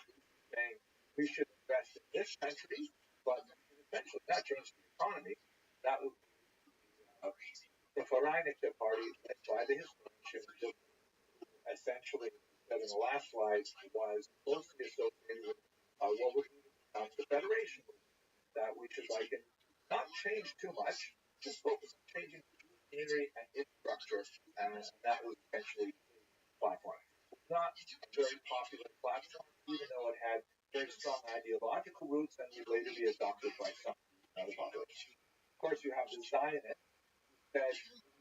saying we should invest in this country, but essentially not change the economy, that would be the Vereinigte Party led by the historian, essentially, as in the last slide, was closely associated with what would become the Federation movement, that we should not change too much, just focus on changing the community and its structure. structure, and that was eventually the platform. Not a very popular platform, even though it had very strong ideological roots and would later be adopted by some other population. Of course, you have the Zionists that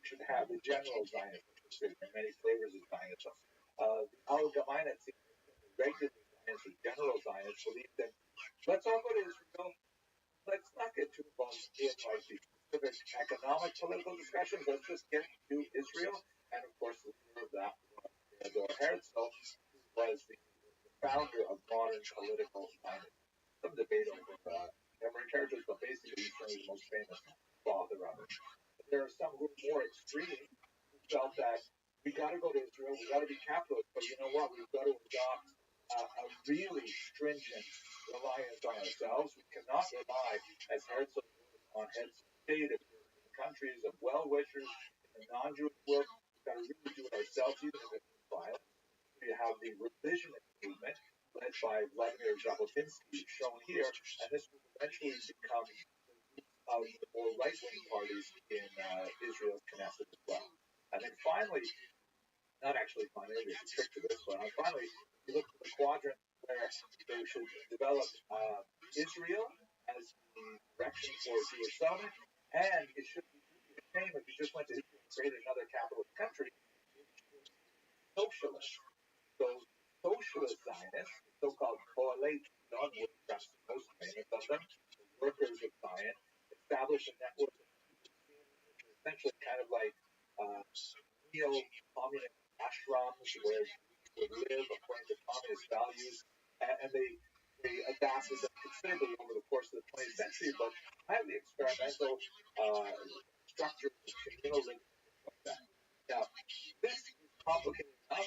should have the general Zionism. There are many flavors of Zionism. The Al-Gaminat, the regular Zionists, or general Zionists, believe that let's all go to Israel. Let's not get too involved in like the specific economic political discussions. Let's just get to Israel. And of course, the leader of that was Theodor Herzl, who was the founder of modern political Zionism. Some debate over memory characters, but basically he's one of the most famous father of it. There are some who are more extreme who felt that we got to go to Israel, we got to be capitalist, but you know what? We've got to adopt a really stringent reliance on ourselves. We cannot rely, as Herzl on heads of state of European countries, of well-wishers in the non-Jewish world. We've got to really do it ourselves, even if it's violent. We have the revisionist movement led by Vladimir Jabotinsky, shown here, and this will eventually become of the more right-wing parties in Israel's Knesset as well. And then finally, not actually finally, there's a trick to this, but finally, you look at the quadrant where they should develop Israel as the direction for Jewish settlement, and it should be the same if you just went to Israel and created another capitalist country, socialist. So socialist Zionists, so-called Poalei Zion, that's the most famous of them, the workers of Zion, establish a network of essentially kind of like neo-communist ashrams where people would live according to communist values, and they adapted them considerably over the course of the 20th century, but highly experimental structures of communal living, things like that. Now, this is complicated enough,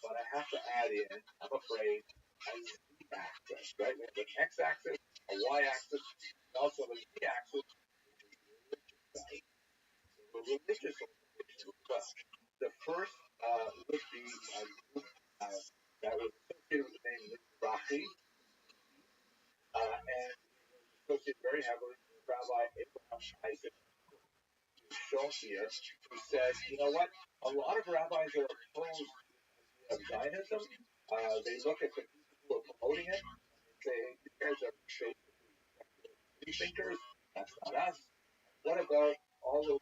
but I have to add in, I'm afraid, a z-axis, right? We have an x-axis, a y-axis, and also a z-axis, religious organization as well. The first would be a group that was associated with the name Mizrahi, and associated very heavily with Rabbi Abraham Isaac, who's shown here, who says, you know what, a lot of rabbis are opposed to Zionism. They look at the people who are promoting it, and they say, hey, you guys are free thinkers, that's not us. What about all those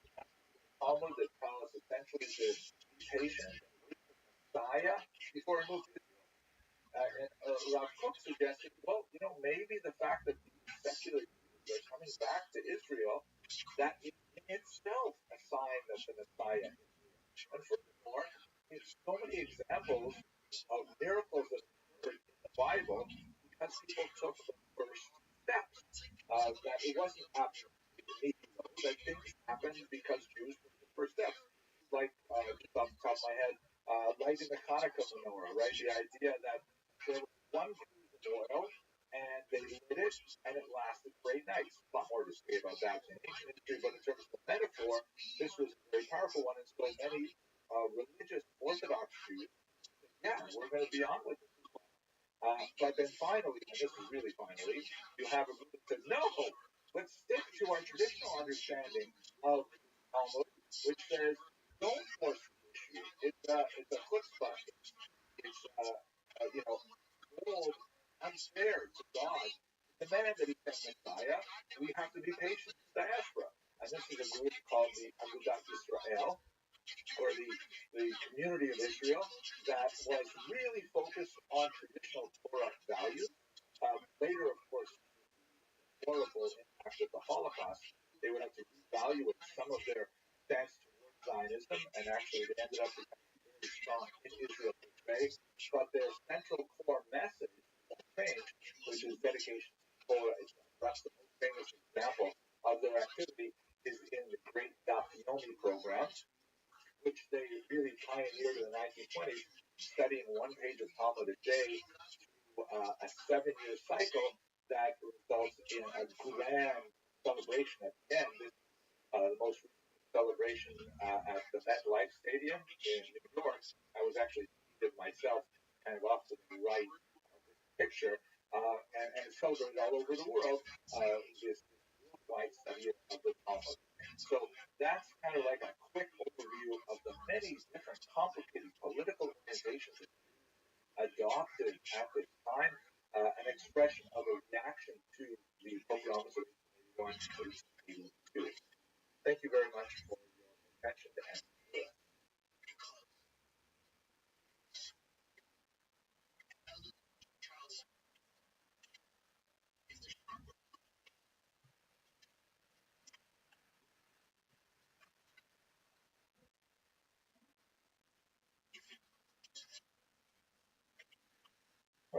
Talmud that tell us essentially to be patient and wait for Messiah before we move to Israel? Rav Kook suggested, well, you know, maybe the fact that these secular Jews are coming back to Israel, that is in itself a sign that the Messiah is here. And furthermore, there's so many examples of miracles that occurred in the Bible because people took the first steps. That it wasn't absolutely that things happened because Jews took the first steps. Like, just off the top of my head, lighting the Hanukkah menorah, right? The idea that there was one cruse of oil, and they lit it, and it lasted for 8 nights. A lot more to say about that in ancient history, but in terms of the metaphor, this was a very powerful one, and so many religious Orthodox Jews said, yeah, we're going to be on with this. But then finally, and this is really finally, you have a group that says, no, let's stick to our traditional understanding of Talmud, which says, don't force the issue. It's a chutzpah. It's bold, unfair to God. The man that he sent Messiah, we have to be patient with diaspora. And this is a group called the Agudat Yisrael, or the community of Israel, that was really focused on traditional Torah values. Later, of course, horrible impact of the Holocaust, they would have to reevaluate some of their stance towards Zionism, and actually they ended up becoming very strong in Israel today. But their central core message won't change, which is dedication to Torah. Perhaps the most famous example of their activity is in the Great Daf Yomi program, which they really pioneered in the 1920s, studying 1 page of Talmud a day through a 7-year cycle that results in a grand celebration at the end. This the most recent celebration at the MetLife Stadium in New York. I was actually seated myself kind of off to the right of this picture, and celebrated all over the world. This wide study of the Talmud. So that's kind of like a quick overview of the many different complicated political organizations that adopted at this time an expression of a reaction to the pogroms of 1881-1882. Thank you very much for your attention and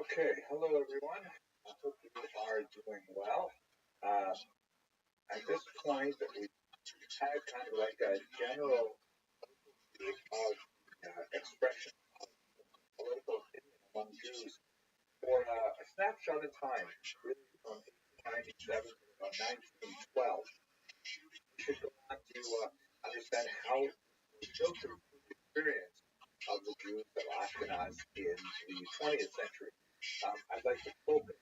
okay, hello everyone. I hope you are doing well. At this point, we've had kind of like a general view of expression of political opinion among Jews for a snapshot in time, really from 1897 to about 1912. We should go on to understand how it was filtered through the experience of the Jews of Ashkenaz in the 20th century. I'd like to focus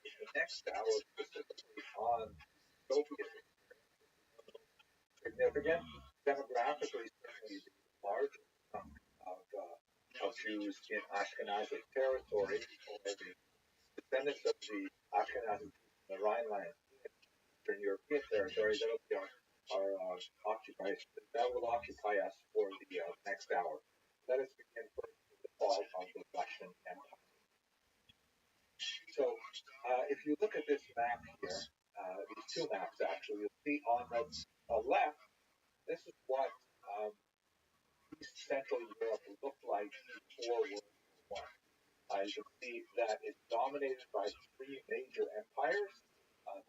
the next hour specifically on Soviet significant. Demographically, certainly the largest chunk of Jews in Ashkenazic territory, or the descendants of the Ashkenazi Jews in the Rhineland, Eastern European territory, that'll be our that will occupy us for the next hour. Let us begin first with the fall of the Russian Empire. So, if you look at this map here, these two maps actually, you'll see on the left, this is what East Central Europe looked like before World War I. You can see that it's dominated by three major empires,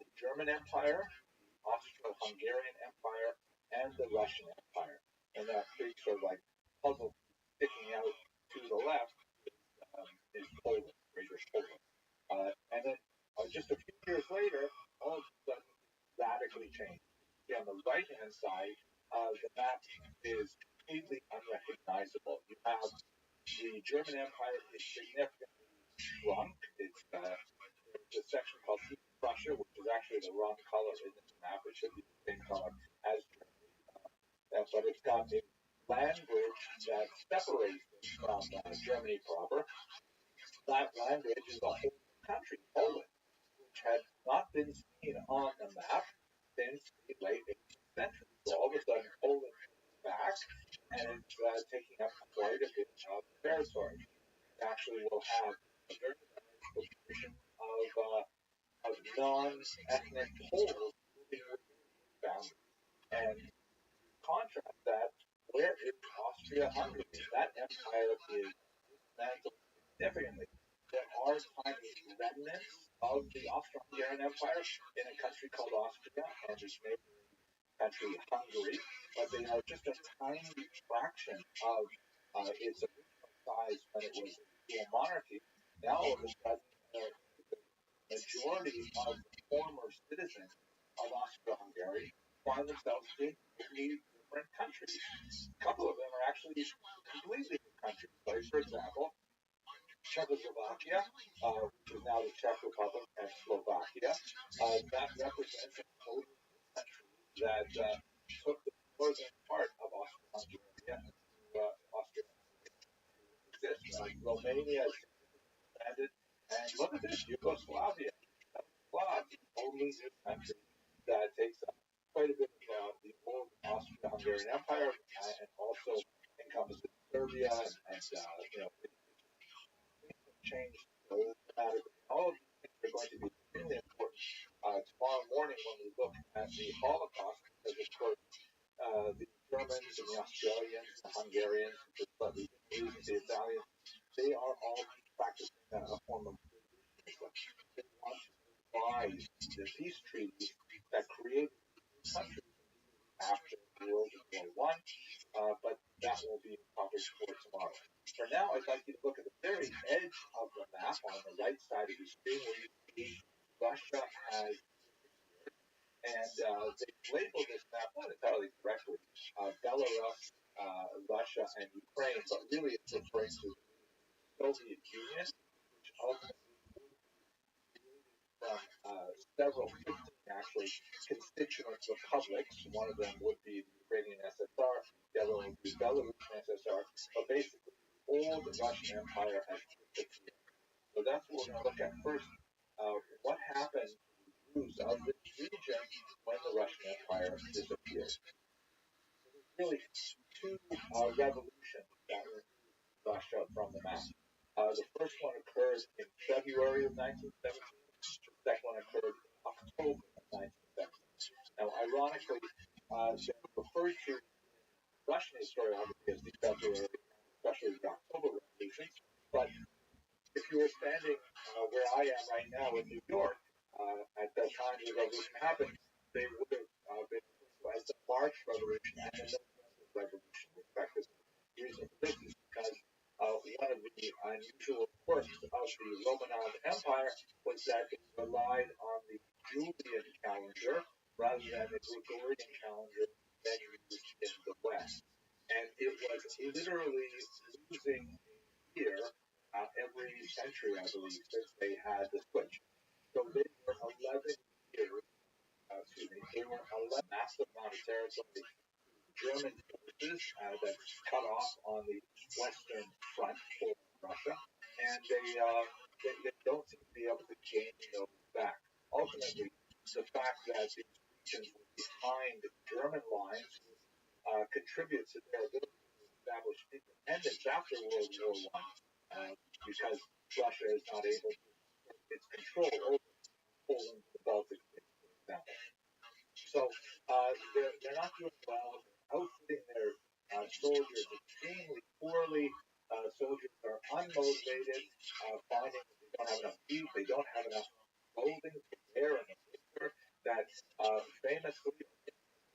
the German Empire, the Austro-Hungarian Empire, and the Russian Empire. And that big sort of like puzzle sticking out to the left is Poland, Greater Poland. And then just a few years later, all of a sudden, radically changed. See, on the right-hand side, the map is completely unrecognizable. You have the German Empire is significantly shrunk. It's there's a section called East Prussia, which is actually the wrong color in this map. It should be the same color as Germany. But it's got a land bridge that separates it from Germany proper. That land bridge is a whole country, Poland, which had not been seen on the map since the late 18th century. So all of a sudden, Poland is back, and it's taking up quite a bit of territory. It actually will have a very large proportion of non-ethnic Poles living within its boundaries. And contrast that, where is Austria-Hungary? That empire is dismantled significantly. There are tiny remnants of the Austro-Hungarian Empire in a country called Austria and its neighboring country, Hungary, but they are just a tiny fraction of its original size when it was a monarchy. Now, all of a sudden, the majority of former citizens of Austro-Hungary find themselves in completely different countries. A couple of them are actually completely new countries. Like, for example, Czechoslovakia, which is now the Czech Republic and Slovakia, that represents a totally new country that took the northern part of Austria-Hungary to Austria-Hungary to exist. Romania is expanded, and look at this, Yugoslavia, totally new country that takes up quite a bit of the old Austro-Hungarian Empire and also encompasses Serbia and change dramatically. All of these things are going to be extremely important tomorrow morning when we look at the Holocaust, because of course the Germans and the Australians, the Hungarians, the Italians, they are all practicing a form of revisionism. They want to revise the peace treaties that created these countries after World War I, but that will be a topic for tomorrow. For now, I'd like you to look at the very edge of the map on the right side of the screen where you see Russia has disappeared. And they've labeled this map not entirely correctly, Belarus, Russia, and Ukraine, but really it's referring to the Soviet Union, which ultimately from several 15 actually constituent republics. One of them would be the Ukrainian SSR, the other one would be Belarusian SSR, but basically the old Russian Empire has disappeared. So that's what we're going to look at first. What happened to the Jews of this region when the Russian Empire disappeared? So there's really two revolutions that removed Russia from the map. The first one occurred in February of 1917. The second one occurred in October of 1917. Now, ironically, they're referred to in Russian historiography as the February, especially the October revolutions. But if you were standing where I am right now in New York at the time the revolution happened, they would have been referred to as the March Revolution and the November Revolution, respectively. The reason for this is because one of the unusual quirks of the Romanov Empire was that it relied on the Julian calendar rather than the Gregorian calendar that used in the West. And it was literally losing a year every century, I believe, since they had the switch. So they were 11 years, they were 11 massive amount of territory German forces that cut off on the western front for Russia, and they don't seem to be able to gain those back. Ultimately, the fact that these regions were behind German lines contribute to their ability to establish independence after World War I, because Russia is not able to assert its control over Poland, the Baltic states, for example. So they're not doing well. They're outfitting their soldiers extremely poorly. Soldiers are unmotivated, finding that they don't have enough food, they don't have enough clothing to wear in the winter. That famously,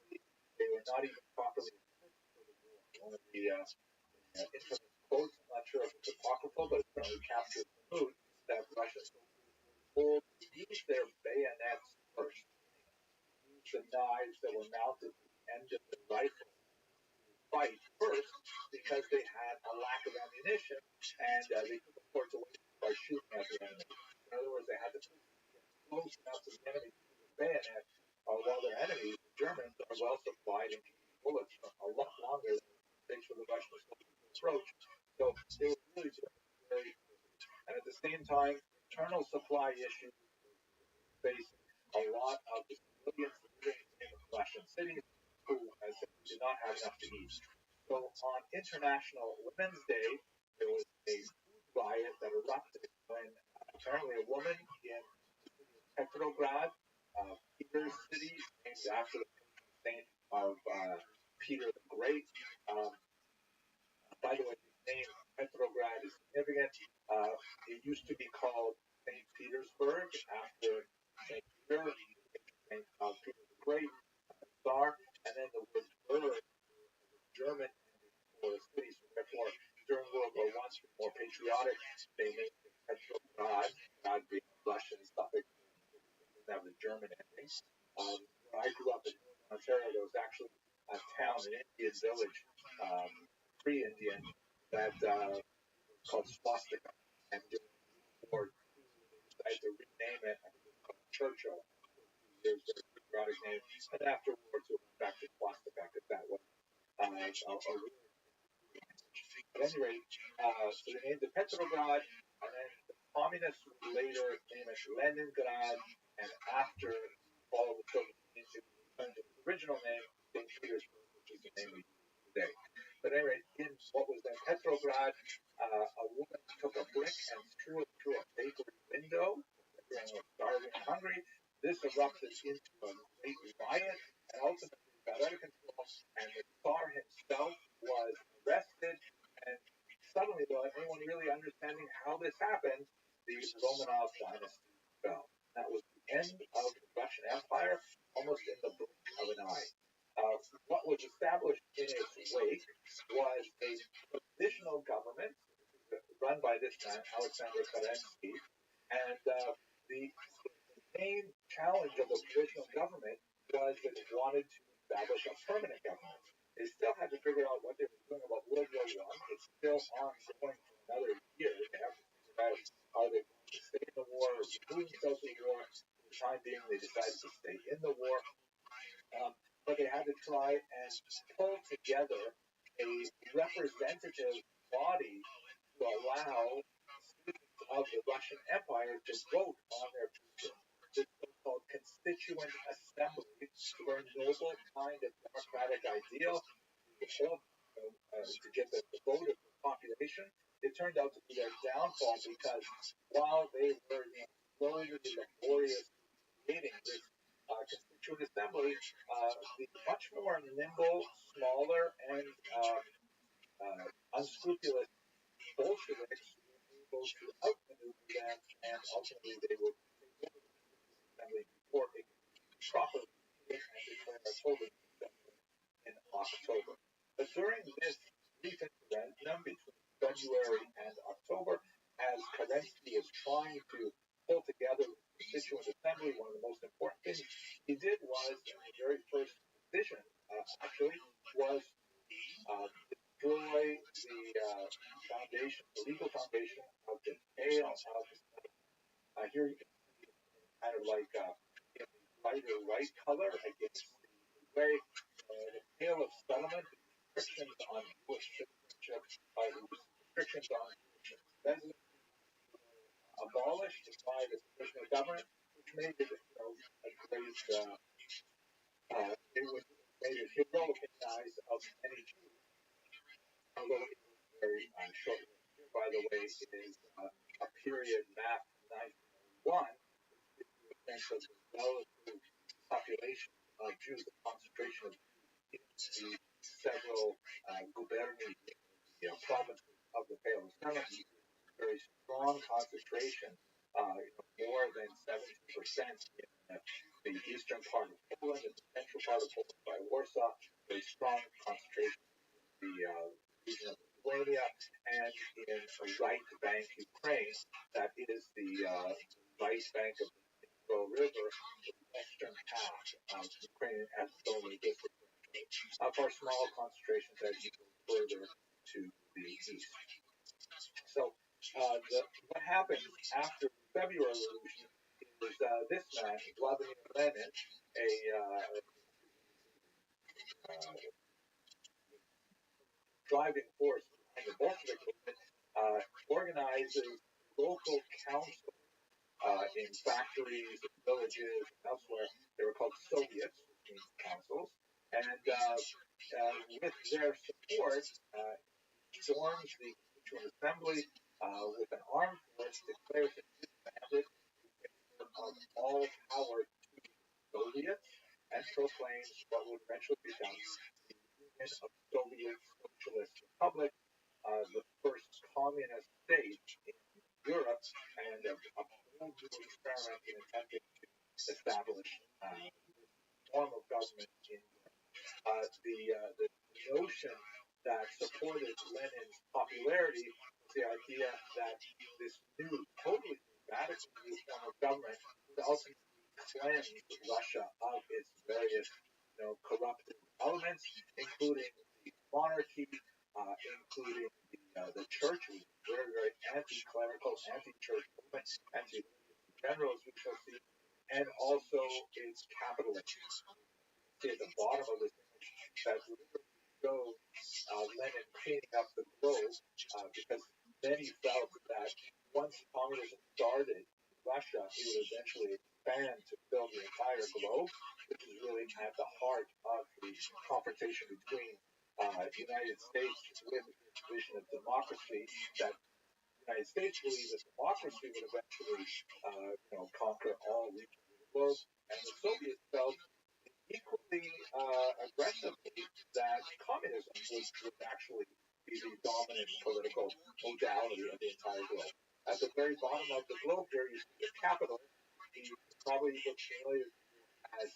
they were not even properly equipped for the war. One of the infamous quotes, I'm not sure if it's apocryphal, but it certainly captures the mood, that Russian soldiers were told to use their bayonets first, use the knives that were mounted to the end of the rifle to fight first, because they had a lack of ammunition and they couldn't afford to wait by shooting at the enemy. In other words, they had to get close enough to the enemy to use a bayonet, while their enemies, the Germans, are well supplied and can use bullets for a lot longer than it takes for the Russians to approach. So they were really doing very poorly. And at the same time, internal supply issues facing a lot of the civilians living in Russian cities who simply did not have enough to eat. So on International Women's Day, there was a food riot that erupted when apparently a woman in the city of Petrograd, Peter's city, named after the patron saint of Peter the Great. By the way, the name Petrograd is significant. It used to be called St. Petersburg after St. Peter, Saint Peter the Great, Tsar, and then the word "berg" was German for the city. So therefore, during World War I, to be more patriotic, they named it Petrograd, God being Russian suffix, didn't have the German ending. When I grew up in Northern Ontario, there was actually a town, an Indian village, pre-Indian, that was called Swastika. And during World War II, they decided to rename it. I think it was called Churchill. For a few years, very patriotic name. And after World War II, it went back to Swastika, because that was a really. At any rate, so they named it Petrograd, and then the communists would later name it Leningrad, and after the fall of the Soviet Union, it returned to its original name, St. Petersburg, which is the name we use today. But anyway, in what was then Petrograd, a woman took a brick and threw it through a bakery window. Everyone was starving and hungry. This erupted into a great riot, and ultimately got out of control, and the Tsar himself was arrested. And suddenly, without anyone really understanding how this happened, the Romanov dynasty fell. That was the end of the Russian Empire, almost in the blink of an eye. What was established in its wake was a provisional government run by this man, Alexander Kerensky, and the main challenge of the provisional government was that it wanted to establish a permanent government. They still had to figure out what they were doing about World War I. It's still ongoing for another year. They have to figure out how they're going to stay in the war, remove themselves from the war. the time being, they decided to stay in the war, but they had to try and pull together a representative body to allow citizens of the Russian Empire to vote on their future. This so-called constituent assembly were a noble kind of democratic ideal to hold, to get the vote of the population. It turned out to be their downfall because while they were slowly, laboriously creating this constituent assembly, the much more nimble, smaller, and unscrupulous Bolsheviks were able to outmaneuver them, and ultimately they would take over the assembly before it could properly meet and declare a total in October. But during this brief interregnum between February and October, as Kerensky is trying to pull together the Constituent Assembly, one of the most important things he did was, the very first decision, actually, was destroy the foundation, the legal foundation of the Pale of the here you can see kind of like in the lighter white color against the gray, the Pale of Settlement, restrictions on Jewish citizenship, restrictions on Jewish residency, abolished by the provisional government, which made it a great, it was made it heroic in the eyes of many Jews, although it was very short. Here, by the way, is a period map from 1901, which gives you a sense of the relative population of Jews, the concentration of Jews in the several gubernias, provinces of the Pale of Settlement. Very strong concentration, more than 70% in the eastern part of Poland and the central part of Poland by Warsaw. Very strong concentration in the region of Lithuania and in the right bank Ukraine. That is the right bank of the Dnipro River, the western half of Ukraine as so linguistic. For small concentrations as you go further to the east. So what happened after the February Revolution is this man, Vladimir Lenin, a driving force behind the Bolshevik movement, organizes local councils in factories, in villages, and elsewhere. They were called Soviets, which means councils. And with their support, storms the Constituent Assembly with an armed force, declares it disbanded of all power to Soviets, and proclaims what would eventually become the Union of Soviet Socialist Republics, the first communist state in Europe, and a whole new experiment in attempting to establish this form of government in Europe. The notion that supported Lenin's popularity was the idea that this new, totally radically new form of government would ultimately cleanse Russia of its various, corrupted elements, including the monarchy, including the church, which was very, very anti-clerical, anti-church movement, anti-religious in general, as we shall see, and also its capitalism. See at the bottom of this image that literally shows Lenin cleaning up the globe, because many felt that once communism started in Russia, it would eventually expand to fill the entire globe, which is really at the heart of the confrontation between the United States with its vision of democracy, that the United States believed that democracy would eventually, conquer all regions of the globe, and the Soviets felt equally aggressively that communism would actually be the dominant political modality of the entire globe. At the very bottom of the globe here, you see the capital. You probably look familiar as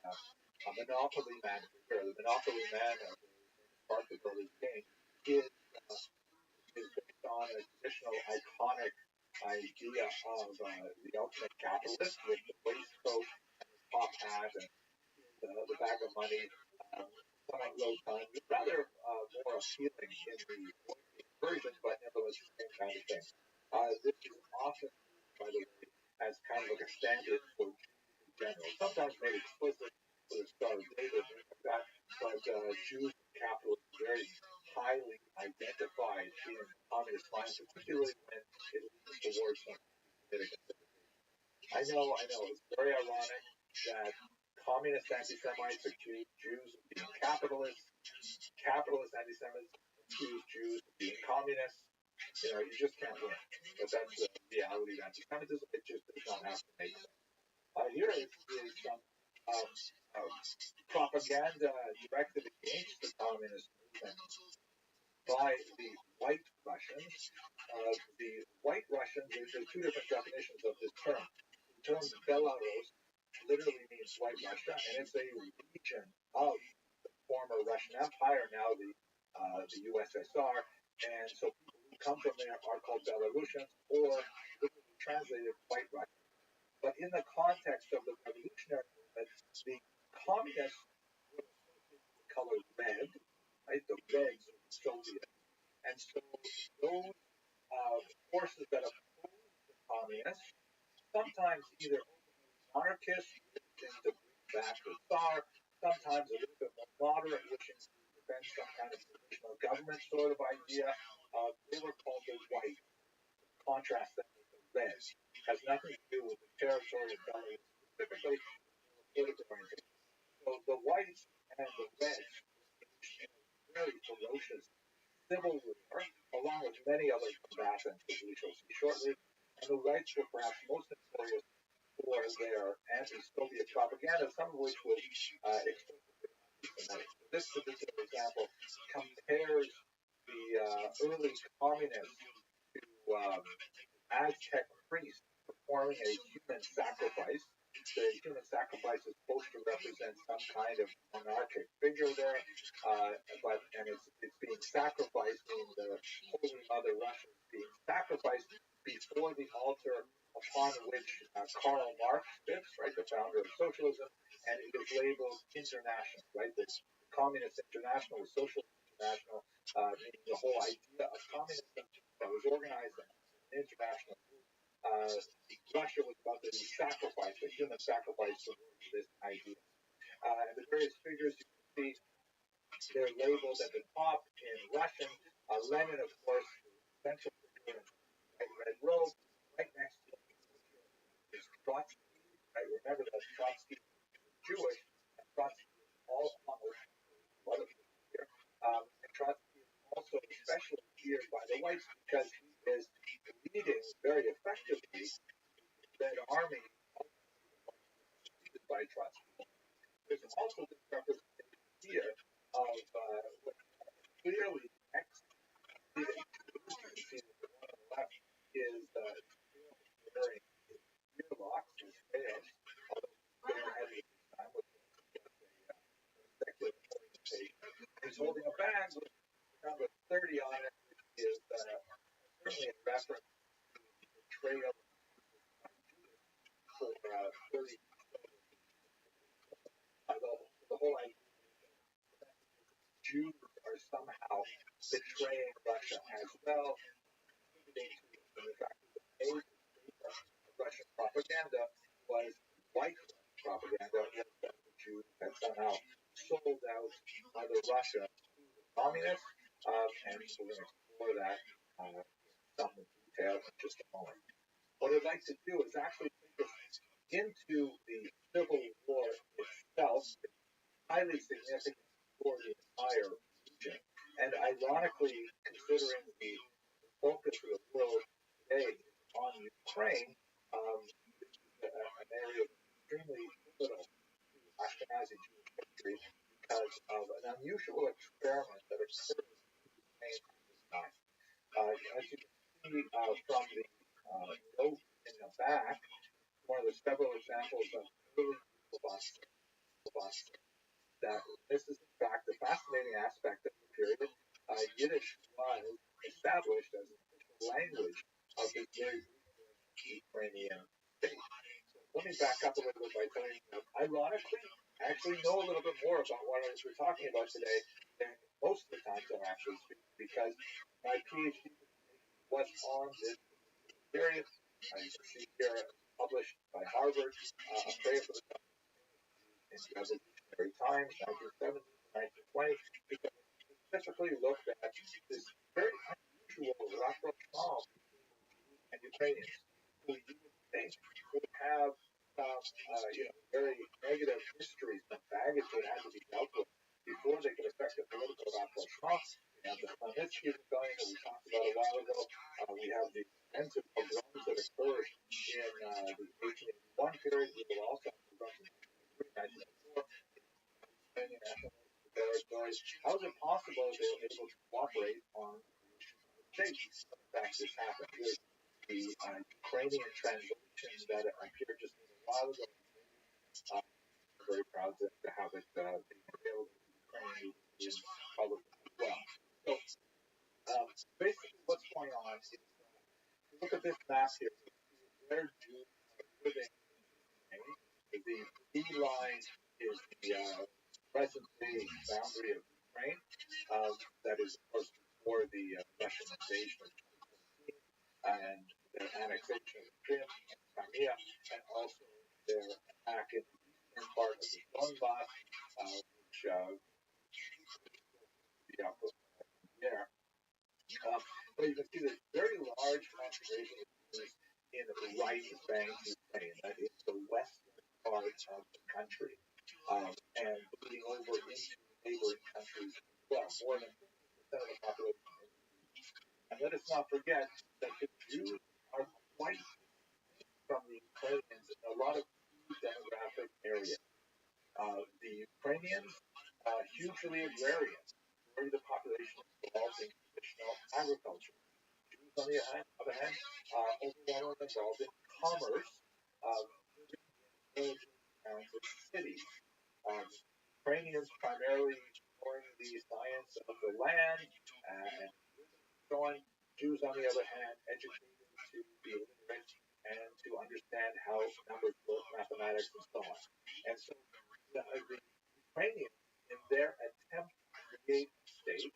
a Monopoly man here. The Monopoly man of the Barclay Brothers game is based on a traditional iconic idea of the ultimate capitalist with the waistcoat and the top hat and the bag of money, some on low time, rather more appealing in the version, but nevertheless the same kind of thing. This is often used, by the way, as kind of like a stand-in for general, sometimes made explicit with a Star of David, like that, but Jews and capitalists very highly identified in communist minds, particularly when it leads towards some significant. I know, it's very ironic that communist anti-Semites accuse Jews of being capitalists, capitalist anti-Semites accuse Jews of being communists. You just can't win. But that's the reality of anti-Semitism. It just does not have to make sense. Here is some propaganda directed against the communist movement by the white Russians. The white Russians, there's two different definitions of this term. The term Belarus literally means white Russia, and it's a region of the former Russian Empire, now the USSR. And so people who come from there are called Belarusians, or literally translated white Russians. But in the context of the revolutionary movement, the communists were associated with the color red, right? The Reds of the Soviets. And so those forces that oppose the communists, sometimes either monarchists wishing to bring back the Tsar, sometimes a little bit more moderate, wishing to defend some kind of provisional government sort of idea, they were called the white. Contrast them with the red. It has nothing to do with the territory of Belarus specifically, or political orientation. So the whites and the reds engaged in a very ferocious civil war, along with many other combatants, as we shall see shortly. And the whites were perhaps most notorious for their anti-Soviet propaganda, some of which was explicitly anti-Semitic. This particular example compares the early communists to Aztec priests performing a human sacrifice. The human sacrifice is supposed to represent some kind of monarchic figure there, and it's being sacrificed, meaning the Holy Mother Russia is being sacrificed before the altar upon which Karl Marx sits, right, the founder of socialism, and it is labeled international, right, the Communist International, the Socialist International, meaning the whole idea of communism that was organized as an international group. Russia was about to sacrifice, a human sacrifice to this idea. And the various figures you can see, they're labeled at the top in Russian. Lenin, of course, the central figure in white red robe. Right next to him is Trotsky. Right? Remember that Trotsky is Jewish, and Trotsky is all almost other people here. And Trotsky is also especially feared by the whites because he is leading very effectively the Red Army by Trotsky. There's also this representation here of what clearly ex-leading Jews. You can see that the one on the left is wearing earlocks, his veils, although bareheaded at this time with a secular orientation. He's holding a bag with number 30 on it, which is certainly a reference to the betrayal by Judas for 30. The whole idea that Jews are somehow betraying Russia as well, contributing to the fact that the Russian propaganda was white propaganda, was that the Jews had somehow sold out other Russia to the communists, and we're going to explore that in some detail in just a moment. What I'd like to do is actually take us into the Civil War itself. It's highly significant for the entire region, and ironically, considering the focus of the world today on Ukraine, this is an area of extremely pivotal to Ashkenazi Jewish history because of an unusual experiment that occurred in Ukraine at this time. As you can see from the note in the back, one of the several examples of early that this is in fact a fascinating aspect of the period. Yiddish was established as an official language of the very Ukrainian state. So let me back up a little bit by telling you that, ironically, I actually know a little bit more about what we're talking about today than most of the times I'm actually speaking, because my PhD was on this period. You can see here published by Harvard, A Prayer for the in Revolutionary Times, 1970 to 1920, because it specifically looked at this very unusual rapprochement and Ukrainians, who you would think would have some, very negative history, some baggage that had to be dealt with before they could affect the political rapprochement. We have the Magnitsky rebellion that we talked about a while ago. We have the extensive pogroms that occurred in the 1881 period. We will also have pogroms in 1904. Ukrainian national territories. How is it possible that they were able to cooperate on states? In fact, this happened. Here's the Ukrainian translation that appeared just a little while ago. I'm very proud to have it being available to Ukraine in public as well. So basically what's going on is look at this map here. Where Jews are living in Ukraine. The B line is the present-day boundary of Ukraine. That is, of course, before the Russian invasion of 2014 and the annexation of Crimea and Crimea, and also their attack in the eastern part of the Donbass, which the output there. But you can see there's very large concentration of Jews in the right bank Ukraine. That is the western part of the country. And bleeding over into neighboring countries as well. More than 50% of the population. And let us not forget that the Jews are quite from the Ukrainians in a lot of key demographic areas. The Ukrainians, hugely agrarian. Majority of the population is involved in traditional agriculture. Jews, on the other hand, overwhelmingly involved in commerce, villages, towns, and cities. Ukrainians primarily exploring the science of the land and so on. Jews, on the other hand, educated to be literate and to understand how numbers work, mathematics, and so on. And so the Ukrainians, in their attempt to create a state,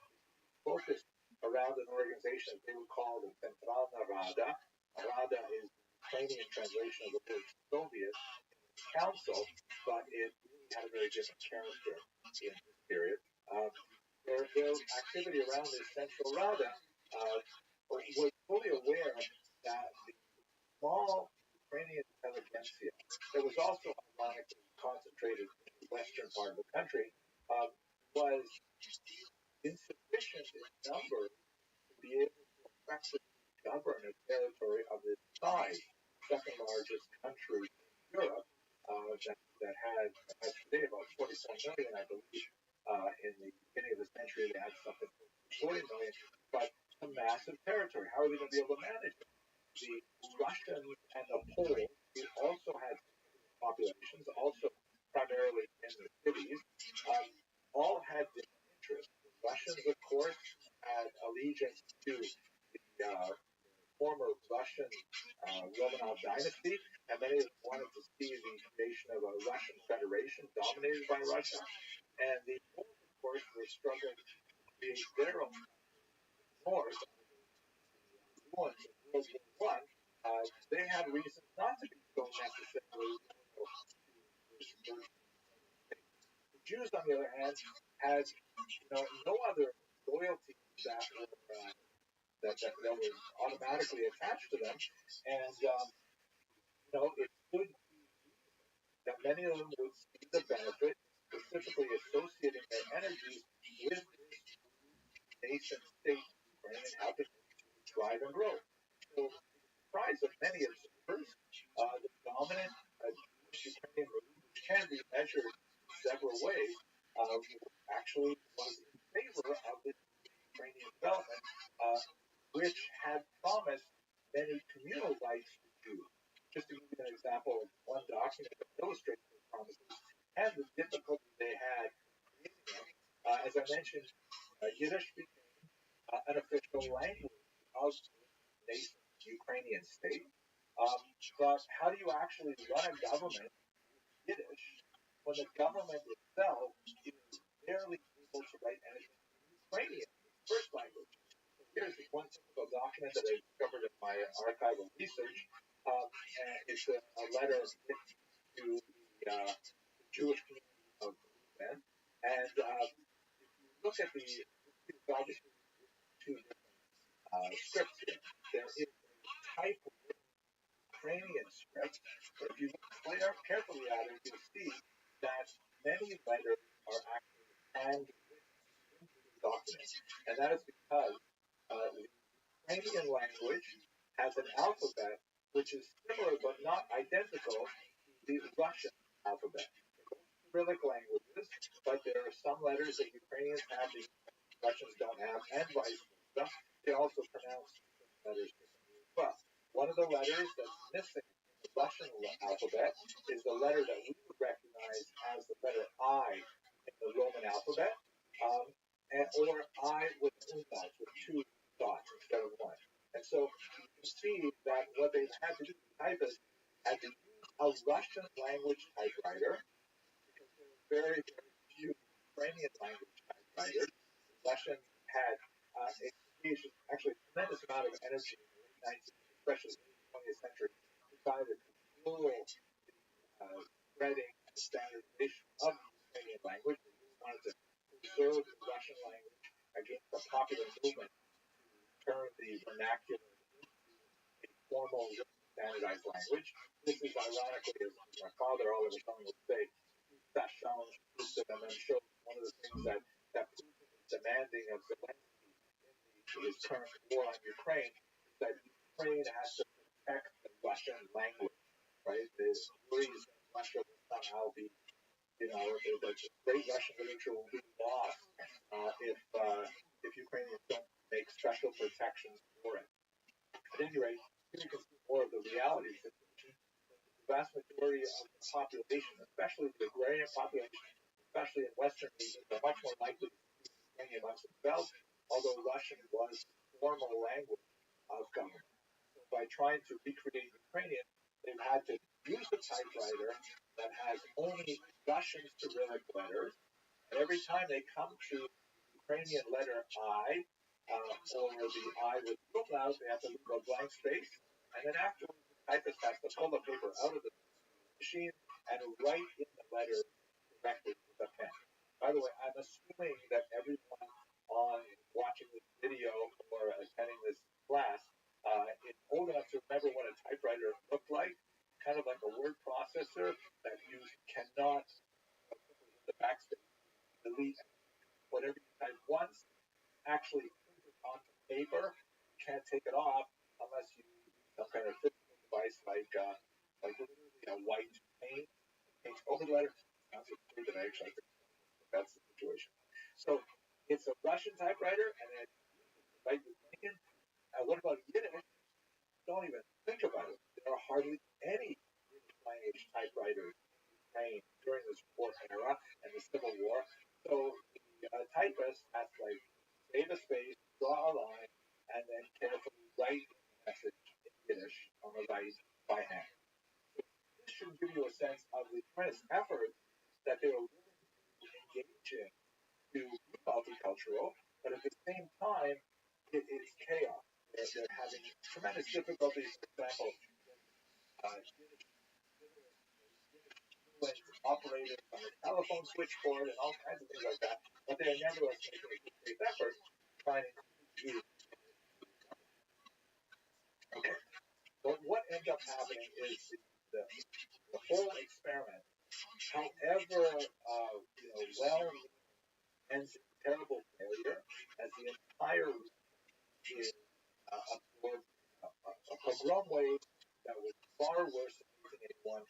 focused around an organization they would call the Centralna Rada. Rada is the Ukrainian translation of the word Soviet Council, but it really had a very different character in this period. Their activity around this Central Rada was fully aware that the small Ukrainian intelligentsia that was also ironically concentrated in the western part of the country was insufficient in number to be able to effectively govern a territory of this size, second largest country in Europe, that had today about 44 million, I believe. In the beginning of the century, they had something like 40 million, but a massive territory. How are they going to be able to manage it? The Russians and the Poles, who also had populations, also primarily in the cities, all had different interests. The Russians, of course, had allegiance to the former Russian Romanov dynasty, and many of them wanted to see the creation of a Russian federation dominated by Russia. And the Poles, of course, were struggling to create their own north. Once in World War I, they had reasons not to be so necessarily loyal to this version. The Jews, on the other hand, had no other loyalty that was automatically attached to them, and it could be that many of them would see the benefit, specifically associating their energies with this nascent state and helping it to thrive and grow. So, to the surprise of many observers, the dominant Jewish Ukrainian movement, which can be measured in several ways, actually was in favor of this Ukrainian development, which had promised many communal rights for Jews. Just to give you an example of one document that illustrates those promises and the difficulty they had creating them. As I mentioned, Yiddish became an official language of the nascent Ukrainian state. But how do you actually run a government with Yiddish when the government itself is barely able to write anything in Ukrainian, its first language? So here's one typical document that I discovered in my archival research. And it's a letter written to the Jewish community of Jerusalem. And if you look at there's obviously two different scripts here. There is a type of Ukrainian script, but if you look carefully at it, you'll see that many letters are actually handwritten into the document. And that is because the Ukrainian language has an alphabet which is similar but not identical to the Russian alphabet. They're both Cyrillic languages, but there are some letters that Ukrainians have that Russians don't have, and vice versa. They also pronounce letters differently as well. One of the letters that's missing in the Russian alphabet is the letter that we would recognize as the letter I in the Roman alphabet, or I with umlauts, with two dots instead of one. And so you can see that what they've had to do, typists had to use a Russian language typewriter, because there were very, very few Ukrainian language typewriters. Russians had actually a tremendous amount of energy in the late 19th, especially the late 20th century, to try to control the spreading and standardization of the Ukrainian language. They really wanted to preserve the Russian language against a popular movement to turn the vernacular into a formal, standardized language. This is ironically, as my father, Oliver Stone, would say, that challenge and then shows one of the things that Putin is demanding of Zelensky in his current war on Ukraine is that Ukraine has to protect the Russian language, right? There's worries that Russia will somehow be, the great Russian literature will be lost if Ukrainians don't make special protections for it. At any rate, here you can see more of the reality situation. The vast majority of the population, especially the agrarian population, especially in Western regions, are much more likely to speak Ukrainian amongst themselves, although Russian was the formal language of government. So by trying to recreate Ukrainian, they've had to use a typewriter that has only Russian Cyrillic letters, and every time they come to the Ukrainian letter I, or the I with umlauts, they have to leave a blank space, and then afterwards the typist has to pull the paper out of the machine and write in the letter directly with a pen. By the way, I'm assuming that everyone on watching this video or attending this class is old enough to remember what a typewriter looked like, kind of like a word processor that you cannot hit the backspace, delete whatever you type once, actually print it onto paper. You can't take it off unless you use some kind of physical device like literally a white paint over the letter. Sounds so clear that I actually think that's the situation. So it's a Russian typewriter, and then write Ukrainian. What about Yiddish? Don't even think about it. There are hardly any Yiddish language typewriters in Ukraine during this war era and the Civil War. So the typist has to save a space, draw a line, and then carefully write the message in Yiddish on the right by hand. So this should give you a sense of the tremendous effort that they were willing to engage in to be multicultural, but at the same time, it's chaos. They're having tremendous difficulties, for example, operators on the telephone switchboard and all kinds of things like that, but they are nevertheless making a great effort to try and include you. Okay. But what ends up happening is the whole experiment, however well ends in terrible failure, as the entire is absorbed a pogrom wave that was far worse than 1881,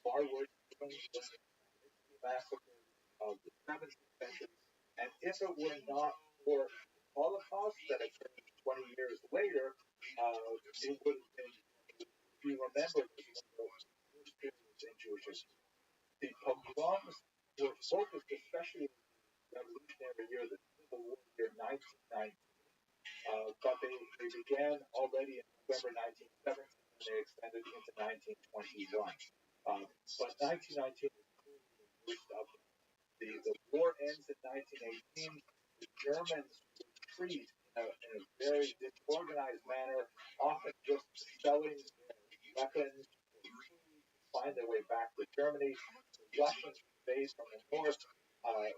far worse than the massacre of the 17th century. And if it were not for the Holocaust that occurred 20 years later, it would be remembered as one of the worst periods in Jewish history. The pogroms were focused especially in the revolutionary year, the Civil War year 1919. But they began already in November 1917 and they extended into 1921. But 1919 was clearly the worst of them. The war ends in 1918. The Germans retreat in in a very disorganized manner, often just selling weapons find their way back to Germany. The Russians invade from the north. The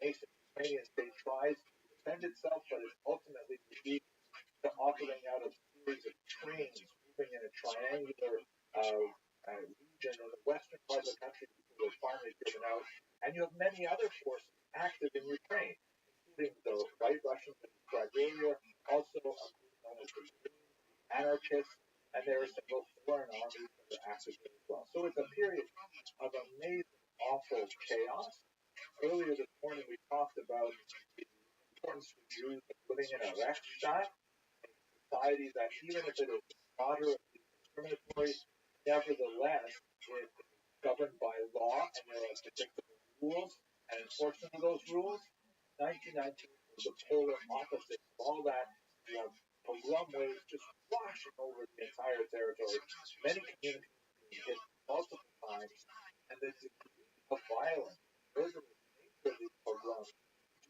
nascent Ukrainian state tries to defend itself, but is ultimately reduced to operating out of a series of trains moving in a triangular region in the western part of the country before they're finally driven out. And you have many other forces active in Ukraine, including the White Russians that described earlier, also a group known as the anarchists, and there are several foreign armies that are active as well. So it's a period of amazing, awful chaos. Earlier this morning, we talked about the importance for Jews of living in a Rechtsstaat, a society that, even if it is moderately discriminatory, nevertheless, it is governed by law, and there are predictable rules and enforcement of those rules. 1919 was the polar opposite of all that. You have pogrom waves just washing over the entire territory, many communities being hit multiple times, and the degree of violence, murderous nature of these pogroms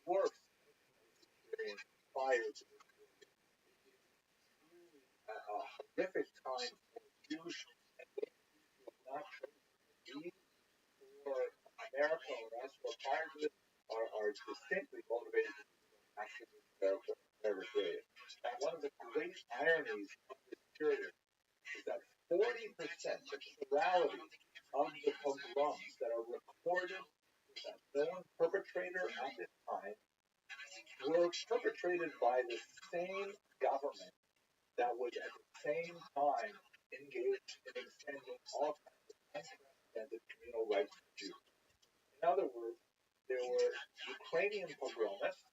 dwarfs anything experienced prior to this period. It's really a horrific time for Jews and those who have not chosen to leave for America or elsewhere prior to this are distinctly motivated to actually very period. And one of the great ironies of this period is that 40%, the plurality of the pogroms that are recorded with a known perpetrator at this time were perpetrated by the same government that would at the same time engage in extending all kinds of unprecedented communal rights to Jews. In other words, there were Ukrainian pogromists,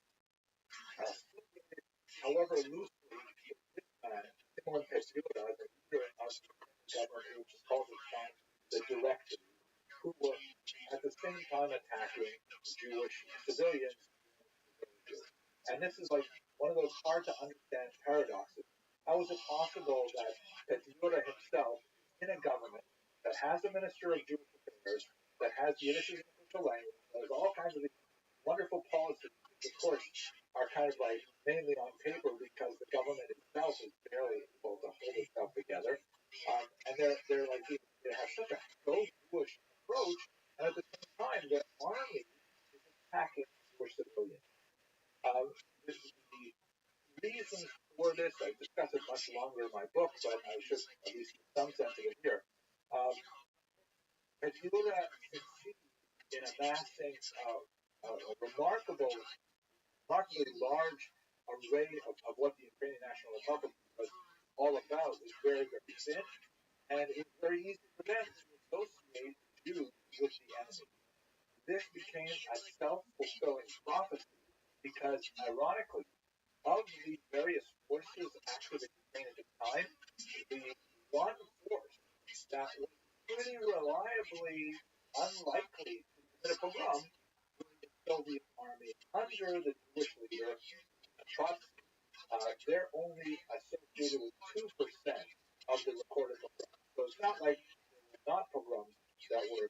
however loosely with this man, Simon Petziura, the leader of the government, which is called at the time the Directory, who were at the same time attacking Jewish civilians. And this is like one of those hard to understand paradoxes. How is it possible that Petziura himself is in a government that has a minister of Jewish affairs, that has Yiddish as an official language, that has all kinds of these wonderful policies, which of course are kind of like mainly on paper because the government itself is barely able to hold itself together. And they're like, they have such a pro-Jewish approach, and at the same time, their army is attacking Jewish civilians. The reasons for this, I discuss it much longer in my book, but I should at least give some sense of it here. Petziura succeeds in amassing a remarkably large array of what the Ukrainian National Republic was all about. Is very, very thin, and it's very easy for them to associate Jews with the enemy. This became a self-fulfilling prophecy because, ironically, of the various forces active in Ukraine at the time, the one force that was pretty reliably unlikely to commit a pogrom was the Soviet army under the Jewish leader Trotsky. They're only associated with 2% of the recorded pogroms. So it's not like there were not pogroms that were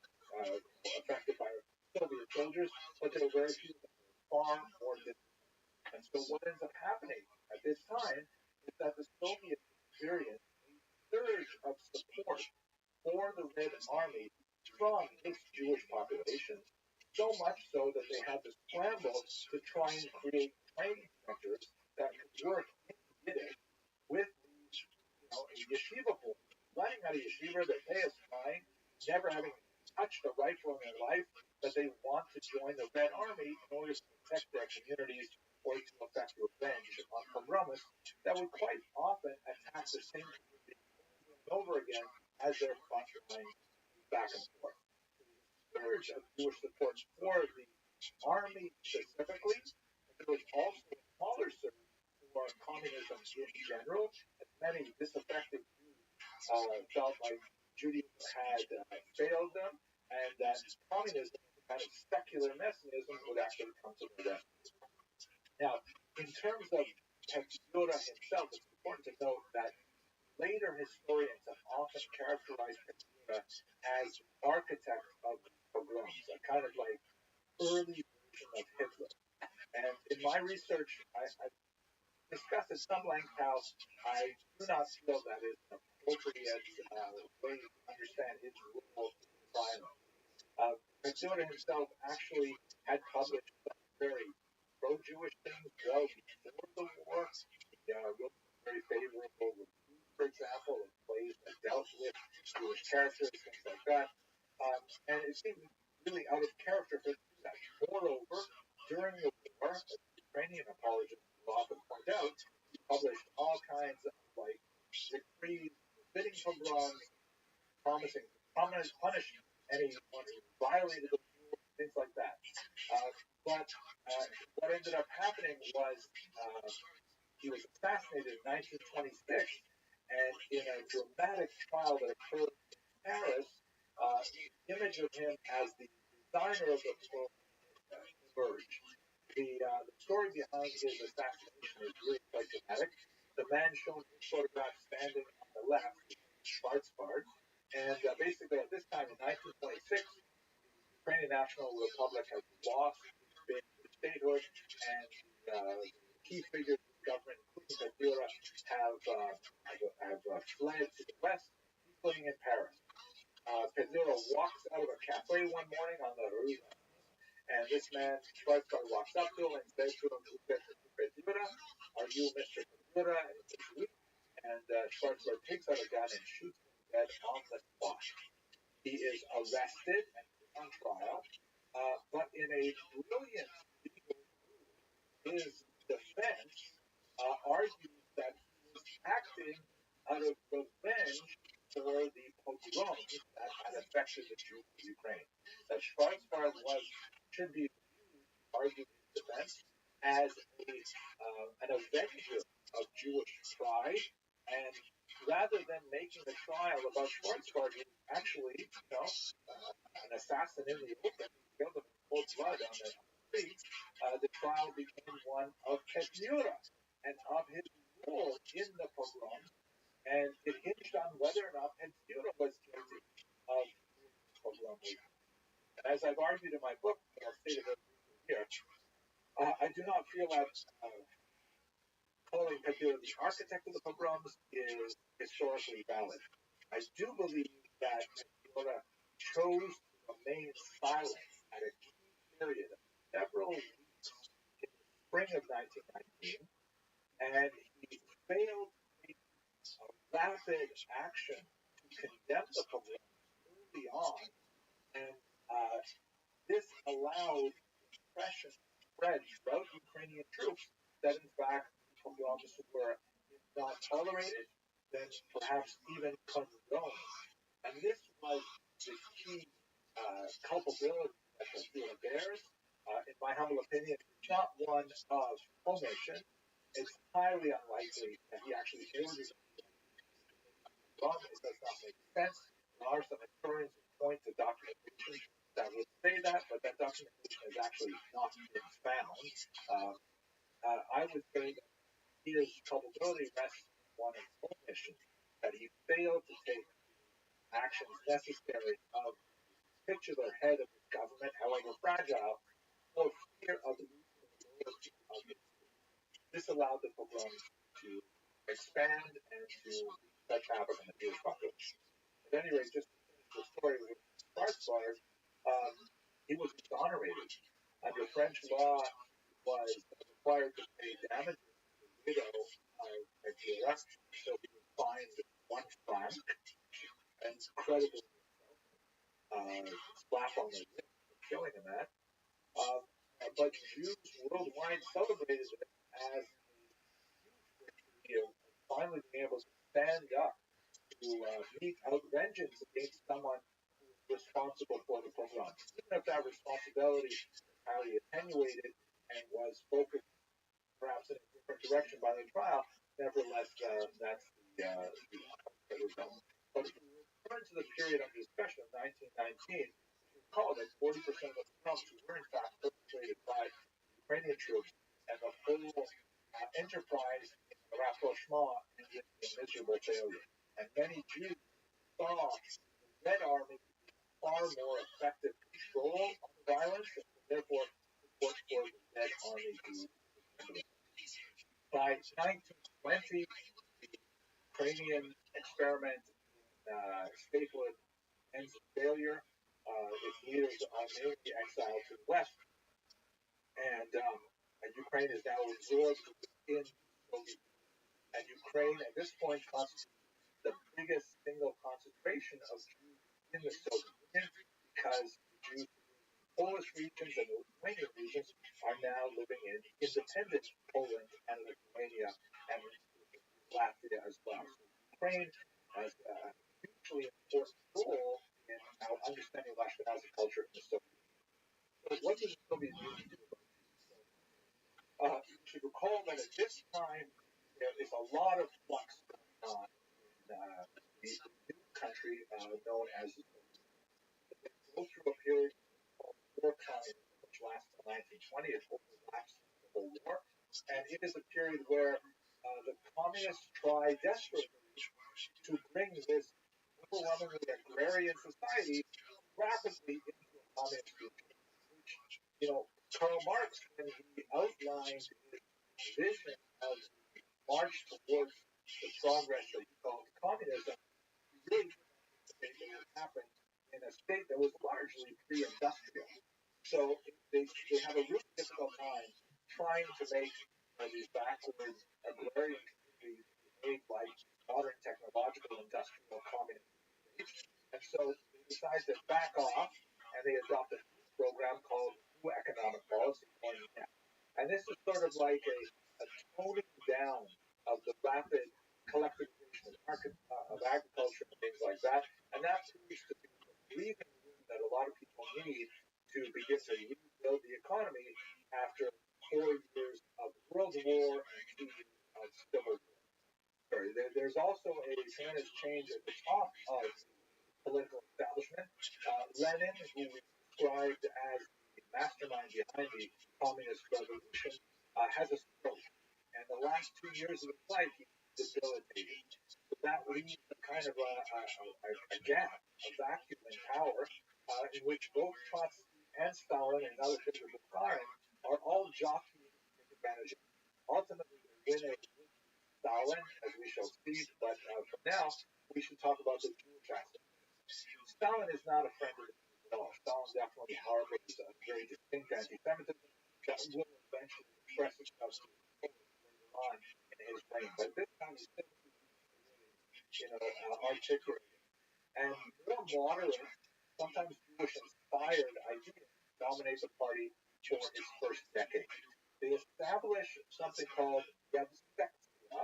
affected by Soviet soldiers, but there were very few that were far more distant. And so what ends up happening at this time is that the Soviets experienced a surge of support for the Red Army from its Jewish population, so much so that they had to scramble to try and create training centers that could work in Yiddish with these, yeshiva boys running out of yeshiva, they pay us fine, never having touched a rifle in their life, but they want to join the Red Army in order to protect their communities or to effect revenge on pogromists that would quite often attack the same community over and over again as their front line back and forth. The surge of Jewish support for the army specifically, but there was also a smaller surge for communism in general, as many disaffected Jews felt like Judaism had failed them, and that communism, as a kind of secular messianism, would actually come to the rescue. Now, in terms of Petziura himself, it's important to note that later historians have often characterized Petziura as the architect of pogroms, a kind of like early version of Hitler. And in my research, I discussed at some length how I do not feel that is an appropriate way to understand his role in the violence. Petzura himself actually had published some very pro-Jewish things well before the war. He wrote very favorable reviews, for example, of plays that dealt with Jewish characters, things like that. And it seemed really out of character for him to do that. Moreover, during the war, as Ukrainian apologists will often point out, he published all kinds of decrees forbidding pogroms, promising to punish anyone who violated the rules, things like that. But what ended up happening was he was assassinated in 1926, and in a dramatic trial that occurred in Paris, the image of him as the designer of the film emerged. The story behind his assassination is really quite dramatic. The man shown in this photograph standing on the left is Schwarzbard, and basically at this time in 1926, the Ukrainian National Republic has lost its bid for statehood, and key figures of the government, including Petzura, have fled to the west. He's living in Paris. Petzura walks out of a cafe one morning on the Rue, and this man, Schwarzbard, walks up to him and says to him, Petzura, are you Mr. Petzura? And he says, oui. And Schwarzbard takes out a gun and shoots him dead on the spot. He is arrested and put on trial, but in a brilliant legal move, his defense argues that he was acting out of revenge for the pogroms that had affected the Jews of Ukraine. That Schwarzbard should be viewed, argued in his defense, as an avenger of Jewish pride, and rather than making the trial about Schwarzbard, who was actually, an assassin in the open, killed him in cold blood on the street, the trial became one of Petzura and of his role in the pogrom, and it hinged on whether or not Petzura was guilty of the pogrom movement. And as I've argued in my book, and I'll state it very briefly here, I do not feel that calling Petzura the architect of the pogroms is historically valid. I do believe that Petzura chose to remain silent at a key period of several weeks in the spring of 1919, and he failed to take a rapid action to condemn the pogroms early on, and this allowed the impression to spread throughout Ukrainian troops that in fact pogroms were, if not tolerated, then perhaps even condoned. And this was the key culpability that Petzura bears. In my humble opinion, it's not one of omission. It's highly unlikely that he actually ordered the pogrom. It does not make sense. There are some historians who point to documentation that would say that, but that documentation has actually not been found. I would say that his culpability rests on one of omission, that he failed to take the actions necessary of the titular head of his government, however fragile, for fear of losing the loyalty of his people. This allowed the pogroms to expand and to wreak such havoc on the Jewish population. At any rate, just to finish the story with Schwarzbard, he was exonerated. Under French law, he was required to pay damages to the widow of Petzura, so he was fined £1, an incredibly slap on the wrist for killing a man. But Jews worldwide celebrated it as a huge victory of finally being able to stand up to mete out vengeance against someone who was responsible for the pogroms. Even if that responsibility was highly attenuated and was focused perhaps in a different direction by the trial, nevertheless, that's the outcome that was done. But if we return to the period under discussion of 1919, recall that 40% of the pogroms were in fact perpetrated by Ukrainian troops, and the whole enterprise in the rapprochement ended in miserable failure. And many Jews saw the Red Army far more effective control on the violence, and therefore support for the Red Army to by 1923, experiment in statehood ends in failure. Its leaders are mainly exiled to the west, and Ukraine is now absorbed within the Soviet Union. And Ukraine, at this point, constitutes the biggest single concentration of Jews in the Soviet Union because Jews in Polish regions and the Lithuanian regions are now living in independent Poland and Lithuania and Latvia as well. So Ukraine has a hugely important role in our understanding of Ashkenazi culture in the Soviet Union. So what did the Soviet Union do about this? You should recall that at this time there is a lot of flux going on in the new country known as the Soviet Union. They go through a period called war communism, which lasts until 1920. It overlaps the Civil War, and it is a period where the communists try desperately to bring this overwhelmingly agrarian society rapidly into a communist regime, which, Karl Marx, when he outlined his vision of the march towards the progress that he called communism, he really did anticipate that would happen in a state that was largely pre-industrial. So they have a really difficult time trying to make these backward agrarian communities behave like modern technological industrial communist states. And so they decide to back off and they adopt a new program called New Economic Policy, or NEP. And this is sort of like a toning down of the rapid collectivization of agriculture and things like that. And that proves to be the breathing room that a lot of people need to begin to rebuild the economy after 4 years of World War and 2 years of Civil War. There's also a tremendous change at the top of the political establishment. Lenin, who was described as the mastermind behind the communist revolution, has a stroke. And the last 2 years of his life, he's debilitated. So that leaves a kind of a gap, a vacuum in power, in which both Trotsky and Stalin and other figures of the time are all jockeying to take advantage of it. Ultimately, they win Stalin, as we shall see, but for now, we should talk about the Jewish aspect. Stalin is not a friend of the Jews at all. Stalin definitely harbors a very distinct anti-Semitism that will eventually express itself later on in his reign. But this time, he's articulating. And more moderate, sometimes Jewish-inspired ideas dominate the party for its first decade. They establish something called Yevsektia,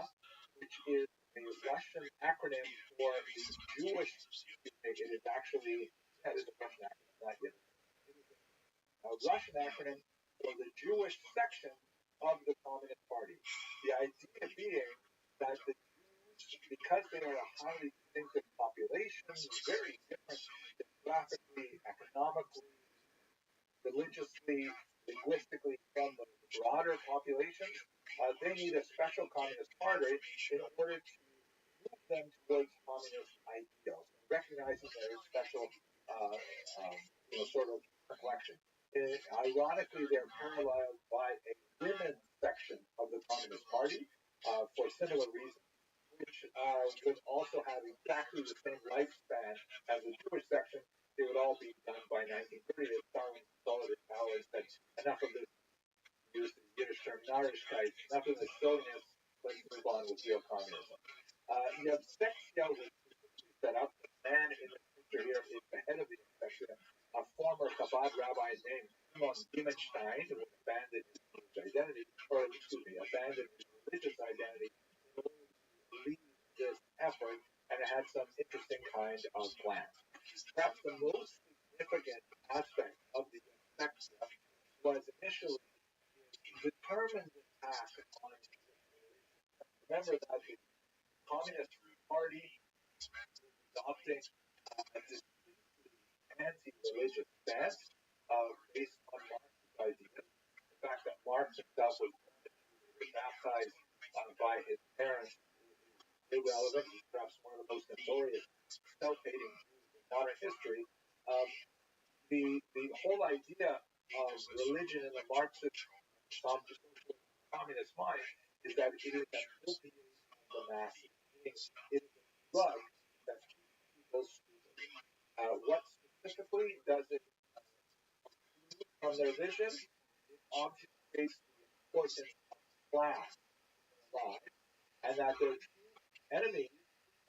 which is a Russian acronym for the Jewish. It is actually, that is a Russian acronym, not yet. It is a Russian acronym for the Jewish section of the Communist Party. The idea being that the Jews, because they are a highly distinctive population, very different demographically, economically, religiously, linguistically from the broader population, they need a special communist party in order to move them towards communist ideals, recognizing their special, sort of complexion. Ironically, they're paralleled by a women's section of the Communist Party for similar reasons, which would also have exactly the same lifespan as the Jewish section. They would all be done by 1930. As Stalin consolidated power and said, enough of this, use the Yiddish term Narishkeit, enough of this silliness, let's move on with real communism. Yevsektia was set up. The man in the picture here is the head of the section, a former Chabad rabbi named Simon Dimenstein, who abandoned his Jewish identity, abandoned his religious identity in order to lead this effort, and it had some interesting kind of plans. Perhaps the most significant aspect of the Yevsektia was initially determined attack on religion. Remember that the Communist Party adopting a distinctly anti-religious stance based on Marxist ideas. The fact that Marx himself was baptized by his parents is irrelevant. He's perhaps one of the most notorious self-hating Jews in modern history. The whole idea of religion in the Marxist communist mind is that it is an opiate of the masses. It is a drug those students. What specifically does it from their vision? It obfuscates the importance of class in their lives, and that their true enemies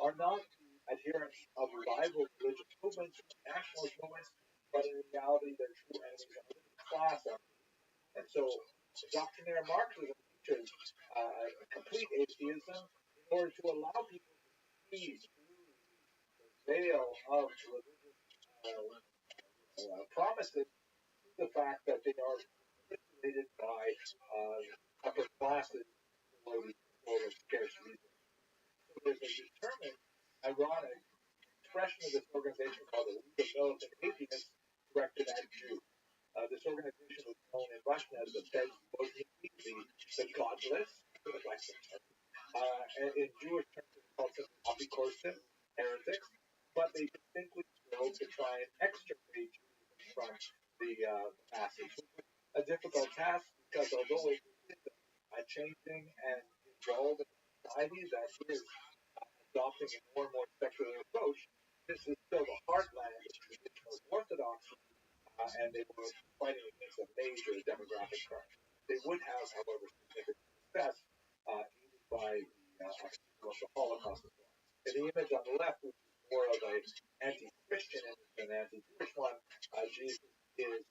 are not the adherents of rival religious movements or nationalist movements, but in reality, their true enemies are the class enemies. And so, doctrinaire Marxism teaches complete atheism in order to allow people to see through the veil of religious promises to the fact that they are manipulated by upper classes for the control of scarce resources. So there's a determined, ironic expression of this organization called the League of Militant Atheists directed at Jews. This organization was known in Russian as the Bezbožniki, the godless, and in Jewish terms it's called apikoursim, heretics, but they distinctly strove to try and extirpate Judaism from the masses, which was a difficult task because although it is a changing and evolving society that is adopting a more and more secular approach, this is still the heartland of traditional orthodoxy, and they were fighting against a major demographic crime. They would have, however, significant success, aided by the Holocaust as well. In the image on the left, which is more of an anti-Christian image than an anti-Jewish one, Jesus is giving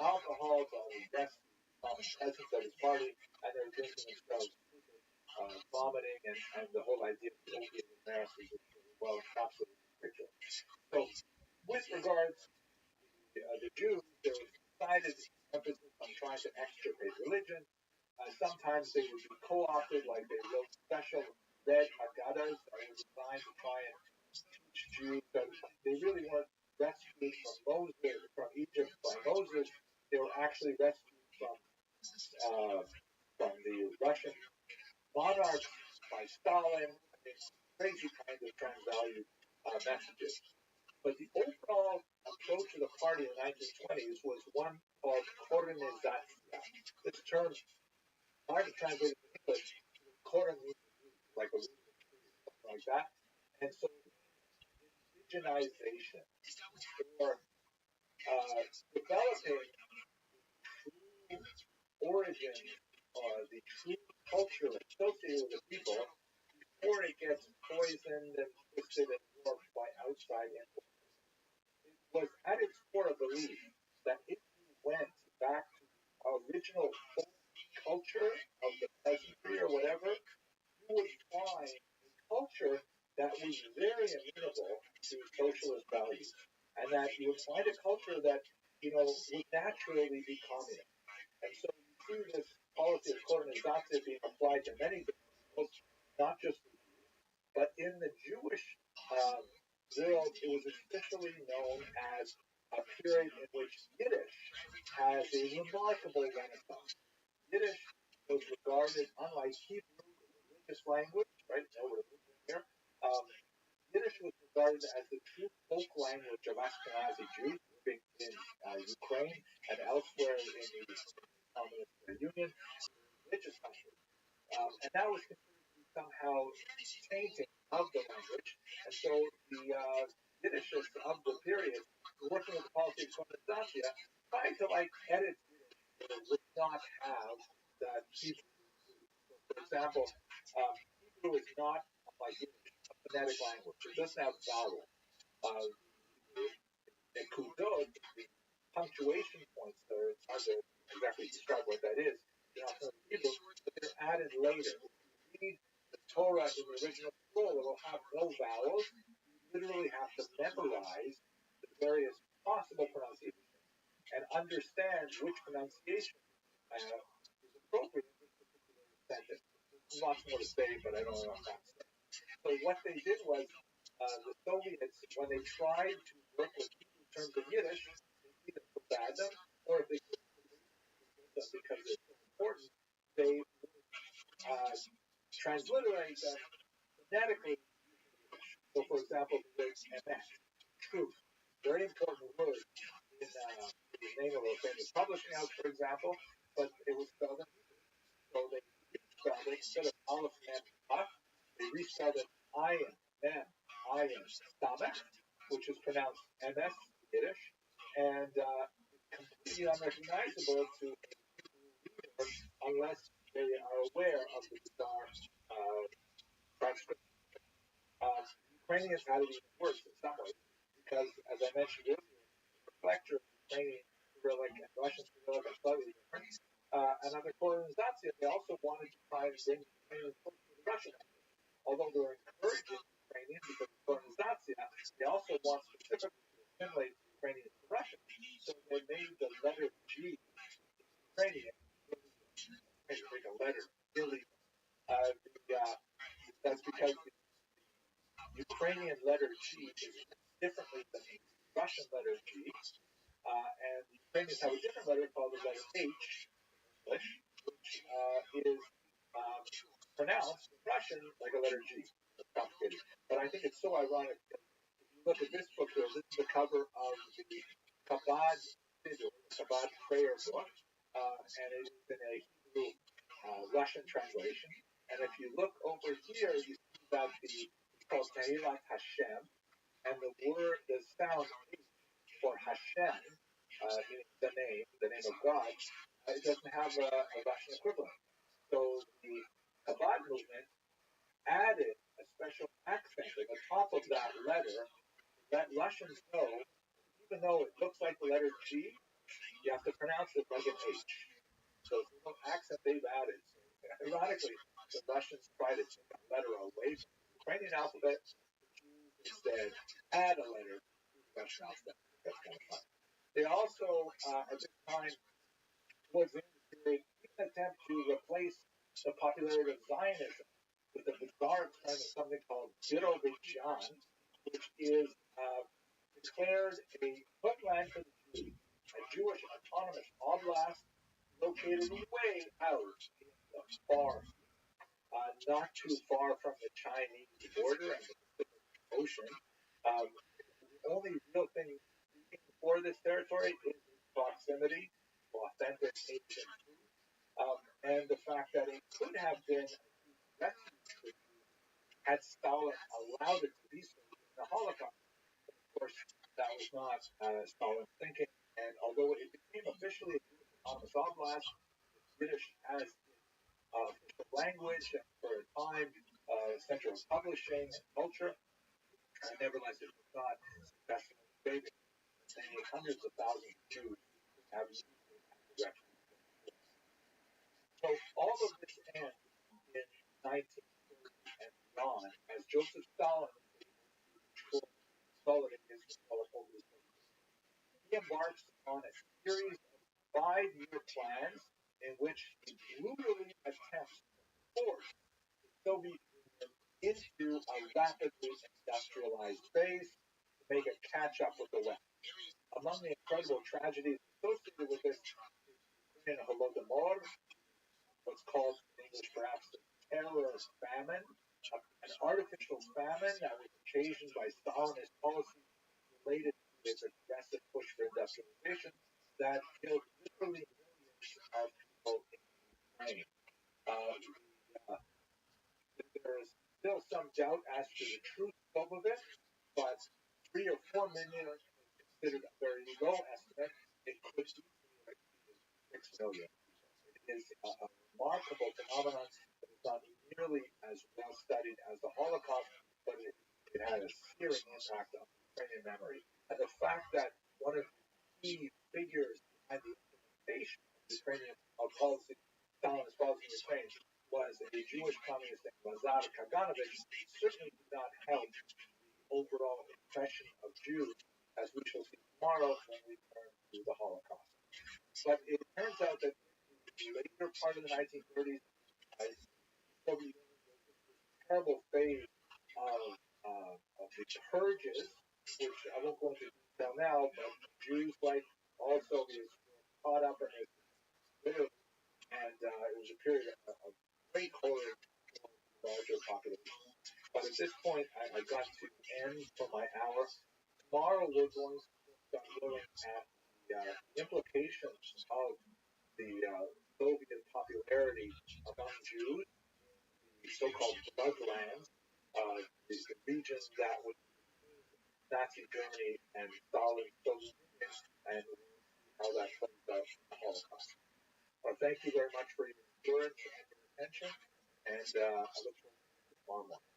out alcohol to the rest of the common peasants of his party, and they're drinking themselves vomiting, and the whole idea of the opiate in mass is really well encapsulated in the picture. So, with regards to the Jews, there was decided emphasis on trying to extirpate religion. Sometimes they would be co-opted, like they wrote special red Haggadahs that were designed to try and teach Jews that they really weren't rescued from Egypt by Moses. They were actually rescued from the Russian monarchs by Stalin. I mean, crazy kinds of transvalued messages. But the overall approach of the party in the 1920s was one called korenizatsiya. This term, hard to translate into English, koren means like a root of a tree or something like that. And so it means indigenization, or developing the true origin or the true culture associated with the people before it gets poisoned and twisted and warped by outside influences. It was at its core a belief that if you went back to the original folk culture of the peasantry or whatever, you would find a culture that was very amenable to socialist values, and that you would find a culture that, would naturally be communist. And so you see this policy of korenizatsiya being applied to many different peoples, not just the Jews, but in the Jewish world, it was officially known as a period in which Yiddish has a remarkable renaissance. Yiddish was regarded, unlike Hebrew, the religious language, right? No religion here. Yiddish was regarded as the true folk language of Ashkenazi Jews living in Ukraine and elsewhere in the Communist Union, religious language. And that was considered to be somehow tainting of the language. And so the Yiddishists of the period, working with the policy of korenizatsiya, tried to edit Yiddish so it would not have that Hebrew. So, for example, Hebrew is not like Yiddish, a phonetic language. It doesn't have vowels. The kudot, the punctuation points there, it's hard to exactly describe what that is. They're not from Hebrew, but they're added later. If you read the Torah in the original scroll, it will have no vowels. You literally have to memorize the various possible pronunciations and understand which pronunciation is appropriate in this particular sentence. There's lots more to say, but I don't know enough time. So what they did was, the Soviets, when they tried to work with Hebrew terms in Yiddish, they either forbade them, or if they couldn't them because they're so important, they would transliterate them phonetically using Yiddish. So, for example, the word emet, truth, very important word in the name of a famous publishing house, for example, but it was spelled in Hebrew. So they respelled it instead of aleph, mem, paf, they respelled it ayin, mem, ayin samech, which is pronounced ms Yiddish, and completely unrecognizable to a reader unless they are aware of the bizarre transcript. Ukrainians had it even worse in some ways because, as I mentioned earlier, the lecture of Ukrainian Cyrillic and Russian Cyrillic are slightly different. And under colonization, they also wanted to try and bring Ukrainian closer to the Russian language. Although they were encouraging Ukrainian because of colonization, they also want specifically to assimilate Ukrainian to Russian. So they made the letter G Ukrainian illegal. Make a letter illegal. That's because the Ukrainian letter G is differently than the Russian letter G, and the Ukrainians have a different letter called the letter H in English, which is pronounced in Russian like a letter G. It's complicated. But I think it's so ironic that if you look at this book here, this is the cover of the Chabad Siddur, Chabad prayer book, and it is in a Hebrew Russian translation. And if you look over here, you see that it's called Tehilat Hashem, and the sound H for Hashem, meaning the name of God, it doesn't have a Russian equivalent. So the Chabad movement added a special accent at the top of that letter to let Russians know, even though it looks like the letter G, you have to pronounce it like an H. So it's a little accent they've added. So, ironically, the Russians try to take a letter away from the Ukrainian alphabet. The Jews instead add a letter to the Russian alphabet. That's kind of fun. They also, at this time, towards the end of the period, even attempt to replace the popularity of Zionism with a bizarre term of something called Birobijan, which is declared a footland for the Jews, a Jewish autonomous oblast located way out in the far, not too far from the Chinese border and the Pacific Ocean. The only real thing for this territory is its proximity to authentic Asian food, and the fact that it could have been a refuge had Stalin allowed it to be so in the Holocaust. Of course, that was not Stalin's thinking, and although it became officially a Jewish autonomous oblast, Yiddish as official language and for a time center of publishing and culture, nevertheless it was not successful in saving many hundreds of thousands of Jews who have used it as a refuge. So all of this ends in 1930 and beyond as Joseph Stalin is able to consolidate his control over the Soviet. He embarks on a series of 5-year plans in which he brutally attempts to force the Soviet Union into a rapidly industrialized phase to make it catch up with the West. Among the incredible tragedies associated with this is the Ukrainian Holodomor, what's called in English perhaps the terror famine, an artificial famine that was occasioned by Stalinist policies related to its aggressive push for industrialization that killed literally millions of people in Ukraine. There is still some doubt as to the true scope of it, but 3 or 4 million is considered a very low estimate. It could easily have exceeded 6 million. It is a remarkable phenomenon that is not nearly as well studied as the Holocaust, but it had a searing impact on Ukrainian memory. And the fact that one of the key figures behind the implementation of Ukrainian policy, Stalinist policy in Ukraine, was a Jewish communist named Lazar Kaganovich, certainly did not help the overall impression of Jews, as we shall see tomorrow when we turn to the Holocaust. But it turns out that in the later part of the 1930s, as the Soviet Union was in this terrible phase of the purges, which I won't go into detail now, but Jews, like all Soviets, were caught up in it literally, and it was a period of great horror for the larger population. But at this point, I got to end for my hour. Tomorrow, we're going to start looking at the implications of the Soviet popularity among Jews in the so-called Blood Lands, the region that was Nazi Germany and Stalin's Soviet Union, and how that plays out in the Holocaust. Well, thank you very much for your endurance and your attention, and I look forward to tomorrow morning.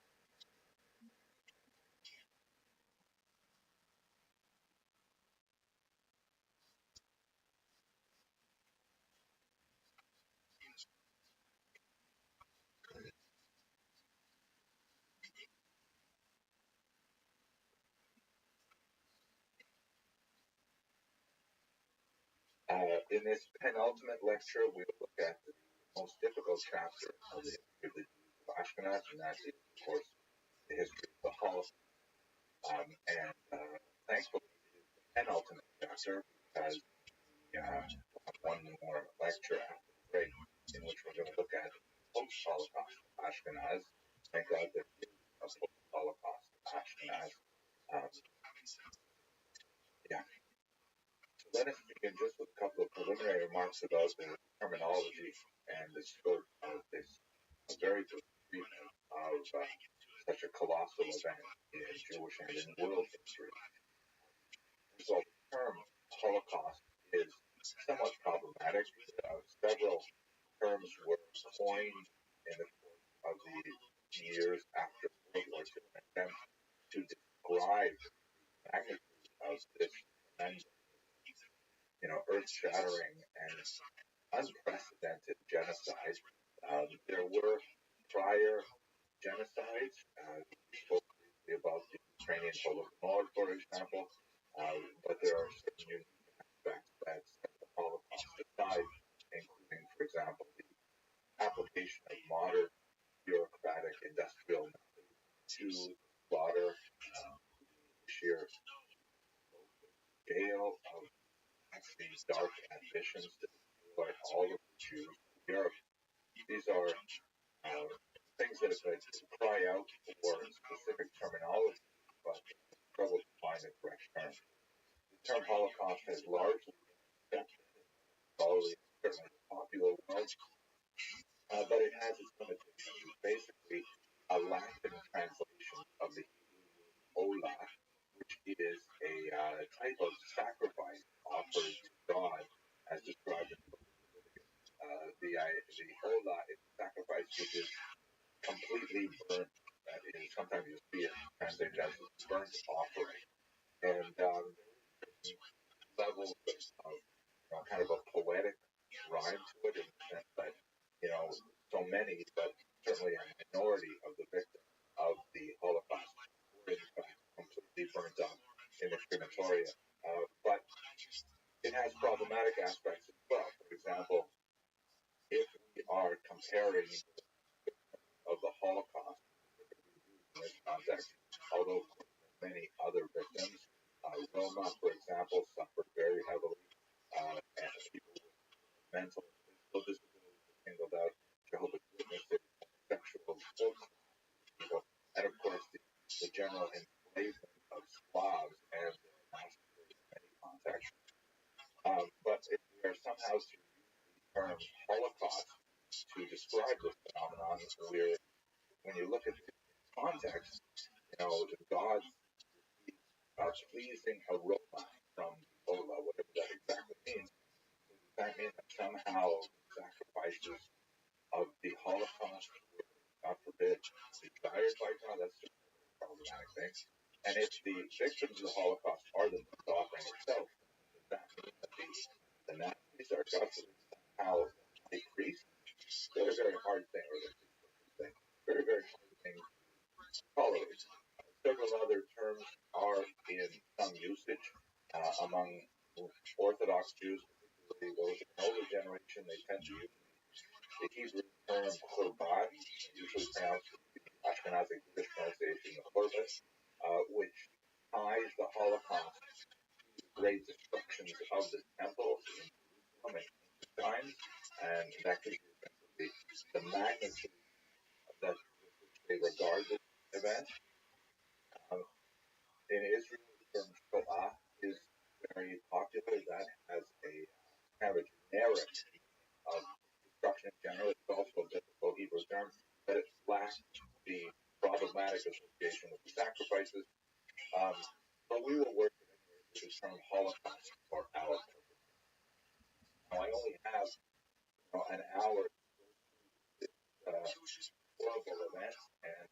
In this penultimate lecture, we will look at the most difficult chapter of the history of the Jews of Ashkenaz, and that is, of course, the history of the Holocaust. And thankfully, it is the penultimate chapter because we have one more lecture after the break in which we're going to look at post-Holocaust Ashkenaz. Thank God there is a post-Holocaust Ashkenaz. Let us begin just with a couple of preliminary remarks about the terminology and the scope of this very good treatment of such a colossal event in Jewish and in world history. So the term Holocaust is somewhat problematic. Several terms were coined in the course of the years after World War II in an attempt to describe the magnitude of this tremendous, earth-shattering and unprecedented genocide. There were prior genocides. We spoke briefly about the Ukrainian Holocaust, for example, but there are certain unique aspects that set the Holocaust aside, including, for example, the application of modern bureaucratic industrial methods to slaughter, the sheer scale of these dark ambitions to destroy all of the Jews in Europe. These are things that cry out for specific terminology, but struggle to find the correct term. The term Holocaust has largely been accepted in certainly the popular world, but it has its limitations. It's basically a Latin translation of the Hebrew word Olah, which is a type of sacrifice offered to God as described in the book of Leviticus. The Olah is a sacrifice which is completely burnt. That is, sometimes you see it translated as a burnt offering. And levels of kind of a poetic rhyme to it in the sense that, so many, but certainly a minority of the victims of the Holocaust were in fact completely burnt up in the crematoria. But it has problematic aspects as well. For example, if we are comparing of the Holocaust in this context, although many other victims, Roma, for example, suffered very heavily, and people with mental and physical disabilities were singled out, Jehovah's Witnesses, sexual people, and of course the general enslavement of Slavs and their massacres in many contexts. But if we are somehow to use the term Holocaust to describe this phenomenon, when you look at the context, God received a pleasing aroma from Olah, whatever that exactly means. Does that mean that somehow sacrifices of the Holocaust were, God forbid, desired by God? That's just a problematic thing. And if the victims of the Holocaust are the burnt offering itself, does that mean that the Nazis are, God forbid, somehow a priest? Very, very hard thing, or the thing. Very, very hard thing to tolerate. Several other terms are in some usage among Orthodox Jews, particularly those in an older generation. They tend to use the Hebrew term korban, usually pronounced the Ashkenazic Jewish pronunciation of korban, which ties the Holocaust to the great destructions of the temple in Jerusalem in ancient times, and that gives you the magnitude that which they regard this event. In Israel, the term Shoah is very popular. That has a kind of a generic of destruction in general. It's also a biblical Hebrew term, but it lacks the problematic dramatic association with the sacrifices. But we will work with the term Holocaust for our purpose. Now, I only have an hour horrible event and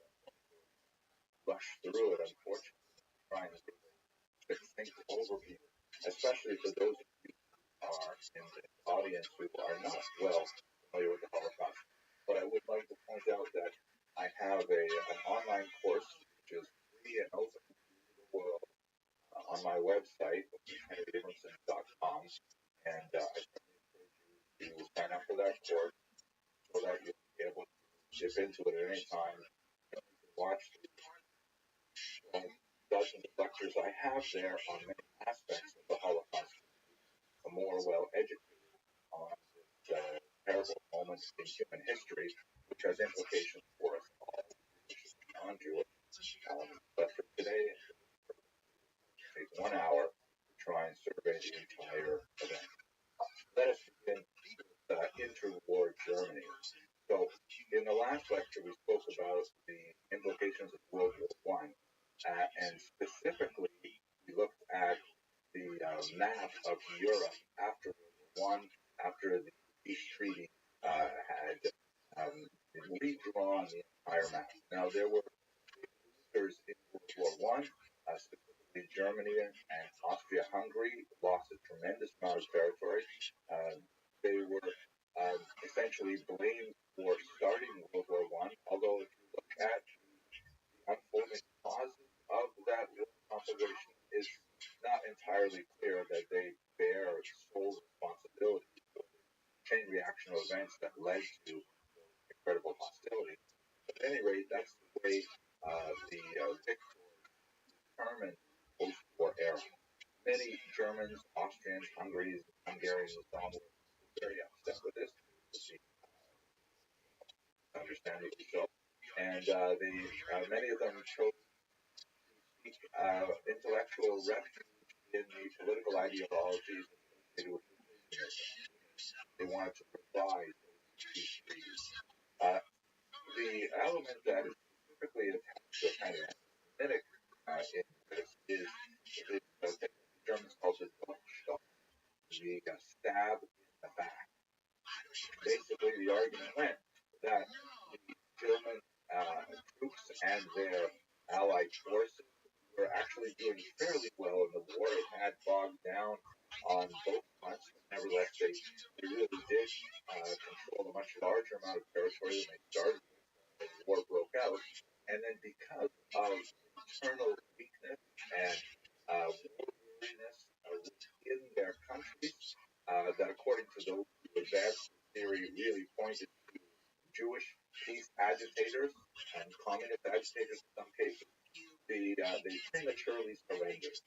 rush through it, unfortunately, trying to think over people, especially for those of you who are in the audience who are not well familiar with the Holocaust. But I would like to point out that I have an online course which is free and open to the world on my website, henryabramson.com, and I encourage you to sign up for that course so that you'll be able to dip into it at any time. You can watch the dozens of lectures I have there on many aspects of the Holocaust, more well educated on this terrible moment in human history, which has implications for us all, non-Jewish. But for today, take 1 hour to try and survey the entire event. Let us begin with interwar Germany. So, in the last lecture, we spoke about the implications of World War I, and specifically, we looked at the map of Europe after World War I, after the peace treaty had redrawn the entire map. Now, there were losers in World War I, specifically Germany and Austria-Hungary lost a tremendous amount of territory. They were essentially blamed for starting World War I, although if you look at the unfolding causes of that conflagration, it's not entirely clear that they bear sole responsibility for the chain reaction of events that led to incredible hostility. But at any rate, that's the way the victors determined post-war era. Many Germans, Austrians, Hungarians, were very upset with this, understandably so. And many of them chose to seek intellectual refuge in the political ideologies associated with they wanted to provide these treaties. The element that is specifically attached to a kind of anti-Semitic in this is the Germans called the Dolchstoß, the stab in the back. Basically, the argument went that the German troops and their allied forces were actually doing fairly well in the war. It had bogged down on both fronts, but nevertheless, they really did control a much larger amount of territory than they started when the war broke out. And then because of internal weakness and war weariness within their countries, that according to those who advanced the theory really pointed to Jewish peace agitators and communist agitators in some cases, they prematurely surrendered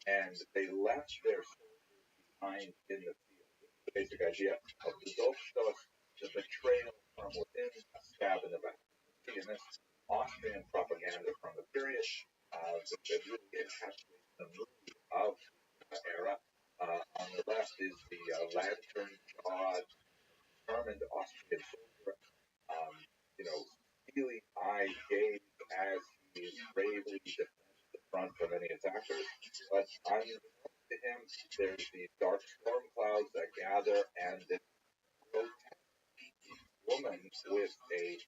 and they left their soldiers behind in the field. This is the basic idea of the Dolchstoß, the betrayal from within, a stab in the back. In this Austrian propaganda from the period that really encapsulates the mood of the era. On the left is the lantern-jawed, determined Austrian soldier, steely-eyed gaze as he bravely defends the front from any attackers. But unbeknownst to him, there's these dark storm clouds that gather, and this grotesque woman with a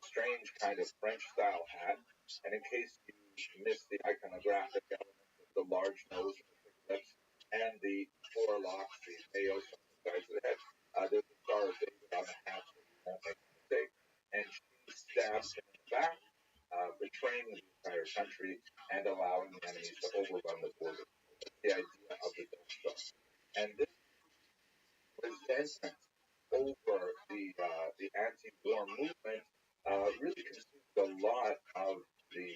strange kind of French-style hat. And in case you missed the iconographic elements of the large nose, the thick lips, and the forelocks, the nails on the sides of the head, there's a Star of David on the hat, so you won't make a mistake. And she stabs him in the back, betraying the entire country and allowing the enemies to overrun the border. That's the idea of the Dolchstoß. And this resentment over the anti-war movement really consumed a lot of the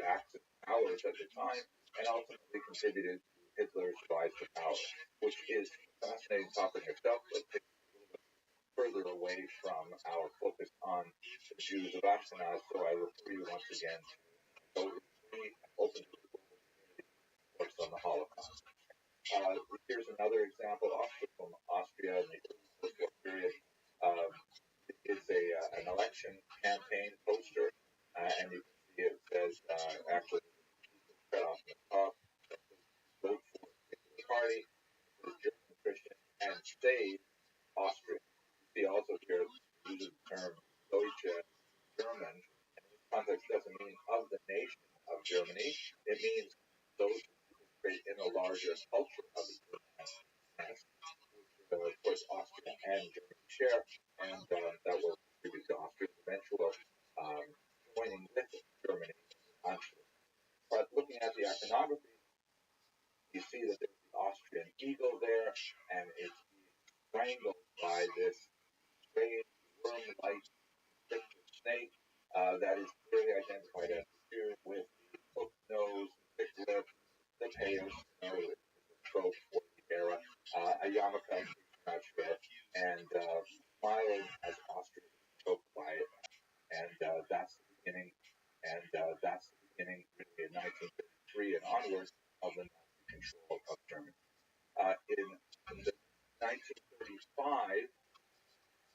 Axis powers at the time, and ultimately contributed to Hitler's rise to power, which is a fascinating topic itself, but takes a little bit further away from our focus on the Jews of Ashkenaz. So I refer you once again to free open to the global community course on the Holocaust. Here's another example, also from Austria in the early post-war period. It's an election campaign poster and you can see it says actually cut off in the top that says vote for a particular party, for German Christian, and save Austria. You see also here uses the term Deutsche German, and in this context doesn't mean of the nation of Germany. It means those who participate in the larger culture of the German sense, which of course Austria and Germany share, and that will contribute to Austria's eventual joining with Germany eventually. But looking at the iconography, you see that there's the Austrian eagle there, and it's being strangled by this strange worm-like cryptid snake that is clearly identified as the Jew with the hooked nose, thick lips, the pale snow, the trope for the era, a yarmulke, not sure, and smiling as Austria is choked by it. And that's the beginning, that's the beginning really in 1933 and onwards of the Nazi control of Germany. In the 1935,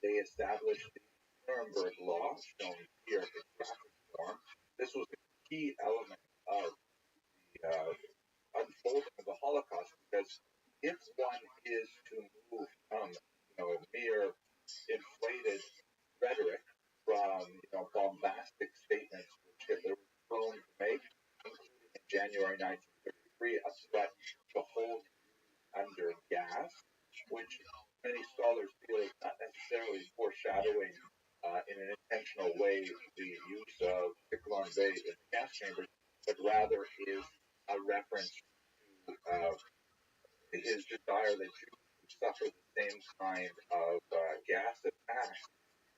they established the Nuremberg Law, shown here in graphic form. This was a key element of the unfolding of the Holocaust, because if one is to move from mere inflated rhetoric, from bombastic statements which Hitler was prone to make, including in January 1933, a threat to hold under gas, which many scholars feel is not necessarily foreshadowing in an intentional way the use of Zyklon B in the gas chambers, but rather is a reference to his desire that Jews would suffer the same kind of gas attacks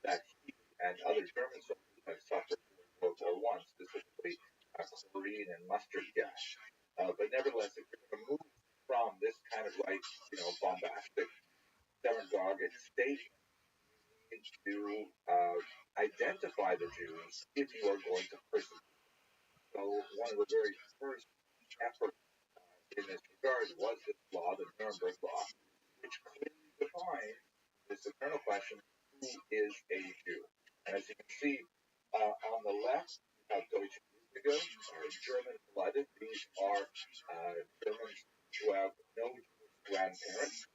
that he and other German soldiers had suffered during World War I, specifically chlorine and mustard gas. But nevertheless, if you're going to move from this kind of bombastic, demagogic statement, you need to identify the Jews if you are going to persecute. So one of the very first efforts in this regard was this law, the Nuremberg Law, which clearly defines this eternal question: who is a Jew? And as you can see on the left, you have Deutsche Blutige, German blooded. These are Germans who have no Jewish grandparents,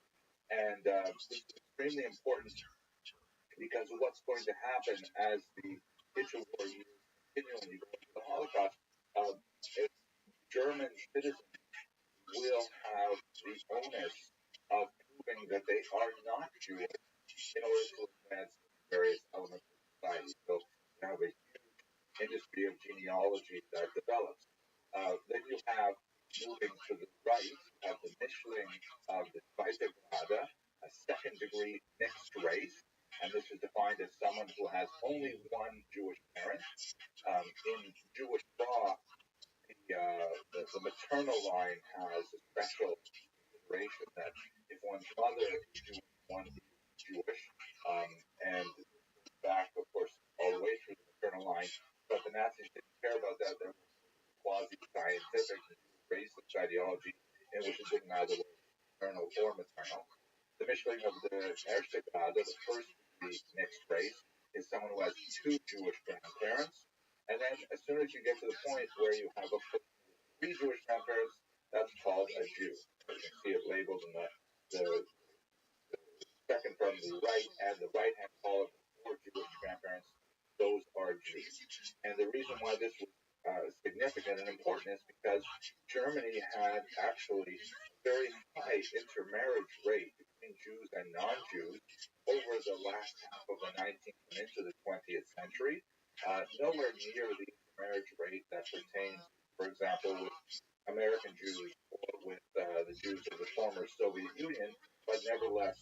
and this is extremely important because what's going to happen as the interwar years continue and you go into the Holocaust, German citizens will have the onus of proving that they are not Jewish in order to advance various elements of society. So you have a huge industry of genealogy that develops. Then you have, moving to the right, you have the Mischling of the Zweite Grade, a second degree mixed race, and this is defined as someone who has only one Jewish parent. In Jewish law, the maternal line has a special consideration that if one's mother is Jewish, one is Jewish, and back, of course, all the way through the maternal line. But the Nazis didn't care about that. There was quasi-scientific racist ideology in which it didn't matter whether it was paternal or maternal. The Mischling of the Erste Grade, the first degree mixed race, is someone who has two Jewish grandparents. And then as soon as you get to the point where you have a three Jewish grandparents, that's called a Jew. You can see it labeled in the second from the right and the right-hand column, four Jewish grandparents. Those are Jews. And the reason why this was significant and important is because Germany had actually a very high intermarriage rate between Jews and non-Jews over the last half of the 19th and into the 20th century. Nowhere near the intermarriage rate that pertains, for example, with American Jews or with the Jews of the former Soviet Union, but nevertheless,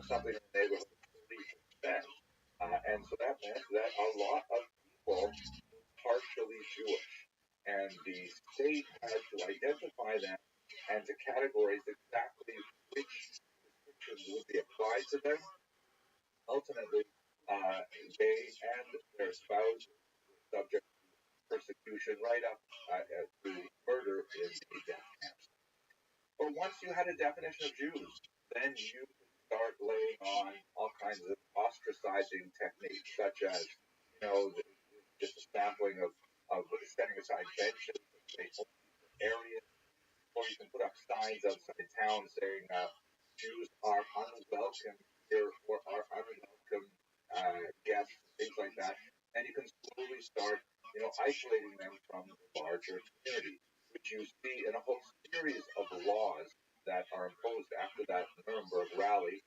something in the neighborhood of 3%. And so that meant that a lot of people were partially Jewish, and the state had to identify them and to categorize exactly which restrictions would be applied to them. Ultimately, they and their spouse were subject to persecution right up to murder in the death camps. But once you had a definition of Jews, then you could start laying on all kinds of ostracizing techniques, such as, the just a sampling of setting aside benches, say, areas, or you can put up signs outside town saying Jews are unwelcome here or are unwelcome guests, things like that. And you can slowly start, isolating them from the larger community, which you see in a whole series of laws that are imposed after that Nuremberg rally,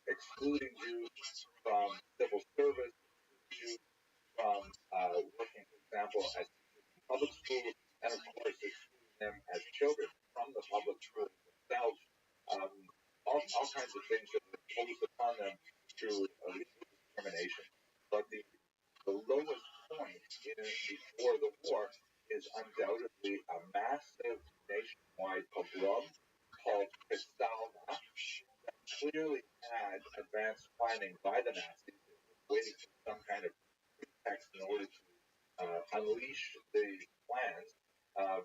excluding Jews from civil service, Jews from working, for example, as public schools, and of course excluding them as children from the public schools themselves. Um, all kinds of things that were imposed upon them through legal discrimination. But the lowest point before the war is undoubtedly a massive nationwide pogrom called Kristallnacht that clearly had advanced planning by the Nazis, waiting for some kind of pretext in order to unleash the plans.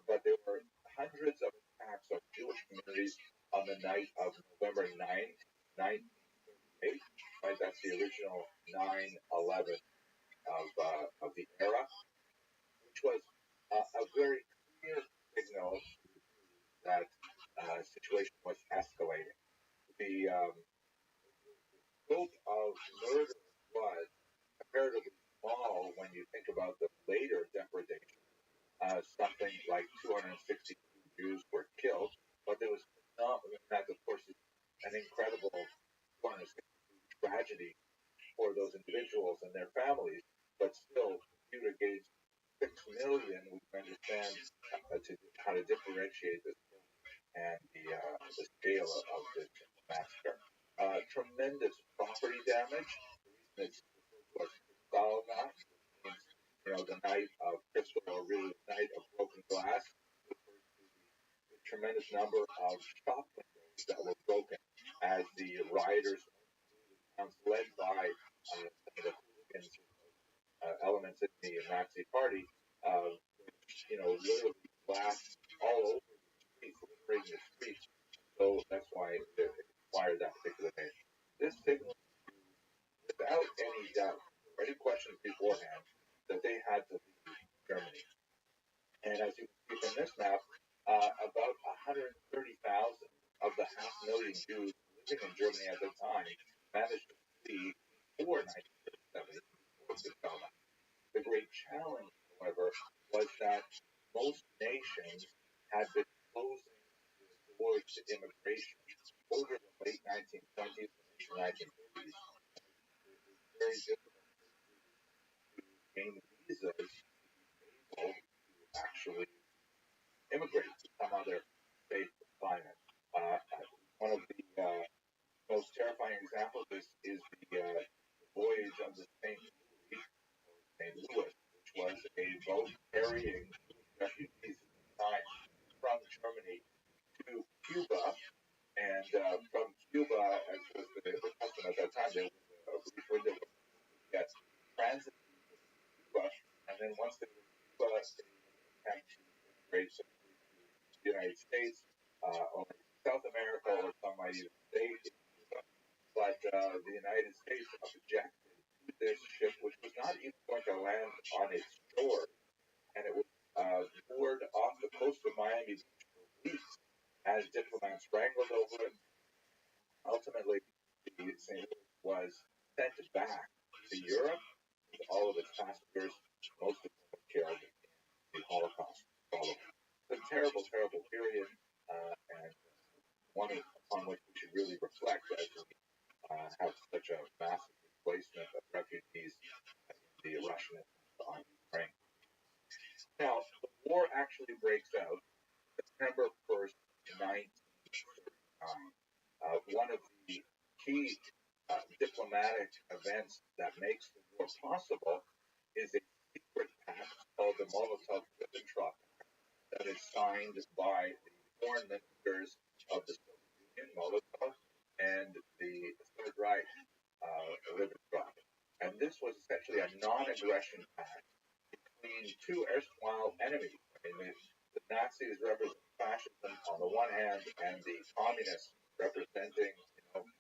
But there were hundreds of attacks on Jewish communities on the night of November 9th, 1938. Right, that's the original 9/11 of the era, which was a very clear signal that situation was escalating. The scope of murder was comparatively small when you think about the later depredation. Something like 262 Jews were killed, but there was not, that of course is an incredible 262 tragedy for those individuals and their families, but still, viewed against 6 million, we can understand how to differentiate this and the scale of this massacre. Tremendous property damage. The reason it's was Kristallnacht, means the night of crystal, or really the night of broken glass, refers to the tremendous number of shop windows that were broken as the rioters, led by some of the hooligans, elements in the Nazi Party, literally blast all over the streets, littering the streets. So that's why it required that particular name. This signals, without any doubt or any questions beforehand, that they had to leave Germany. And as you can see from this map, about 130,000 of the 500,000 Jews living in Germany at the time managed to flee before 1937. The great challenge, however, was that most nations had been closing the doors to immigration over the late 1920s and 1930s. It was very difficult to gain visas to be able to actually immigrate to some other state or climate. One of the most terrifying examples is the voyage of the St. Louis, which was a boat carrying refugees at the time from Germany to Cuba. And from Cuba, as was the custom at that time, there was a brief window to get transit to Cuba. And then once they were in Cuba, they would attempt to immigrate to the United States or South America, or some might even stay in Cuba. But the United States objected to this ship, which was not even going to land on its shore, and it was moored off the coast of Miami Beach for weeks as diplomats wrangled over it. Ultimately, the St. Louis was sent back to Europe with all of its passengers, most of them were killed in the Holocaust following. It's a terrible, terrible period, and one upon which we should really reflect as we have such a massive displacement of refugees in the Russian on Ukraine. Now, the war actually breaks out September 1st, 1939. One of the key diplomatic events that makes the war possible is a secret pact called the Molotov-Ribbentrop Pact that is signed by the foreign ministers of the Soviet Union, Molotov, and the Third Reich, Ribbentrop. And this was essentially a non-aggression pact between two erstwhile enemies. I mean, the Nazis represent fascism on the one hand, and the communists representing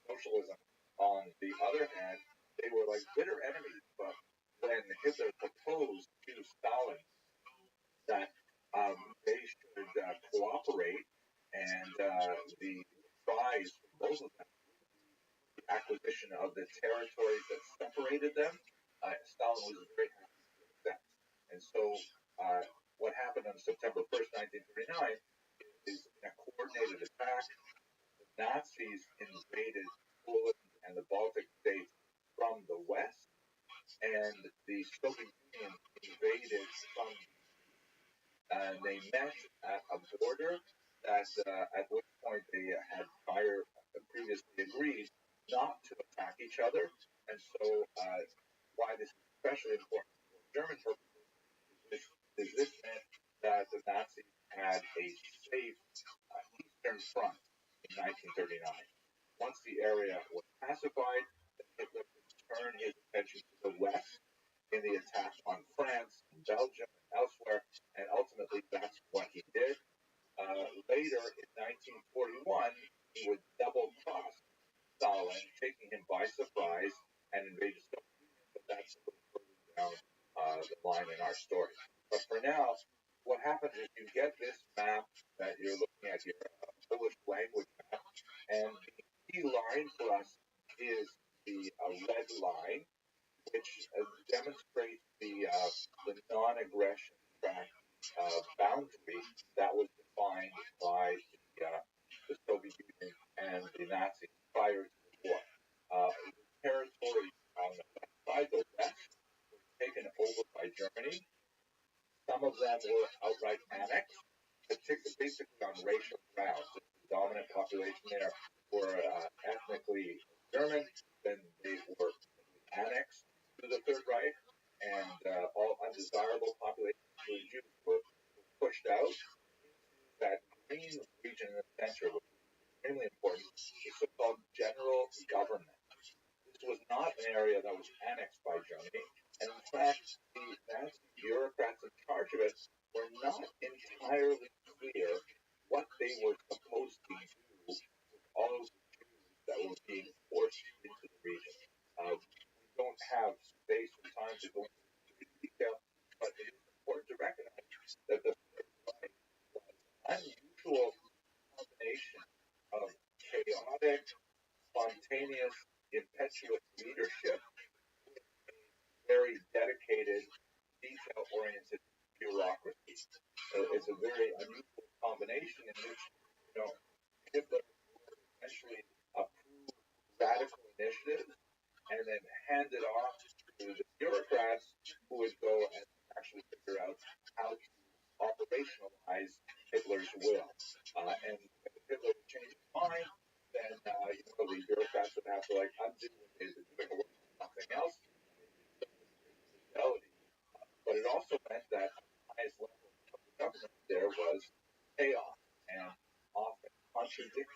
socialism on the other hand. They were like bitter enemies, but when Hitler proposed to Stalin that they should cooperate, and the prize for both of them, the acquisition of the territories that separated them, Stalin was very happy to accept. And so, what happened on September 1st, 1939, is in a coordinated attack, the Nazis invaded Poland and the Baltic states from the west, and the Soviet Union invaded from and they met at a border that at which point they had previously agreed not to attack each other. And so why this is especially important for German purposes is this meant that the Nazis had a safe eastern front in 1939. Once the area was pacified, Hitler could turn his attention to the west in the attack on France, Belgium, and elsewhere, and ultimately that's what he did. Later, in 1941, he would double cross Stalin, taking him by surprise and invade the Soviet Union, but that's a little further down the line in our story. But for now, what happens is you get this map that you're looking at here, a Polish language map, and the key line for us is the red line, which demonstrates the non-aggression track boundary that was defined by the Soviet Union and the Nazis prior to the war. The territories on the west side, the west, were taken over by Germany. Some of them were outright annexed, basically on racial grounds. The dominant population there were ethnically German, then they were annexed to the Third Reich, and all undesirable populations, including Jews, were pushed out into that green region in the center, which is extremely important, the so-called general government. This was not an area that was annexed by Germany, and in fact, the Nazi bureaucrats in charge of it were not entirely clear what they were supposed to do with all of the Jews that were being forced into the region. We don't have space or time to go into detail, but it is important to recognize that the Third Reich was an unusual combination of chaotic, spontaneous, impetuous leadership with a very dedicated, detail-oriented bureaucracy. It's a very unusual combination in which, Hitler would essentially approve radical initiatives and then hand it off to the bureaucrats who would go and actually figure out how to operationalize Hitler's will. And if Hitler would change his mind, then the bureaucrats would have to undo what they were doing or something else. Fidelity. But it also meant that at the highest level of the government there was chaos and often contradictory.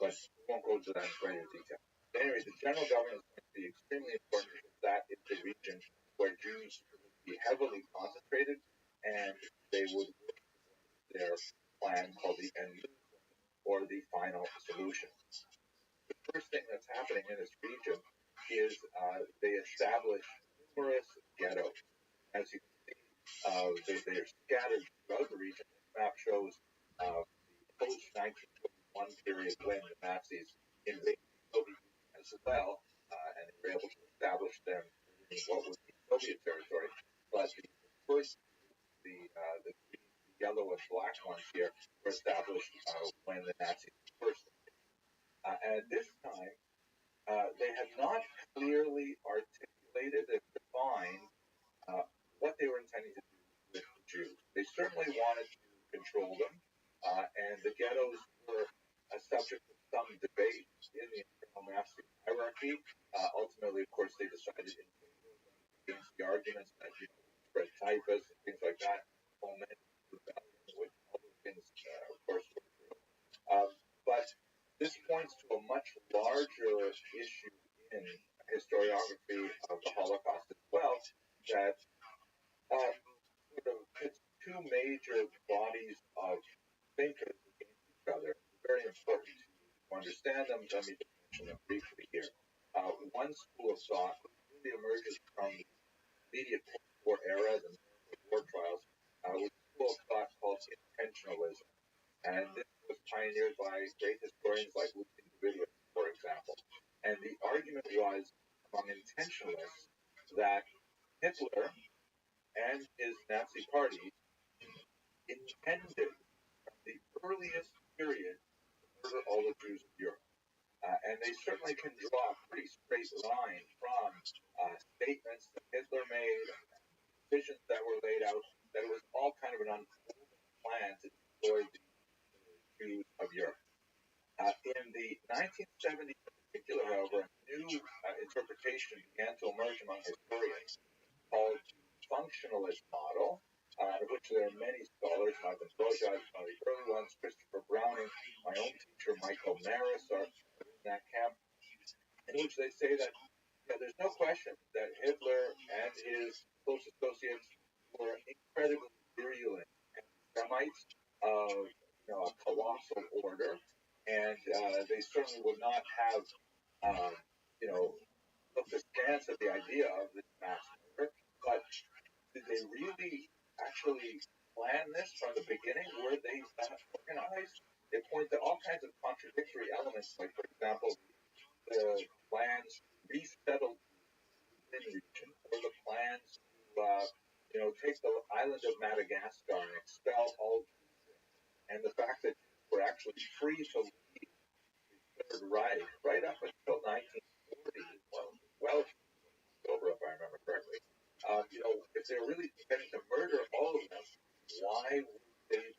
But we won't go into that in greater detail. But anyway, the general government is going to be extremely important because that is the region where Jews would be heavily concentrated, and they would work their plan called the end or the final solution. The first thing that's happening in this region is they establish numerous ghettos. As you can see, they are scattered throughout the region. This map shows the post-1941 period when the Nazis invaded the Soviet Union as well, and they were able to establish them in what would be Soviet territory. But the yellow and black ones here were established when the Nazis first invaded. And at this time, they had not clearly articulated and defined what they were intending to do with the Jews. They certainly wanted to control them, and the ghettos were a subject of some debate in the internal Nazi hierarchy. Ultimately, of course, they decided in favor of them against the arguments that spread typhus and things like that, foment rebellion, which all those things, of course, were true. But this points to a much larger issue in historiography of the Holocaust as well, that sort of pits two major bodies of thinkers against each other. It's very important to understand them. Let me just mention them briefly here. One school of thought really emerges from the immediate post-war era, the war trials, with a school of thought called intentionalism. And this was pioneered by great historians like Lucian Davidovich, for example. And the argument was among intentionalists that Hitler and his Nazi party intended from the earliest period to murder all the Jews of Europe. And they certainly can draw a pretty straight line from statements that Hitler made and decisions that were laid out, that it was all kind of an unfolding plan to destroy the Jews of Europe. In the 1970s in particular, however, a new interpretation began to emerge among historians called the functionalist model, of which there are many scholars. Ivan Broja is one of the early ones, Christopher Browning, my own teacher, Michael Maris are in that camp, in which they say that there's no question that Hitler and his close associates were incredibly virulent Semites of a colossal order, and they certainly would not have looked askance at the idea of this mass murder. But did they really actually plan this from the beginning? Were they organized? They point to all kinds of contradictory elements, like, for example, the plans to resettle the region, or the plans to take the island of Madagascar and expel all, and the fact that we're actually free to leave the Third Reich right up until 1940, well over, if I remember correctly. If they're really intending to murder all of them, why would they be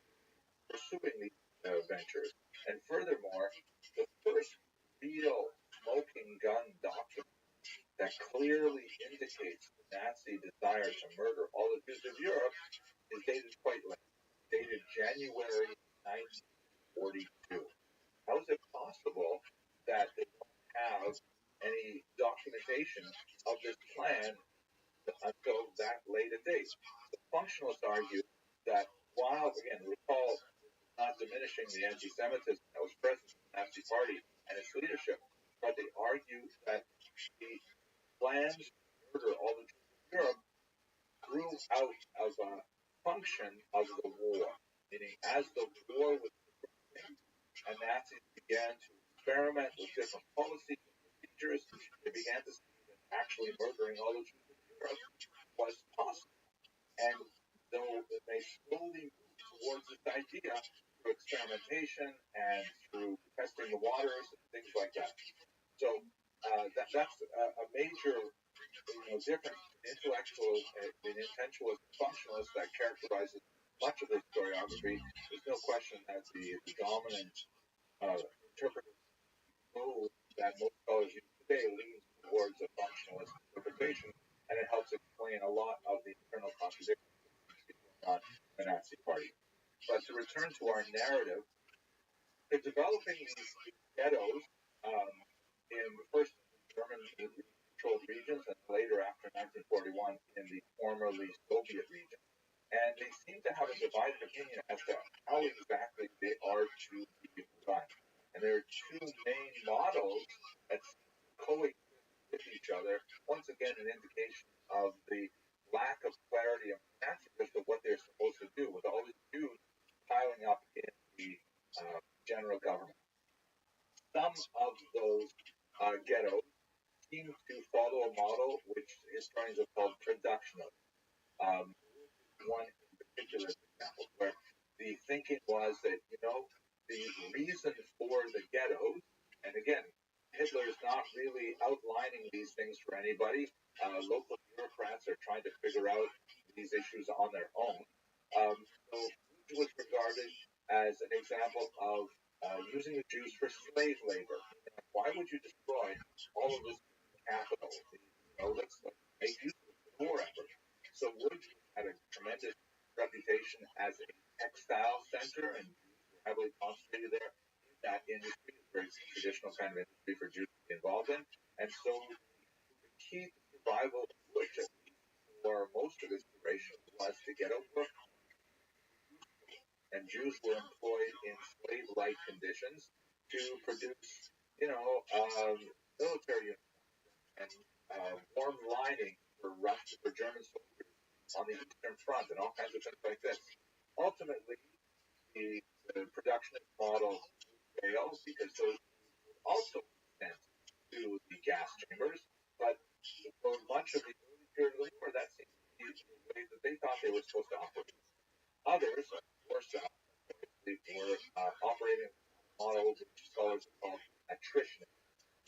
pursuing these ventures? And furthermore, the first real smoking gun document that clearly indicates the Nazi desire to murder all the Jews of Europe is dated quite late, dated January 1942. How is it possible that they don't have any documentation of this plan until that late a date? The functionalists argue that while, again, recall, not diminishing the anti-Semitism that was present in the Nazi Party and its leadership, but they argue that the plans to murder all the Jews of Europe grew out of a function of the war, meaning as the war was progressing and Nazis began to experiment with different policies and procedures, they began to see that actually murdering all the Jews of Europe was possible. And though they slowly moved towards this idea through experimentation and through testing the waters and things like that. So that's a major difference in intellectual and intentionalist and functionalist that characterizes much of the historiography. There's no question that the dominant interpretive move that most scholars use today leans towards a functionalist interpretation, and it helps explain a lot of the internal contradictions on the Nazi Party. But to return to our narrative, they're developing these ghettos in the first German controlled regions and later after 1941 in the formerly Soviet region. And they seem to have a divided opinion as to how exactly they are to be run. And there are two main models that coexist with each other. Once again, an indication of the lack of clarity of Nazis as to what they're supposed to do with all these Jews piling up in the general government. Some of those ghettos seem to follow a model which historians have called productionist. One in particular example where the thinking was that, the reason for the ghettos, and again, Hitler is not really outlining these things for anybody. Local bureaucrats are trying to figure out these issues on their own. So it was regarded as an example of using the Jews for slave labor. Why would you destroy all of this capital? Let's make use of the war effort. So Wood had a tremendous reputation as a textile center, and heavily concentrated there in that industry, a very traditional kind of industry for Jews to be involved in. And so the key to survival of Wood, at least for most of his duration, was to get over. And Jews were employed in slave-like conditions to produce, military uniforms and warm lining for German soldiers on the Eastern Front and all kinds of things like this. Ultimately, the protectionist model failed because those also sent to the gas chambers, but for much of the early period of the war, that seemed to be the way that they thought they were supposed to operate. Others, Warsaw, were operating a model which scholars call attrition,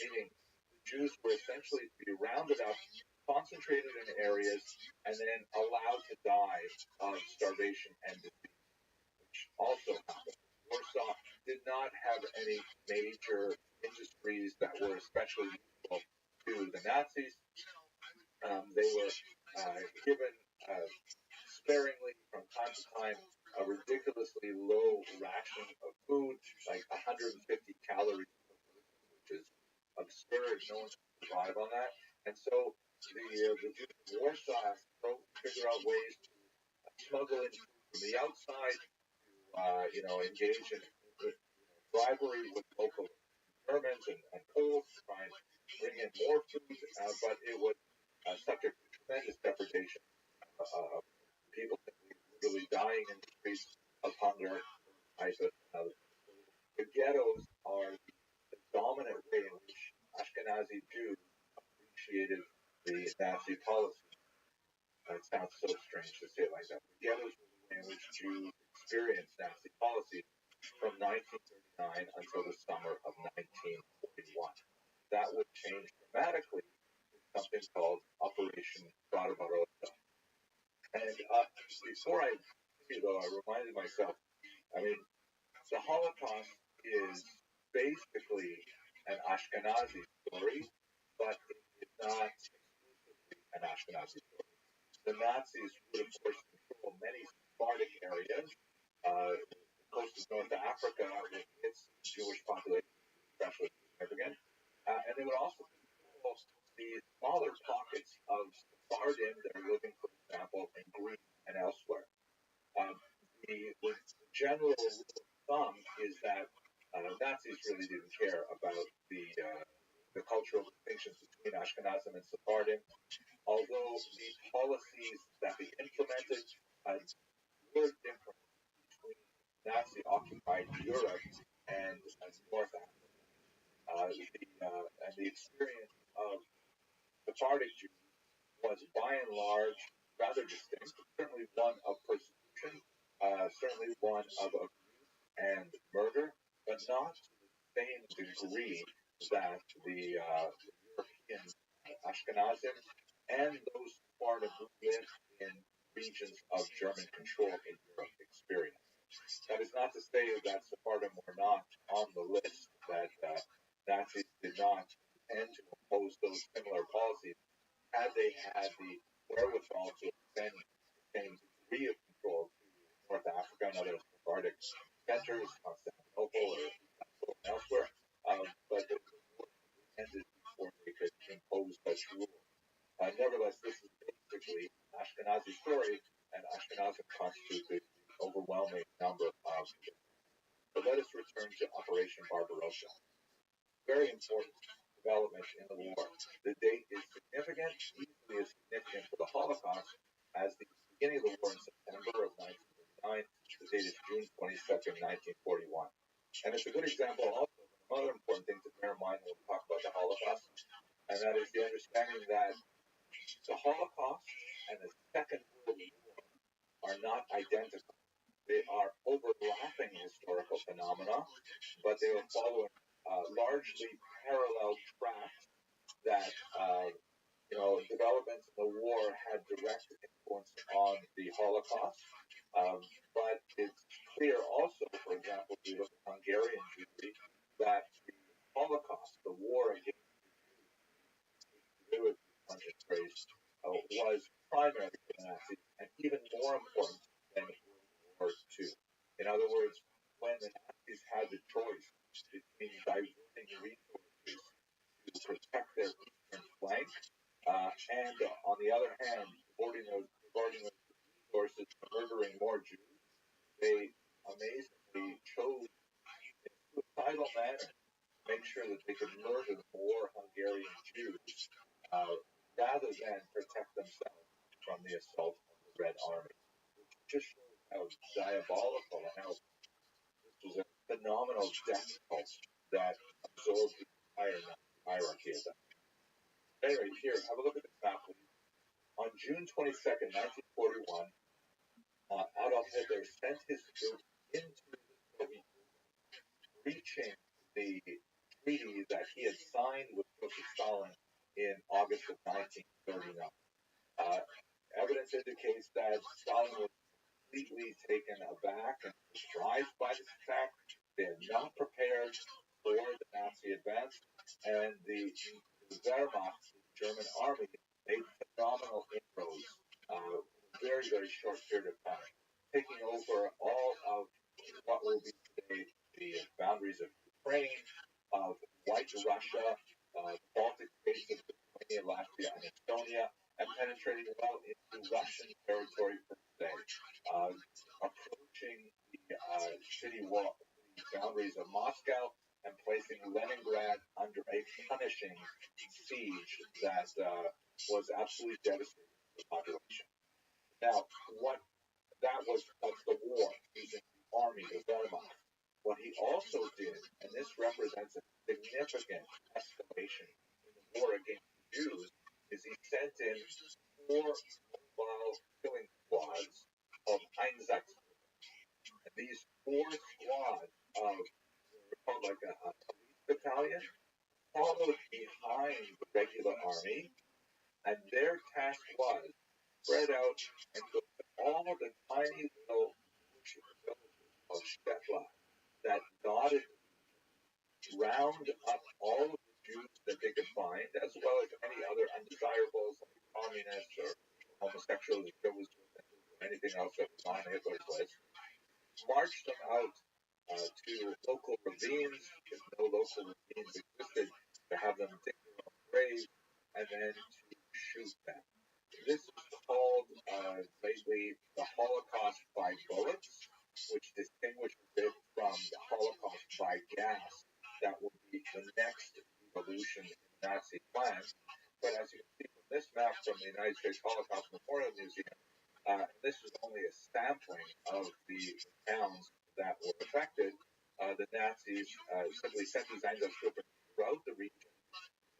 meaning the Jews were essentially to be rounded up, concentrated in areas, and then allowed to die of starvation and disease, which also happened. Warsaw did not have any major industries that were especially useful to the Nazis. They were given sparingly from time to time a ridiculously low ration of food, like 150 calories, which is absurd. No one can survive on that. And so the Jews of Warsaw figure out ways to smuggle in from the outside, engage in bribery with local Germans and Poles to try and bring in more food, but it was subject to tremendous depredation. People literally dying in the streets of hunger. The ghettos are the dominant way in which Ashkenazi Jews appreciated the Nazi policy. It sounds so strange to say it like that. The ghettos were the way in which Jews experienced Nazi policy from 1939 until the summer of 1941. That would change dramatically with something called Operation RabbiRothschild. And before I reminded myself, the Holocaust is basically an Ashkenazi story, but it is not exclusively an Ashkenazi story. The Nazis would, of course, control many Sephardic areas, the coast of North Africa, with its Jewish population, especially significant, and they would also control the smaller pockets of Sephardim that are living, for example, in Greece and elsewhere. The general rule of thumb is that Nazis really didn't care about the cultural distinctions between Ashkenazim and Sephardim, although the policies that they implemented were different between Nazi-occupied Europe and North Africa. And the experience of Sephardic Jews was by and large rather distinct, certainly one of persecution, certainly one of abuse and murder, but not to the same degree that the European Ashkenazim and those Sephardim who lived in regions of German control in Europe experienced. That is not to say that Sephardim were not on the list, that Nazis did not intend to impose those similar policies had they had the wherewithal to extend the same degree of control to North Africa and other Sephardic centers, Constantinople or elsewhere, but it was ended before they could impose such rules. Nevertheless, this is basically an Ashkenazi story, and Ashkenazim constitute the overwhelming number of it. But let us return to Operation RabbiRothschild. Very important development in the war. The date is significant, equally as significant for the Holocaust as the beginning of the war in September of 1939. The date is June 22nd, 1941. And it's a good example also of another important thing to bear in mind when we talk about the Holocaust, and that is the understanding that the Holocaust and the Second World War are not identical. They are overlapping historical phenomena, but they are following largely parallel tracks that, developments in the war had direct influence on the Holocaust. But it's clear also, for example, if you look at Hungarian Jewry, that the Holocaust, the war against the Jews, was primary for the Nazis and even more important than World War II. In other words, when the Nazis had the choice between diverting resources to protect their eastern flank and, on the other hand, devoting those resources to murdering more Jews, they amazingly chose in a suicidal manner to make sure that they could murder more Hungarian Jews rather than protect themselves from the assault of the Red Army. Which just shows how diabolical and how this was a phenomenal death cult that absorbed the entire hierarchy of that. Anyway, here, have a look at this map, please. On June 22nd, 1941, Adolf Hitler sent his troops into the Soviet Union, breaching the treaty that he had signed with Joseph Stalin in August of 1939. Evidence indicates that Stalin was completely taken aback and surprised by this attack. They had not prepared for the Nazi advance, and the Wehrmacht, the German army, made phenomenal inroads in a very, very short period of time, taking over all of what will be today the boundaries of Ukraine, of White Russia, the Baltic states of Lithuania, Latvia, and Estonia, and penetrating well into Russian territory per se, approaching the city boundaries of Moscow and placing Leningrad under a punishing siege that was absolutely devastating to the population. Now, that's the war using the army, the Wehrmacht. What he also did, and this represents a significant escalation in the war against the Jews, is he sent in 4 mobile killing squads of Einsatzgruppen. And these 4 squads were called like a police battalion, followed behind the regular army, and their task was spread out and go to all the tiny little villages of Shetla that dotted round up all of the Jews that they could find, as well as any other undesirables like communists or homosexuals, or anything else that was on Hitler's list, march them out to local ravines, if no local ravines existed, to have them dig their own graves, and then to shoot them. This is called lately the Holocaust by bullets, which distinguishes it from the Holocaust by gas that will be the next evolution in the Nazi plan. But as you can see from this map from the United States Holocaust Memorial Museum, this is only a sampling of the towns that were affected. The Nazis simply sent these Einsatzgruppen throughout the region,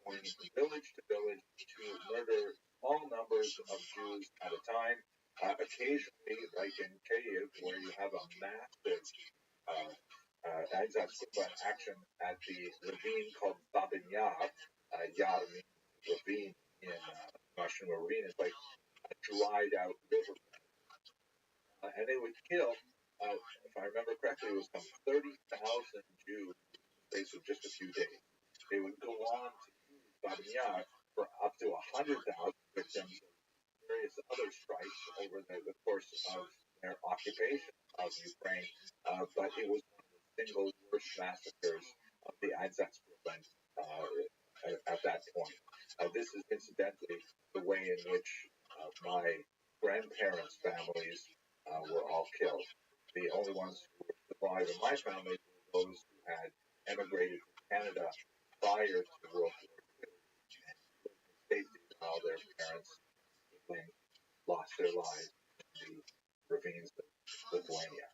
going from village to village to murder small numbers of Jews at a time. Occasionally, like in Kyiv, where you have a massive Einsatzgruppen action at the ravine called Babin Yar. Yar means ravine in Russian. Ravine is like a dried out river. And they would kill, if I remember correctly, it was some 30,000 Jews in the space of just a few days. They would go on to use Babin Yar for up to 100,000 victims of various other strikes over the course of their occupation of Ukraine, but it was one of the single worst massacres of the Einsatzgruppen at that point. This is incidentally the way in which my grandparents' families were all killed. The only ones who were survived in my family were those who had emigrated to Canada prior to World War II and lived in safety while their parents lost their lives in the ravines of Lithuania.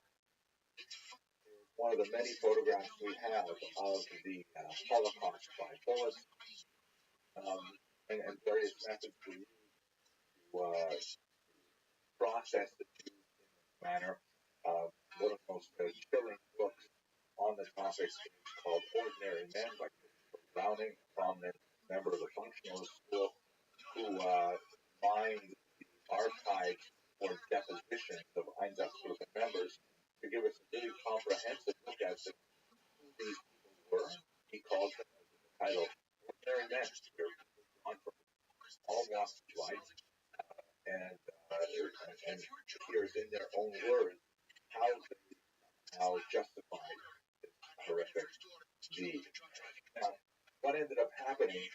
One of the many photographs we have of the Holocaust by bullets and various methods we use to process the Jews in this manner. One of the most chilling books on the topic is called Ordinary Men by Christopher Browning, a prominent member of the Functionalist School, who mined the archives or depositions of Einsatzgruppen members to give us a really comprehensive look at who these people were. He calls them, as in the title, Ordinary Men. They're people gone from all walks of life, and here's in their own words how they justified this horrific deed. Now, what ended up happening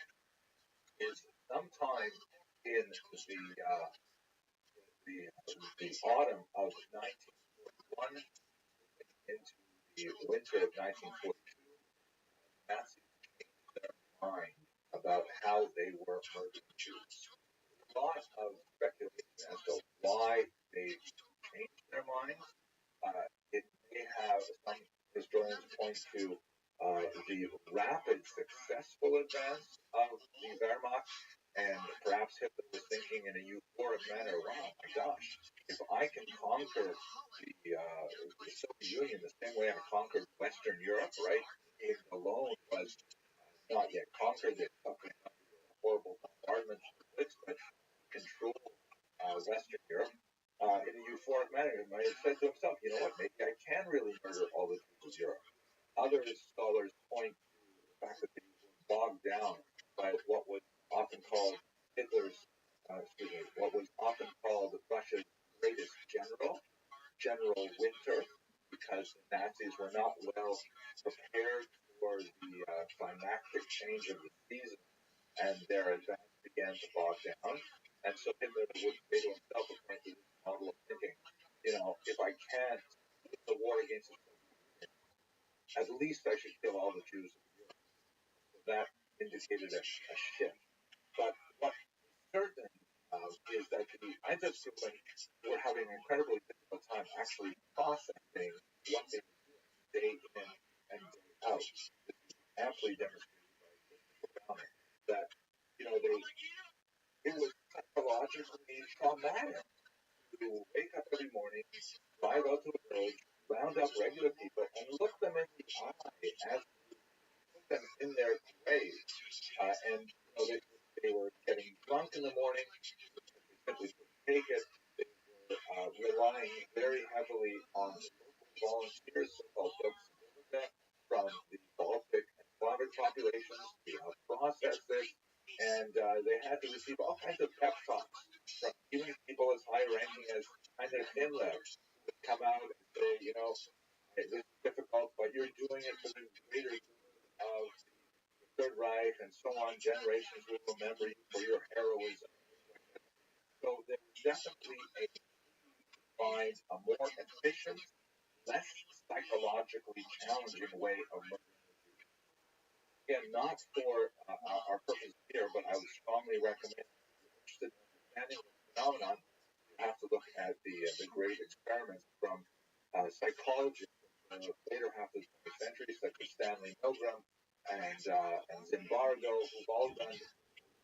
is sometime in the autumn of 1941 into the winter of 1942, Nazis changed their mind about how they were murdering Jews. why they changed their minds. It may have some historians point to the rapid, successful advance of the Wehrmacht, and perhaps Hitler was thinking in a euphoric manner, wow, my gosh, if I can conquer the Soviet Union the same way I conquered Western Europe, right? It alone was not yet conquered. It took horrible bombardments, but control Western Europe in a euphoric manner. He might have said to himself, you know what, maybe I can really murder all the Jews of Europe. Other scholars point to the fact that they were bogged down by what was often called what was often called Russia's greatest general, General Winter, because the Nazis were not well prepared for the climactic change of the season, and their advance began to bog down. And so Hitler would say to himself, according to this model of thinking, if I can't win the war against the Soviet Union, at least I should kill all the Jews of Europe. So that indicated a shift. But what is certain is that the Einsatzgruppen were having an incredibly difficult time actually processing what they were doing day in and day out. This is amply demonstrated by Christopher Browning that, it was psychologically traumatic to wake up every morning, drive out to the village, round up regular people, and look them in the eye as put them in their graves. And they were getting drunk in the morning. They simply couldn't take it. They were relying very heavily on local volunteers, so-called from the Baltic and Slavic populations to process this. And they had to receive all kinds of pep talks from even people as high-ranking as Heinrich Himmler, who would come out and say, this is difficult, but you're doing it for the greater good of the Third Reich and so on. Generations will remember you for your heroism. So there was definitely a need to find a more efficient, less psychologically challenging way of murdering the Jews. Again, not for our purpose here, but I would strongly recommend, if you're interested in understanding this phenomenon, you have to look at the great experiments from psychologists in the later half of the 20th century, such as Stanley Milgram and Zimbardo, who've all done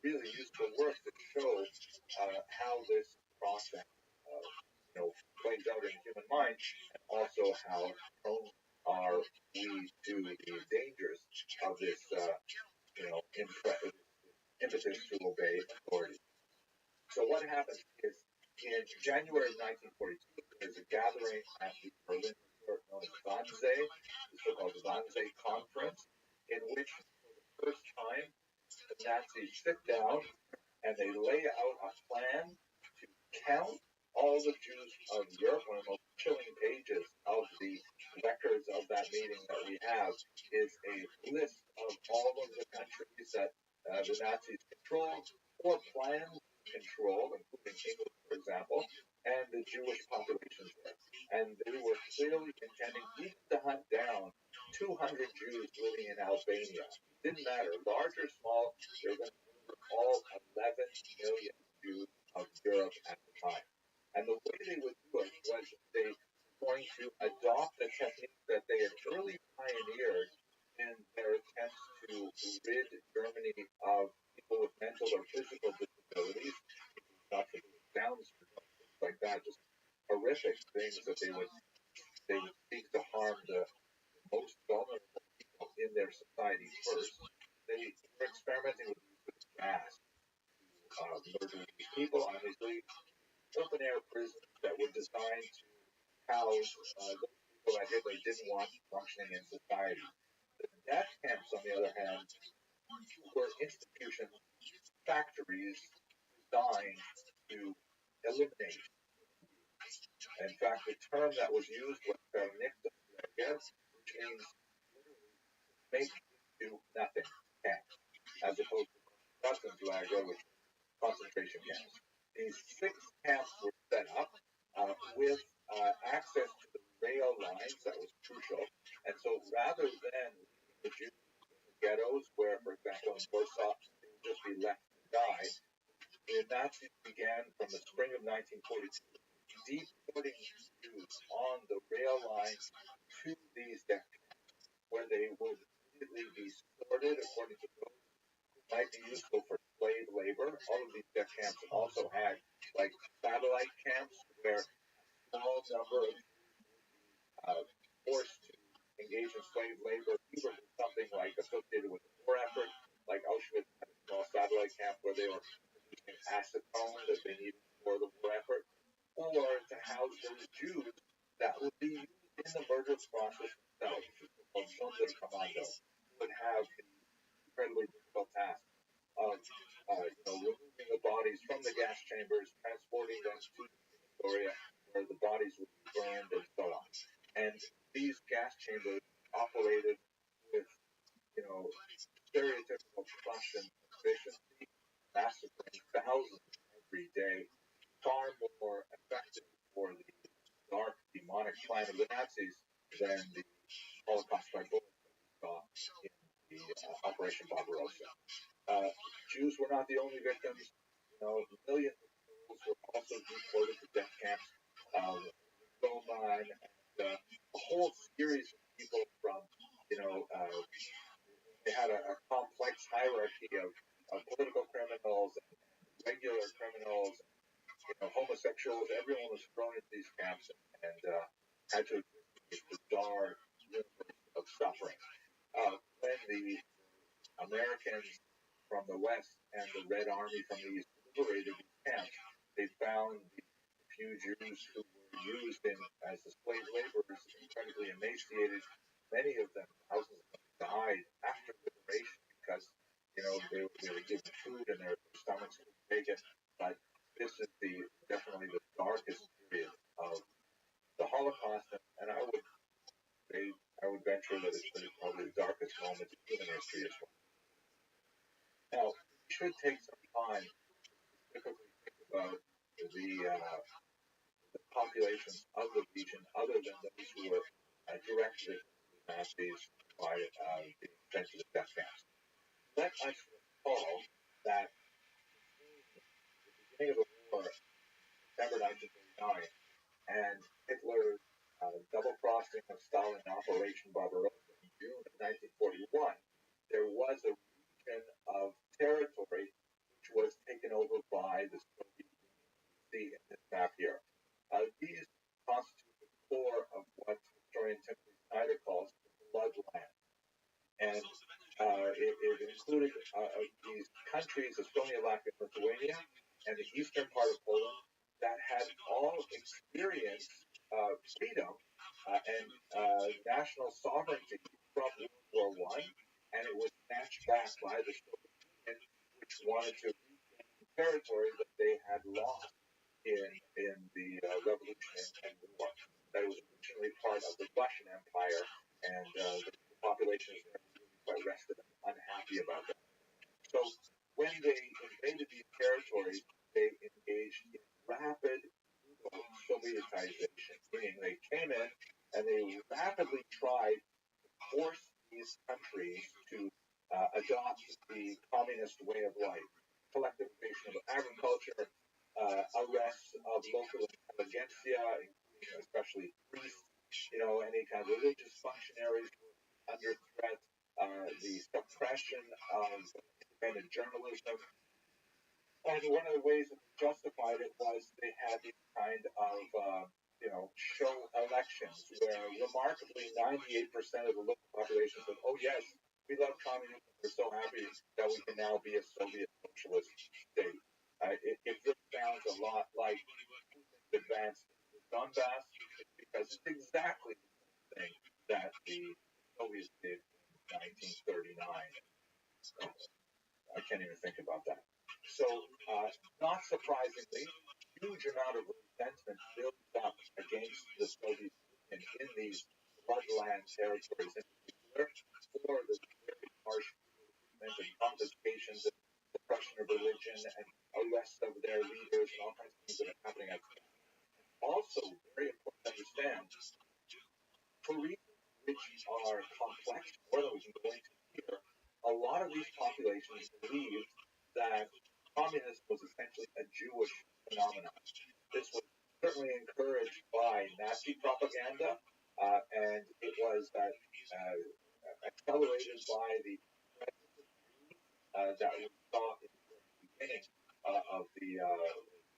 really useful work to show how this process plays out in the human mind, and also how prone are we to the dangers of this, impetus to obey authority. So what happens is, in January of 1942, there's a gathering at the Berlin resort known as Wannsee, the so-called Wannsee Conference, in which, for the first time, the Nazis sit down and they lay out a plan to count all the Jews of Europe. One of the most chilling pages of the records of that meeting that we have is a list of all of the countries that the Nazis controlled or planned to control, including England, for example, and the Jewish populations there. And they were clearly intending even to hunt down 200 Jews living in Albania. It didn't matter, large or small, they were going to murder all 11 million Jews of Europe at the time. And the way they would do it was they were going to adopt a technique that they had early pioneered in their attempts to rid Germany of people with mental or physical disabilities, Down syndrome, things like that, just horrific things that they would seek to harm the most vulnerable people in their society first. They were experimenting with gas to murder these people, obviously open air prisons that were designed to house those people that Hitler didn't want functioning in society. The death camps, on the other hand, were institutions, factories designed to eliminate. In fact, the term that was used was vernichtungslager, which means literally make do nothing camps, as opposed to Konzentrationslager, which is concentration camps. These 6 camps were set up with access to the rail lines. That was crucial. And so rather than the Jews in the ghettos, where, for example, in Warsaw, they would just be left to die, the Nazis began from the spring of 1942 deporting Jews on the rail lines to these death camps, where they would immediately be sorted according to those who might be useful for slave labor. All of these death camps also had like satellite camps where a small number of forced to engage in slave labor, either for something like associated with the war effort, like Auschwitz had a small satellite camp where they were producing acetone that they needed for the war effort, or to house those Jews that would be used in the murder process themselves, which is called Sonder Commando, who would have the incredibly difficult task of removing the bodies from the gas chambers, transporting them to the crematoria where the bodies would be burned and so on. And these gas chambers operated with, stereotypical Prussian efficiency, massacring thousands every day, far more effective for the dark, demonic plan of the Nazis than the Holocaust by bullets that we saw in the Operation RabbiRothschild. Jews were not the only victims. Millions of Poles were also deported to death camps. Roman and a whole series of people from, they had a complex hierarchy of political criminals and regular criminals, homosexuals. Everyone was thrown into these camps and had to exist in this bizarre universe of suffering. When the Americans from the West and the Red Army from the East liberated these camps, they found the few Jews who were used as the slave laborers incredibly emaciated. Many of them, thousands of them, died after liberation because they were given food and their stomachs couldn't take it. But this is definitely the darkest period of the Holocaust, and I would venture that it's probably the darkest moment in human history as well. Now, we should take some time to specifically think about the populations of the region, other than those who were directly Nazis by being sent to the death camps. Let us recall that between the beginning of the war, September 1939, and Hitler's double crossing of Stalin in Operation Barbarossa in June of 1941, there was a region of territory which was taken over by the Soviet Union. You see in this map here. These constitute the core of what historian Timothy Snyder calls the bloodland. And it included these countries, Estonia, Latvia, Lithuania, and the eastern part of Poland that had all experienced freedom and national sovereignty from World War I, and it was snatched back by the Soviet Union, which wanted to regain territory that they had lost in the revolution and war. That was originally part of the Russian Empire, and the population is really quite restive and unhappy about that. So when they invaded these territories, they engaged in rapid Sovietization, meaning they came in and they rapidly tried to force these countries to adopt the communist way of life, collectivization of agriculture, arrests of local intelligentsia, including especially priests, any kind of religious functionaries under threat, the suppression of independent journalism. And one of the ways that they justified it was they had these kind of, show elections where remarkably 98% of the local population said, oh yes, we love communism, we're so happy that we can now be a Soviet socialist state. It really sounds a lot like Putin's advance to Donbass, because it's exactly the same thing that the Soviets did in 1939. I can't even think about that. So, not surprisingly, huge amount of resentment built up against the Soviet Union in these bloodland territories, in particular, for the very harsh treatment and confiscations and suppression of religion and arrest of their leaders and all kinds of things that are happening at the time. Also, very important to understand, for reasons which are complex, more than we can go into here, a lot of these populations believed that communism was essentially a Jewish phenomenon. This was certainly encouraged by Nazi propaganda, and it was accelerated by the that we saw in the beginning of the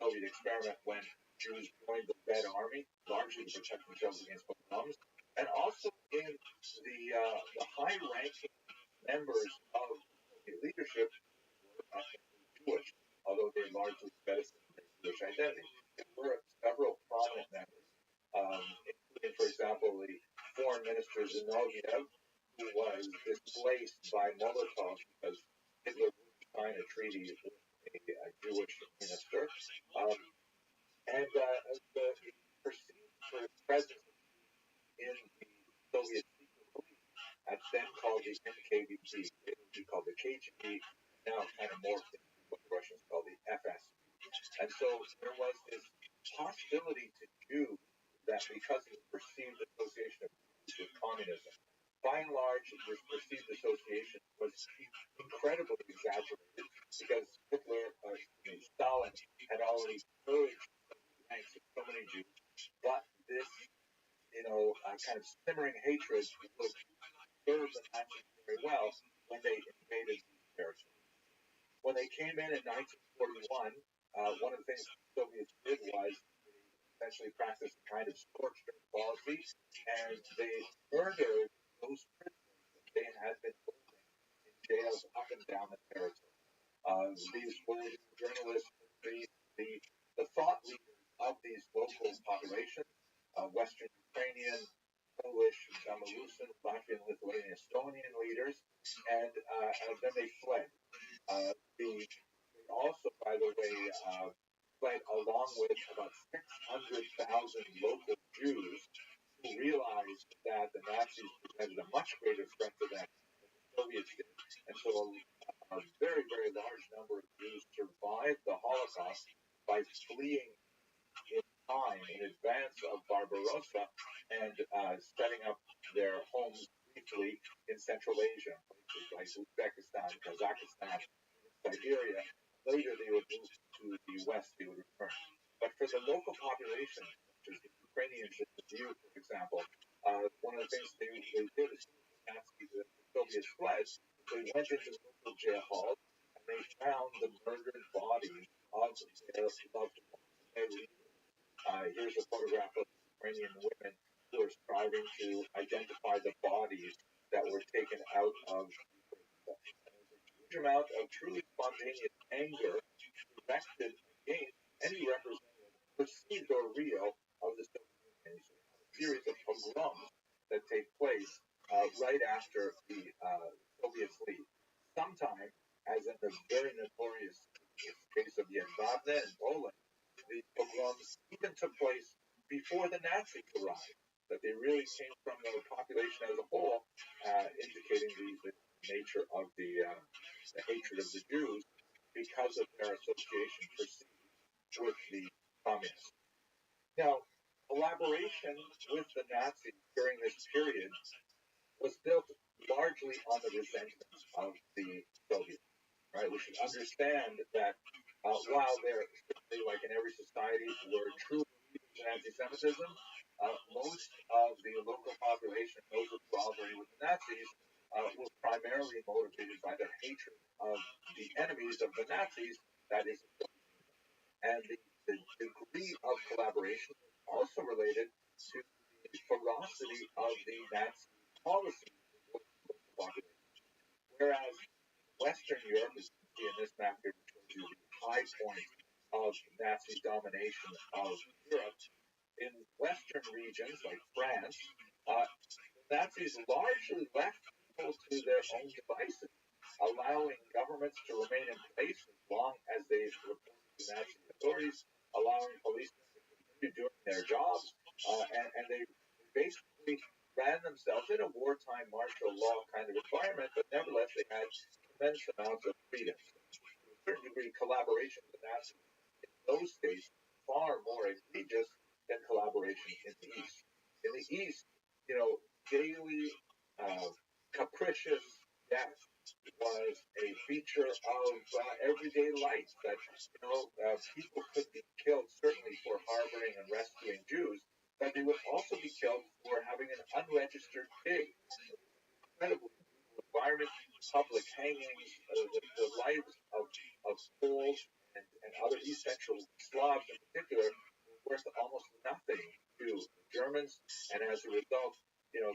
Soviet experiment when Jews joined the Red Army, largely to protect themselves against pogroms, and also in the high-ranking members of the leadership were Jewish, although they largely jettisoned their Jewish identity. There were several prominent members, including, for example, the foreign minister Zinoviev, who was displaced by Molotov because Hitler wouldn't sign a treaty with a Jewish minister, and he perceived for his presence in the Soviet secret police, at then called the NKVD, it would be called the KGB, now kind of morphed into what the Russians call the FSB. And so there was this possibility to Jews that because of the perceived association of Jews with communism, by and large, this perceived association was incredibly exaggerated because Stalin had already purged the ranks of so many Jews, but this, kind of simmering hatred would serve the Nazis very well when they invaded these territories. When they came in 1941, one of the things the Soviets did was essentially practice a kind of scorched earth policy, and they murdered those prisoners that they had been holding in jails up and down the territory. These were journalists, the thought leaders of these local populations, Western Ukrainian, Polish, Belarusian, Latvian, Lithuanian, Estonian leaders, and then they fled. They also, by the way, fled along with about 600,000 local Jews who realized that the Nazis presented a much greater threat to them than the Soviets did. And so a very, very large number of Jews survived the Holocaust by fleeing in time in advance of Barbarossa and setting up their homes briefly in Central Asia, places like Uzbekistan, Kazakhstan, Siberia. Later they would move to the west, they would return. But for the local population, such as the Ukrainians and the Jews, for example, one of the things they did as soon as the Soviets fled, they went into the local jail halls and they found the murdered bodies of their loved ones, their leaders. Here's a photograph of Ukrainian women who are striving to identify the bodies that were taken out of the huge amount of truly spontaneous anger directed against any representative, perceived or real, of the Soviet Union. So we have a series of pogroms that take place right after the Soviets leave. Sometimes, as in the very notorious case of Jedwabne in Poland, the pogroms even took place before the Nazis arrived. That they really came from the population as a whole, indicating the nature of the hatred of the Jews because of their association perceived with the communists. Now, collaboration with the Nazis during this period was built largely on the resentment of the Soviets. Right? We should understand that while there, like in every society, were true believers in anti-Semitism, most of the local population, those who cooperated with the Nazis, were primarily motivated by their hatred of the enemies of the Nazis, that is, and the degree of collaboration was also related to the ferocity of the Nazi policies towards the local population. Whereas Western Europe, as you can see in this map here, which shows you the high point of Nazi domination of Europe, in Western regions like France, the Nazis largely left people to their own devices, allowing governments to remain in place as long as they reported to Nazi authorities, allowing policemen to continue doing their jobs, and they basically ran themselves in a wartime martial law kind of environment, but nevertheless they had tremendous amounts of freedom. To a certain degree, collaboration with the Nazis in those states far more egregious than collaboration in the East. In the East, daily, capricious, death was a feature of everyday life, that people could be killed certainly for harboring and rescuing Jews, but they would also be killed for having an unregistered pig. Incredibly brutal environment, public hangings, the lives of Poles and other East Central Slavs in particular were worth almost nothing to the Germans, and as a result, the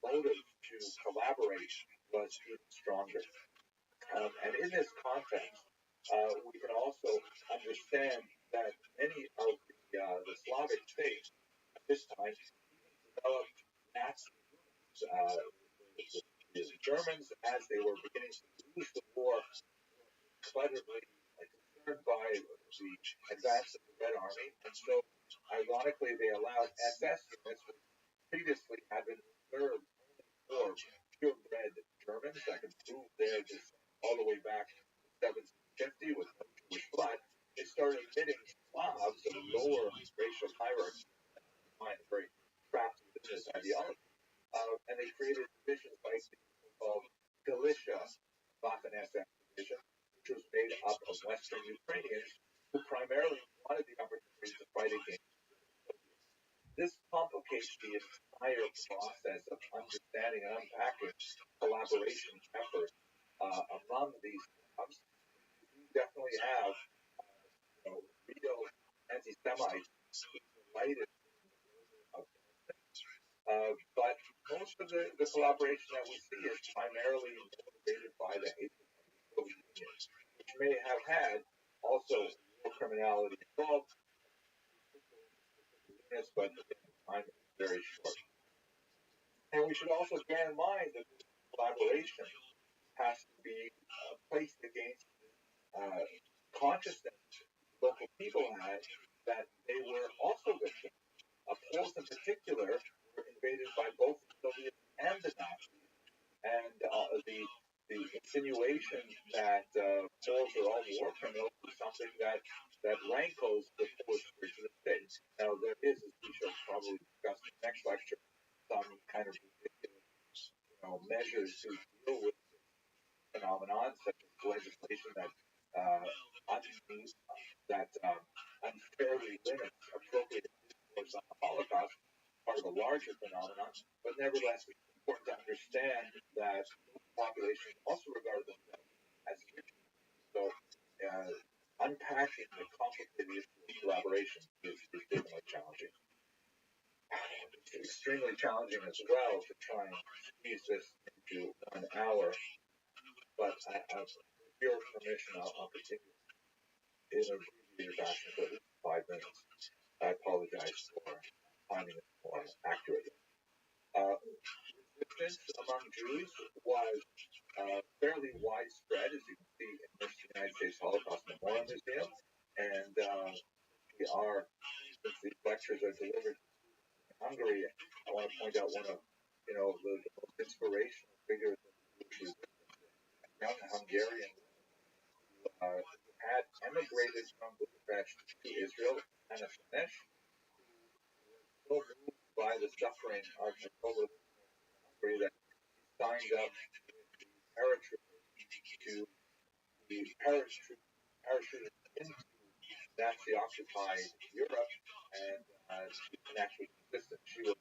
motive to collaborate was even stronger. And in this context, we can also understand that many of the Slavic states at this time developed Nazi the Germans, as they were beginning to lose the war, incredibly concerned by the advance of the Red Army, and so ironically they allowed SS units, which previously had been reserved for purebred Germans that could prove their descent all the way back to 1750 with no Jewish blood. They started admitting Slavs of a lower racial hierarchy, a very crafty business ideology, and they created divisions like the so-called Galicia Waffen-SS division, which was made up of Western Ukrainians who primarily wanted the opportunity to fight against. This complicates the entire process of understanding and unpacking collaboration efforts among these clubs. You definitely have real anti-Semites delighted but most of the collaboration that we see is primarily motivated by the hatred of the Soviet Union, which may have had also war criminality involved, but the time is very short. And we should also bear in mind that this collaboration has to be placed against consciousness local people had that they were also victims. Poles in particular were invaded by both the Soviets and the Nazis, and the insinuation that Poles are all war criminals is something that rankles the Polish spirit to this day. Now there is, as we shall probably discuss in the next lecture, some kind of ridiculous, measures to deal with this phenomenon, such as legislation that unfairly limits appropriate discourse on the Holocaust, part of a larger phenomenon. But nevertheless, it's important to understand that populations also regard themselves as victims. So, unpacking the complicated issue of collaboration is definitely challenging. It's extremely challenging as well to try and squeeze this into 1 hour. But with your permission, I'll continue in a abbreviated fashion for at least 5 minutes. I apologize for finding it more accurately. Resistance among Jews was fairly widespread, as you can see in this United States Holocaust Memorial Museum. And since these lectures are delivered in Hungary, I want to point out one of the most inspirational figures of the Jewish resistance, a young Hungarian who had emigrated from Budapest to Israel, Anna Shanesh, who was so moved by the suffering of the Polish Hungary that he signed up with the paratroopers to be parachuted into Nazi-occupied Europe, and she was actually resistant. She was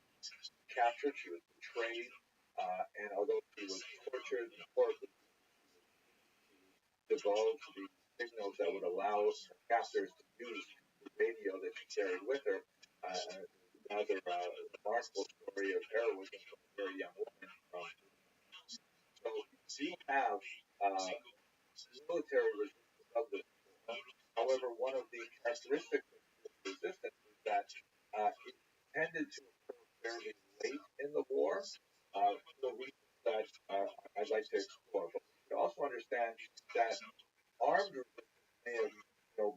captured, she was betrayed, and although she was tortured and horribly, she was divulged the signals that would allow her captors to use the radio that she carried with her. Another remarkable story of heroism from a very young woman. So you have military resistance of this. However, one of the characteristics of this resistance is that it tended to occur fairly late in the war, for reasons that I'd like to explore. But we can also understand that armed resistance may have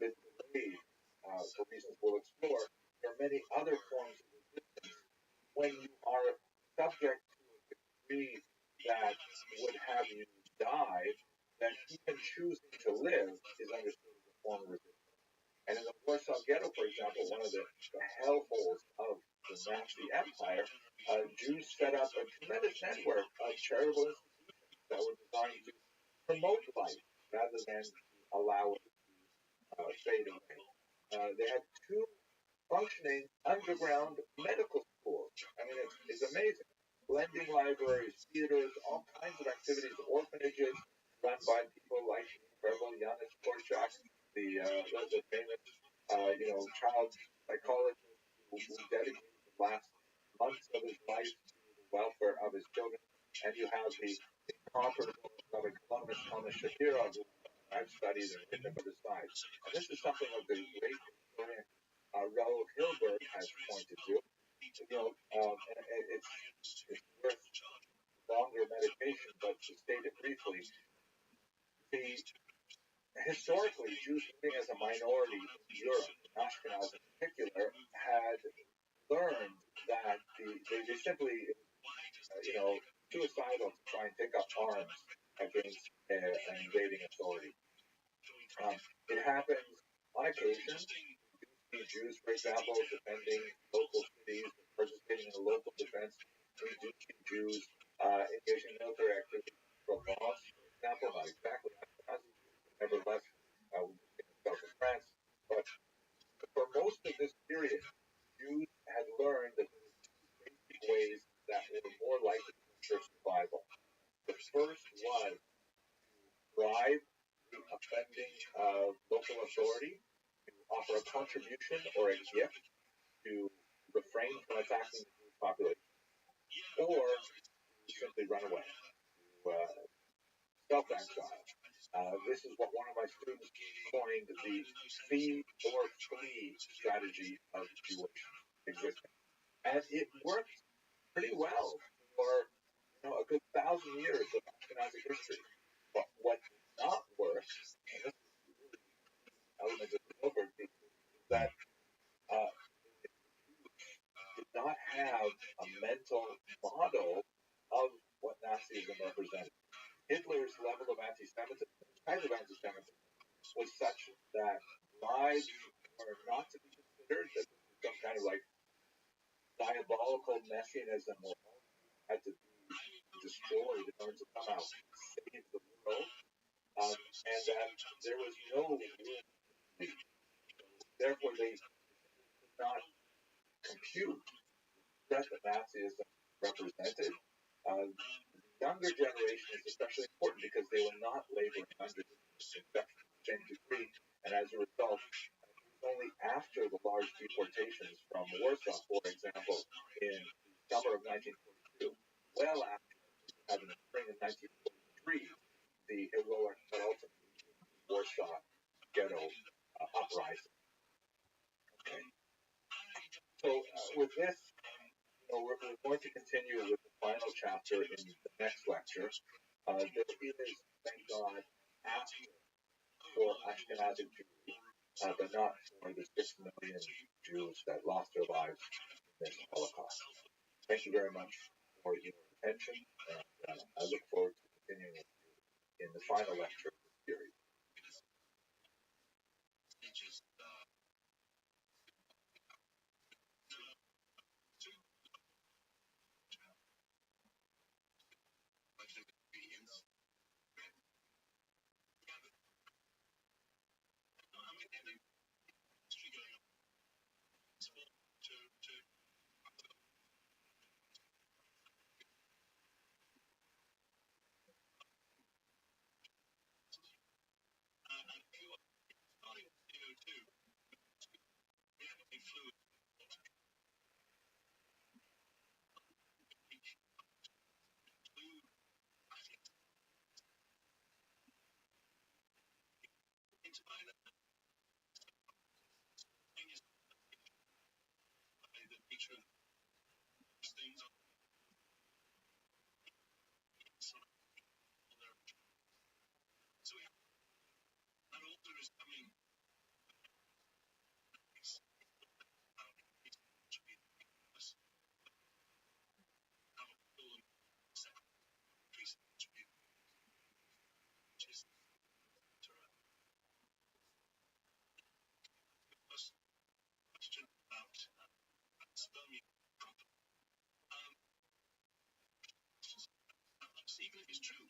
been delayed for reasons we'll explore. There are many other forms of resistance when you are subject to a degree that would have you die, then even choosing to live is understood as a form of resistance. And in the Warsaw Ghetto, for example, one of the hellholes of the Nazi Empire, Jews set up a tremendous network of charitable institutions that were designed to promote life rather than allow it to fade away. They had two functioning underground medical schools. I mean, it's amazing. Blending libraries, theaters, all kinds of activities, orphanages run by people like the incredible Janis Korczak, the famous, child psychologist who dedicated the last months of his life to the welfare of his children. And you have the incomparable Rabbi Columbus Thomas Shapiro, who I've studied and written about his life. And this is something of the great historian Raoul Hilberg has pointed to. It's worth longer meditation, but to state it briefly, historically, Jews living as a minority in Europe, Ashkenaz in particular, had learned that they simply, suicidal to try and take up arms against an invading authority. It happens on occasion. Jews, for example, defending local cities, participating in a local defense. We do see Jews engaging in military activities. Provence, for example, not exactly Ashkenazi Jews, but nevertheless, we see in the south of France. But for most of this period, Jews had learned that there were two basic ways that were more likely to ensure survival. The first was to bribe the offending local authority, to offer a contribution or a gift to refrain from attacking the Jewish population, or to simply run away, to self-exile. This is what one of my students coined the feed or flee strategy of Jewish existence. And it worked pretty well for a good 1,000 years of Ashkenazi history. But what did not work, and this is really the element of the Hilberg thesis, is that did not have a mental model of what Nazism represented. Hitler's level of anti-Semitism, kind of anti-Semitism, was such that lives were not to be considered, that some kind of diabolical messianism or had to be destroyed in order to somehow save the world, and that there was no room. Therefore, they could not compute the threat that Nazism represented. Younger generation is especially important because they were not laboring under the same degree, and as a result, it was only after the large deportations from Warsaw, for example, in the summer of 1942, well after having the spring of 1943, the heroic but ultimately Warsaw ghetto uprising. Okay. So with this, we're going to continue with the final chapter in the next lecture. There is, thank God, after for Ashkenazi Jews, but not for the 6 million Jews that lost their lives in this Holocaust. Thank you very much for your attention, and I look forward to continuing with you in the final lecture of this series. Even if it's true,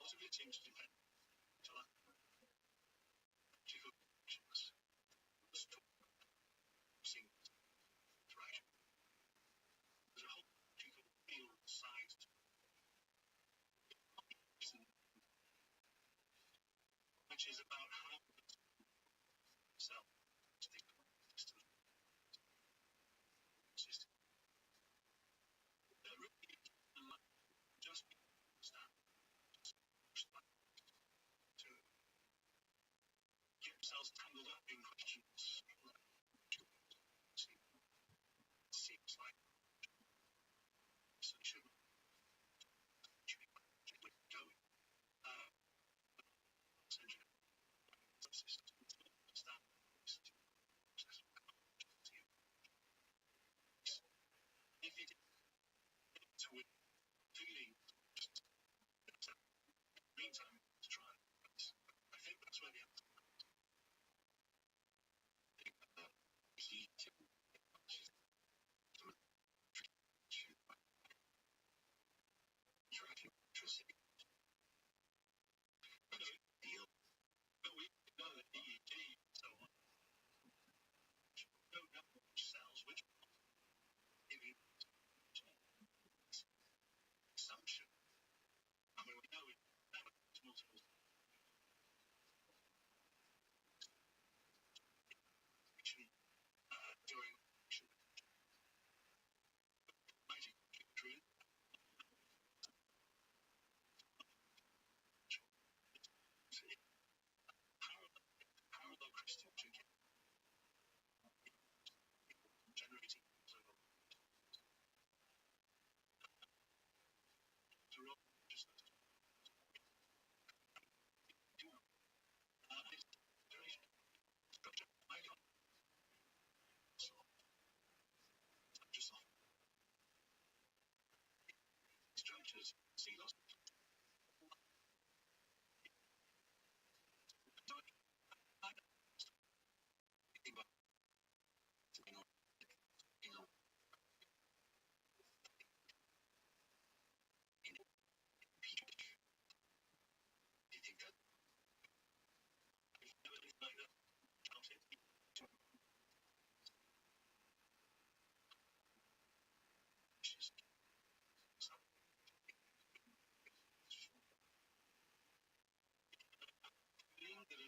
lot of it seems to depend on political actions. Let's talk about seeing interaction. There's a whole political field side which is about how self to the system. Really just understand to get themselves tangled up in questions. Seems like solution going. If you get to it feeling meantime to try I think that's where the key to interaction deal. But we know that EEG and so on don't know which cells, which assumption. I mean, we know it there's multiple during writing through parallel crystal generating structures, see lots of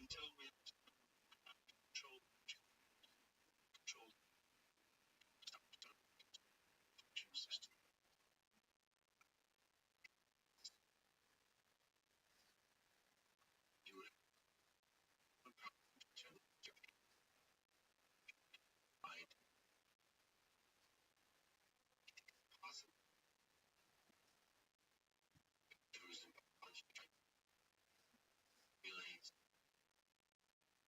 until we control system. You would find possible feelings,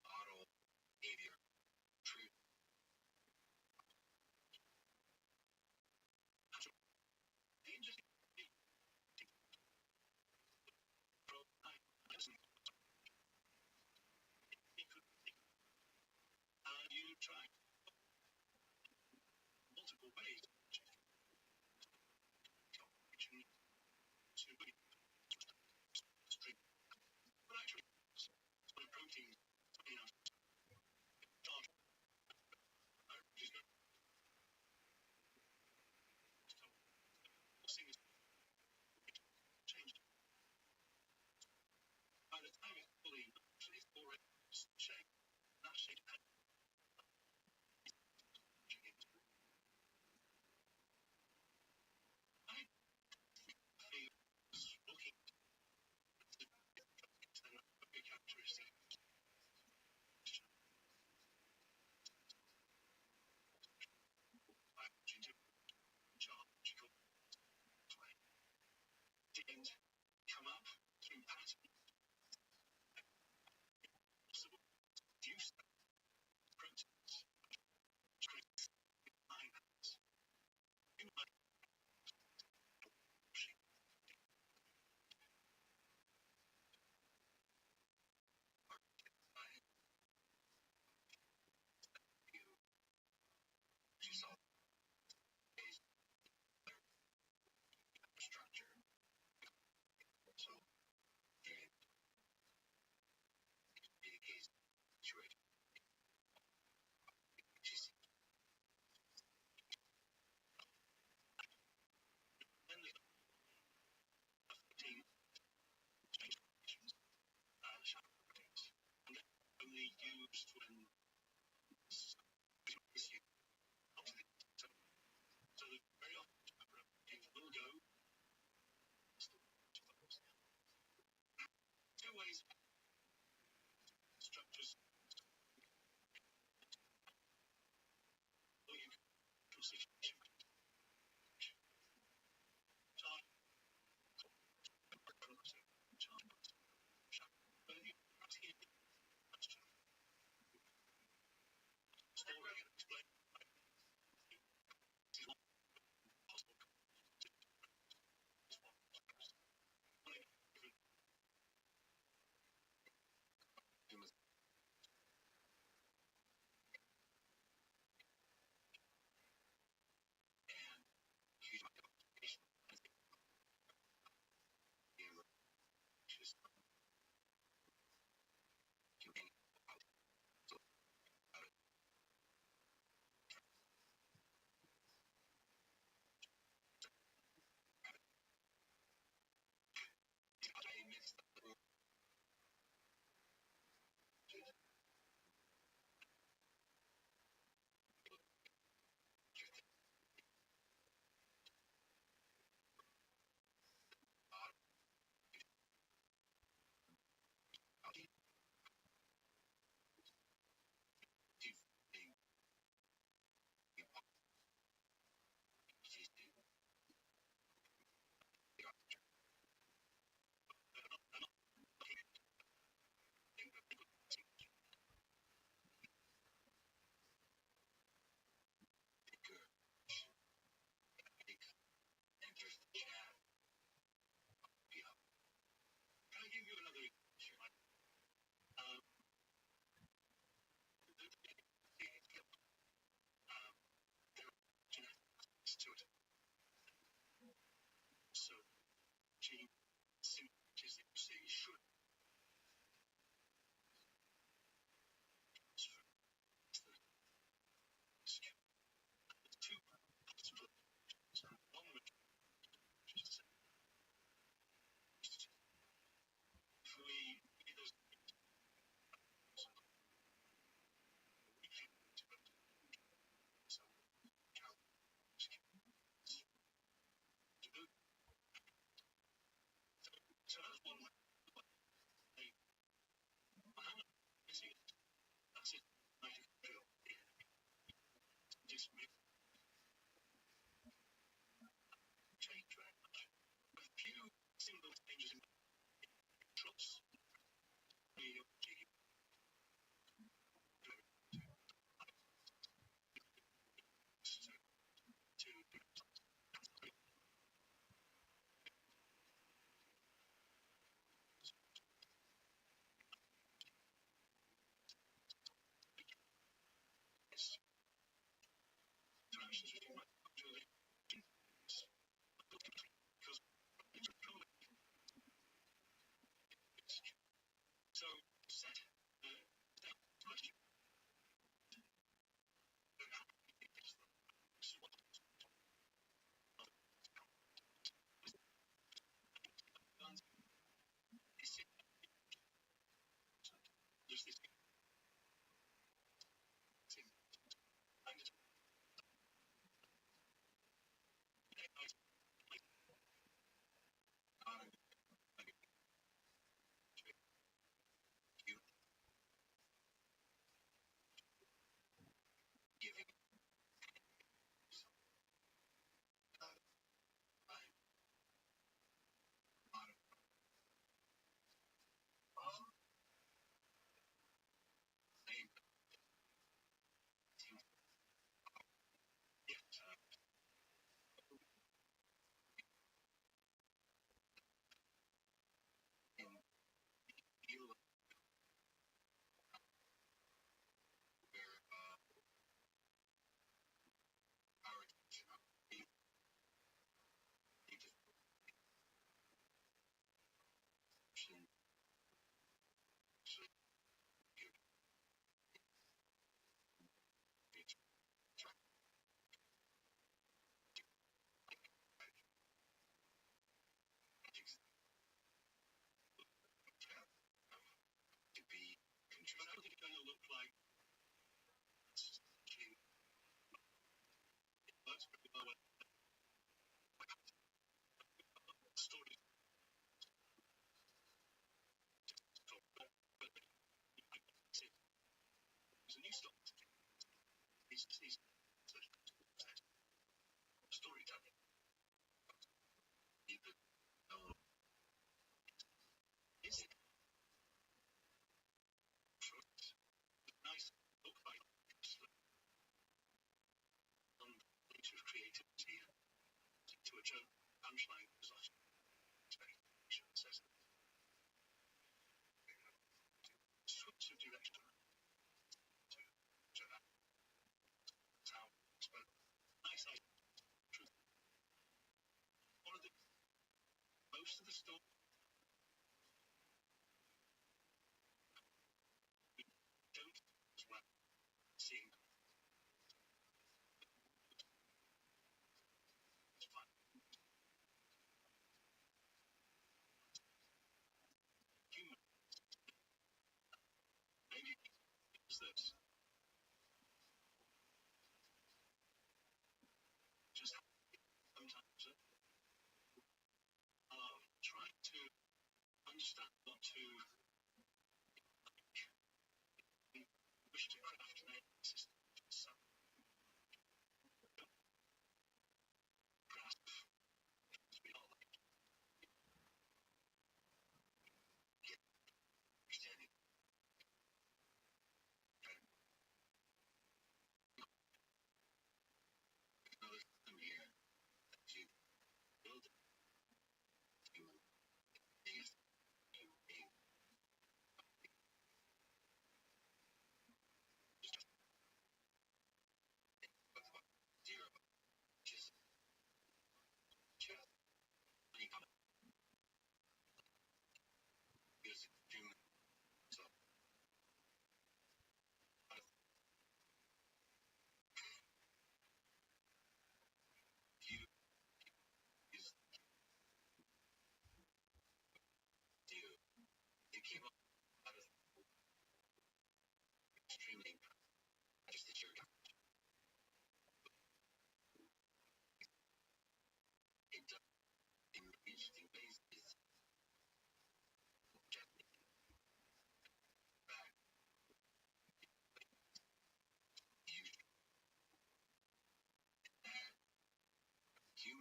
auto behavior, truth. The interesting thing you try multiple ways to string, but actually when protein changed. By the time it's fully it's already shape. That shape I feel looking at the characteristic didn't come up through pattern. just when issue up to the so that very often things will go two ways structures or you can situation charge but you perhaps here story and explain possible humans and huge amount of application just human so I mixed up the Can I give you another issue? Um, there are genetics to it. So, gene signatures that you say should transfer. There's two possibilities. One which is to say, if we get those we can do it. So, child to do. So that's one way. Hey, Muhammad, missing it. That's it. Mitochondrial just make change very much. With few single changes in trust, we to interactions with your mitochondrial because punchline is often expectation says switch of direction to that town. But nice truth. One of the most of the story don't as well seeing it's fun. Human maybe is this just sometimes trying to understand what to wish to craft an AI system so grasp as we all like get understanding another system here to build human beings human being just about zero just any kind of music human so you is you you came up out of extremely impressive just that you're in interesting ways is just back you and you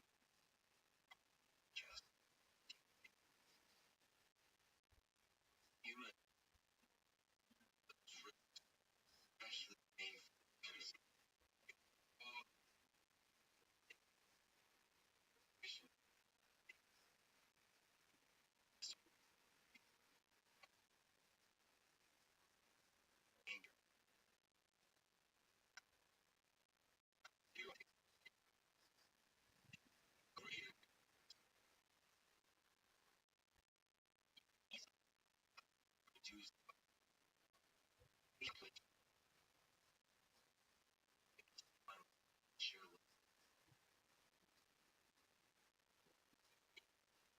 just human especially being all vision anger you greater to equally share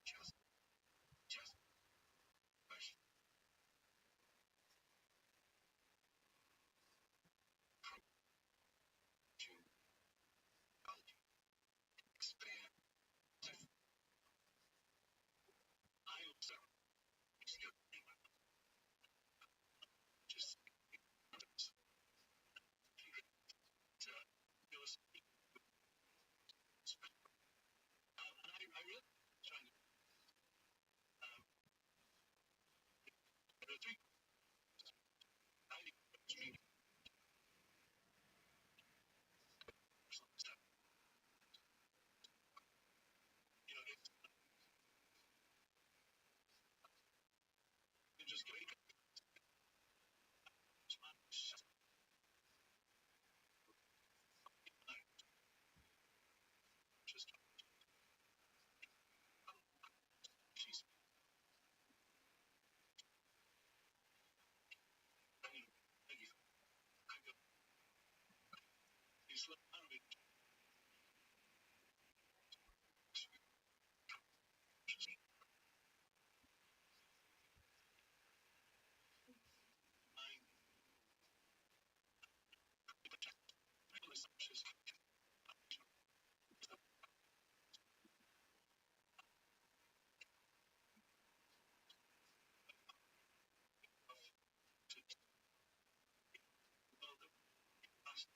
just question to knowledge expand I also see a thing just others to illustrate and I really trying to there are three I think streaming stuff it's you just get just she's I mean I go you slip out of it mind assumptions to well the last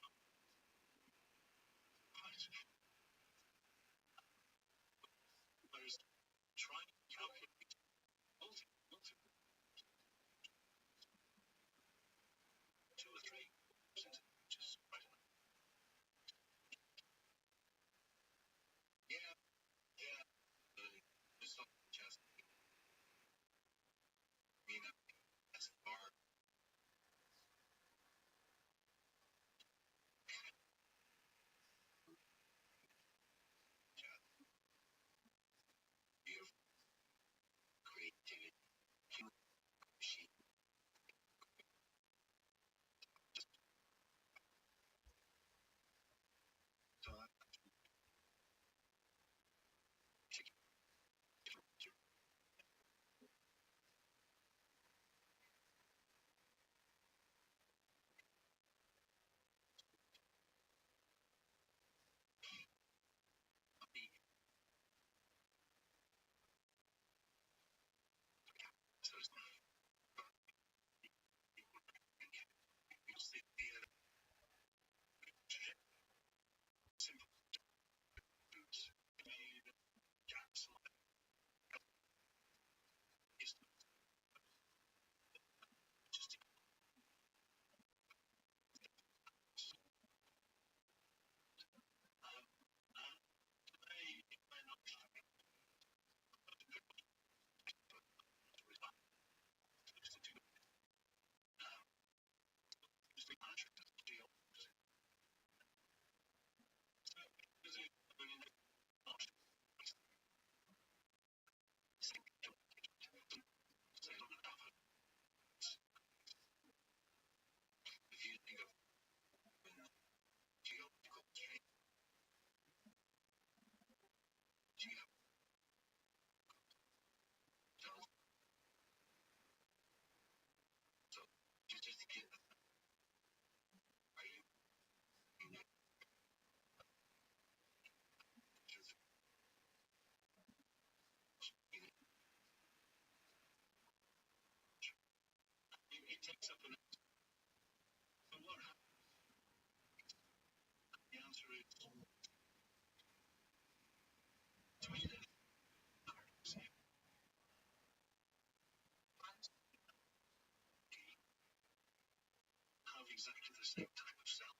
exactly the same type of cell.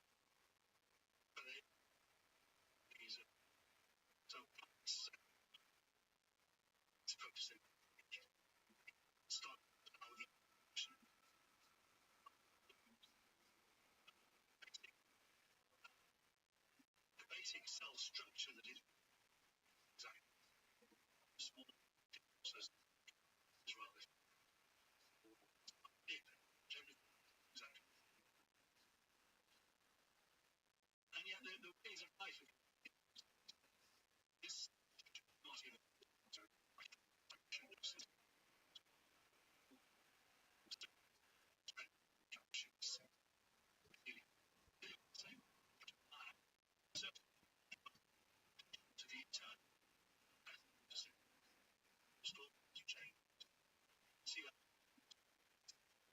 But these are so it's focusing start how the basic cell structure that is exactly small as well as big, exactly. And yet the ways of life of this not even to the eternal story to change. See that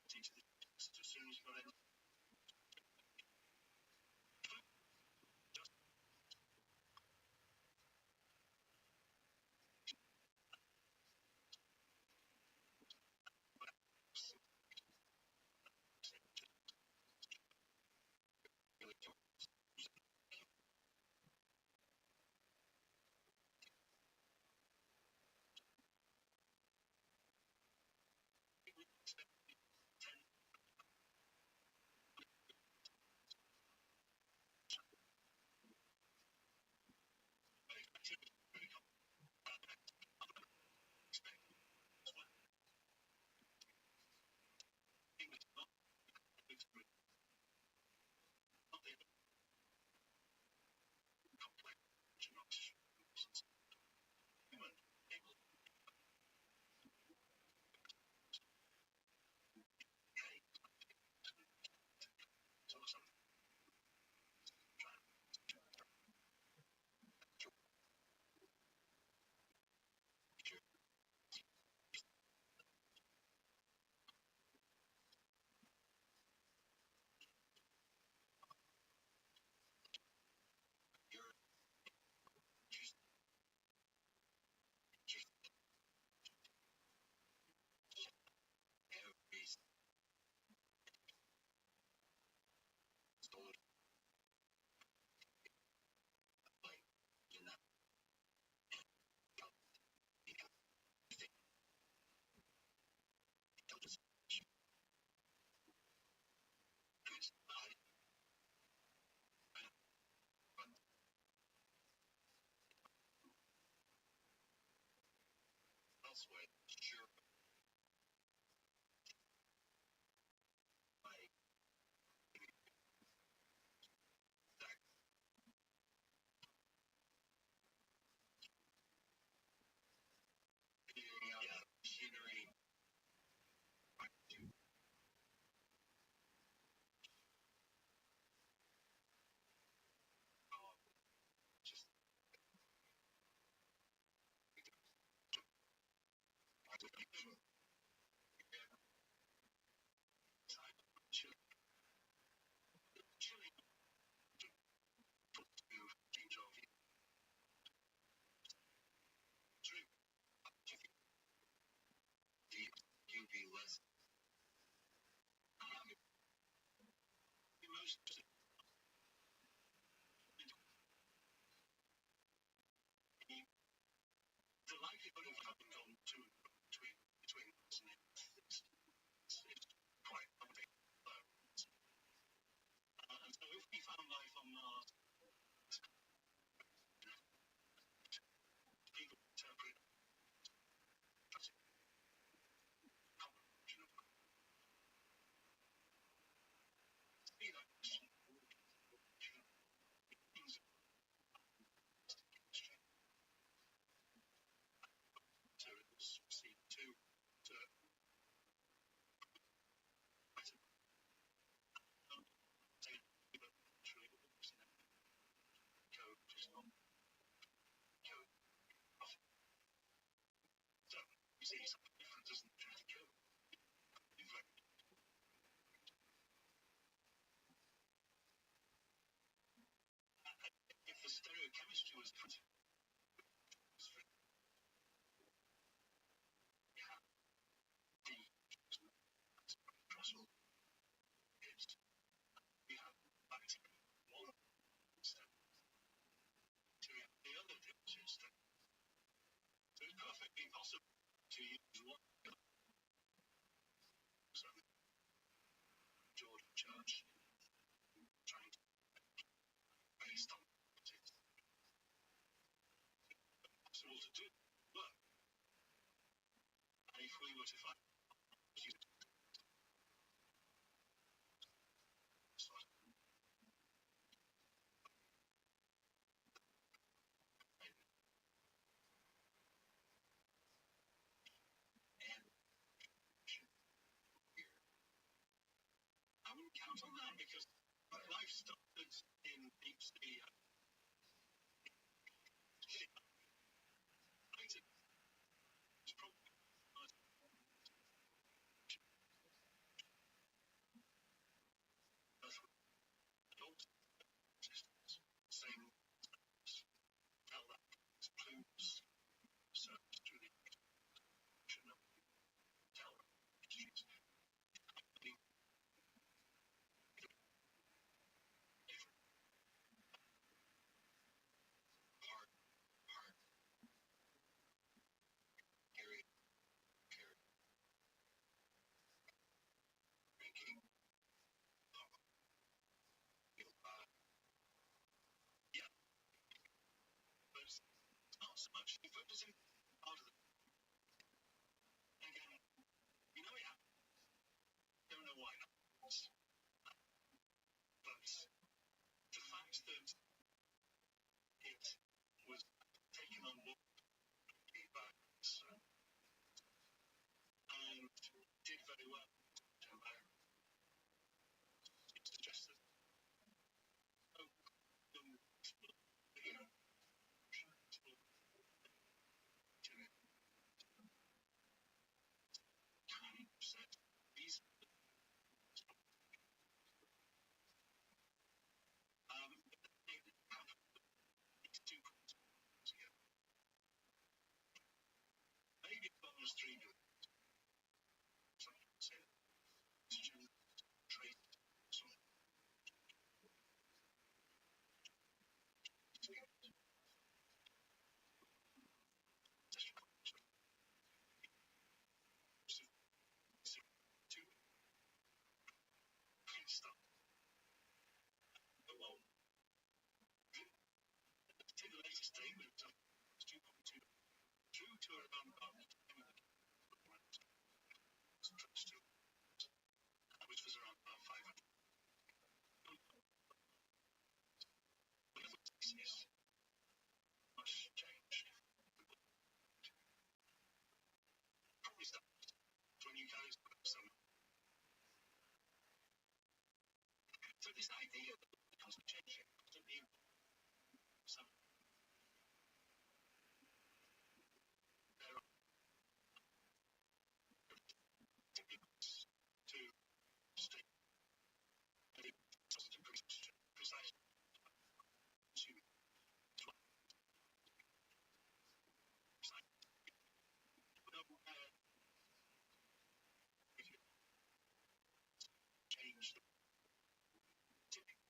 to the text as soon as you've got anything. Elsewhere, sure. Machinery. Just chilling change of drink. The UV less emotions. The likelihood of having gone to between us and it's quite low. And so if we found life on Mars, people interpret as a combination of see that things materials C2 to say but actually code is not code. So you see something different doesn't try to code. In fact, if the stereochemistry was different, we have the Russell is words, if I was using sort of and here, I wouldn't count on that because my life started in deep sea. It's probably adult existence, same tell that clues search through the action of tell histories, being different part area period making feel yeah, but it's not so much you focusing part of the again, you know it happens. Don't know why it happens. But the fact that it was taken on board by and did very well. It suggests that these these two together. Maybe bonus three do it. Some say question trait some two stuff. Well, take the latest statement of 2.2 through to around about the time of the which was around about 500. Whatever this is, much change. Probably started when you guys put some. So this idea that the cosmic change doesn't mean some there are techniques to state a positive precise to change the tipping.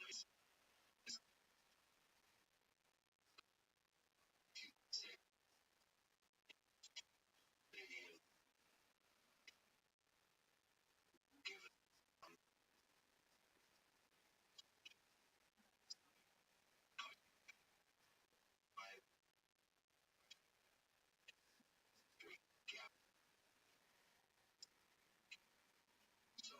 It's you say they give it by straight gap. So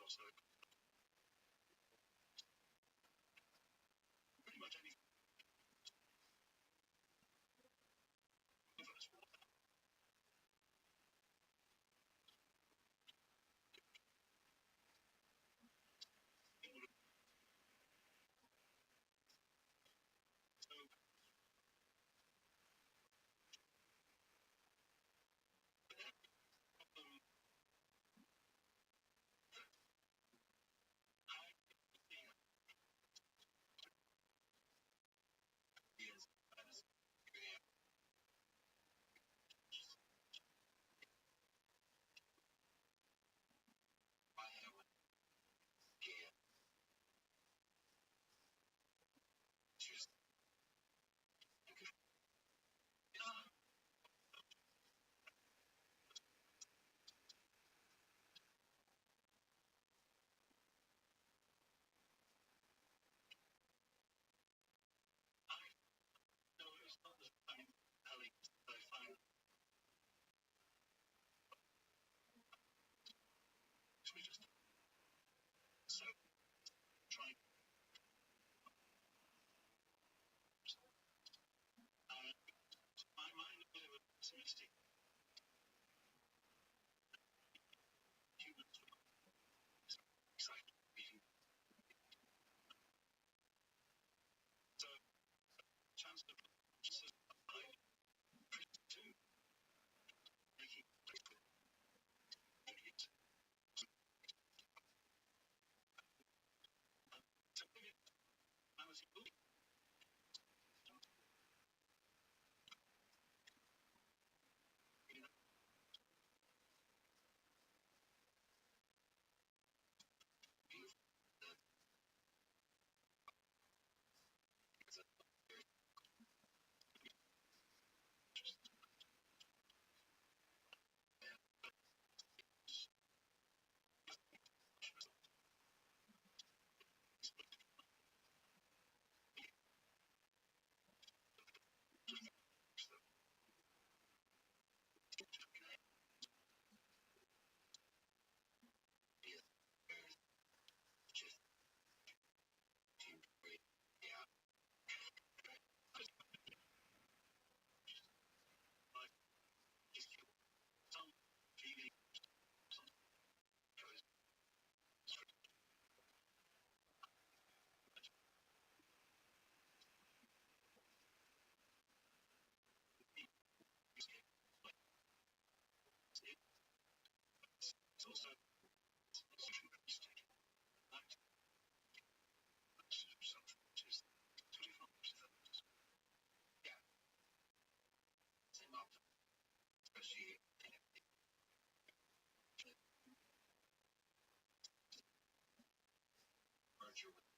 also pretty much anything universe will so problem I think is as I have a scare just I know it's not the same Alex I find we just so trying my mind a bit of a pessimistic humans were excited reading so chance of just I to making it so maybe I was able some feeling it's also like self which is 25%. Yeah, same up, especially merger with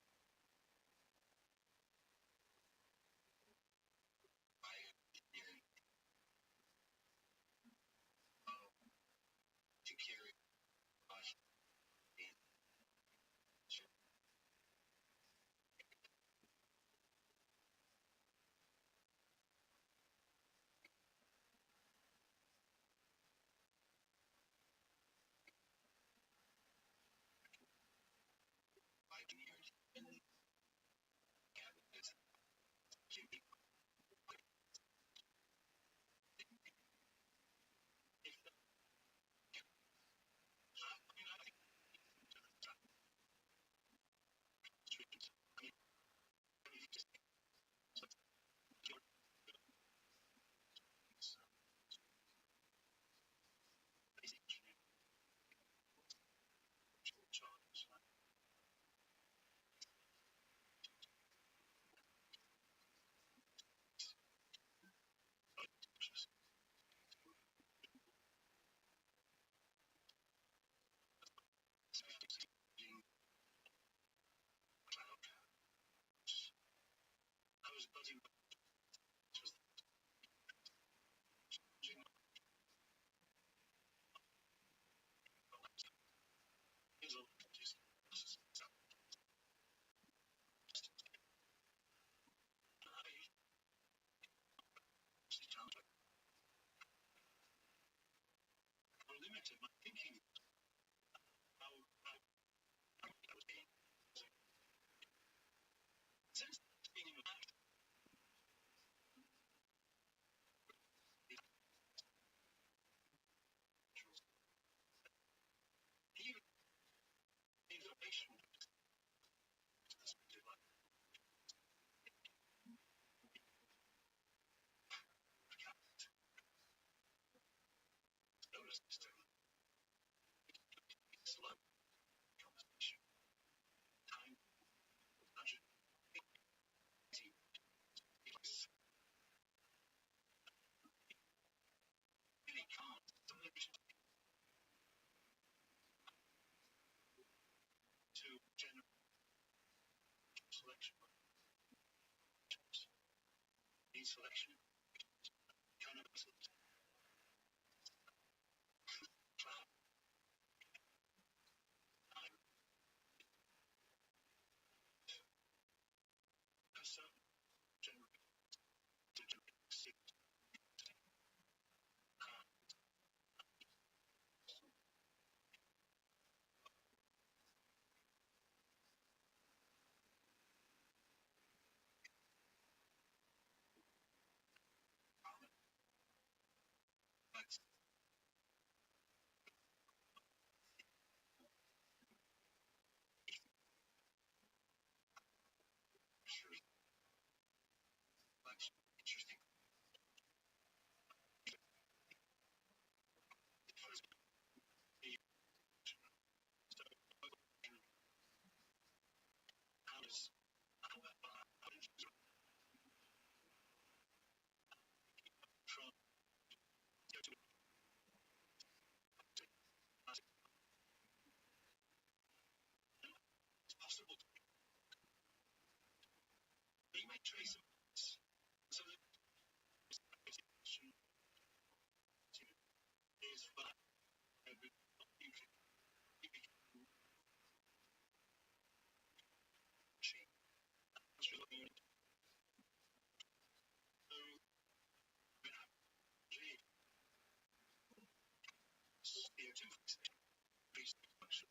bioengineering to carry us in bioengineering and cabinets to be if the I mean I think restrictions I mean if just basic engineering charges just using cloud I was buzzing just using nervous system. Slow conversation. Time. Budget. Place. Really calm. To general selection. In selection. Kind of cloud. Time. Person. General. Interesting. How does from it's possible to you may trace so the question is why you can change so CO2 function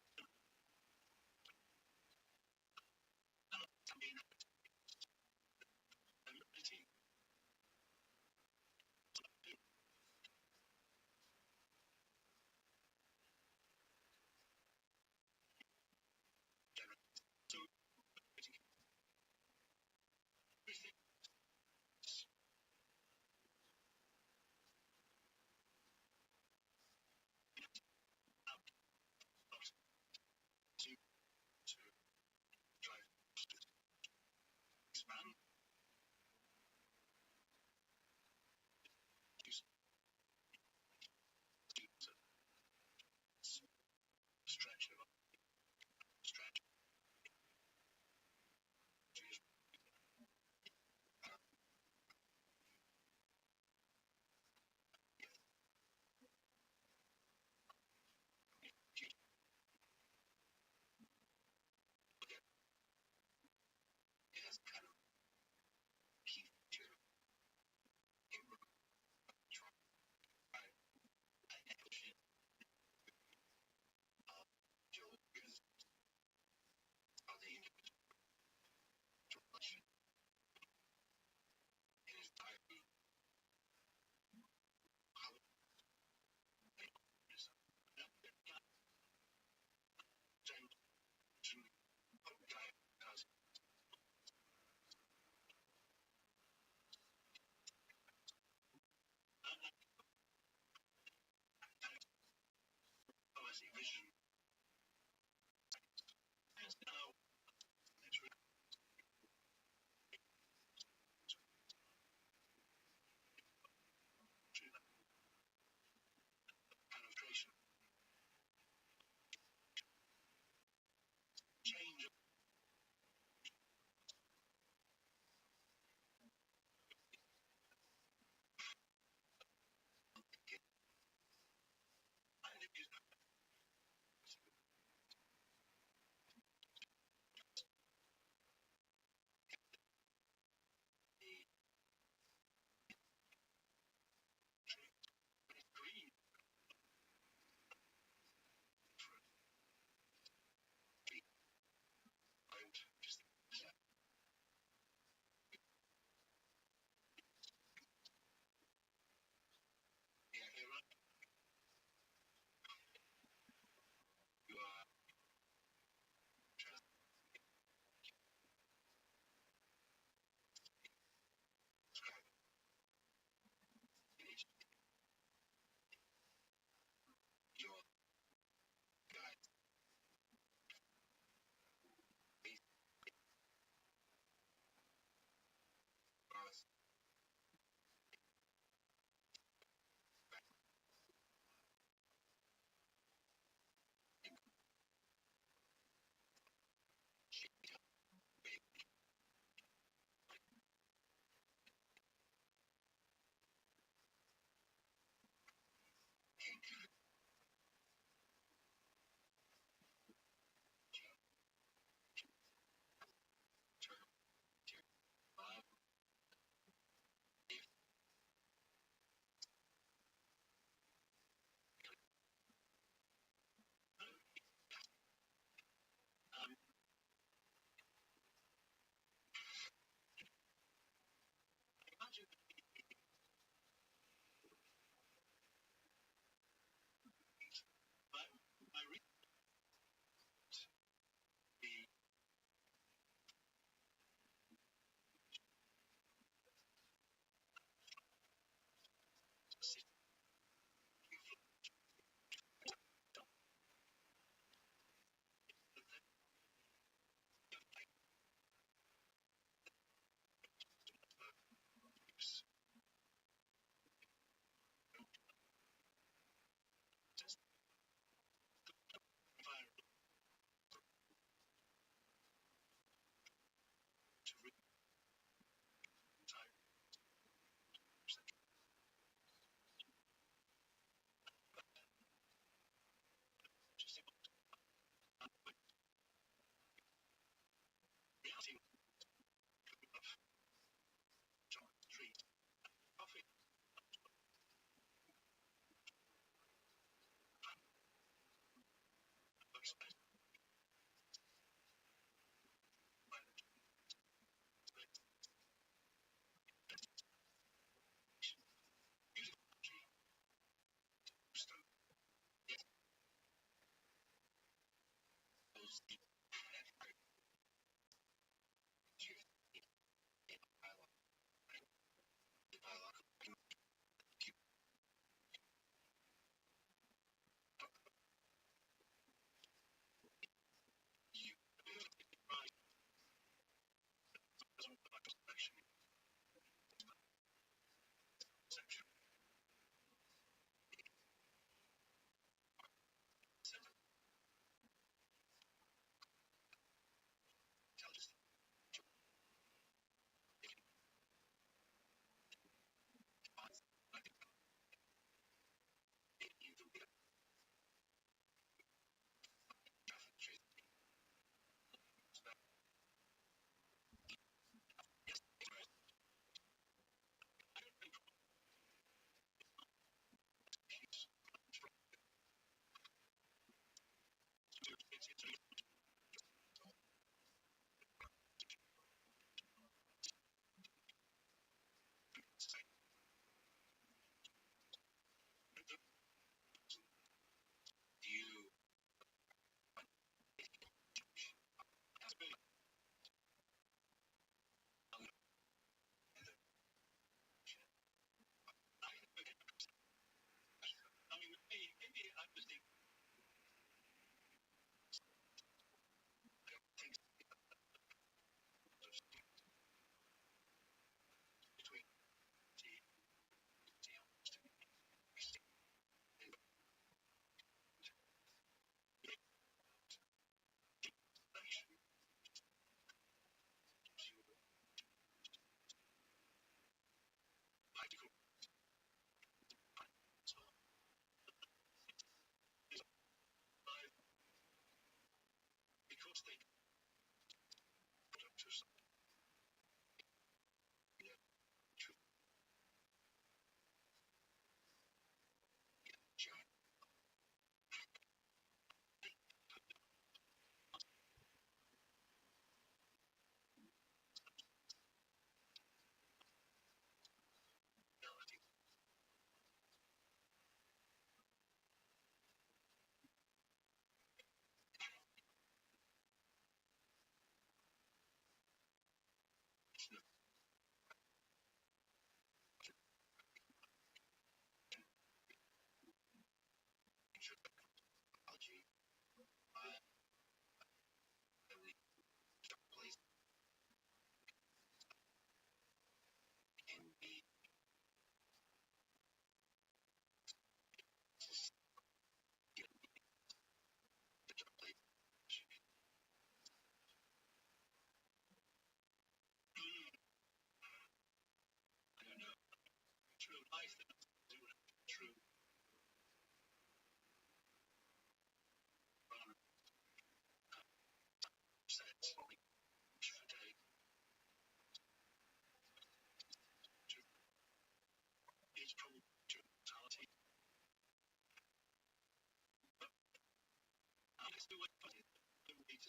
That's the way to put it. The way to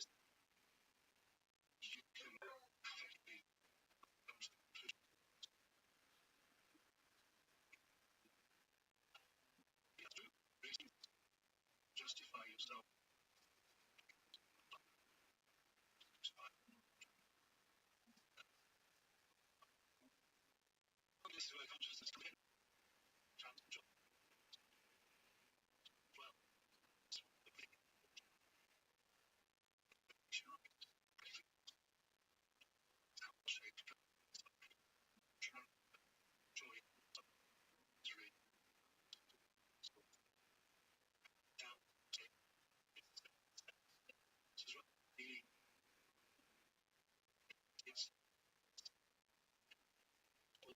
you can effectively come to the conclusion you have to really justify yourself. This is where consciousness comes in. Well, the big shape joy misery doubt this is what really it's the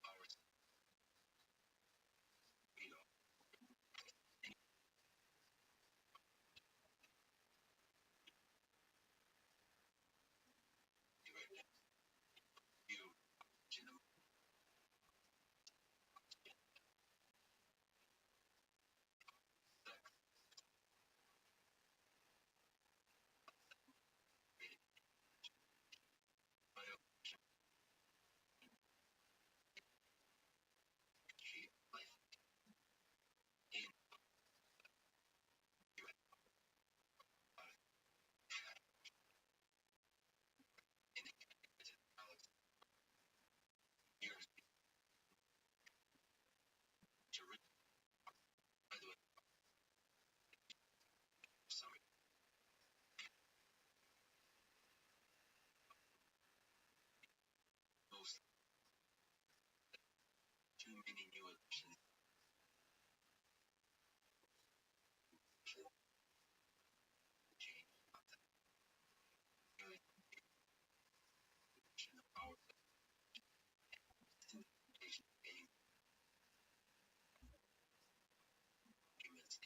power you know you know that keep life in you in Alex years to reach by the way sorry most too many new options change really the power simplification being humans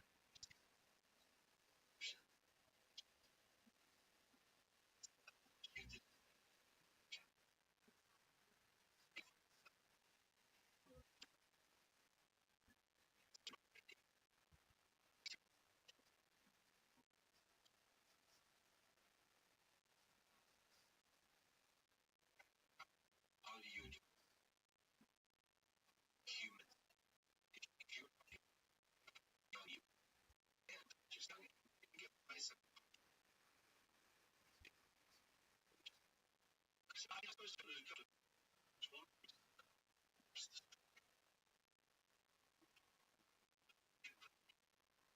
how do you do humans if you young you and just young you can get myself because I suppose to go to one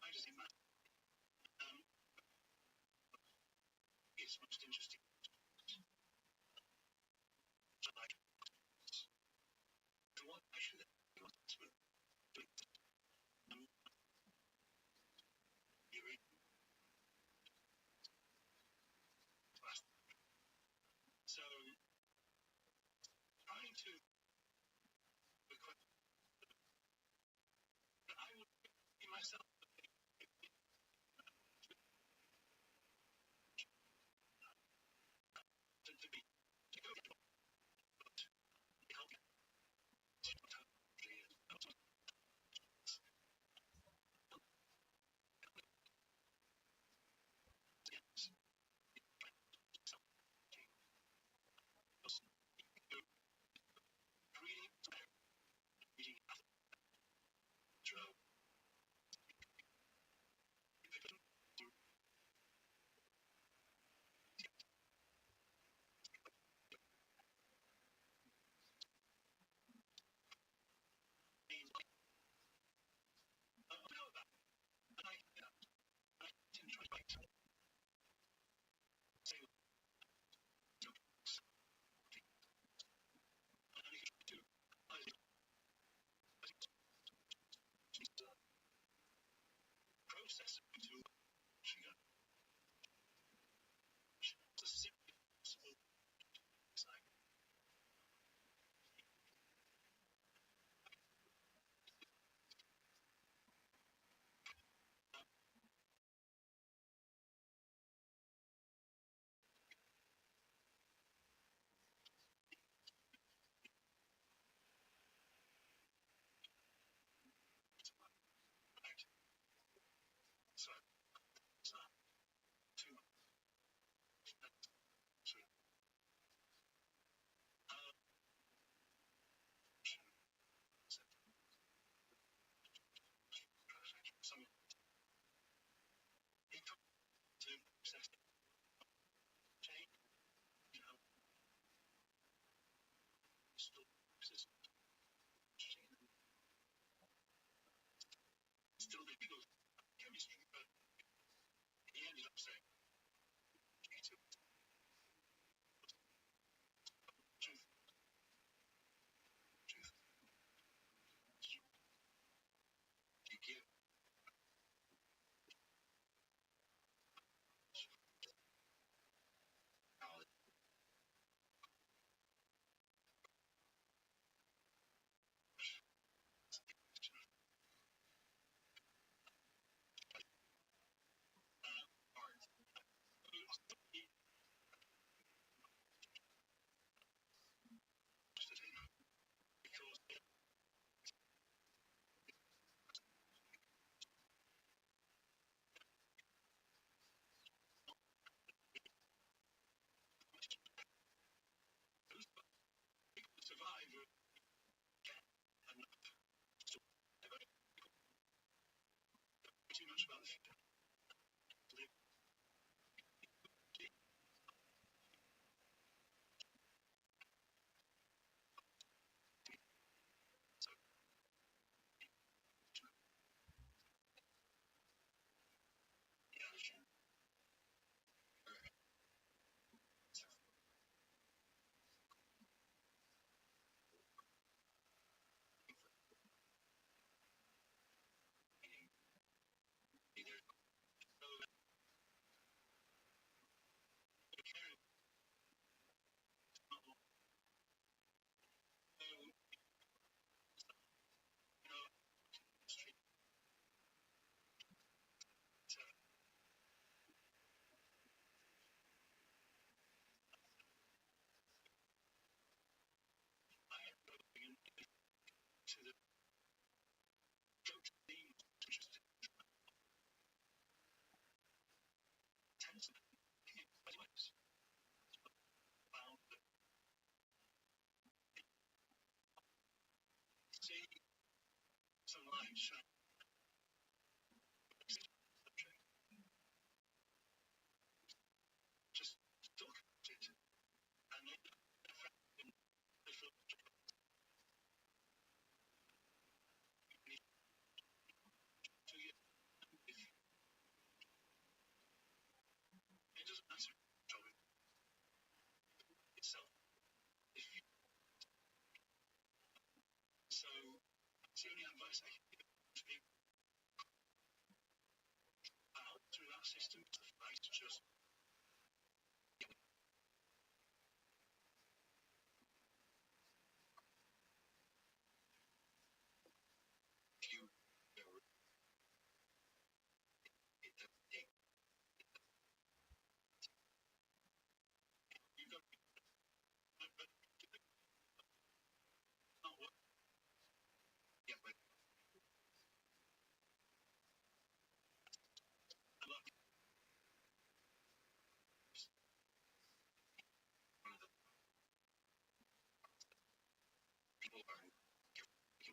I just think that it's most interesting so like the one actually that you want to do you read last so trying to request that I would be myself to be to go to help you mind shine subject. Just talk about it. And then the film to you. It doesn't matter job itself. If you, so that's the only advice I can give to people out through that system. The fight to just you know, you got but not what yeah, but a lot of people are you know, they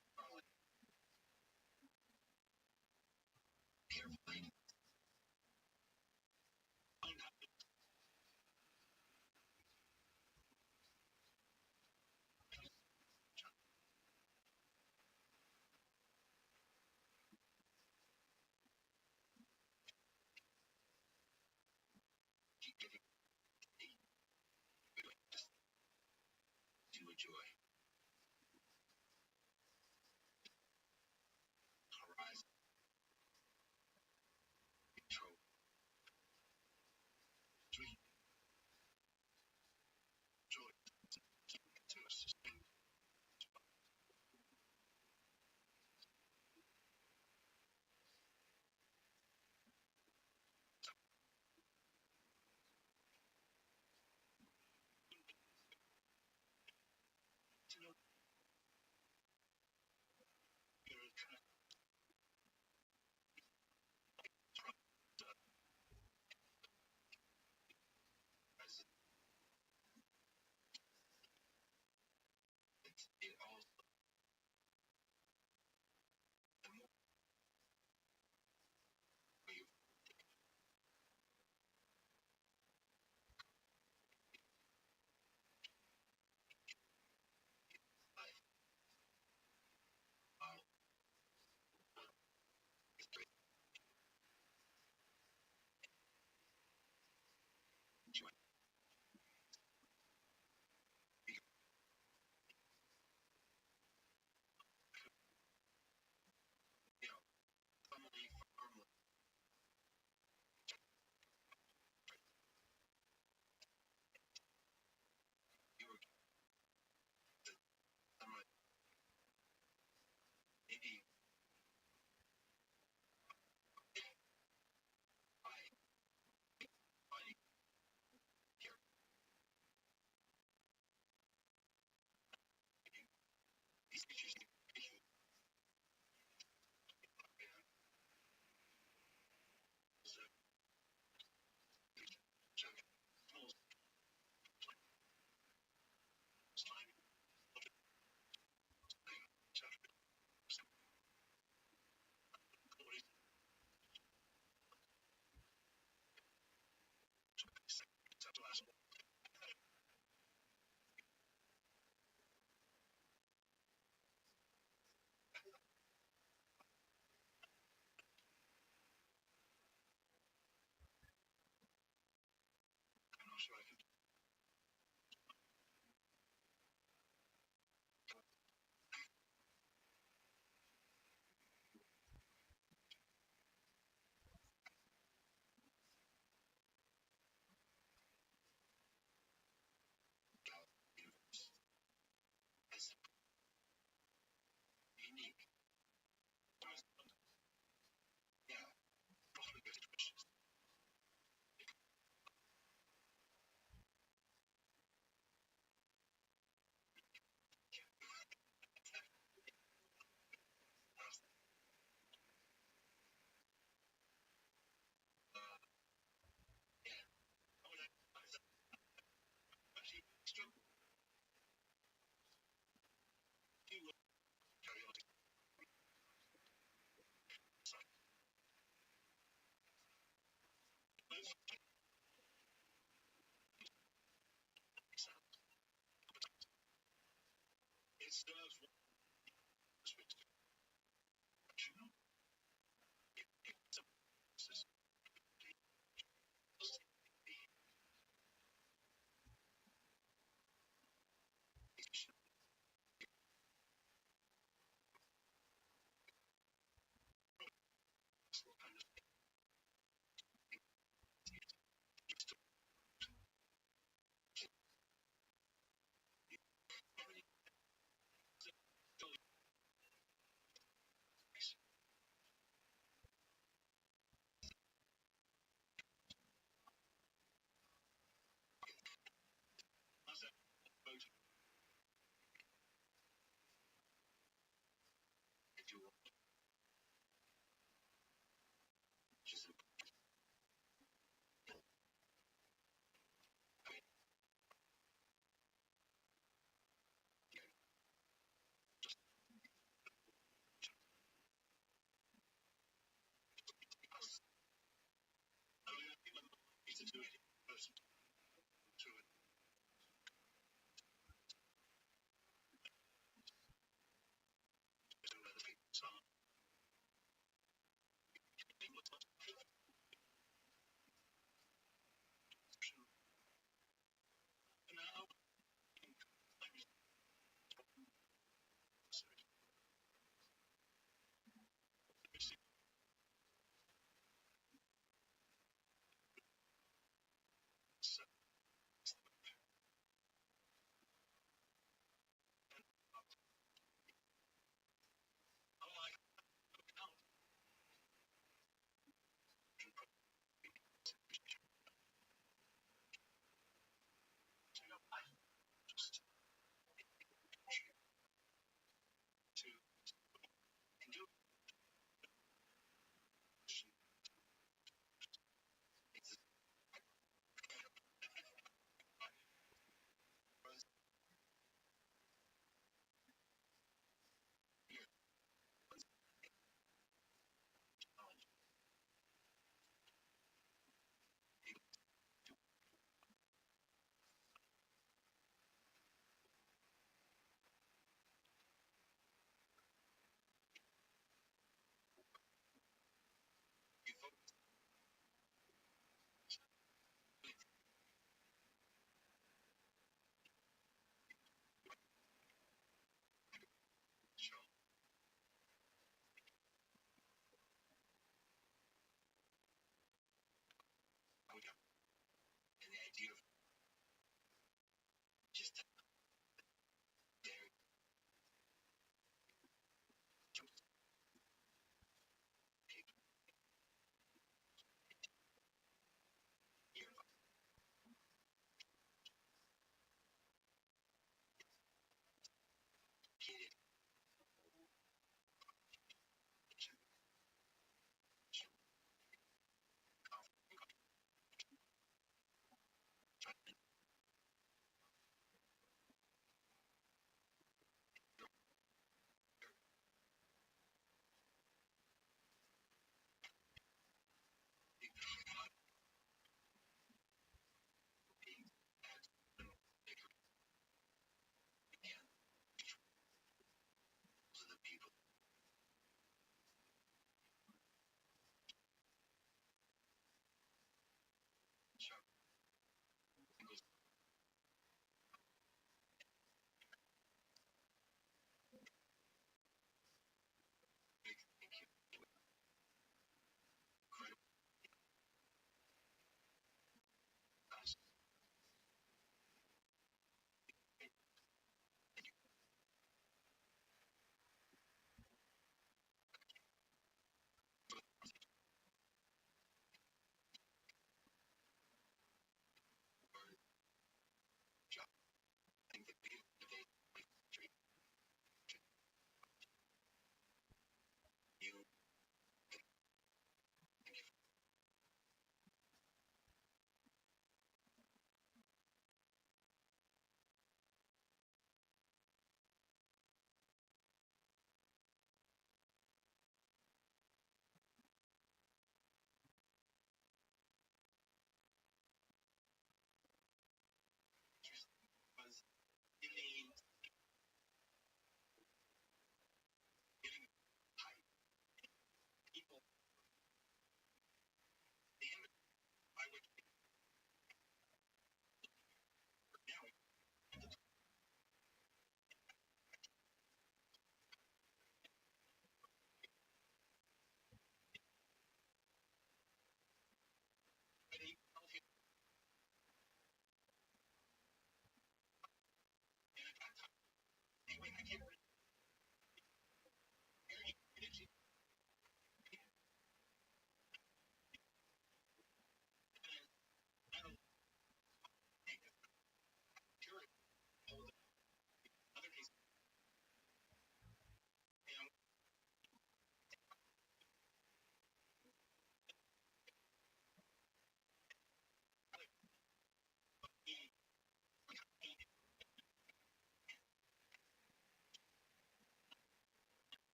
people are airplane own keep getting to enjoy horizon control dream joy to a sustained to know you're as it also the more you life while it's great enjoy you know family farmland you were the summer maybe by finding here these pictures so small slime serves one aspect of action. It's a process. To do it in person to it. To other people's art. And now, and the idea of just there people here located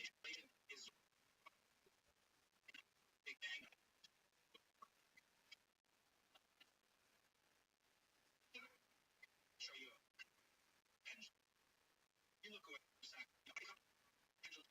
inflation is big bang. Show you. And you look away from cycles before your answer.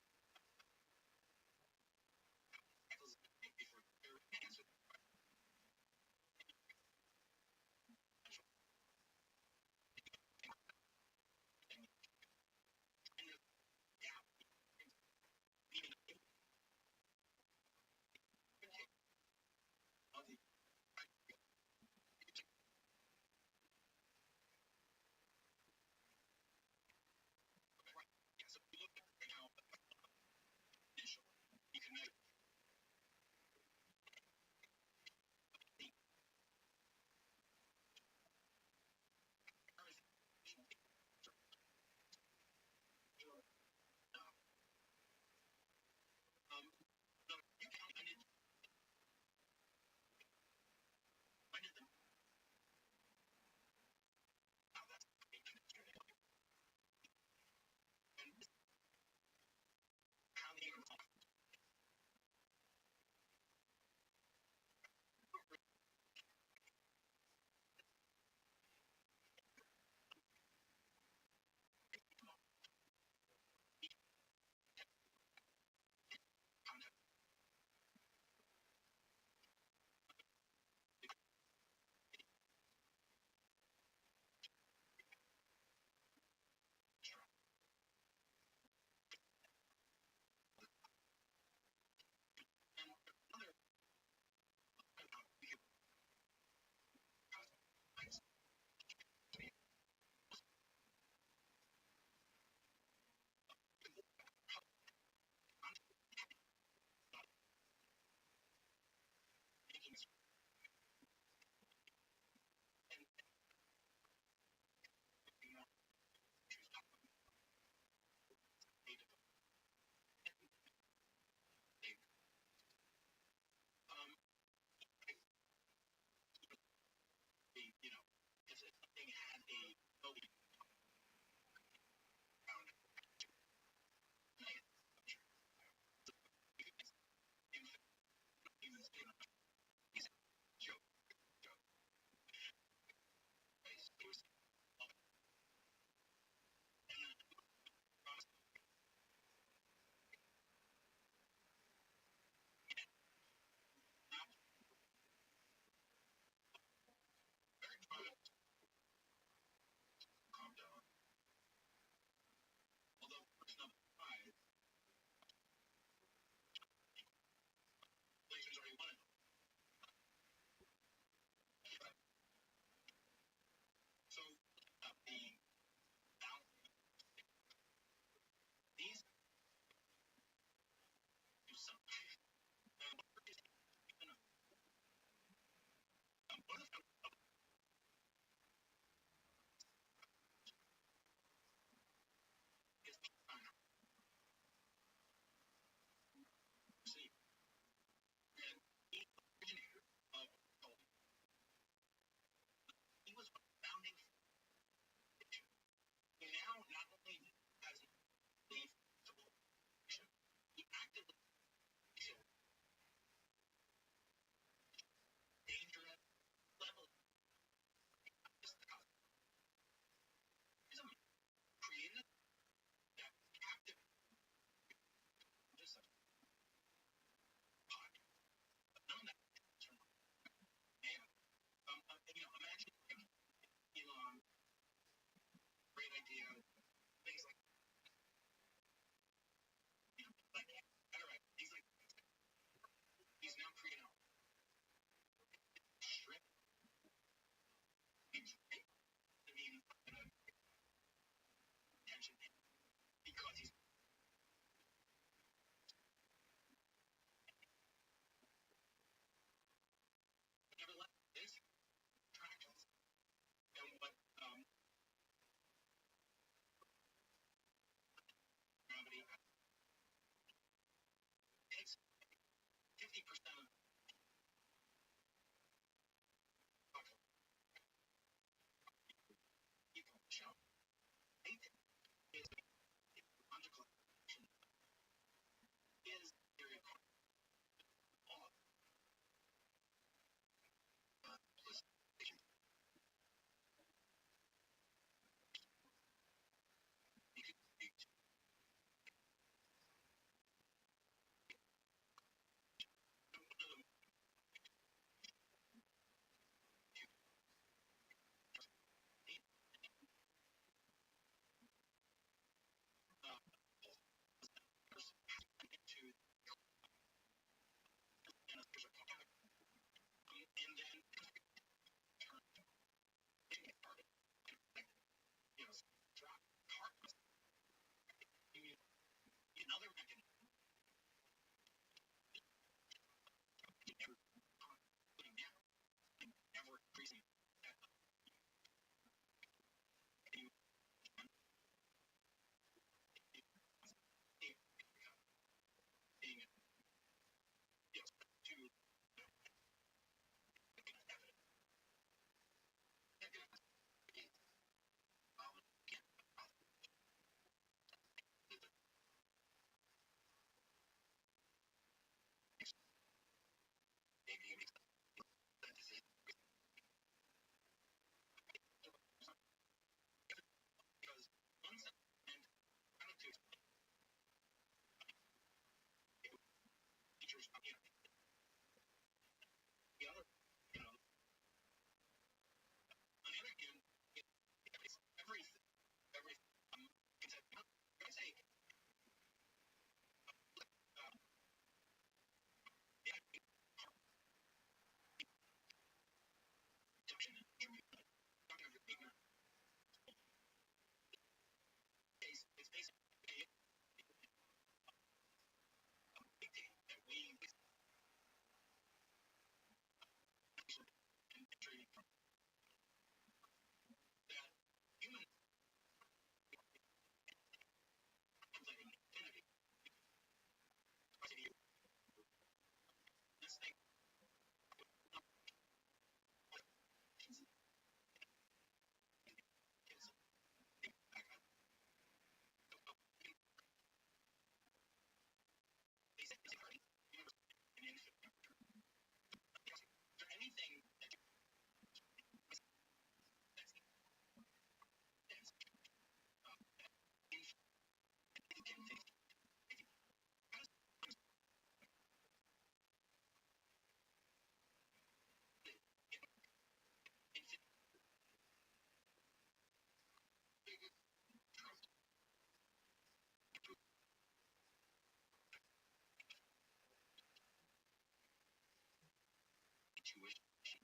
Jewish nation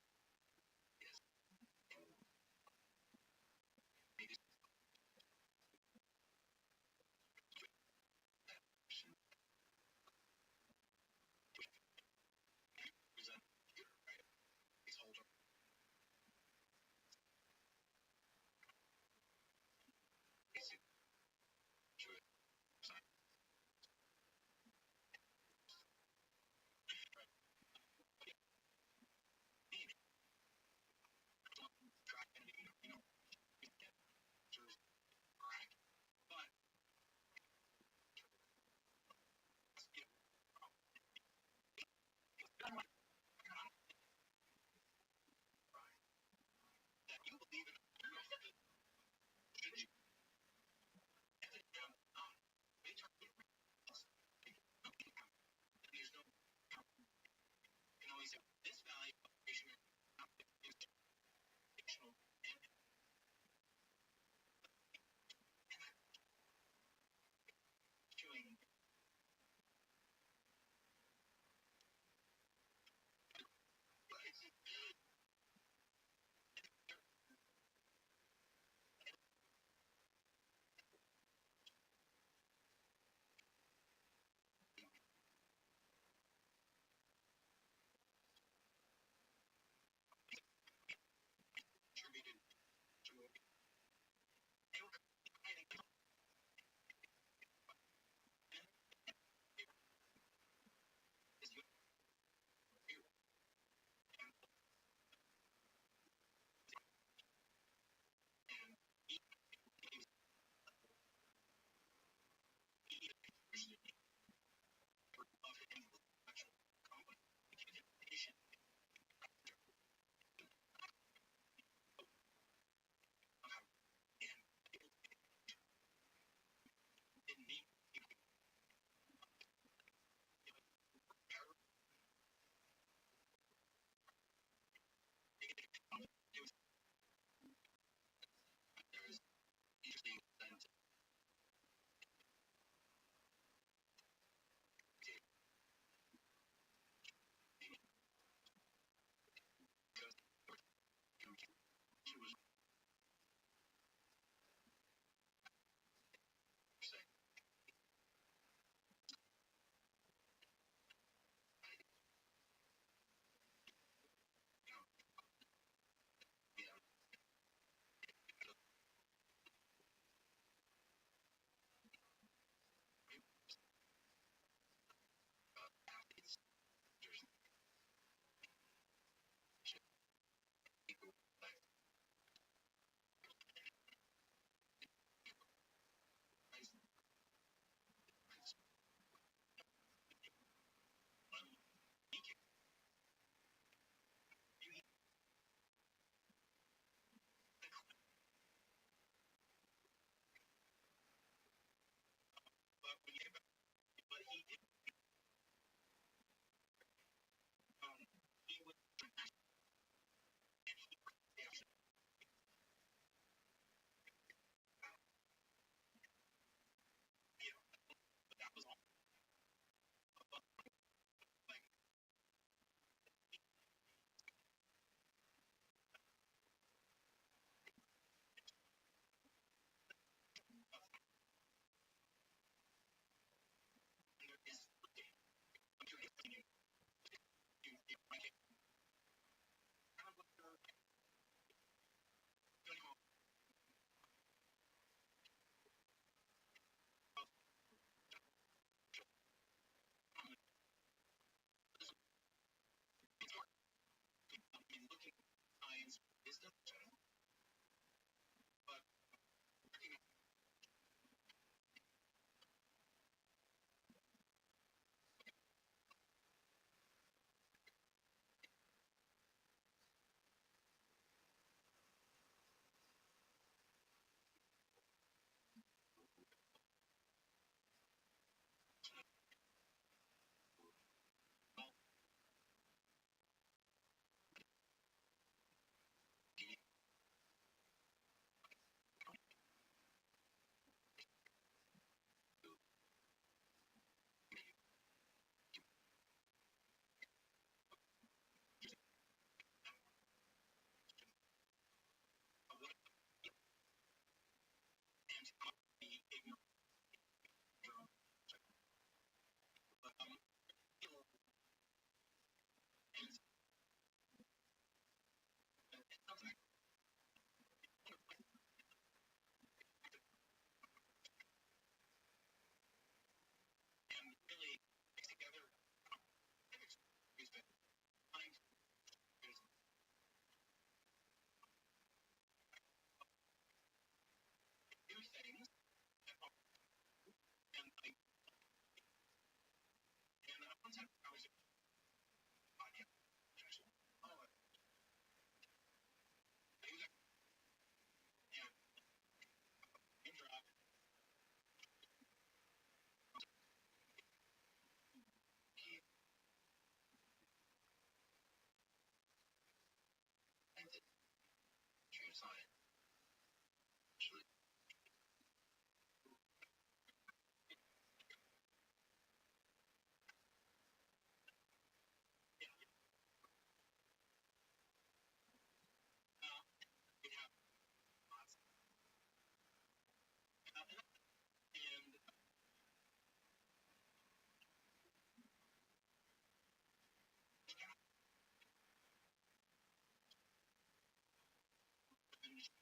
is it is present here, right? These older basic Jewish science, right? science. Actually, now we have lots and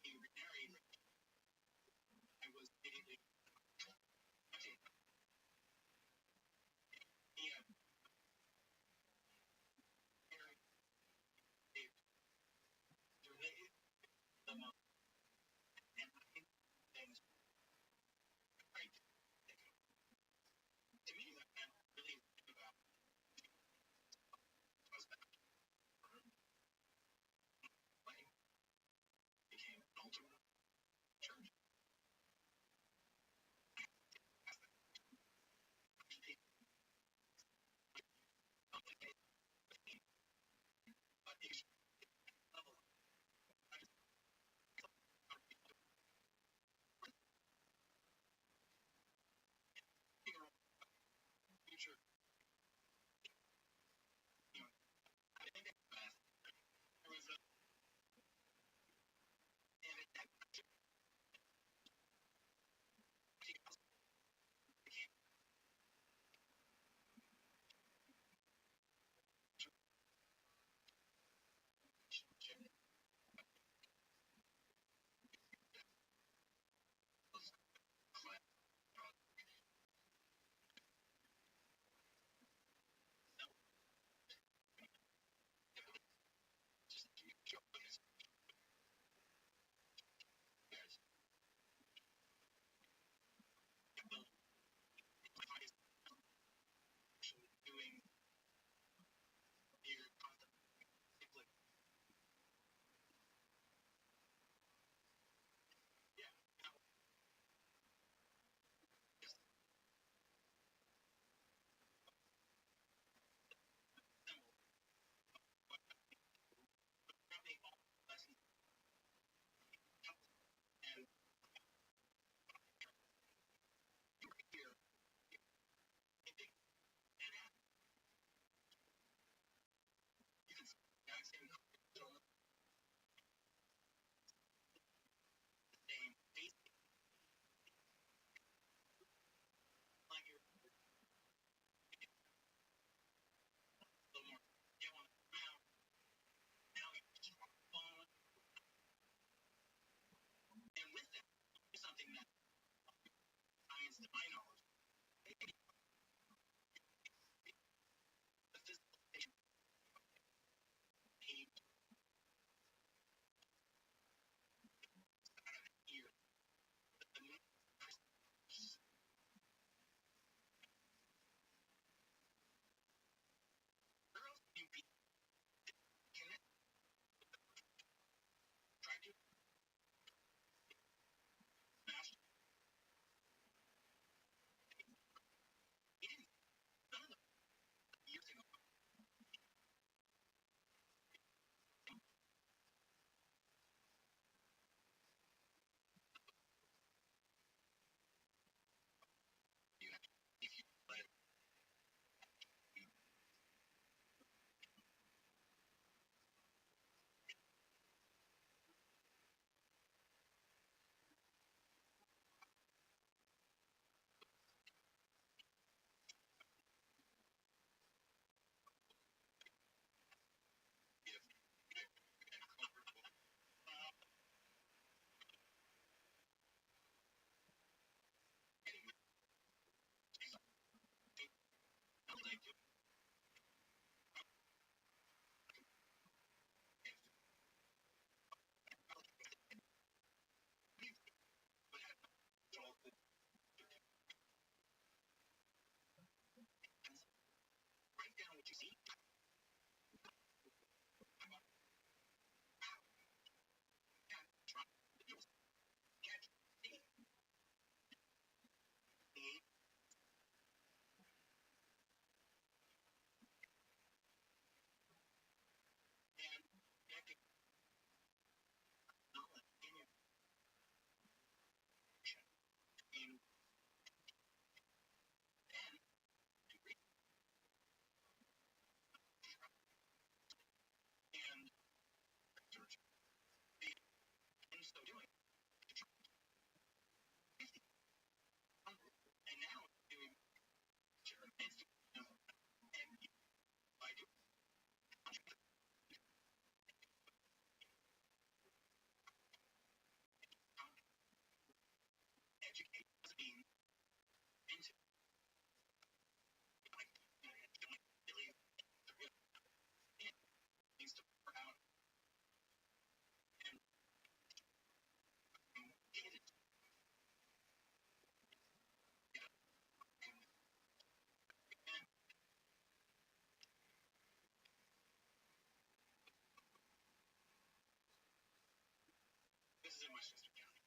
Westchester County.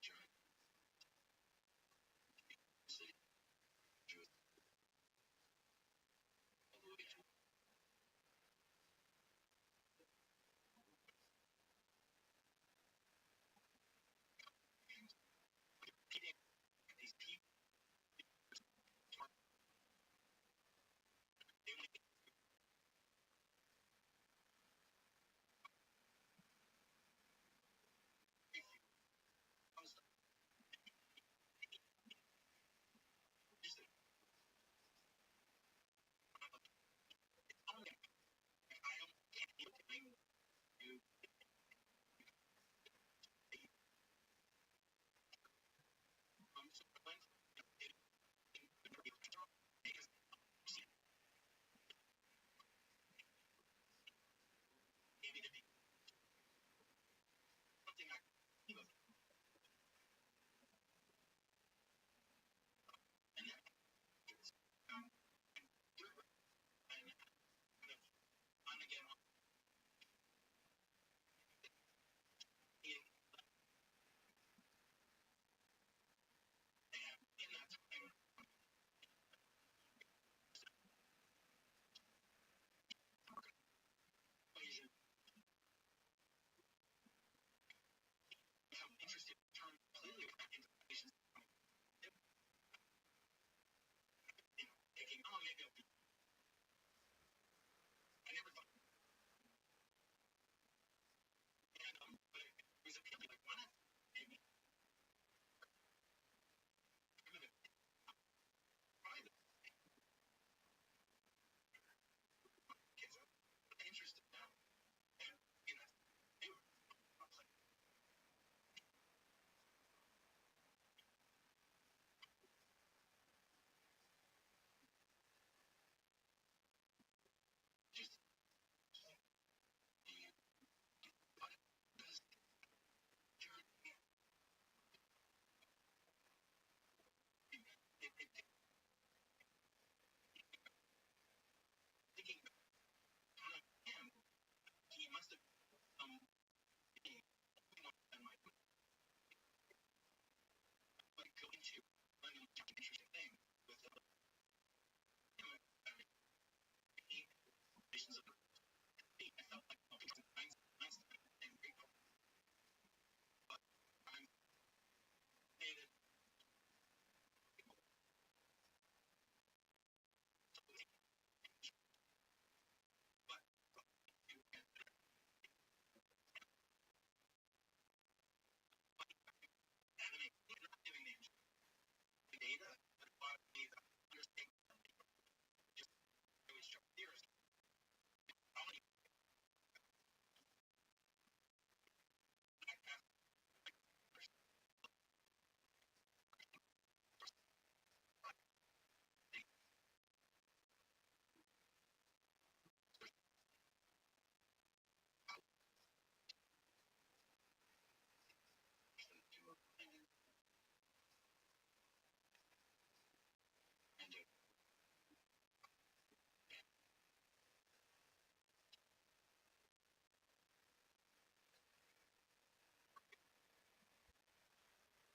Giant city, Jewish, all the way to competing with these people. They only get comes to use it. It's only I don't can't do anything you so I went because maybe to be something I can of and then do it and kind of on again and in that time equation become interested turn completely into patients thinking, oh maybe it'll be I never thought and but it was appealing like why not maybe I'm gonna try this kids are interested now and they were like just but because you're thinking kind of him he must have being and my like go into an interesting thing with visions of I felt like Einstein and but I'm dated but you can animate not giving the data but me the understanding just always show theories only I have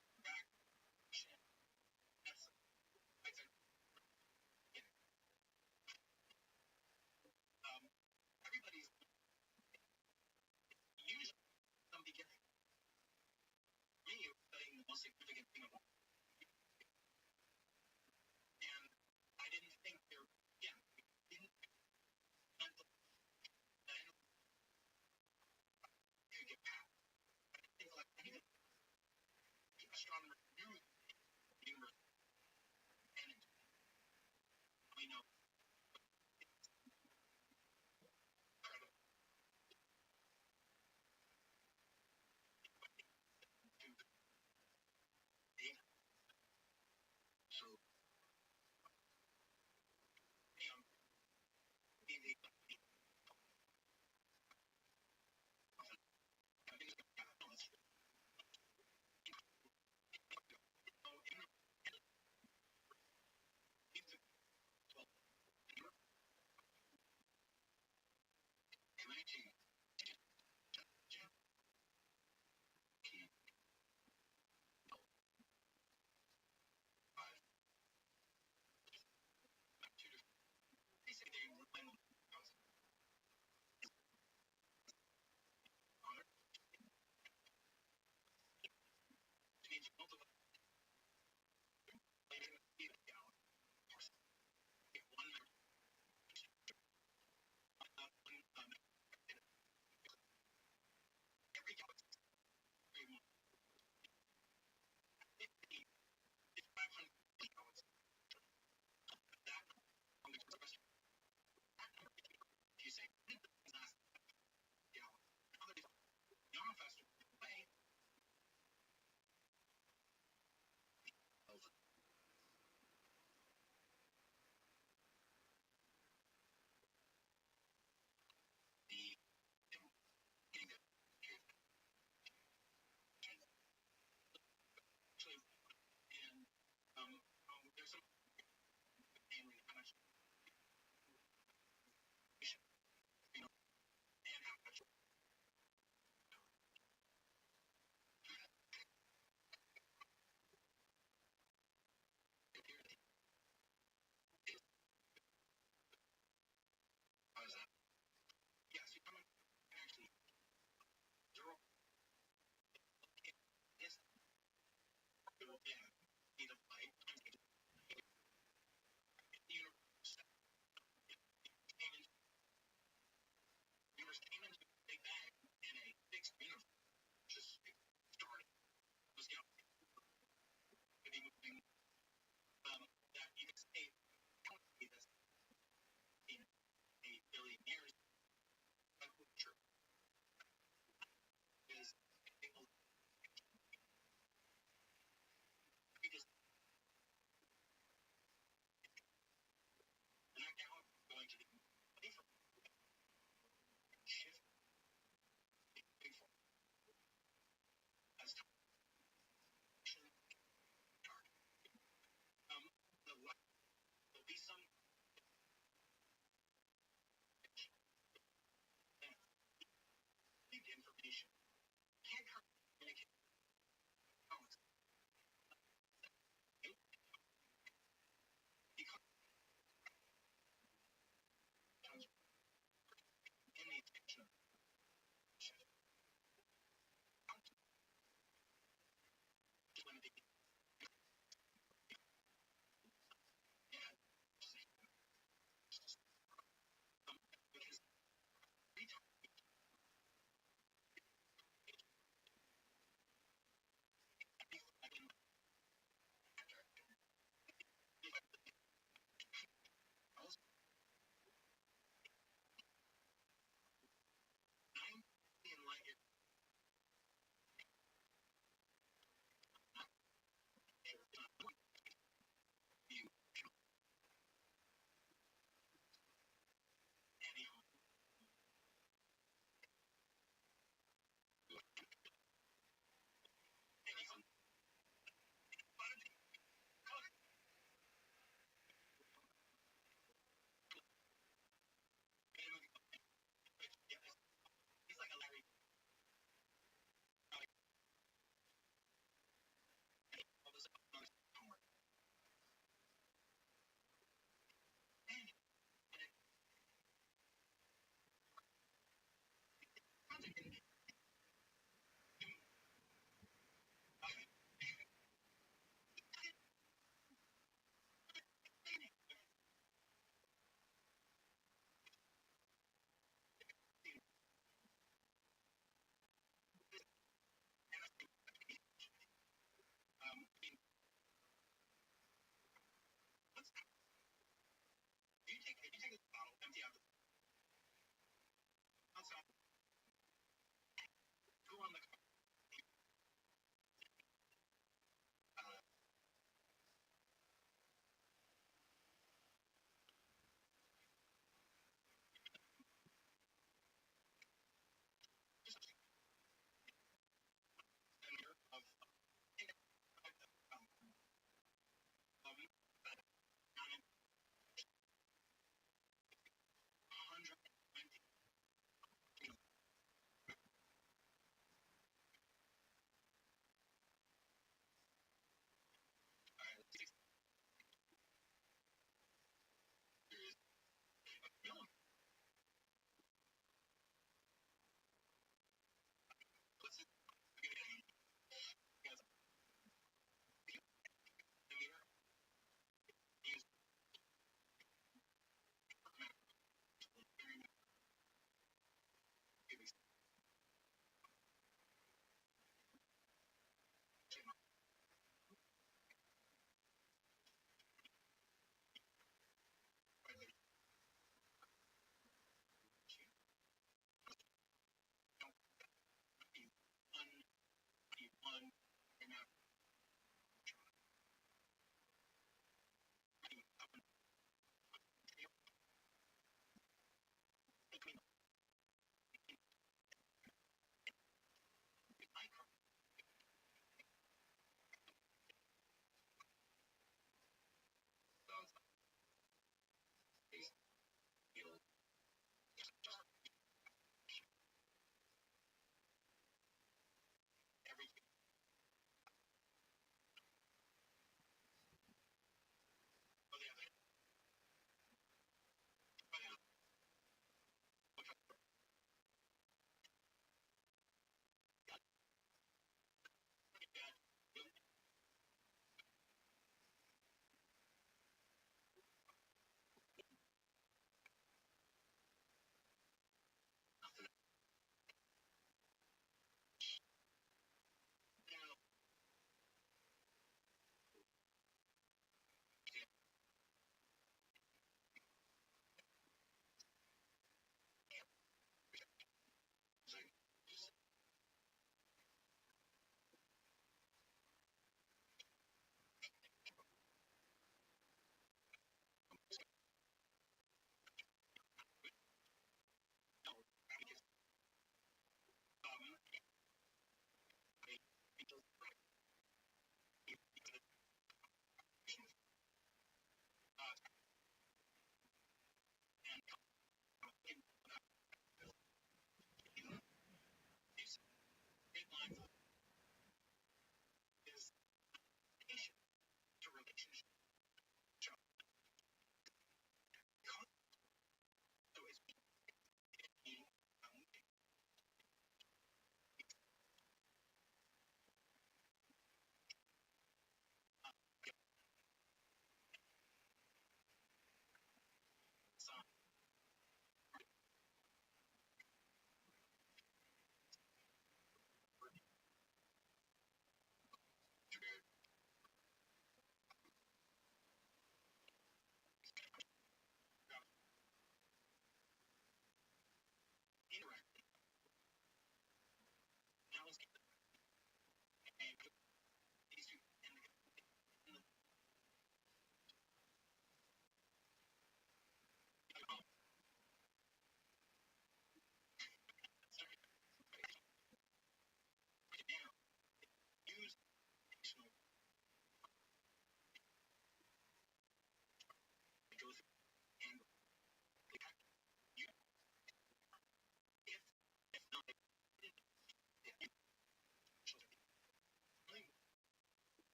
and back that's I said everybody's usually some beginning me studying the most significant thing of all and I didn't think there again didn't mental then could get past I didn't think like even astronomers knew the universe and we know incredible to the data so being able to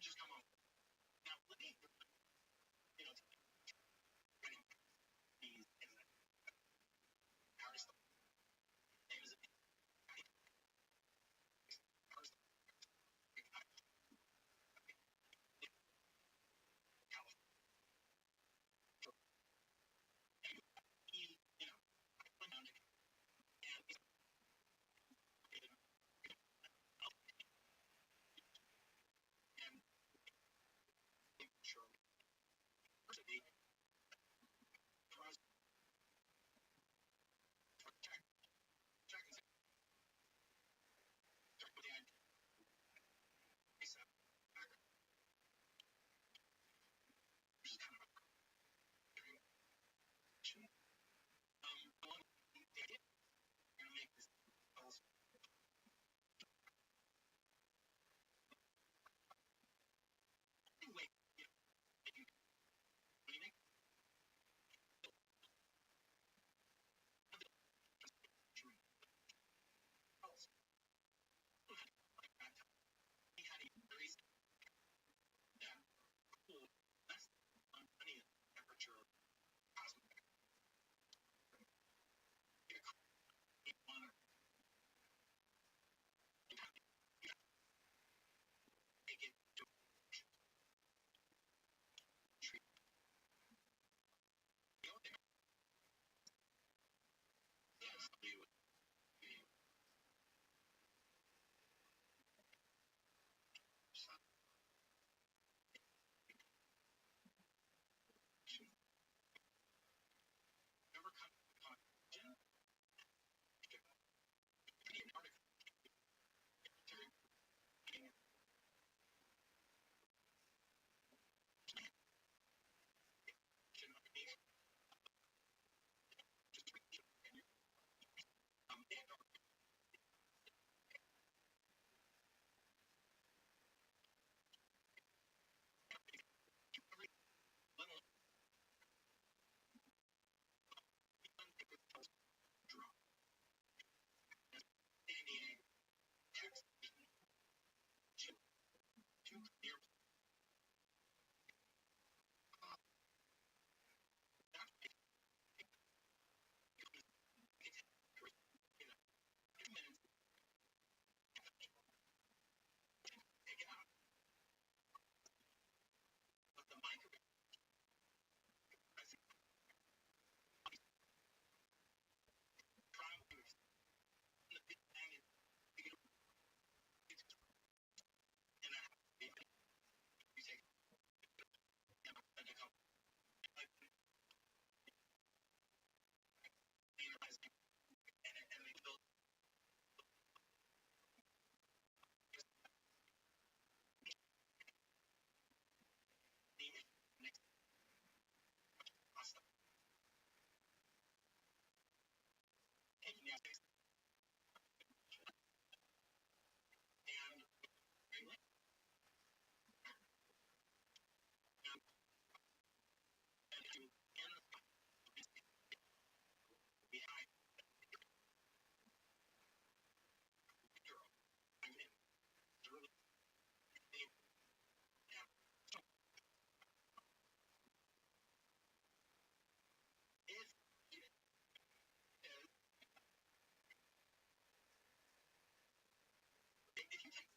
just come on. Now, let me, these in the Aristotle name is Aristotle, California. He, went on to and he's and sure, university, check, check and check with the idea, which is kind of a direction. Along the idea, we're going to make this also way, making, when you make else, like that, he had a very cool, less on any temperature cosmic, on make it to treat the other yes, we would be never come upon any article during just and little drop standing text to near that it's 2 minutes take it out. But the microwave I think probably the big thing is and I have to you take and a couple like analyzing and they build the next pasta taking the ethics and really and to end behind zero. I mean, it's really yeah. So if it is if you take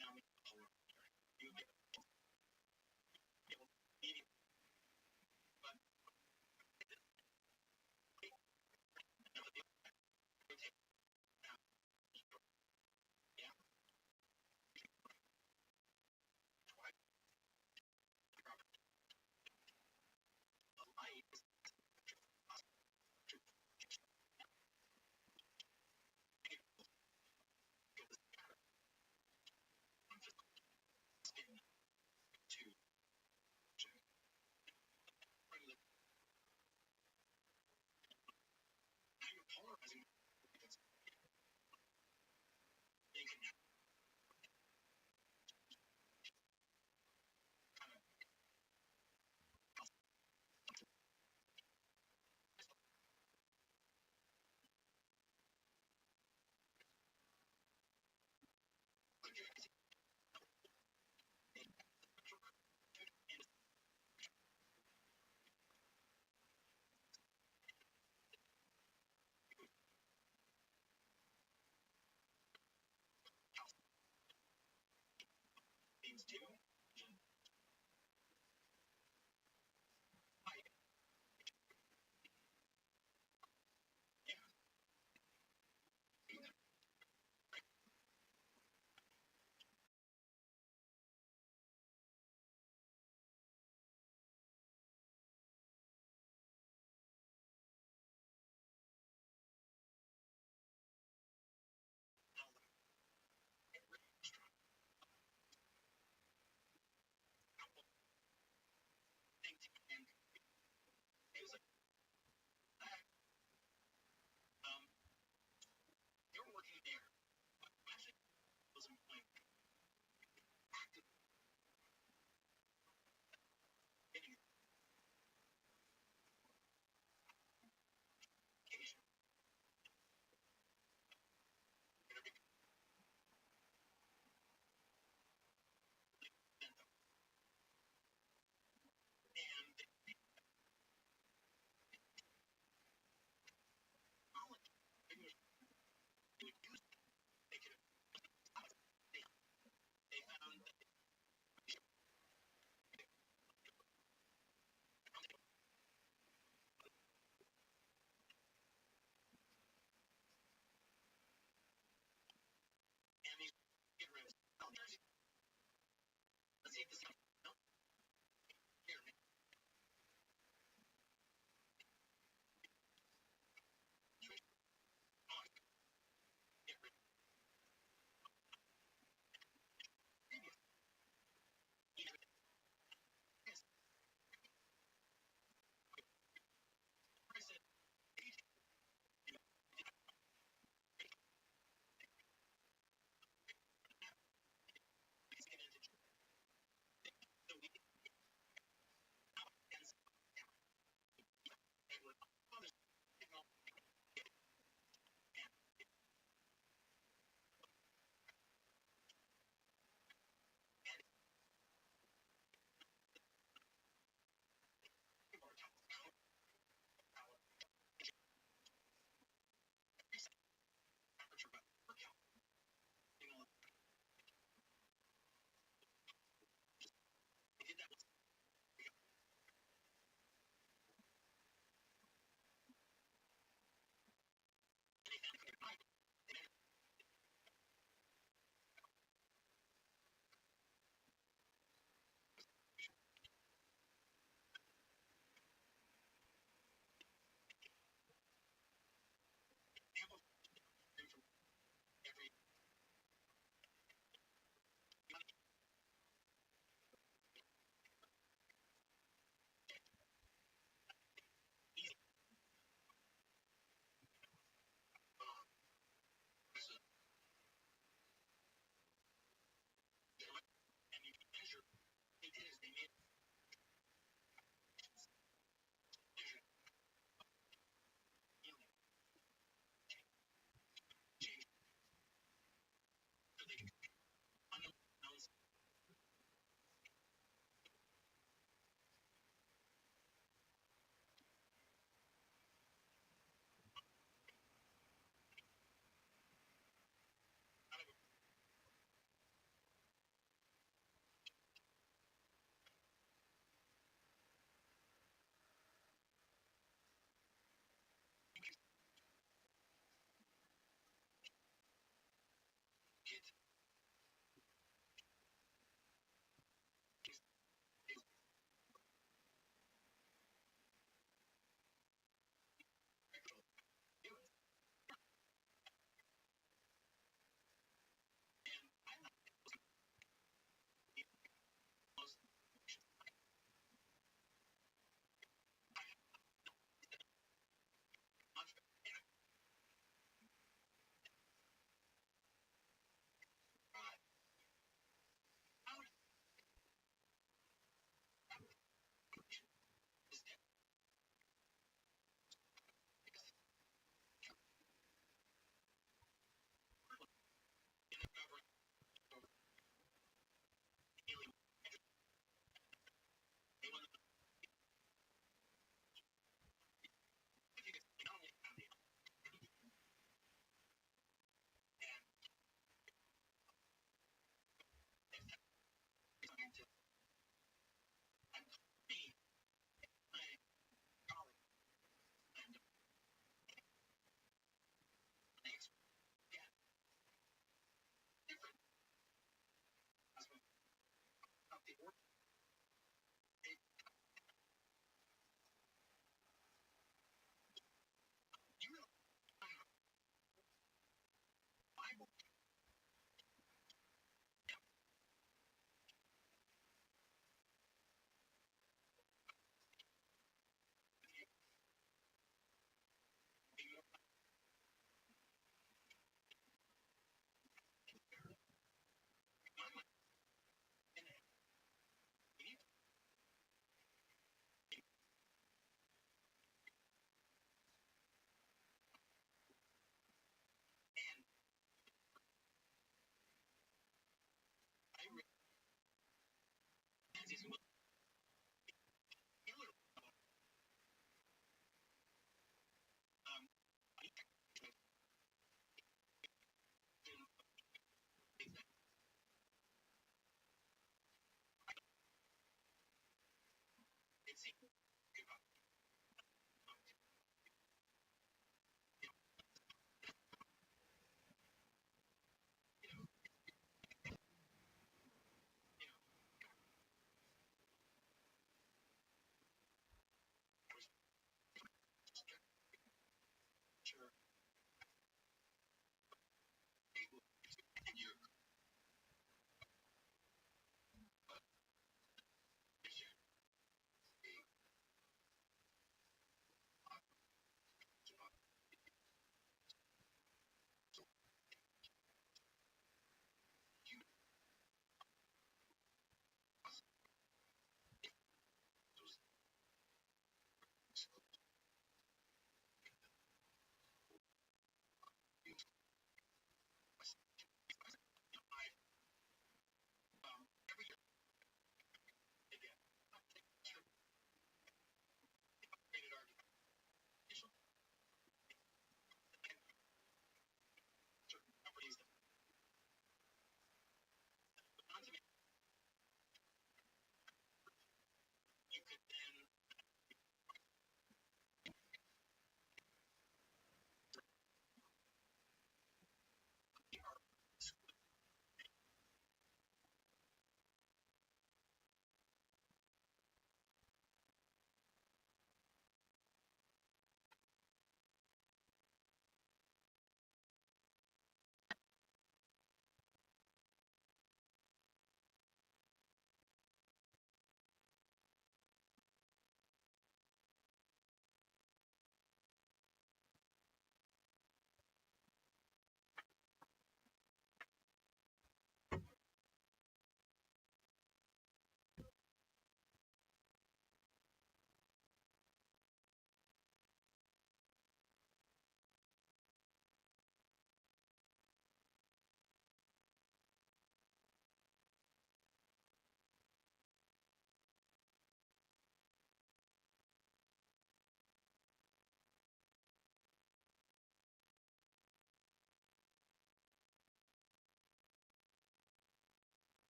now you make it but take now yeah twice the light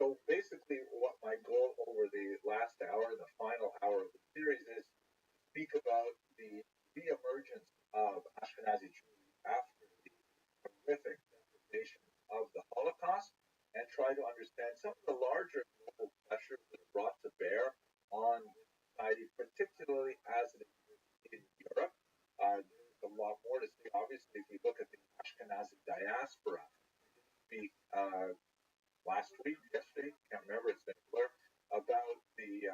So basically, what my goal over the last hour, the final hour of the series, is to speak about the reemergence of Ashkenazi Jews after the horrific devastation of the Holocaust, and try to understand some of the larger global pressures that are brought to bear on society, particularly as it exists in Europe. There's a lot more to say. Obviously, if we look at the Ashkenazi diaspora, we last week, yesterday, can't remember, it's been a blur, about the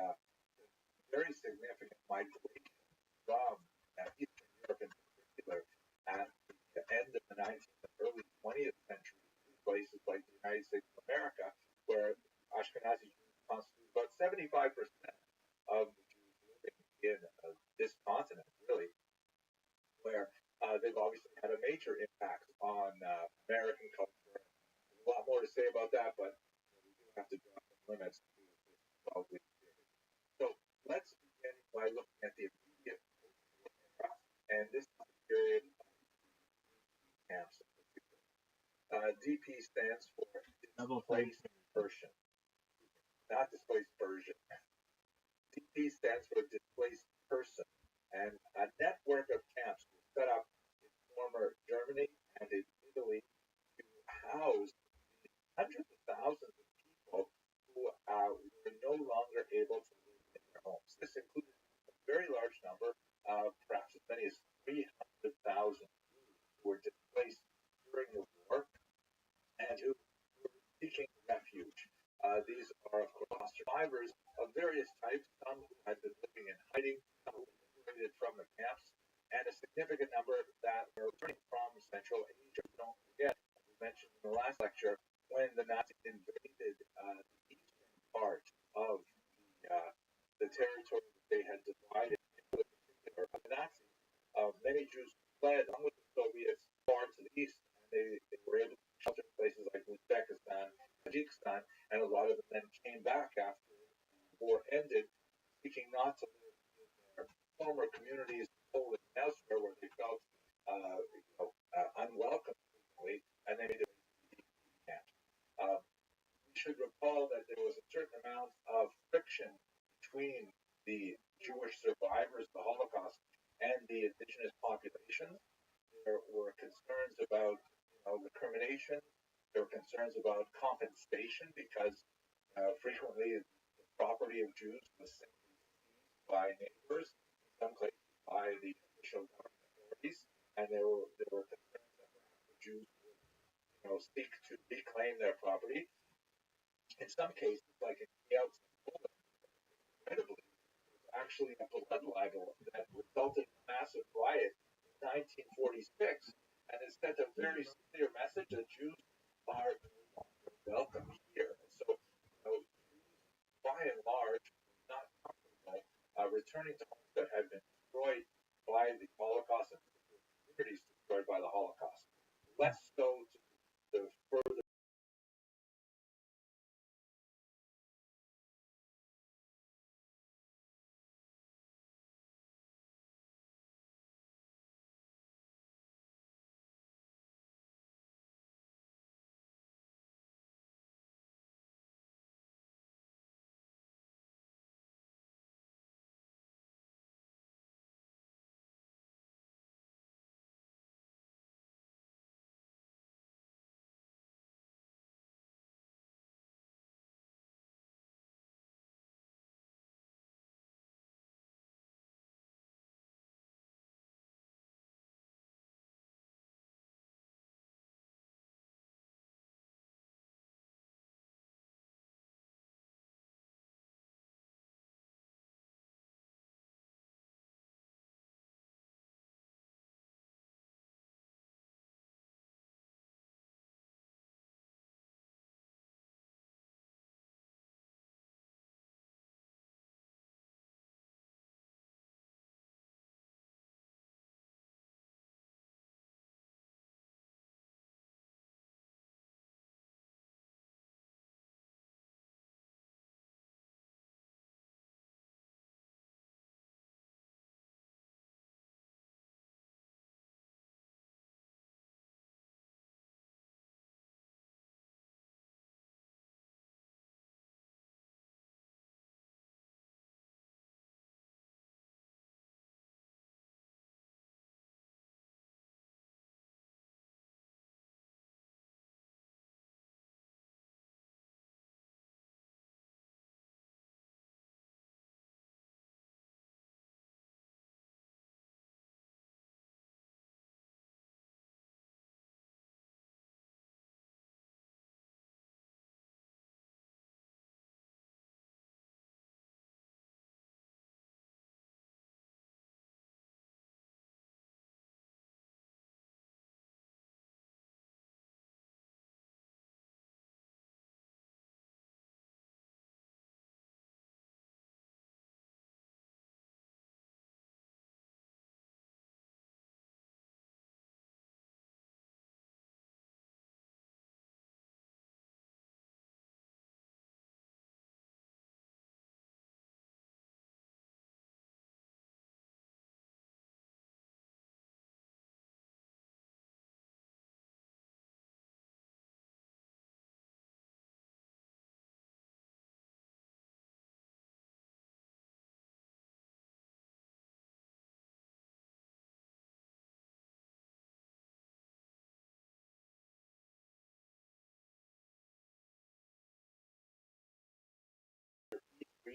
very significant migration from Eastern Europe in particular at the end of the 19th and early 20th century to places like the United States of America, where Ashkenazi Jews constitute about 75% of the Jews living in this continent, really, where they've obviously had a major impact on American culture. There's a lot more to say about that, but we do have to draw some limits to this 12-week period. So let's begin by looking at the immediate era, and this is the period of camps. DP stands for displaced Persian, not displaced Persian. DP stands for displaced person, and a network of camps was set up in former Germany and in Italy to house hundreds of thousands of people who were no longer able to live in their homes. This included a very large number, perhaps as many as 300,000 Jews who were displaced during the war and who were seeking refuge. These are, of course, survivors of various types, some who had been living in hiding, some who were liberated from the camps, and a significant number that were returning from Central Asia. Don't forget, as we mentioned in the last lecture, when the Nazis invaded the eastern part of the territory that they had divided into the particular Nazis, many Jews fled along with the Soviets far to the east, and they were able to shelter in places like Uzbekistan, Tajikistan, and a lot of them then came back after the war ended, seeking not to live in their former communities in Poland and elsewhere where they felt unwelcome, and they made it camps. We should recall that there was a certain amount of friction between the Jewish survivors of the Holocaust and the indigenous populations. There were concerns about recrimination. There were concerns about compensation because frequently the property of Jews was simply seized by neighbors, in some cases by the official government authorities, and there were concerns that perhaps the Jews would seek to reclaim their property. In some cases, like in Kielce, Poland, incredibly, it was actually a blood libel that resulted in a massive riot in 1946, and it sent a very clear message that Jews are welcome here. And so, Jews, by and large, were not comfortable returning to homes that had been destroyed by the Holocaust and communities destroyed by the Holocaust. Less so to the further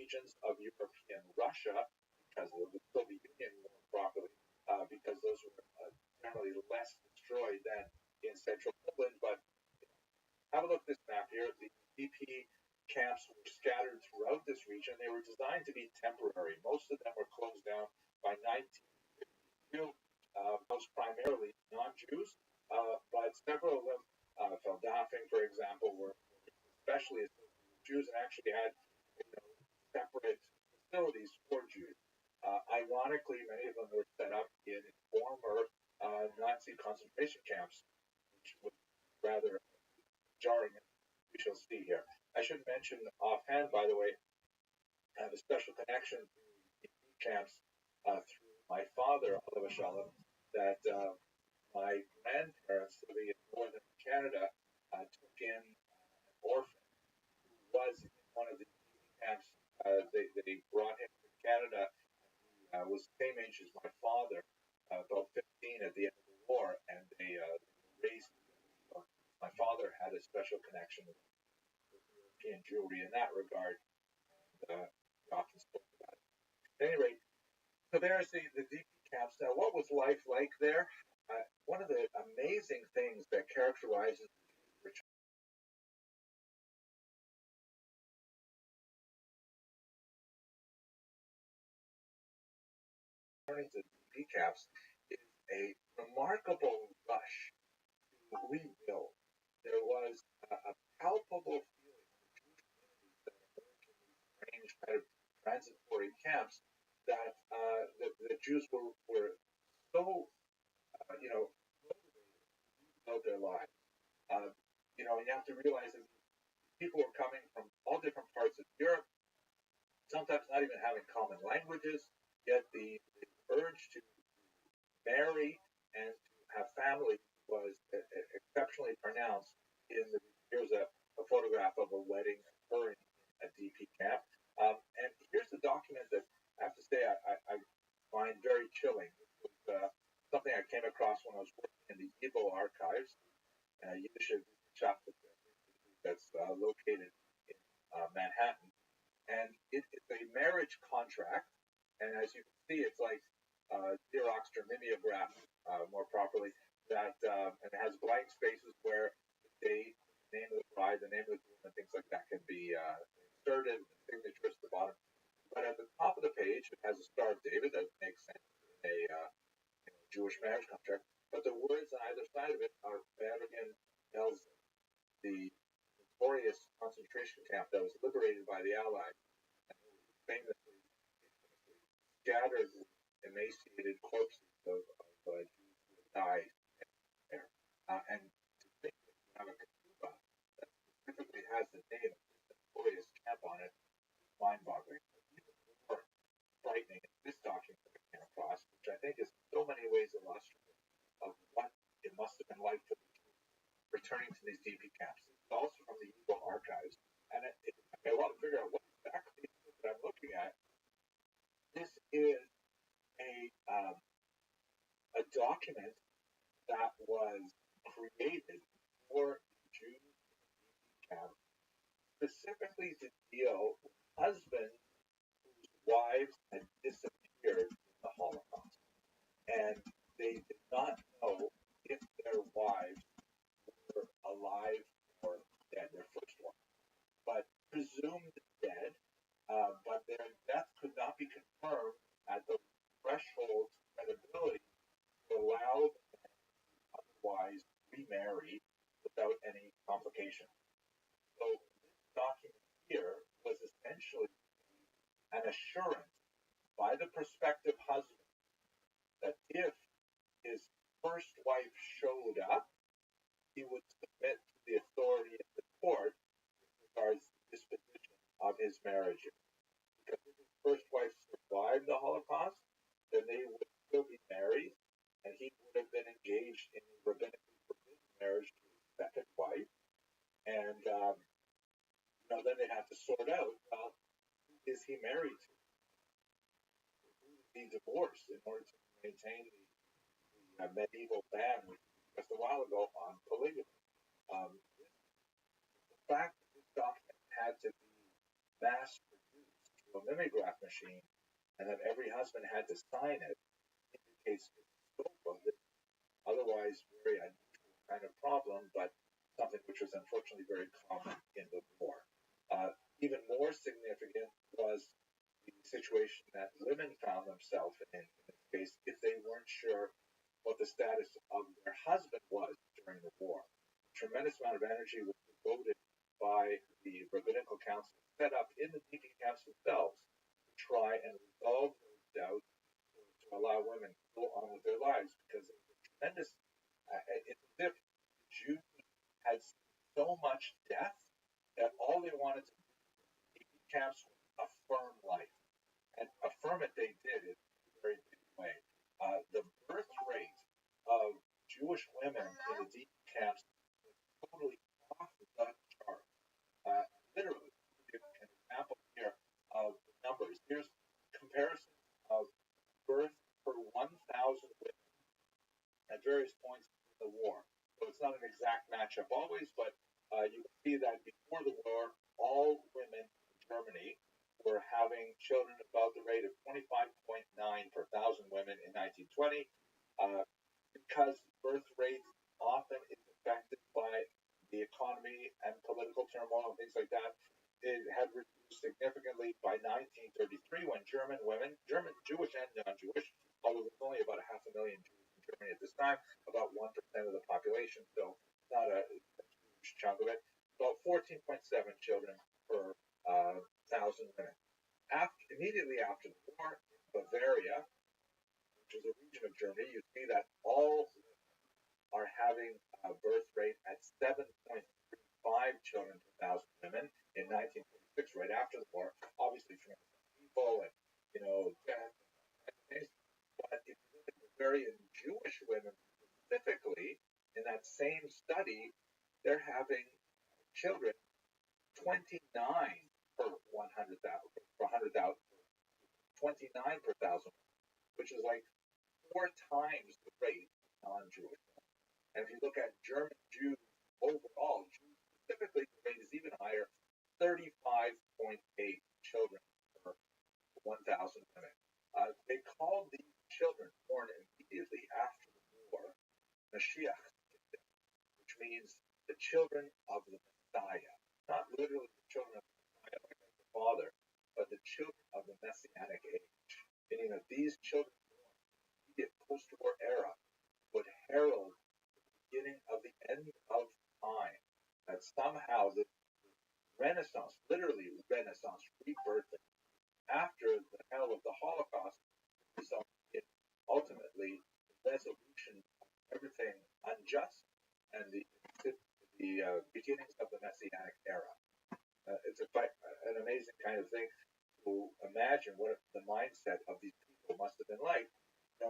regions of European Russia, because of the Soviet Union more properly, because those were generally less destroyed than in central Poland. But have a look at this map here. The DP camps were scattered throughout this region. They were designed to be temporary. Most of them were closed down by 1952, most primarily non-Jews, but several of them, Feldafing, for example, were especially Jews and actually had separate facilities for Jews. Ironically, many of them were set up in former Nazi concentration camps, which was rather jarring. We shall see here. I should mention offhand, by the way, I have a special connection to the camps through my father, RabbiRothschild, that my grandparents living in northern Canada took in an orphan who was in one of the camps. They brought him to Canada. Was the same age as my father, about 15 at the end of the war, and they raised him. My father had a special connection with European Jewry in that regard. And, often spoke about it. At any rate, so there's the DP camps. Now, what was life like there? One of the amazing things that characterizes returning to DP camps is a remarkable rush to rebuild. There was a palpable feeling that emerged in these strange kind of transitory camps that the Jews were so, motivated about their lives. And you have to realize that people were coming from all different parts of Europe, sometimes not even having common languages, yet the urge to marry and to have family was exceptionally pronounced. Here's a photograph of a wedding occurring in a DP camp. And here's a document that I have to say I find very chilling. It was something I came across when I was working in the Igbo archives, Yiddish that's located in Manhattan. And it's a marriage contract. And as you can see, it's like Xerox or mimeograph, more properly, and it has blank spaces where the date, the name of the bride, the name of the groom, and things like that can be inserted, the signature at the bottom. But at the top of the page, it has a Star of David. That makes sense in a Jewish marriage contract. But the words on either side of it are Bergen Belsen, the notorious concentration camp that was liberated by the Allies and famously scattered emaciated corpses of Jews who died there. And to think that you have a ketubah that specifically has the name of this notorious camp on it is mind-boggling. Even more frightening is this document that I came across, which I think is in so many ways illustrative of what it must have been like for the Jews returning to these DP camps. It's also from the Igbo archives, and I want to figure out what exactly it is that I'm looking at. This is a document that was created for Jews in the DP camp, specifically to deal with husbands whose wives had disappeared in the Holocaust, and they did not know if their wives were alive or dead, their first one, but presumed dead, but their death could not be confirmed at the threshold of credibility to allow them to otherwise remarry without any complication. So this document here was essentially an assurance by the prospective husband that if his first wife showed up, he would submit to the authority of the court with regards to the disposition of his marriage. Because if his first wife survived the Holocaust, then they would still be married, and he would have been engaged in a rabbinically forbidden marriage to his second wife. And then they'd have to sort out, well, who is he married to? Who is he divorced in order to maintain the medieval ban we discussed a while ago on polygamy? The fact that this document had to be mass produced to a mimeograph machine, and that every husband had to sign it indicates the scope of this otherwise very unusual kind of problem, but something which was unfortunately very common in the war. Even more significant was the situation that women found themselves in this case if they weren't sure what the status of their husband was during the war. A tremendous amount of energy was devoted by the rabbinical council set up in the deacon camps themselves to try and resolve those doubts to allow women to go on with their lives, because it was a tremendous, it's as if Jews had so much death that all they wanted to do in the camps was affirm life. And affirm it they did in a very big way. The birth rate of Jewish women in the deacon camps was totally off the chart. Literally, give an example here of the numbers. Here's comparison of birth per 1,000 women at various points in the war. So it's not an exact matchup always, but you can see that before the war, all women in Germany were having children about the rate of 25.9 per thousand women in 1920. Because birth rate often is affected by the economy and political turmoil and things like that, it had reduced significantly by 1933 when German women, Jewish and non-Jewish, although there's only about 500,000 Jews in Germany at this time, about 1% of the population, so not a huge chunk of it, about 14.7 children per 1,000 women. Immediately after the war, in Bavaria, which is a region of Germany, you see that all are having a birth rate at 7.35 children per 1,000 women in 1946, right after the war. Obviously, from people and death. But if you look at Bavarian Jewish women specifically, in that same study, they're having children 29 per 100,000, 29 per 1,000, which is like 4 times the rate of non-Jewish. And if you look at German Jews overall, Jews specifically, the rate is even higher, 35.8 children per 1,000 women. They called these children born immediately after the war Mashiach, which means the children of the Messiah. Not literally the children of the Messiah like the Father, but the children of the Messianic age. Meaning that these children born in the immediate post-war era would herald the beginning of the end of time. That somehow the Renaissance, literally Renaissance, rebirthing, after the hell of the Holocaust, resulted in ultimately the resolution of everything unjust and the beginnings of the Messianic era. It's an amazing kind of thing to imagine what the mindset of these people must have been like.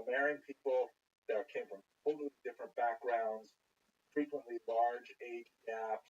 Marrying people that came from totally different backgrounds, frequently large age gaps,